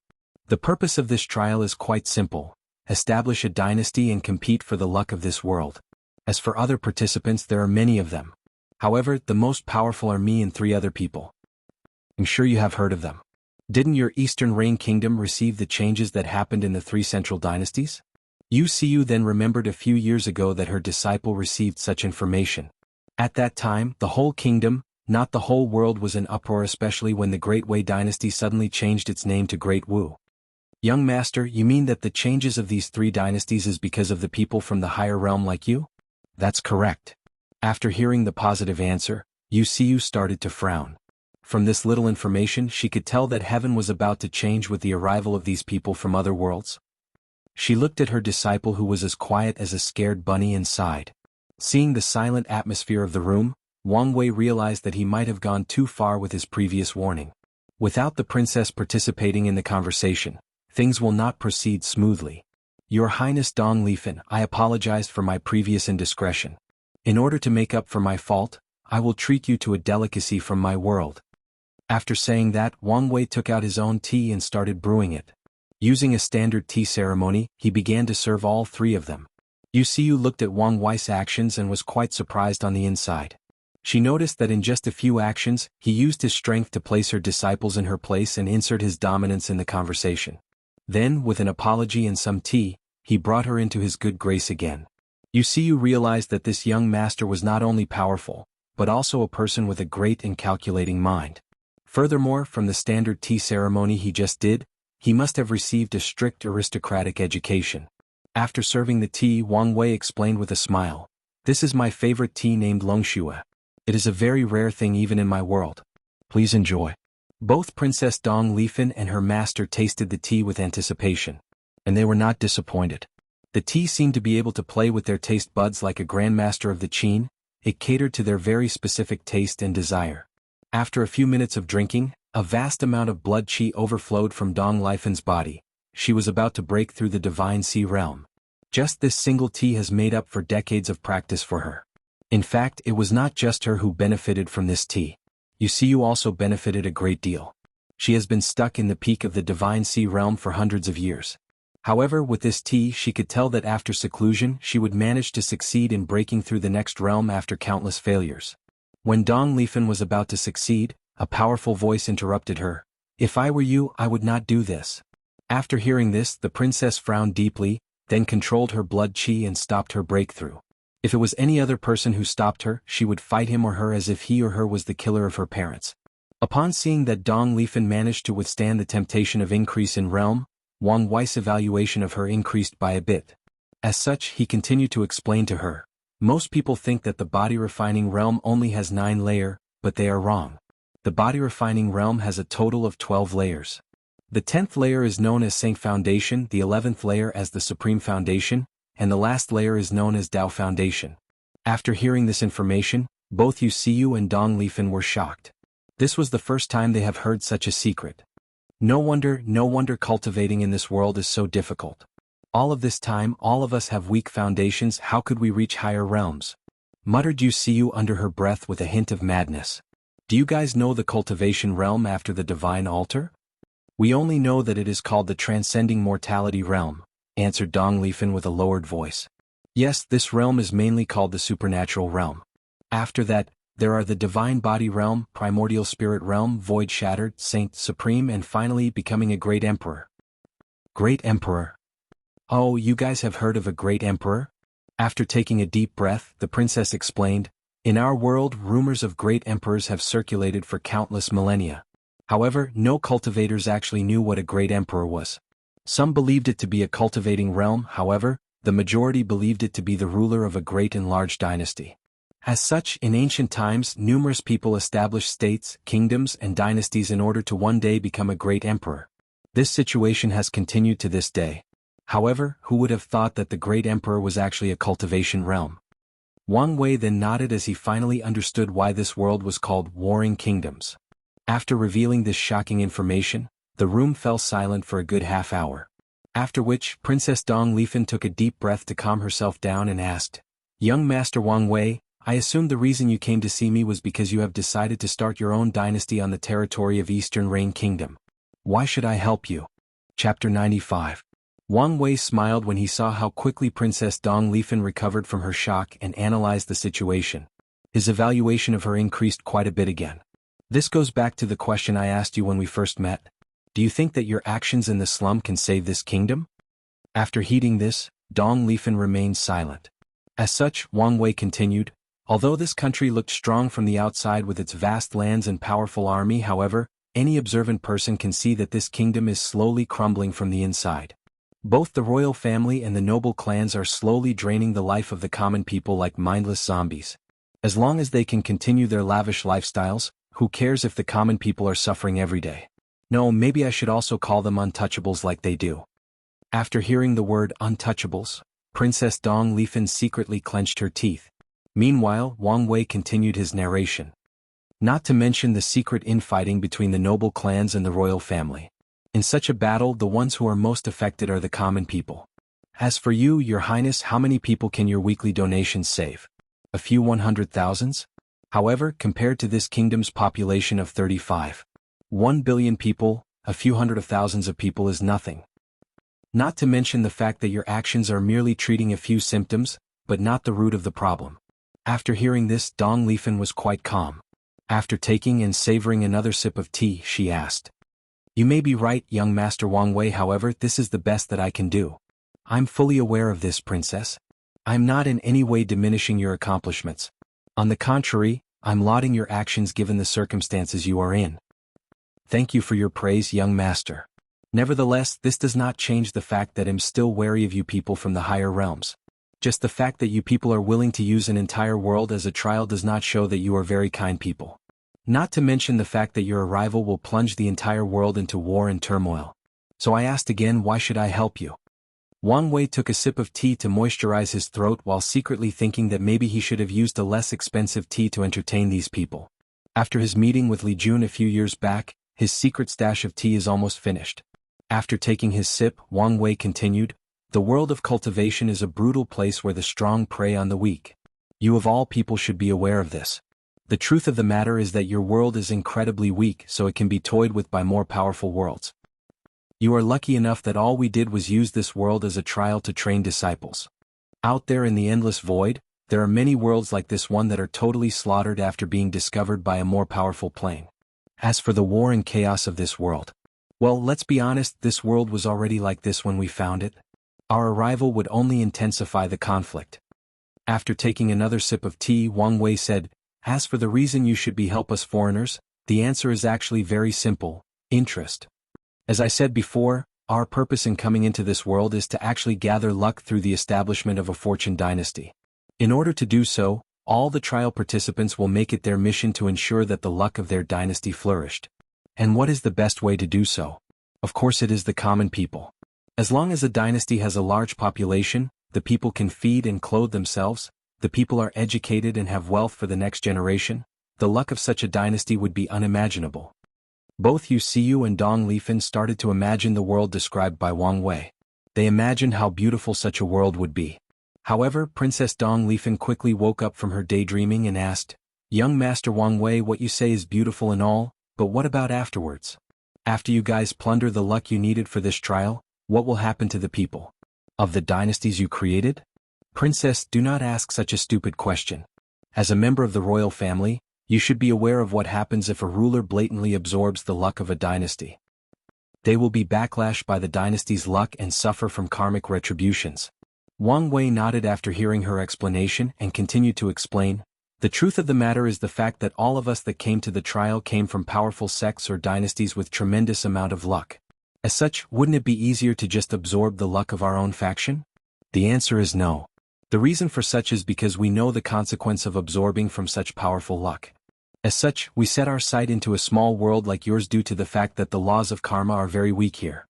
The purpose of this trial is quite simple: establish a dynasty and compete for the luck of this world. As for other participants, there are many of them. However, the most powerful are me and 3 other people. I'm sure you have heard of them. Didn't your Eastern Reign Kingdom receive the changes that happened in the 3 central dynasties? Wuxia then remembered a few years ago that her disciple received such information. At that time, the whole kingdom, not the whole world, was in uproar, especially when the Great Wei dynasty suddenly changed its name to Great Wu. Young master, you mean that the changes of these 3 dynasties is because of the people from the higher realm like you? That's correct. After hearing the positive answer, Wuxia started to frown. From this little information, she could tell that heaven was about to change with the arrival of these people from other worlds. She looked at her disciple, who was as quiet as a scared bunny, and sighed. Seeing the silent atmosphere of the room, Wang Wei realized that he might have gone too far with his previous warning. Without the princess participating in the conversation, things will not proceed smoothly. Your Highness Dong Lifen, I apologized for my previous indiscretion. In order to make up for my fault, I will treat you to a delicacy from my world. After saying that, Wang Wei took out his own tea and started brewing it. Using a standard tea ceremony, he began to serve all 3 of them. Wuxia looked at Wang Wei's actions and was quite surprised on the inside. She noticed that in just a few actions, he used his strength to place her disciples in her place and insert his dominance in the conversation. Then, with an apology and some tea, he brought her into his good grace again. Wuxia realized that this young master was not only powerful, but also a person with a great and calculating mind. Furthermore, from the standard tea ceremony he just did, he must have received a strict aristocratic education. After serving the tea, Wang Wei explained with a smile, "This is my favorite tea named Longxue. It is a very rare thing even in my world. Please enjoy." Both Princess Dong Lifen and her master tasted the tea with anticipation, and they were not disappointed. The tea seemed to be able to play with their taste buds like a grandmaster of the qin. It catered to their very specific taste and desire. After a few minutes of drinking, a vast amount of blood qi overflowed from Dong Lifen's body. She was about to break through the divine sea realm. Just this single tea has made up for decades of practice for her. In fact, it was not just her who benefited from this tea. Wuxia also benefited a great deal. She has been stuck in the peak of the divine sea realm for hundreds of years. However, with this tea she could tell that after seclusion she would manage to succeed in breaking through the next realm after countless failures. When Dong Lifen was about to succeed, a powerful voice interrupted her. "If I were you, I would not do this." After hearing this, the princess frowned deeply, then controlled her blood qi and stopped her breakthrough. If it was any other person who stopped her, she would fight him or her as if he or her was the killer of her parents. Upon seeing that Dong Lifen managed to withstand the temptation of increase in realm, Wang Wei's evaluation of her increased by a bit. As such, he continued to explain to her. Most people think that the body refining realm only has 9 layers, but they are wrong. The body refining realm has a total of 12 layers. The 10th layer is known as Saint Foundation, the 11th layer as the Supreme Foundation, and the last layer is known as Dao Foundation. After hearing this information, both Yu Xiu and Dong Lifen were shocked. This was the first time they have heard such a secret. No wonder cultivating in this world is so difficult. All of this time all of us have weak foundations, how could we reach higher realms? Muttered Yu Xiu under her breath with a hint of madness. Do you guys know the cultivation realm after the divine altar? We only know that it is called the transcending mortality realm, answered Dong Lifen with a lowered voice. Yes, this realm is mainly called the supernatural realm. After that, there are the divine body realm, primordial spirit realm, void shattered, saint supreme, and finally becoming a great emperor. Great emperor? Oh, you guys have heard of a great emperor? After taking a deep breath, the princess explained, in our world rumors of great emperors have circulated for countless millennia. However, no cultivators actually knew what a great emperor was. Some believed it to be a cultivating realm, however, the majority believed it to be the ruler of a great and large dynasty. As such, in ancient times, numerous people established states, kingdoms, and dynasties in order to one day become a great emperor. This situation has continued to this day. However, who would have thought that the great emperor was actually a cultivation realm? Wang Wei then nodded as he finally understood why this world was called Warring Kingdoms. After revealing this shocking information, the room fell silent for a good half hour. After which, Princess Dong Lifen took a deep breath to calm herself down and asked, "Young Master Wang Wei, I assume the reason you came to see me was because you have decided to start your own dynasty on the territory of Eastern Rain Kingdom. Why should I help you?" Chapter 95. Wang Wei smiled when he saw how quickly Princess Dong Lifen recovered from her shock and analyzed the situation. His evaluation of her increased quite a bit again. This goes back to the question I asked you when we first met. Do you think that your actions in the slum can save this kingdom? After heeding this, Dong Lifen remained silent. As such, Wang Wei continued, although this country looked strong from the outside with its vast lands and powerful army, however, any observant person can see that this kingdom is slowly crumbling from the inside. Both the royal family and the noble clans are slowly draining the life of the common people like mindless zombies. As long as they can continue their lavish lifestyles, who cares if the common people are suffering every day? No, maybe I should also call them untouchables like they do. After hearing the word untouchables, Princess Dong Lifen secretly clenched her teeth. Meanwhile, Wang Wei continued his narration. Not to mention the secret infighting between the noble clans and the royal family. In such a battle, the ones who are most affected are the common people. As for you, Your Highness, how many people can your weekly donations save? A few 100,000s? However, compared to this kingdom's population of 35.1 billion people, a few hundred of thousands of people is nothing. Not to mention the fact that your actions are merely treating a few symptoms, but not the root of the problem. After hearing this, Dong Lifen was quite calm. After taking and savoring another sip of tea, she asked, "You may be right, young Master Wang Wei, however, this is the best that I can do. I'm fully aware of this, Princess. I'm not in any way diminishing your accomplishments. On the contrary, I'm lauding your actions given the circumstances you are in. Thank you for your praise, young Master. Nevertheless, this does not change the fact that I'm still wary of you people from the higher realms. Just the fact that you people are willing to use an entire world as a trial does not show that you are very kind people. Not to mention the fact that your arrival will plunge the entire world into war and turmoil. So I asked again, why should I help you?" Wang Wei took a sip of tea to moisturize his throat while secretly thinking that maybe he should have used a less expensive tea to entertain these people. After his meeting with Li Jun a few years back, his secret stash of tea is almost finished. After taking his sip, Wang Wei continued, "The world of cultivation is a brutal place where the strong prey on the weak. You of all people should be aware of this. The truth of the matter is that your world is incredibly weak, so it can be toyed with by more powerful worlds. You are lucky enough that all we did was use this world as a trial to train disciples. Out there in the endless void, there are many worlds like this one that are totally slaughtered after being discovered by a more powerful plane. As for the war and chaos of this world, well, let's be honest, this world was already like this when we found it. Our arrival would only intensify the conflict. After taking another sip of tea, Wang Wei said, "As for the reason you should help us foreigners, the answer is actually very simple: interest. As I said before, our purpose in coming into this world is to actually gather luck through the establishment of a fortune dynasty. In order to do so, all the trial participants will make it their mission to ensure that the luck of their dynasty flourished. And what is the best way to do so? Of course it is the common people. As long as a dynasty has a large population, the people can feed and clothe themselves, the people are educated and have wealth for the next generation, the luck of such a dynasty would be unimaginable." Both Yu Xiu and Dong Lifan started to imagine the world described by Wang Wei. They imagined how beautiful such a world would be. However, Princess Dong Lifan quickly woke up from her daydreaming and asked, "Young Master Wang Wei, what you say is beautiful and all, but what about afterwards? After you guys plunder the luck you needed for this trial, what will happen to the people of the dynasties you created?" "Princess, do not ask such a stupid question. As a member of the royal family, you should be aware of what happens if a ruler blatantly absorbs the luck of a dynasty. They will be backlashed by the dynasty's luck and suffer from karmic retributions." Wang Wei nodded after hearing her explanation and continued to explain, "The truth of the matter is the fact that all of us that came to the trial came from powerful sects or dynasties with tremendous amount of luck. As such, wouldn't it be easier to just absorb the luck of our own faction?" The answer is no. The reason for such is because we know the consequence of absorbing from such powerful luck. As such, we set our sight into a small world like yours due to the fact that the laws of karma are very weak here.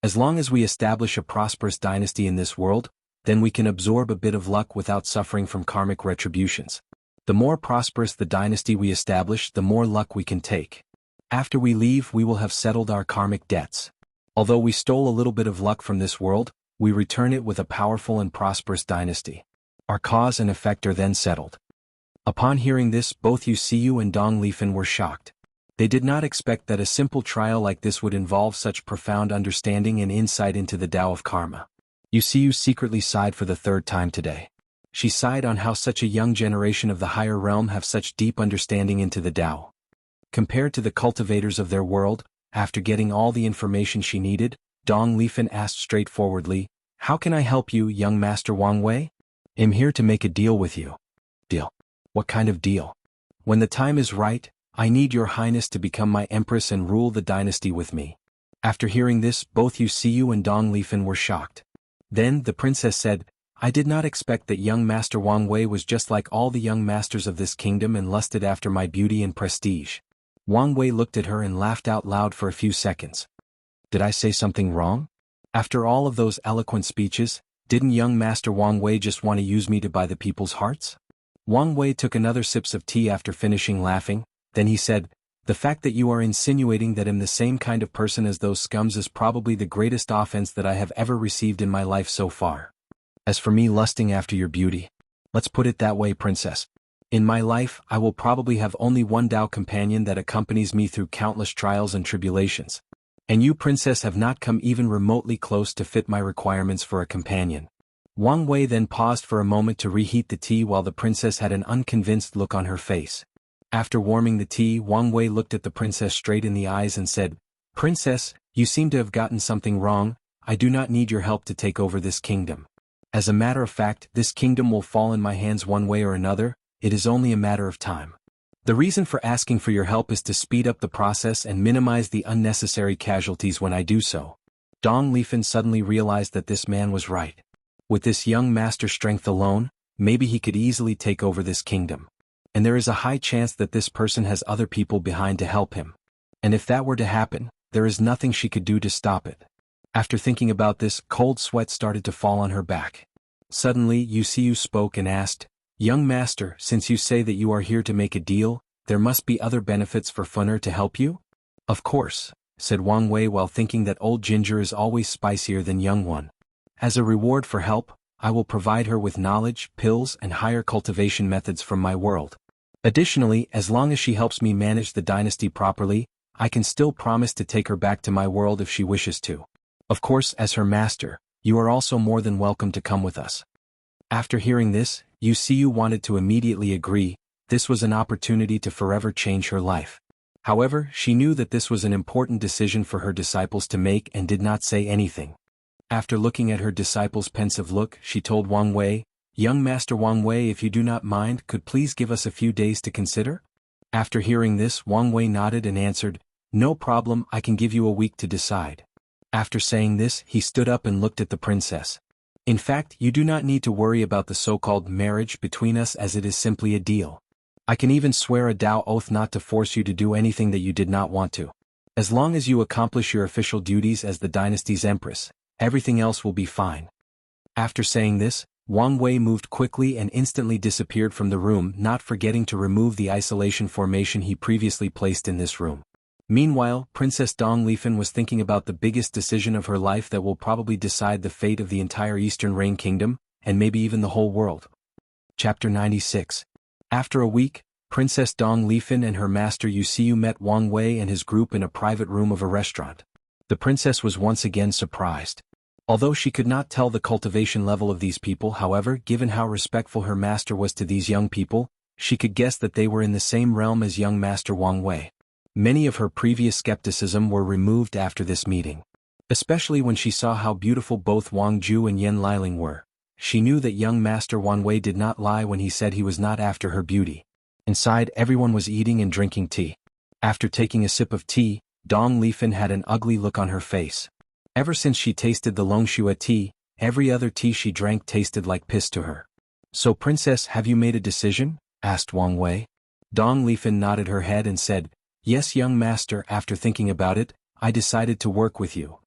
As long as we establish a prosperous dynasty in this world, then we can absorb a bit of luck without suffering from karmic retributions. The more prosperous the dynasty we establish, the more luck we can take. After we leave, we will have settled our karmic debts. Although we stole a little bit of luck from this world, we return it with a powerful and prosperous dynasty. Our cause and effect are then settled." Upon hearing this, both Yu Xiu and Dong Lifan were shocked. They did not expect that a simple trial like this would involve such profound understanding and insight into the Tao of karma. Yu Xiu secretly sighed for the third time today. She sighed on how such a young generation of the higher realm have such deep understanding into the Tao. Compared to the cultivators of their world, after getting all the information she needed, Dong Lifan asked straightforwardly, "How can I help you, young Master Wang Wei?" "I'm here to make a deal with you." "Deal? What kind of deal?" "When the time is right, I need your highness to become my empress and rule the dynasty with me." After hearing this, both Yu Xiu and Dong Lifan were shocked. Then the princess said, "I did not expect that young Master Wang Wei was just like all the young masters of this kingdom and lusted after my beauty and prestige." Wang Wei looked at her and laughed out loud for a few seconds. "Did I say something wrong? After all of those eloquent speeches, didn't young Master Wang Wei just want to use me to buy the people's hearts?" Wang Wei took another sip of tea after finishing laughing, then he said, "The fact that you are insinuating that I'm the same kind of person as those scums is probably the greatest offense that I have ever received in my life so far. As for me lusting after your beauty, let's put it that way, princess. In my life, I will probably have only one Tao companion that accompanies me through countless trials and tribulations. And you, princess, have not come even remotely close to fit my requirements for a companion." Wang Wei then paused for a moment to reheat the tea while the princess had an unconvinced look on her face. After warming the tea, Wang Wei looked at the princess straight in the eyes and said, "Princess, you seem to have gotten something wrong. I do not need your help to take over this kingdom. As a matter of fact, this kingdom will fall in my hands one way or another. It is only a matter of time. The reason for asking for your help is to speed up the process and minimize the unnecessary casualties when I do so." Dong Lifan suddenly realized that this man was right. With this young master's strength alone, maybe he could easily take over this kingdom. And there is a high chance that this person has other people behind to help him. And if that were to happen, there is nothing she could do to stop it. After thinking about this, cold sweat started to fall on her back. Suddenly, Yu Xiu spoke and asked, "Young master, since you say that you are here to make a deal, there must be other benefits for Funner to help you?" "Of course," said Wang Wei while thinking that old ginger is always spicier than young one. "As a reward for help, I will provide her with knowledge, pills, and higher cultivation methods from my world. Additionally, as long as she helps me manage the dynasty properly, I can still promise to take her back to my world if she wishes to. Of course, as her master, you are also more than welcome to come with us. After hearing this, Wuxia wanted to immediately agree. This was an opportunity to forever change her life. However, she knew that this was an important decision for her disciples to make and did not say anything. After looking at her disciples' pensive look, she told Wang Wei, "Young Master Wang Wei, if you do not mind, could please give us a few days to consider?" After hearing this, Wang Wei nodded and answered, "No problem, I can give you a week to decide." After saying this, he stood up and looked at the princess. "In fact, you do not need to worry about the so-called marriage between us, as it is simply a deal. I can even swear a Dao oath not to force you to do anything that you did not want to. As long as you accomplish your official duties as the dynasty's empress, everything else will be fine." After saying this, Wang Wei moved quickly and instantly disappeared from the room, not forgetting to remove the isolation formation he previously placed in this room. Meanwhile, Princess Dong Lifan was thinking about the biggest decision of her life that will probably decide the fate of the entire Eastern Rain Kingdom, and maybe even the whole world. Chapter 96. After a week, Princess Dong Lifan and her master Wuxia met Wang Wei and his group in a private room of a restaurant. The princess was once again surprised. Although she could not tell the cultivation level of these people, however, given how respectful her master was to these young people, she could guess that they were in the same realm as young Master Wang Wei. Many of her previous skepticism were removed after this meeting. Especially when she saw how beautiful both Wang Ju and Yan Liling were. She knew that young Master Wang Wei did not lie when he said he was not after her beauty. Inside, everyone was eating and drinking tea. After taking a sip of tea, Dong Lifan had an ugly look on her face. Ever since she tasted the Longxue tea, every other tea she drank tasted like piss to her. "So princess, have you made a decision?" asked Wang Wei. Dong Lifan nodded her head and said, "Yes, young master, after thinking about it, I decided to work with you."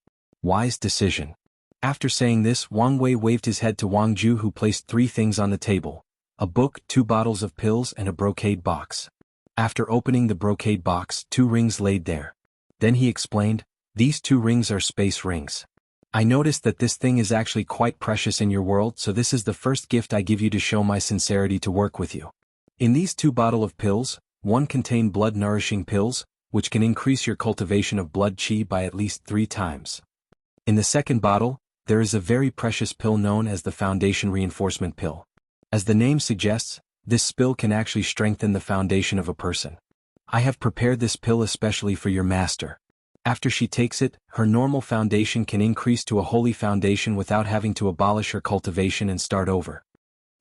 Wise decision. After saying this, Wang Wei waved his head to Wang Ju, who placed 3 things on the table: a book, 2 bottles of pills, and a brocade box. After opening the brocade box, 2 rings laid there. Then he explained, "These 2 rings are space rings. I noticed that this thing is actually quite precious in your world, so this is the first gift I give you to show my sincerity to work with you. In these 2 bottles of pills, one contain blood-nourishing pills, which can increase your cultivation of blood qi by at least 3 times. In the second bottle, there is a very precious pill known as the Foundation Reinforcement Pill. As the name suggests, this pill can actually strengthen the foundation of a person. I have prepared this pill especially for your master. After she takes it, her normal foundation can increase to a holy foundation without having to abolish her cultivation and start over."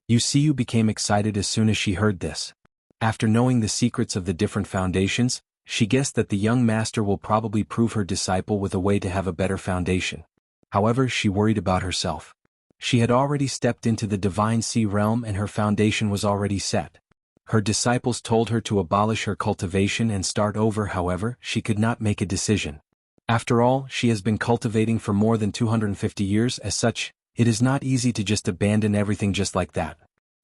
Wuxia became excited as soon as she heard this. After knowing the secrets of the different foundations, she guessed that the young master will probably prove her disciple with a way to have a better foundation. However, she worried about herself. She had already stepped into the Divine Sea realm and her foundation was already set. Her disciples told her to abolish her cultivation and start over, however, she could not make a decision. After all, she has been cultivating for more than 250 years, as such, it is not easy to just abandon everything just like that.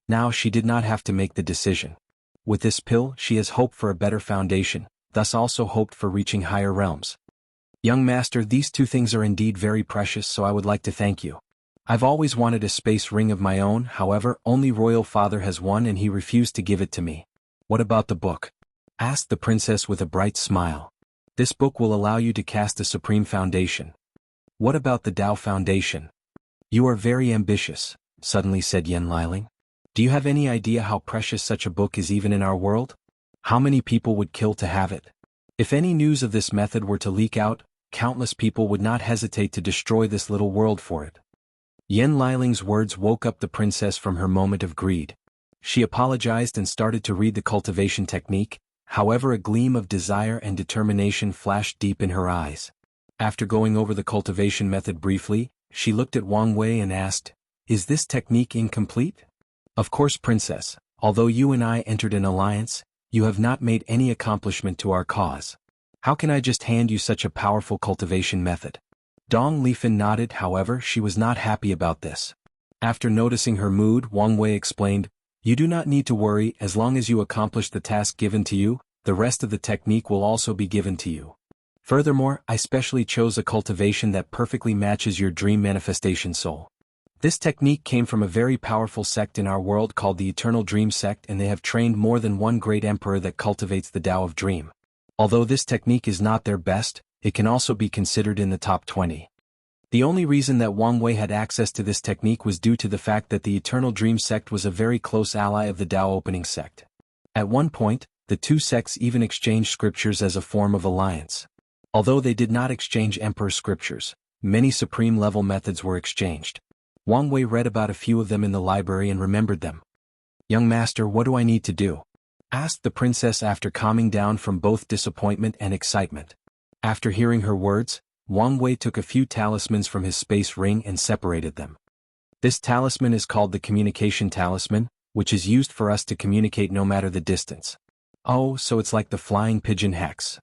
Now she did not have to make the decision. With this pill, she has hope for a better foundation, thus also hoped for reaching higher realms. "Young master, these 2 things are indeed very precious, so I would like to thank you. I've always wanted a space ring of my own, however, only royal father has one and he refused to give it to me." "What about the book?" asked the princess with a bright smile. "This book will allow you to cast a supreme foundation." "What about the Dao Foundation?" "You are very ambitious," suddenly said Yan Liling. "Do you have any idea how precious such a book is even in our world? How many people would kill to have it? If any news of this method were to leak out, countless people would not hesitate to destroy this little world for it." Yan Liling's words woke up the princess from her moment of greed. She apologized and started to read the cultivation technique, however a gleam of desire and determination flashed deep in her eyes. After going over the cultivation method briefly, she looked at Wang Wei and asked, "Is this technique incomplete?" "Of course, princess, although you and I entered an alliance, you have not made any accomplishment to our cause. How can I just hand you such a powerful cultivation method?" Dong Lifan nodded, however, she was not happy about this. After noticing her mood, Wang Wei explained, "You do not need to worry, as long as you accomplish the task given to you, the rest of the technique will also be given to you. Furthermore, I specially chose a cultivation that perfectly matches your dream manifestation soul. This technique came from a very powerful sect in our world called the Eternal Dream Sect, and they have trained more than one great emperor that cultivates the Tao of Dream. Although this technique is not their best, it can also be considered in the top 20. The only reason that Wang Wei had access to this technique was due to the fact that the Eternal Dream sect was a very close ally of the Tao Opening sect. At one point, the two sects even exchanged scriptures as a form of alliance. Although they did not exchange Emperor scriptures, many supreme-level methods were exchanged. Wang Wei read about a few of them in the library and remembered them. "Young master, what do I need to do?" asked the princess after calming down from both disappointment and excitement. After hearing her words, Wang Wei took a few talismans from his space ring and separated them. This talisman is called the Communication Talisman, which is used for us to communicate no matter the distance. Oh, so it's like the Flying Pigeon Hex.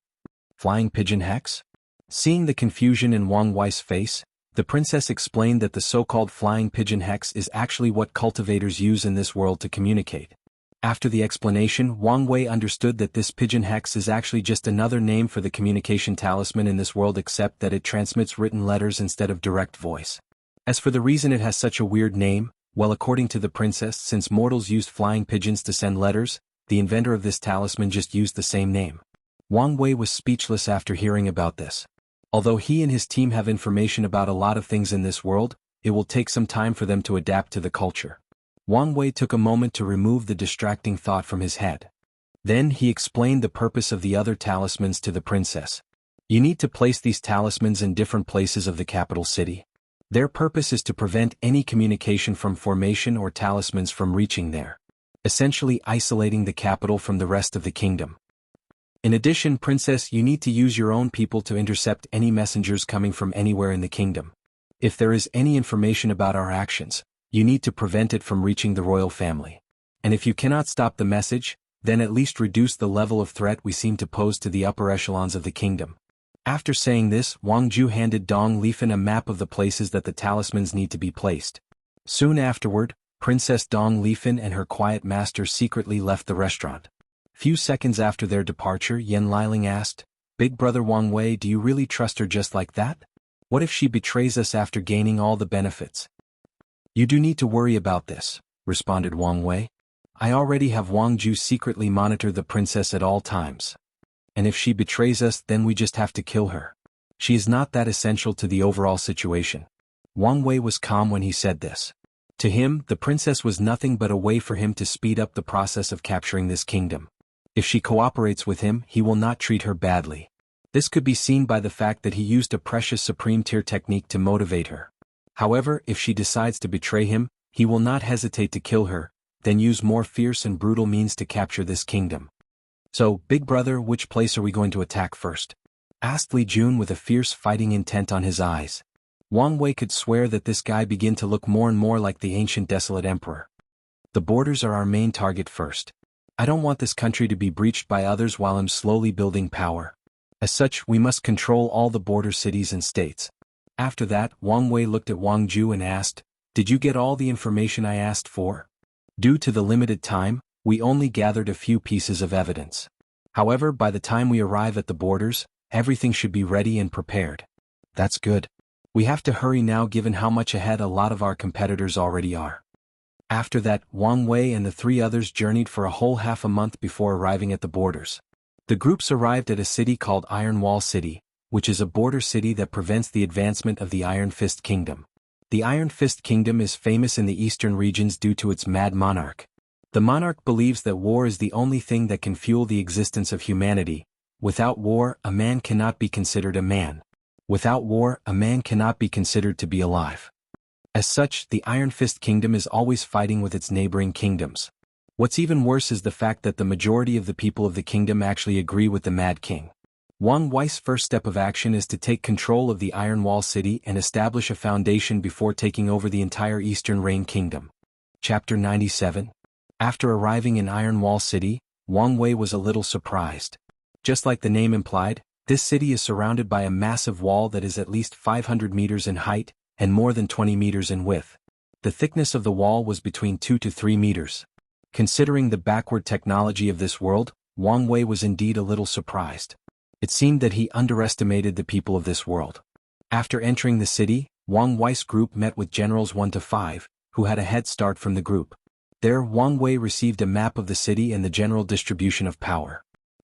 Flying Pigeon Hex? Seeing the confusion in Wang Wei's face, the princess explained that the so-called Flying Pigeon Hex is actually what cultivators use in this world to communicate. After the explanation, Wang Wei understood that this pigeon hex is actually just another name for the communication talisman in this world, except that it transmits written letters instead of direct voice. As for the reason it has such a weird name, well, according to the princess, since mortals used flying pigeons to send letters, the inventor of this talisman just used the same name. Wang Wei was speechless after hearing about this. Although he and his team have information about a lot of things in this world, it will take some time for them to adapt to the culture. Wang Wei took a moment to remove the distracting thought from his head. Then he explained the purpose of the other talismans to the princess. You need to place these talismans in different places of the capital city. Their purpose is to prevent any communication from formation or talismans from reaching there, essentially isolating the capital from the rest of the kingdom. In addition, princess, you need to use your own people to intercept any messengers coming from anywhere in the kingdom. If there is any information about our actions, you need to prevent it from reaching the royal family. And if you cannot stop the message, then at least reduce the level of threat we seem to pose to the upper echelons of the kingdom. After saying this, Wang Ju handed Dong Lifan a map of the places that the talismans need to be placed. Soon afterward, Princess Dong Lifan and her quiet master secretly left the restaurant. Few seconds after their departure, Yan Liling asked, "Big brother Wang Wei, do you really trust her just like that? What if she betrays us after gaining all the benefits?" "You do need to worry about this," responded Wang Wei. "I already have Wang Ju secretly monitor the princess at all times. And if she betrays us, then we just have to kill her. She is not that essential to the overall situation." Wang Wei was calm when he said this. To him, the princess was nothing but a way for him to speed up the process of capturing this kingdom. If she cooperates with him, he will not treat her badly. This could be seen by the fact that he used a precious supreme tier technique to motivate her. However, if she decides to betray him, he will not hesitate to kill her, then use more fierce and brutal means to capture this kingdom. "So, big brother, which place are we going to attack first?" asked Li Jun with a fierce fighting intent on his eyes. Wang Wei could swear that this guy began to look more and more like the ancient desolate emperor. "The borders are our main target first. I don't want this country to be breached by others while I'm slowly building power. As such, we must control all the border cities and states." After that, Wang Wei looked at Wang Ju and asked, "Did you get all the information I asked for?" Due to the limited time, we only gathered a few pieces of evidence. However, by the time we arrive at the borders, everything should be ready and prepared. "That's good. We have to hurry now given how much ahead a lot of our competitors already are." After that, Wang Wei and the three others journeyed for a whole half a month before arriving at the borders. The groups arrived at a city called Iron Wall City, which is a border city that prevents the advancement of the Iron Fist Kingdom. The Iron Fist Kingdom is famous in the eastern regions due to its mad monarch. The monarch believes that war is the only thing that can fuel the existence of humanity. Without war, a man cannot be considered a man. Without war, a man cannot be considered to be alive. As such, the Iron Fist Kingdom is always fighting with its neighboring kingdoms. What's even worse is the fact that the majority of the people of the kingdom actually agree with the Mad King. Wang Wei's first step of action is to take control of the Iron Wall City and establish a foundation before taking over the entire Eastern Reign Kingdom. Chapter 97. After arriving in Iron Wall City, Wang Wei was a little surprised. Just like the name implied, this city is surrounded by a massive wall that is at least 500 meters in height and more than 20 meters in width. The thickness of the wall was between 2 to 3 meters. Considering the backward technology of this world, Wang Wei was indeed a little surprised. It seemed that he underestimated the people of this world. After entering the city, Wang Wei's group met with Generals 1 to 5, who had a head start from the group. There, Wang Wei received a map of the city and the general distribution of power.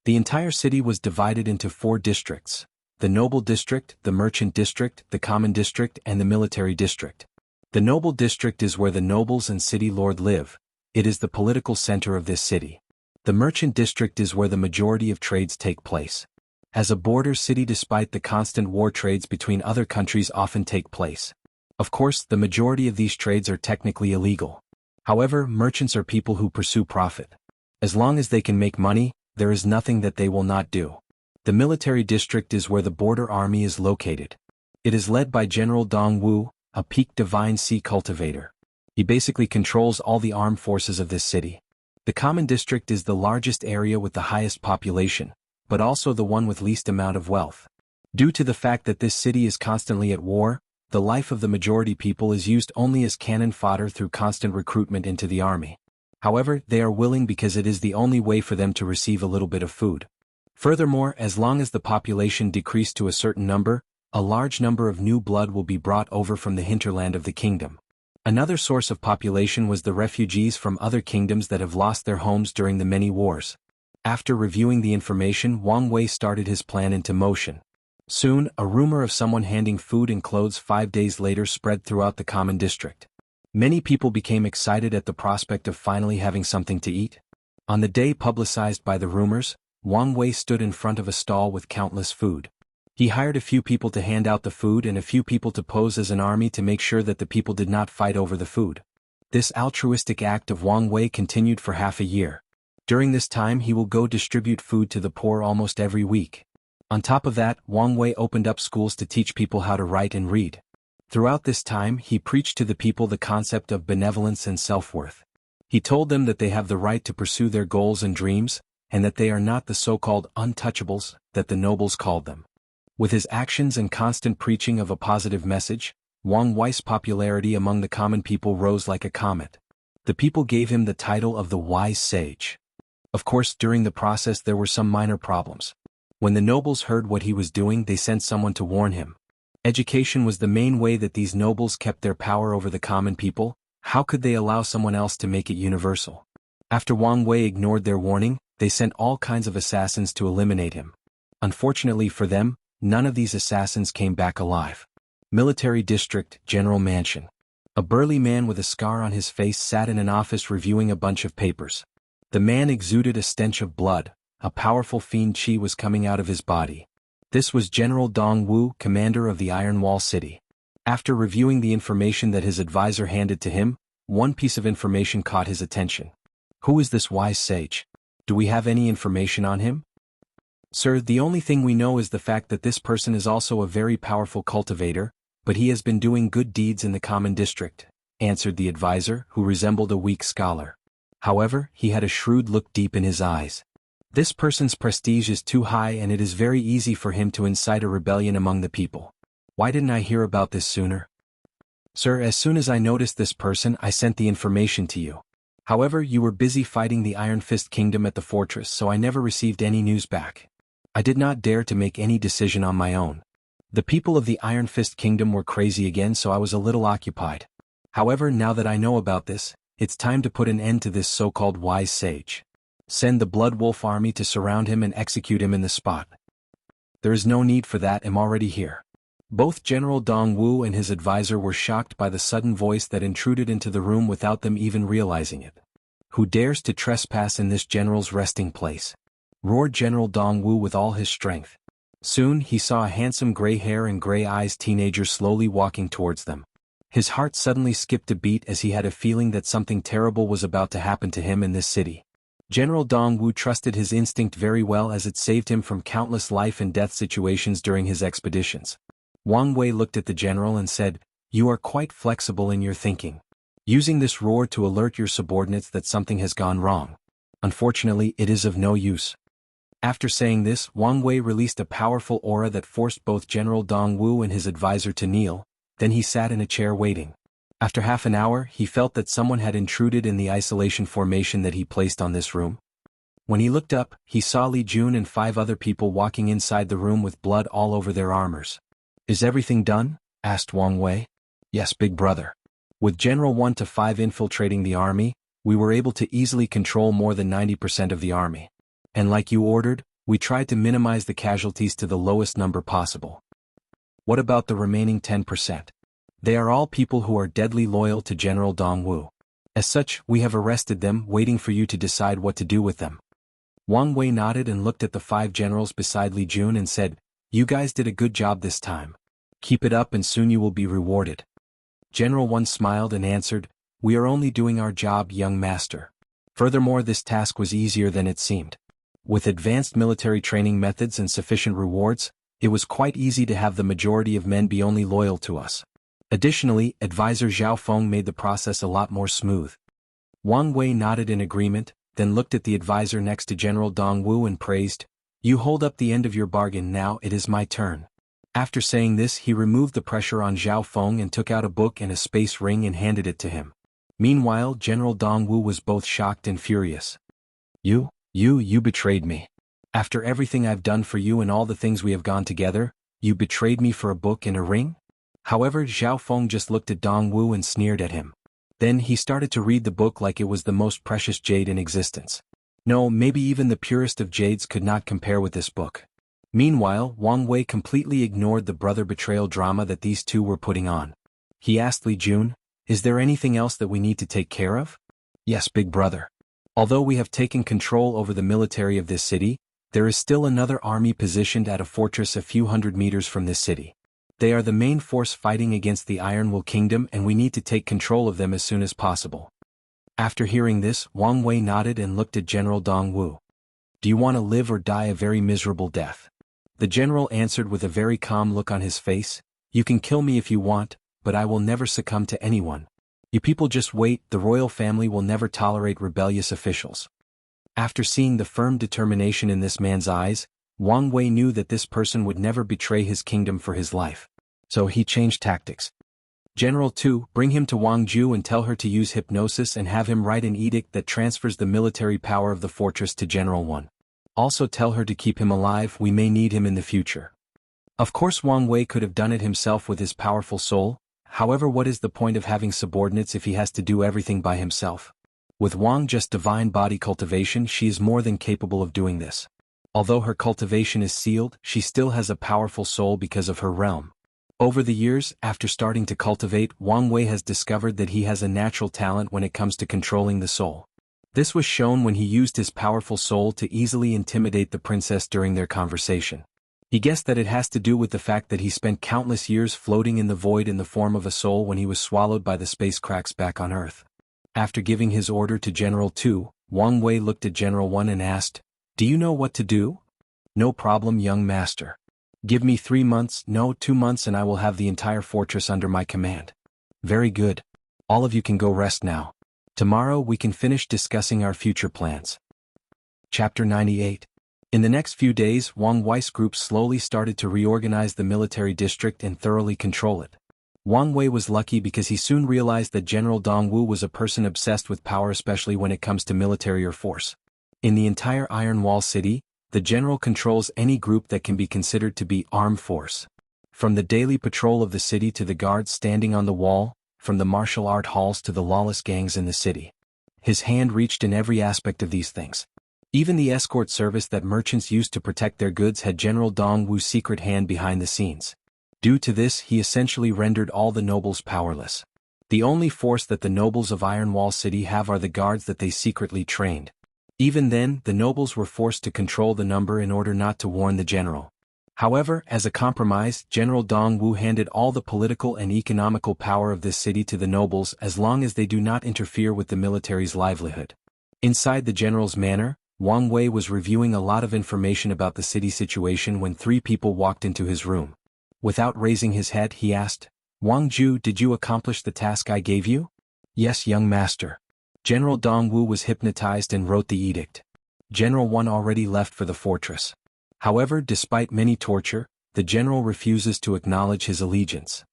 The entire city was divided into 4 districts: the Noble District, the Merchant District, the Common District, and the Military District. The Noble District is where the nobles and city lord live. It is the political center of this city. The Merchant District is where the majority of trades take place. As a border city, despite the constant war, trades between other countries often take place. Of course, the majority of these trades are technically illegal. However, merchants are people who pursue profit. As long as they can make money, there is nothing that they will not do. The Military District is where the border army is located. It is led by General Dong Wu, a peak divine sea cultivator. He basically controls all the armed forces of this city. The Common District is the largest area with the highest population, but also the one with least amount of wealth. Due to the fact that this city is constantly at war, the life of the majority people is used only as cannon fodder through constant recruitment into the army. However, they are willing because it is the only way for them to receive a little bit of food. Furthermore, as long as the population decreased to a certain number, a large number of new blood will be brought over from the hinterland of the kingdom. Another source of population was the refugees from other kingdoms that have lost their homes during the many wars. After reviewing the information, Wang Wei started his plan into motion. Soon, a rumor of someone handing food and clothes 5 days later spread throughout the Common District. Many people became excited at the prospect of finally having something to eat. On the day publicized by the rumors, Wang Wei stood in front of a stall with countless food. He hired a few people to hand out the food and a few people to pose as an army to make sure that the people did not fight over the food. This altruistic act of Wang Wei continued for half a year. During this time, he will go distribute food to the poor almost every week. On top of that, Wang Wei opened up schools to teach people how to write and read. Throughout this time, he preached to the people the concept of benevolence and self-worth. He told them that they have the right to pursue their goals and dreams, and that they are not the so-called untouchables that the nobles called them. With his actions and constant preaching of a positive message, Wang Wei's popularity among the common people rose like a comet. The people gave him the title of the Wise Sage. Of course, during the process there were some minor problems. When the nobles heard what he was doing, they sent someone to warn him. Education was the main way that these nobles kept their power over the common people. How could they allow someone else to make it universal? After Wang Wei ignored their warning, they sent all kinds of assassins to eliminate him. Unfortunately for them, none of these assassins came back alive. Military District, General Mansion. A burly man with a scar on his face sat in an office reviewing a bunch of papers. The man exuded a stench of blood. A powerful fiend qi was coming out of his body. This was General Dong Wu, commander of the Iron Wall City. After reviewing the information that his advisor handed to him, one piece of information caught his attention. Who is this wise sage? Do we have any information on him? Sir, the only thing we know is the fact that this person is also a very powerful cultivator, but he has been doing good deeds in the Common District, answered the advisor, who resembled a weak scholar. However, he had a shrewd look deep in his eyes. This person's prestige is too high and it is very easy for him to incite a rebellion among the people. Why didn't I hear about this sooner? Sir, as soon as I noticed this person, I sent the information to you. However, you were busy fighting the Iron Fist Kingdom at the fortress, so I never received any news back. I did not dare to make any decision on my own. The people of the Iron Fist Kingdom were crazy again, so I was a little occupied. However, now that I know about this, it's time to put an end to this so-called wise sage. Send the Blood Wolf army to surround him and execute him in the spot. There is no need for that, I'm already here. Both General Dong Wu and his advisor were shocked by the sudden voice that intruded into the room without them even realizing it. Who dares to trespass in this general's resting place? Roared General Dong Wu with all his strength. Soon he saw a handsome gray hair and gray eyes teenager slowly walking towards them. His heart suddenly skipped a beat as he had a feeling that something terrible was about to happen to him in this city. General Dong Wu trusted his instinct very well as it saved him from countless life and death situations during his expeditions. Wang Wei looked at the general and said, "You are quite flexible in your thinking. Using this roar to alert your subordinates that something has gone wrong. Unfortunately, it is of no use." After saying this, Wang Wei released a powerful aura that forced both General Dong Wu and his advisor to kneel, then he sat in a chair waiting. After half an hour, he felt that someone had intruded in the isolation formation that he placed on this room. When he looked up, he saw Li Jun and 5 other people walking inside the room with blood all over their armors. "Is everything done?" asked Wang Wei. "Yes, big brother. With General 1 to 5 infiltrating the army, we were able to easily control more than 90% of the army. And like you ordered, We tried to minimize the casualties to the lowest number possible. What about the remaining 10%? They are all people who are deadly loyal to General Dongwu. As such, we have arrested them, waiting for you to decide what to do with them. Wang Wei nodded and looked at the 5 generals beside Li Jun and said, "You guys did a good job this time. Keep it up and soon you will be rewarded." General 1 smiled and answered, "We are only doing our job, young master. Furthermore, this task was easier than it seemed. With advanced military training methods and sufficient rewards, it was quite easy to have the majority of men be only loyal to us. Additionally, Advisor Zhao Feng made the process a lot more smooth." Wang Wei nodded in agreement, then looked at the advisor next to General Dongwu and praised, "You hold up the end of your bargain now, it is my turn." After saying this, he removed the pressure on Zhao Feng and took out a book and a space ring and handed it to him. Meanwhile, General Dongwu was both shocked and furious. You betrayed me. After everything I've done for you and all the things we have gone together, you betrayed me for a book and a ring?" However, Zhao Feng just looked at Dongwu and sneered at him. Then he started to read the book like it was the most precious jade in existence. No, maybe even the purest of jades could not compare with this book. Meanwhile, Wang Wei completely ignored the brother betrayal drama that these two were putting on. He asked Li Jun, "Is there anything else that we need to take care of?" "Yes, big brother. Although we have taken control over the military of this city, there is still another army positioned at a fortress a few hundred meters from this city. They are the main force fighting against the Ironwool Kingdom and we need to take control of them as soon as possible." After hearing this, Wang Wei nodded and looked at General Dongwu. "Do you want to live or die a very miserable death?" The general answered with a very calm look on his face, "You can kill me if you want, but I will never succumb to anyone. You people just wait, the royal family will never tolerate rebellious officials." After seeing the firm determination in this man's eyes, Wang Wei knew that this person would never betray his kingdom for his life. So he changed tactics. "General 2, bring him to Wangju and tell her to use hypnosis and have him write an edict that transfers the military power of the fortress to General 1. Also tell her to keep him alive, we may need him in the future." Of course Wang Wei could have done it himself with his powerful soul, however what is the point of having subordinates if he has to do everything by himself? With Wang just divine body cultivation, she is more than capable of doing this. Although her cultivation is sealed, she still has a powerful soul because of her realm. Over the years, after starting to cultivate, Wang Wei has discovered that he has a natural talent when it comes to controlling the soul. This was shown when he used his powerful soul to easily intimidate the princess during their conversation. He guessed that it has to do with the fact that he spent countless years floating in the void in the form of a soul when he was swallowed by the space cracks back on Earth. After giving his order to General 2, Wang Wei looked at General 1 and asked, "Do you know what to do?" "No problem, young master. Give me 3 months, no 2 months and I will have the entire fortress under my command." "Very good. All of you can go rest now. Tomorrow we can finish discussing our future plans." Chapter 98. In the next few days, Wang Wei's group slowly started to reorganize the military district and thoroughly control it. Wang Wei was lucky because he soon realized that General Dongwu was a person obsessed with power, especially when it comes to military or force. In the entire Iron Wall City, the general controls any group that can be considered to be armed force. From the daily patrol of the city to the guards standing on the wall, from the martial art halls to the lawless gangs in the city. His hand reached in every aspect of these things. Even the escort service that merchants used to protect their goods had General Dongwu's secret hand behind the scenes. Due to this, he essentially rendered all the nobles powerless. The only force that the nobles of Iron Wall City have are the guards that they secretly trained. Even then, the nobles were forced to control the number in order not to warn the general. However, as a compromise, General Dongwu handed all the political and economical power of this city to the nobles as long as they do not interfere with the military's livelihood. Inside the general's manor, Wang Wei was reviewing a lot of information about the city situation when 3 people walked into his room. Without raising his head, he asked, "Wang Ju, did you accomplish the task I gave you?" "Yes, young master." General Dongwu was hypnotized and wrote the edict. General 1 already left for the fortress. However, despite many torture, the general refuses to acknowledge his allegiance.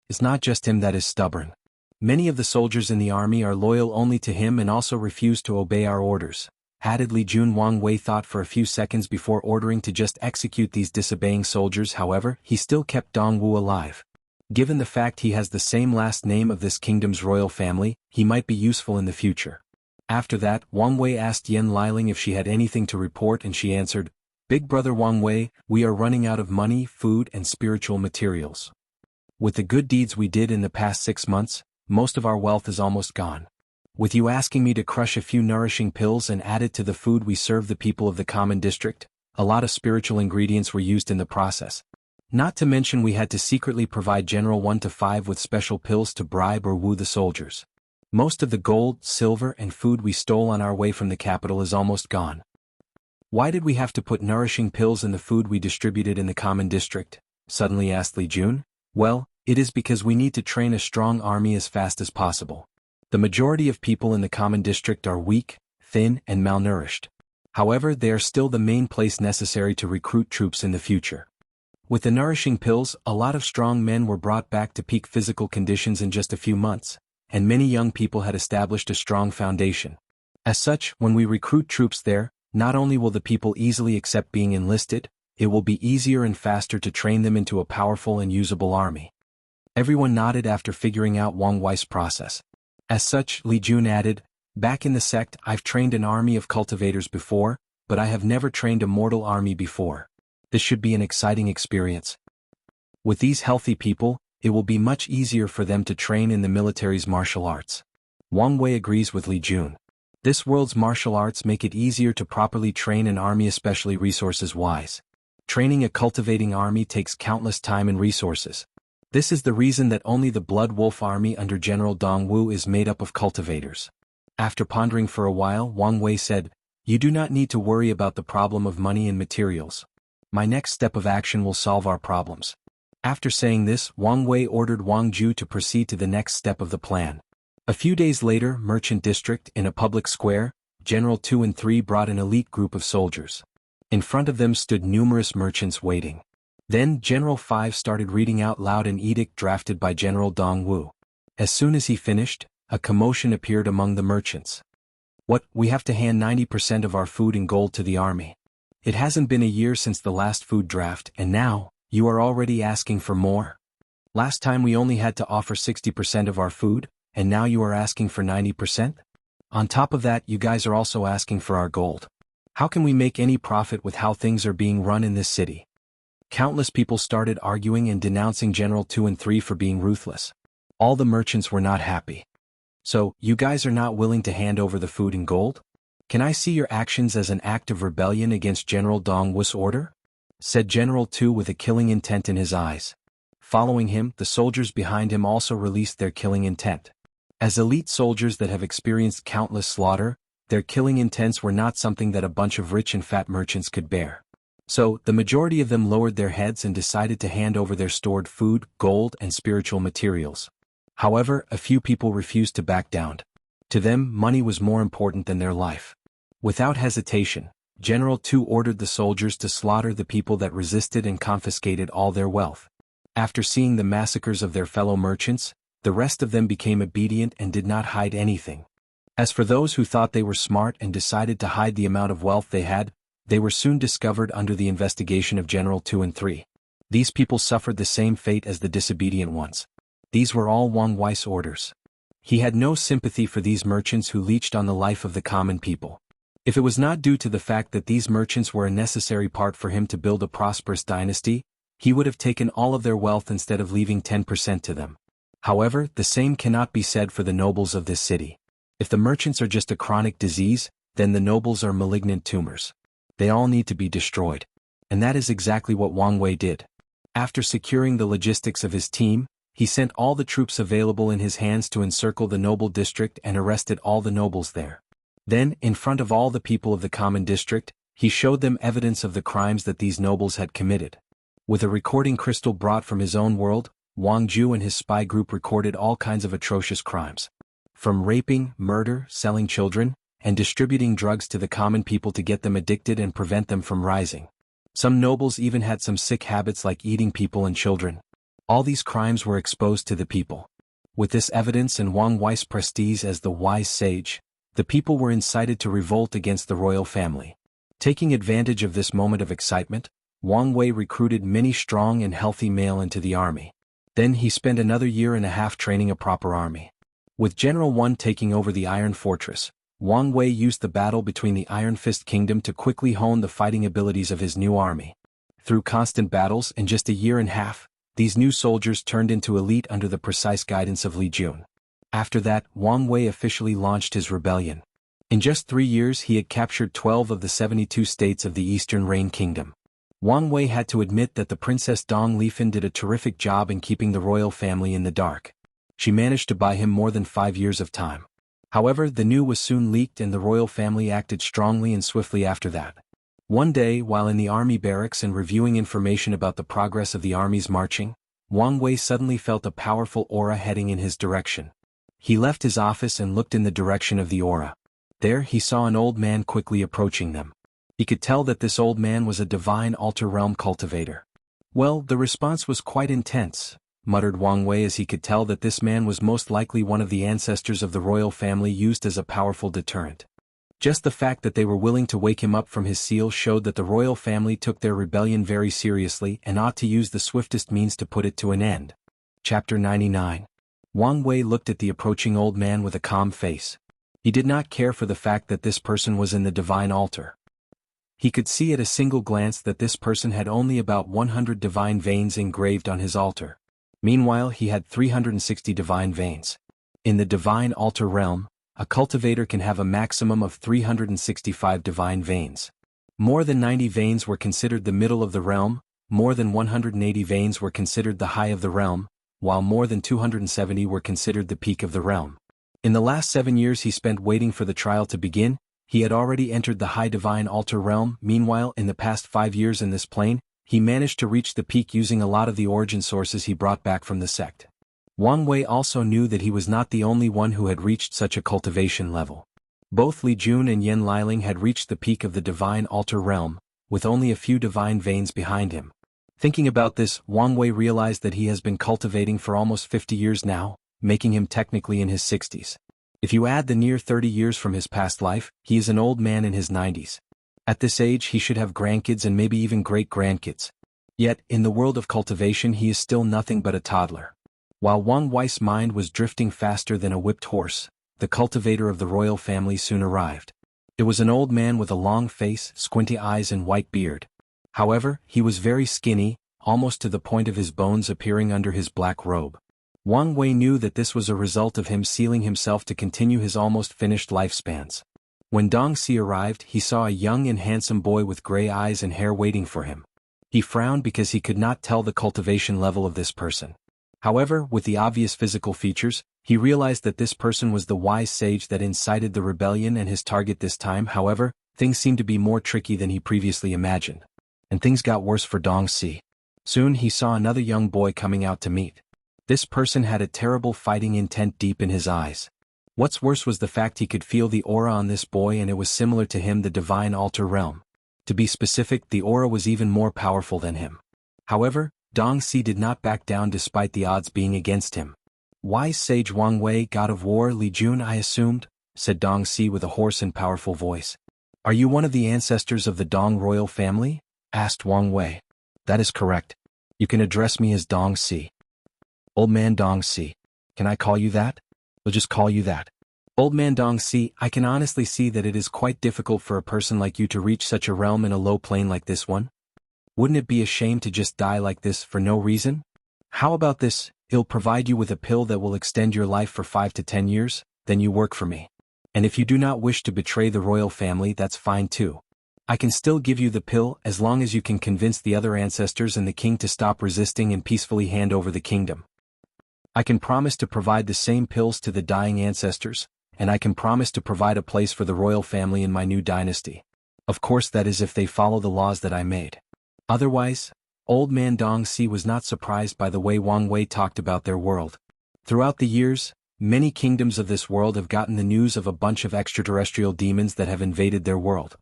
It's not just him that is stubborn. Many of the soldiers in the army are loyal only to him and also refuse to obey our orders. Added Li Jun. Wang Wei thought for a few seconds before ordering to just execute these disobeying soldiers. However, he still kept Dongwu alive. Given the fact he has the same last name of this kingdom's royal family, he might be useful in the future. After that, Wang Wei asked Yan Liling if she had anything to report and she answered, Big Brother Wang Wei, we are running out of money, food and spiritual materials. With the good deeds we did in the past 6 months, most of our wealth is almost gone. With you asking me to crush a few nourishing pills and add it to the food we serve the people of the common district, a lot of spiritual ingredients were used in the process. Not to mention we had to secretly provide General 1 to 5 with special pills to bribe or woo the soldiers. Most of the gold, silver and food we stole on our way from the capital is almost gone. Why did we have to put nourishing pills in the food we distributed in the common district? Suddenly asked Li Jun. Well, it is because we need to train a strong army as fast as possible. The majority of people in the common district are weak, thin and malnourished. However, they are still the main place necessary to recruit troops in the future. With the nourishing pills, a lot of strong men were brought back to peak physical conditions in just a few months, and many young people had established a strong foundation. As such, when we recruit troops there, not only will the people easily accept being enlisted, it will be easier and faster to train them into a powerful and usable army. Everyone nodded after figuring out Wang Wei's process. As such, Li Jun added, back in the sect I've trained an army of cultivators before, but I have never trained a mortal army before. This should be an exciting experience. With these healthy people, it will be much easier for them to train in the military's martial arts. Wang Wei agrees with Li Jun. This world's martial arts make it easier to properly train an army, especially resources-wise. Training a cultivating army takes countless time and resources. This is the reason that only the Blood Wolf army under General Dongwu is made up of cultivators. After pondering for a while, Wang Wei said, "You do not need to worry about the problem of money and materials. My next step of action will solve our problems." After saying this, Wang Wei ordered Wang Ju to proceed to the next step of the plan. A few days later, Merchant District, in a public square, General 2 and 3 brought an elite group of soldiers. In front of them stood numerous merchants waiting. Then General 5 started reading out loud an edict drafted by General Dongwu. As soon as he finished, a commotion appeared among the merchants. "What, we have to hand 90% of our food and gold to the army? It hasn't been a year since the last food draft, and now, you are already asking for more? Last time we only had to offer 60% of our food, and now you are asking for 90%? On top of that, you guys are also asking for our gold. How can we make any profit with how things are being run in this city?" Countless people started arguing and denouncing General 2 and 3 for being ruthless. All the merchants were not happy. "So, you guys are not willing to hand over the food and gold? Can I see your actions as an act of rebellion against General Dongwu's order?" said General 2 with a killing intent in his eyes. Following him, the soldiers behind him also released their killing intent. As elite soldiers that have experienced countless slaughter, their killing intents were not something that a bunch of rich and fat merchants could bear. So, the majority of them lowered their heads and decided to hand over their stored food, gold and spiritual materials. However, a few people refused to back down. To them, money was more important than their life. Without hesitation, General 2 ordered the soldiers to slaughter the people that resisted and confiscated all their wealth. After seeing the massacres of their fellow merchants, the rest of them became obedient and did not hide anything. As for those who thought they were smart and decided to hide the amount of wealth they had, they were soon discovered under the investigation of General 2 and 3. These people suffered the same fate as the disobedient ones. These were all Wang Wei's orders. He had no sympathy for these merchants who leached on the life of the common people. If it was not due to the fact that these merchants were a necessary part for him to build a prosperous dynasty, he would have taken all of their wealth instead of leaving 10% to them. However, the same cannot be said for the nobles of this city. If the merchants are just a chronic disease, then the nobles are malignant tumors. They all need to be destroyed. And that is exactly what Wang Wei did. After securing the logistics of his team, he sent all the troops available in his hands to encircle the noble district and arrested all the nobles there. Then, in front of all the people of the common district, he showed them evidence of the crimes that these nobles had committed. With a recording crystal brought from his own world, Wang Ju and his spy group recorded all kinds of atrocious crimes. From raping, murder, selling children, and distributing drugs to the common people to get them addicted and prevent them from rising. Some nobles even had some sick habits like eating people and children. All these crimes were exposed to the people. With this evidence and Wang Wei's prestige as the wise sage, the people were incited to revolt against the royal family. Taking advantage of this moment of excitement, Wang Wei recruited many strong and healthy male into the army. Then he spent another year and a half training a proper army. With General 1 taking over the Iron Fortress, Wang Wei used the battle between the Iron Fist Kingdom to quickly hone the fighting abilities of his new army. Through constant battles in just a year and a half, these new soldiers turned into elite under the precise guidance of Li Jun. After that, Wang Wei officially launched his rebellion. In just 3 years he had captured 12 of the 72 states of the Eastern Reign Kingdom. Wang Wei had to admit that the Princess Dong Lifan did a terrific job in keeping the royal family in the dark. She managed to buy him more than 5 years of time. However, the news was soon leaked and the royal family acted strongly and swiftly after that. One day, while in the army barracks and reviewing information about the progress of the army's marching, Wang Wei suddenly felt a powerful aura heading in his direction. He left his office and looked in the direction of the aura. There he saw an old man quickly approaching them. He could tell that this old man was a divine altar realm cultivator. Well, the response was quite intense, muttered Wang Wei as he could tell that this man was most likely one of the ancestors of the royal family used as a powerful deterrent. Just the fact that they were willing to wake him up from his seal showed that the royal family took their rebellion very seriously and ought to use the swiftest means to put it to an end. Chapter 99. Wang Wei looked at the approaching old man with a calm face. He did not care for the fact that this person was in the divine altar. He could see at a single glance that this person had only about 100 divine veins engraved on his altar. Meanwhile, he had 360 divine veins. In the divine altar realm, a cultivator can have a maximum of 365 divine veins. More than 90 veins were considered the middle of the realm, more than 180 veins were considered the high of the realm, while more than 270 were considered the peak of the realm. In the last 7 years he spent waiting for the trial to begin, he had already entered the high divine altar realm. Meanwhile, in the past 5 years in this plane, he managed to reach the peak using a lot of the origin sources he brought back from the sect. Wang Wei also knew that he was not the only one who had reached such a cultivation level. Both Li Jun and Yan Liling had reached the peak of the divine altar realm, with only a few divine veins behind him. Thinking about this, Wang Wei realized that he has been cultivating for almost 50 years now, making him technically in his 60s. If you add the near 30 years from his past life, he is an old man in his 90s. At this age he should have grandkids and maybe even great-grandkids. Yet, in the world of cultivation he is still nothing but a toddler. While Wang Wei's mind was drifting faster than a whipped horse, the cultivator of the royal family soon arrived. It was an old man with a long face, squinty eyes and white beard. However, he was very skinny, almost to the point of his bones appearing under his black robe. Wang Wei knew that this was a result of him sealing himself to continue his almost finished lifespans. When Dong Si arrived, he saw a young and handsome boy with gray eyes and hair waiting for him. He frowned because he could not tell the cultivation level of this person. However, with the obvious physical features, he realized that this person was the wise sage that incited the rebellion and his target this time. However, things seemed to be more tricky than he previously imagined. And things got worse for Dong Si. Soon he saw another young boy coming out to meet. This person had a terrible fighting intent deep in his eyes. What's worse was the fact he could feel the aura on this boy and it was similar to him, the divine altar realm. To be specific, the aura was even more powerful than him. However, Dong Si did not back down despite the odds being against him. Wise sage Wang Wei, god of war, Li Jun, I assumed, said Dong Si with a hoarse and powerful voice. Are you one of the ancestors of the Dong royal family? Asked Wang Wei. That is correct. You can address me as Dong Si. Old man Dong Si. Can I call you that? We'll just call you that. Old man Dong Si, I can honestly see that it is quite difficult for a person like you to reach such a realm in a low plane like this one. Wouldn't it be a shame to just die like this for no reason? How about this, I'll provide you with a pill that will extend your life for 5 to 10 years, then you work for me. And if you do not wish to betray the royal family, that's fine too. I can still give you the pill as long as you can convince the other ancestors and the king to stop resisting and peacefully hand over the kingdom. I can promise to provide the same pills to the dying ancestors, and I can promise to provide a place for the royal family in my new dynasty. Of course, that is if they follow the laws that I made. Otherwise, old man Dong Si was not surprised by the way Wang Wei talked about their world. Throughout the years, many kingdoms of this world have gotten the news of a bunch of extraterrestrial demons that have invaded their world.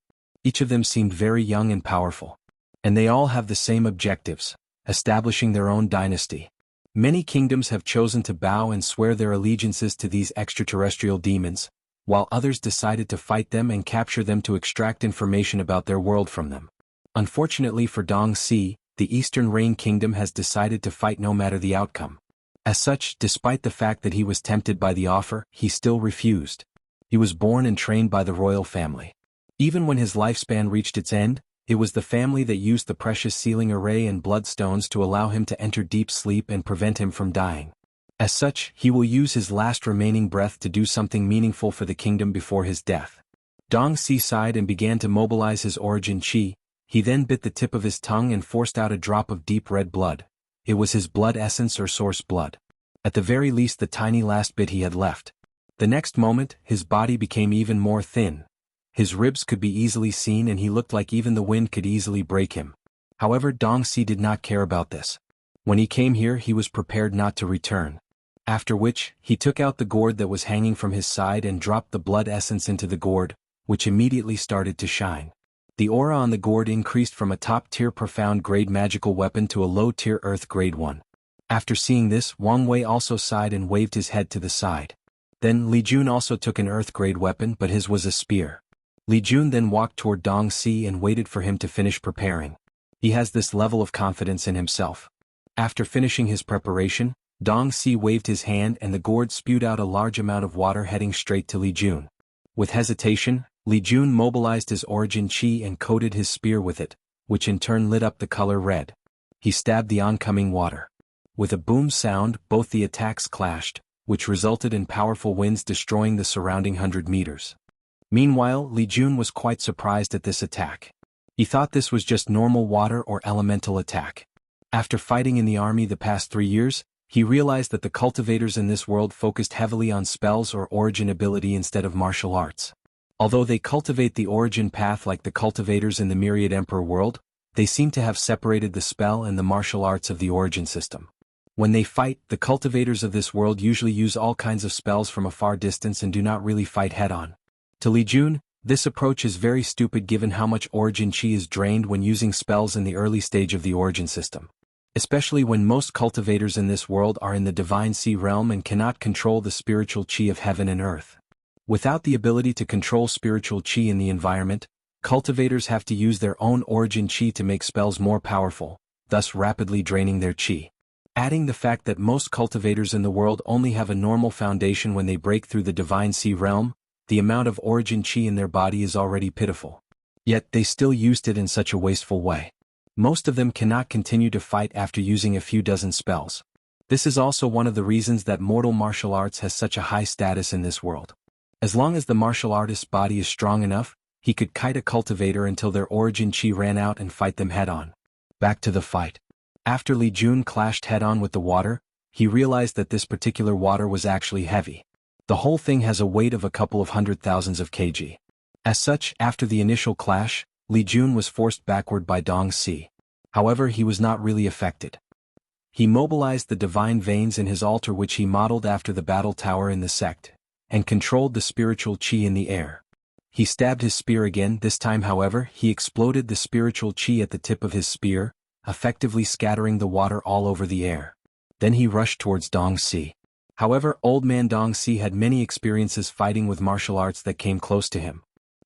Each of them seemed very young and powerful. And they all have the same objectives, establishing their own dynasty. Many kingdoms have chosen to bow and swear their allegiances to these extraterrestrial demons, while others decided to fight them and capture them to extract information about their world from them. Unfortunately for Dong Si, the Eastern Reign Kingdom has decided to fight no matter the outcome. As such, despite the fact that he was tempted by the offer, he still refused. He was born and trained by the royal family. Even when his lifespan reached its end, it was the family that used the precious sealing array and bloodstones to allow him to enter deep sleep and prevent him from dying. As such, he will use his last remaining breath to do something meaningful for the kingdom before his death. Dong Xi sighed and began to mobilize his origin qi. He then bit the tip of his tongue and forced out a drop of deep red blood. It was his blood essence or source blood. At the very least the tiny last bit he had left. The next moment, his body became even more thin. His ribs could be easily seen and he looked like even the wind could easily break him. However, Dong Xi did not care about this. When he came here he was prepared not to return. After which, he took out the gourd that was hanging from his side and dropped the blood essence into the gourd, which immediately started to shine. The aura on the gourd increased from a top-tier profound-grade magical weapon to a low-tier earth-grade one. After seeing this, Wang Wei also sighed and waved his head to the side. Then Li Jun also took an earth-grade weapon, but his was a spear. Li Jun then walked toward Dong Xi and waited for him to finish preparing. He has this level of confidence in himself. After finishing his preparation, Dong Xi waved his hand and the gourd spewed out a large amount of water heading straight to Li Jun. With hesitation, Li Jun mobilized his origin qi and coated his spear with it, which in turn lit up the color red. He stabbed the oncoming water. With a boom sound, both the attacks clashed, which resulted in powerful winds destroying the surrounding 100 meters. Meanwhile, Li Jun was quite surprised at this attack. He thought this was just normal water or elemental attack. After fighting in the army the past 3 years, he realized that the cultivators in this world focused heavily on spells or origin ability instead of martial arts. Although they cultivate the origin path like the cultivators in the Myriad Emperor world, they seem to have separated the spell and the martial arts of the origin system. When they fight, the cultivators of this world usually use all kinds of spells from a far distance and do not really fight head-on. To Li Jun, this approach is very stupid given how much origin qi is drained when using spells in the early stage of the origin system. Especially when most cultivators in this world are in the divine sea realm and cannot control the spiritual qi of heaven and earth. Without the ability to control spiritual qi in the environment, cultivators have to use their own origin qi to make spells more powerful, thus rapidly draining their qi. Adding the fact that most cultivators in the world only have a normal foundation when they break through the divine sea realm, the amount of origin qi in their body is already pitiful. Yet they still used it in such a wasteful way. Most of them cannot continue to fight after using a few dozen spells. This is also one of the reasons that mortal martial arts has such a high status in this world. As long as the martial artist's body is strong enough, he could kite a cultivator until their origin qi ran out and fight them head-on. Back to the fight. After Li Jun clashed head-on with the water, he realized that this particular water was actually heavy. The whole thing has a weight of a couple of 100,000 kg. As such, after the initial clash, Li Jun was forced backward by Dong Xi. However, he was not really affected. He mobilized the divine veins in his altar which he modeled after the battle tower in the sect, and controlled the spiritual qi in the air. He stabbed his spear again. This time however, he exploded the spiritual qi at the tip of his spear, effectively scattering the water all over the air. Then he rushed towards Dong Xi. However, old man Dong Xi had many experiences fighting with martial arts that came close to him.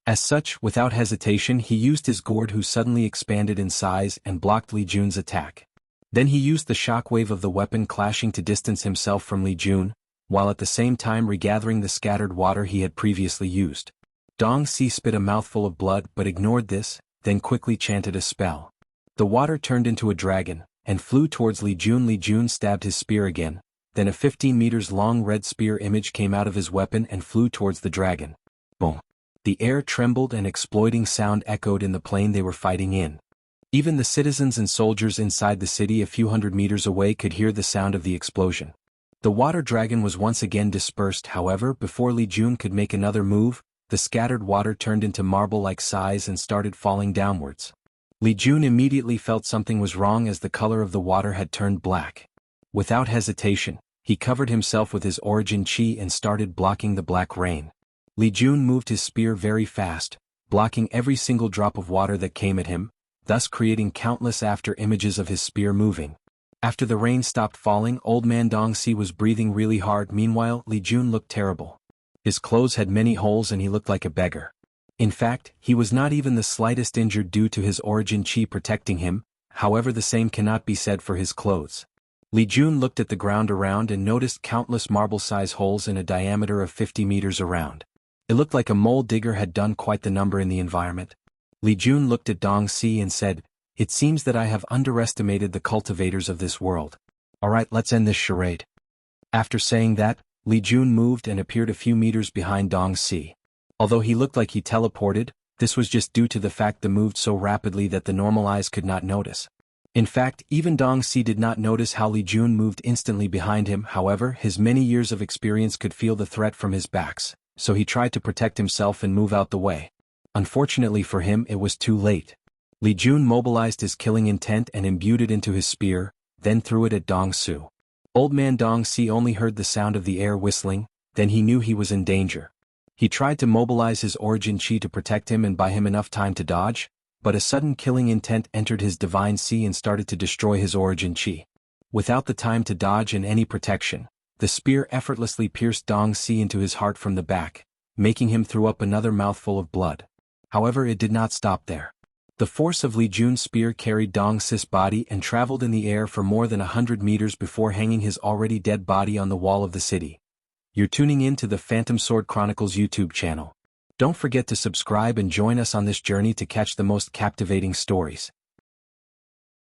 As such, without hesitation he used his gourd who suddenly expanded in size and blocked Li Jun's attack. Then he used the shockwave of the weapon clashing to distance himself from Li Jun, while at the same time regathering the scattered water he had previously used. Dong Xi spit a mouthful of blood but ignored this, then quickly chanted a spell. The water turned into a dragon, and flew towards Li Jun. Li Jun stabbed his spear again, then a 15 meters long red spear image came out of his weapon and flew towards the dragon. Boom! The air trembled and exploding sound echoed in the plain they were fighting in. Even the citizens and soldiers inside the city a few 100 meters away could hear the sound of the explosion. The water dragon was once again dispersed. However, before Li Jun could make another move, the scattered water turned into marble-like size and started falling downwards. Li Jun immediately felt something was wrong as the color of the water had turned black. Without hesitation, he covered himself with his origin qi and started blocking the black rain. Li Jun moved his spear very fast, blocking every single drop of water that came at him, thus creating countless after images of his spear moving. After the rain stopped falling, old man Dong Xi was breathing really hard. Meanwhile, Li Jun looked terrible. His clothes had many holes and he looked like a beggar. In fact, he was not even the slightest injured due to his origin qi protecting him. However, the same cannot be said for his clothes. Li Jun looked at the ground around and noticed countless marble-size holes in a diameter of 50 meters around. It looked like a mole digger had done quite the number in the environment. Li Jun looked at Dong Si and said, "It seems that I have underestimated the cultivators of this world. Alright, let's end this charade." After saying that, Li Jun moved and appeared a few meters behind Dong Si. Although he looked like he teleported, this was just due to the fact that moved so rapidly that the normal eyes could not notice. In fact, even Dong Si did not notice how Li Jun moved instantly behind him. However, his many years of experience could feel the threat from his backs, so he tried to protect himself and move out the way. Unfortunately for him, it was too late. Li Jun mobilized his killing intent and imbued it into his spear, then threw it at Dong Su. Old man Dong Si only heard the sound of the air whistling, then he knew he was in danger. He tried to mobilize his origin chi to protect him and buy him enough time to dodge, but a sudden killing intent entered his divine chi and started to destroy his origin chi. Without the time to dodge and any protection, the spear effortlessly pierced Dong Si into his heart from the back, making him throw up another mouthful of blood. However, it did not stop there. The force of Li Jun's spear carried Dong Si's body and traveled in the air for more than 100 meters before hanging his already dead body on the wall of the city. You're tuning in to the Phantom Sword Chronicles YouTube channel. Don't forget to subscribe and join us on this journey to catch the most captivating stories.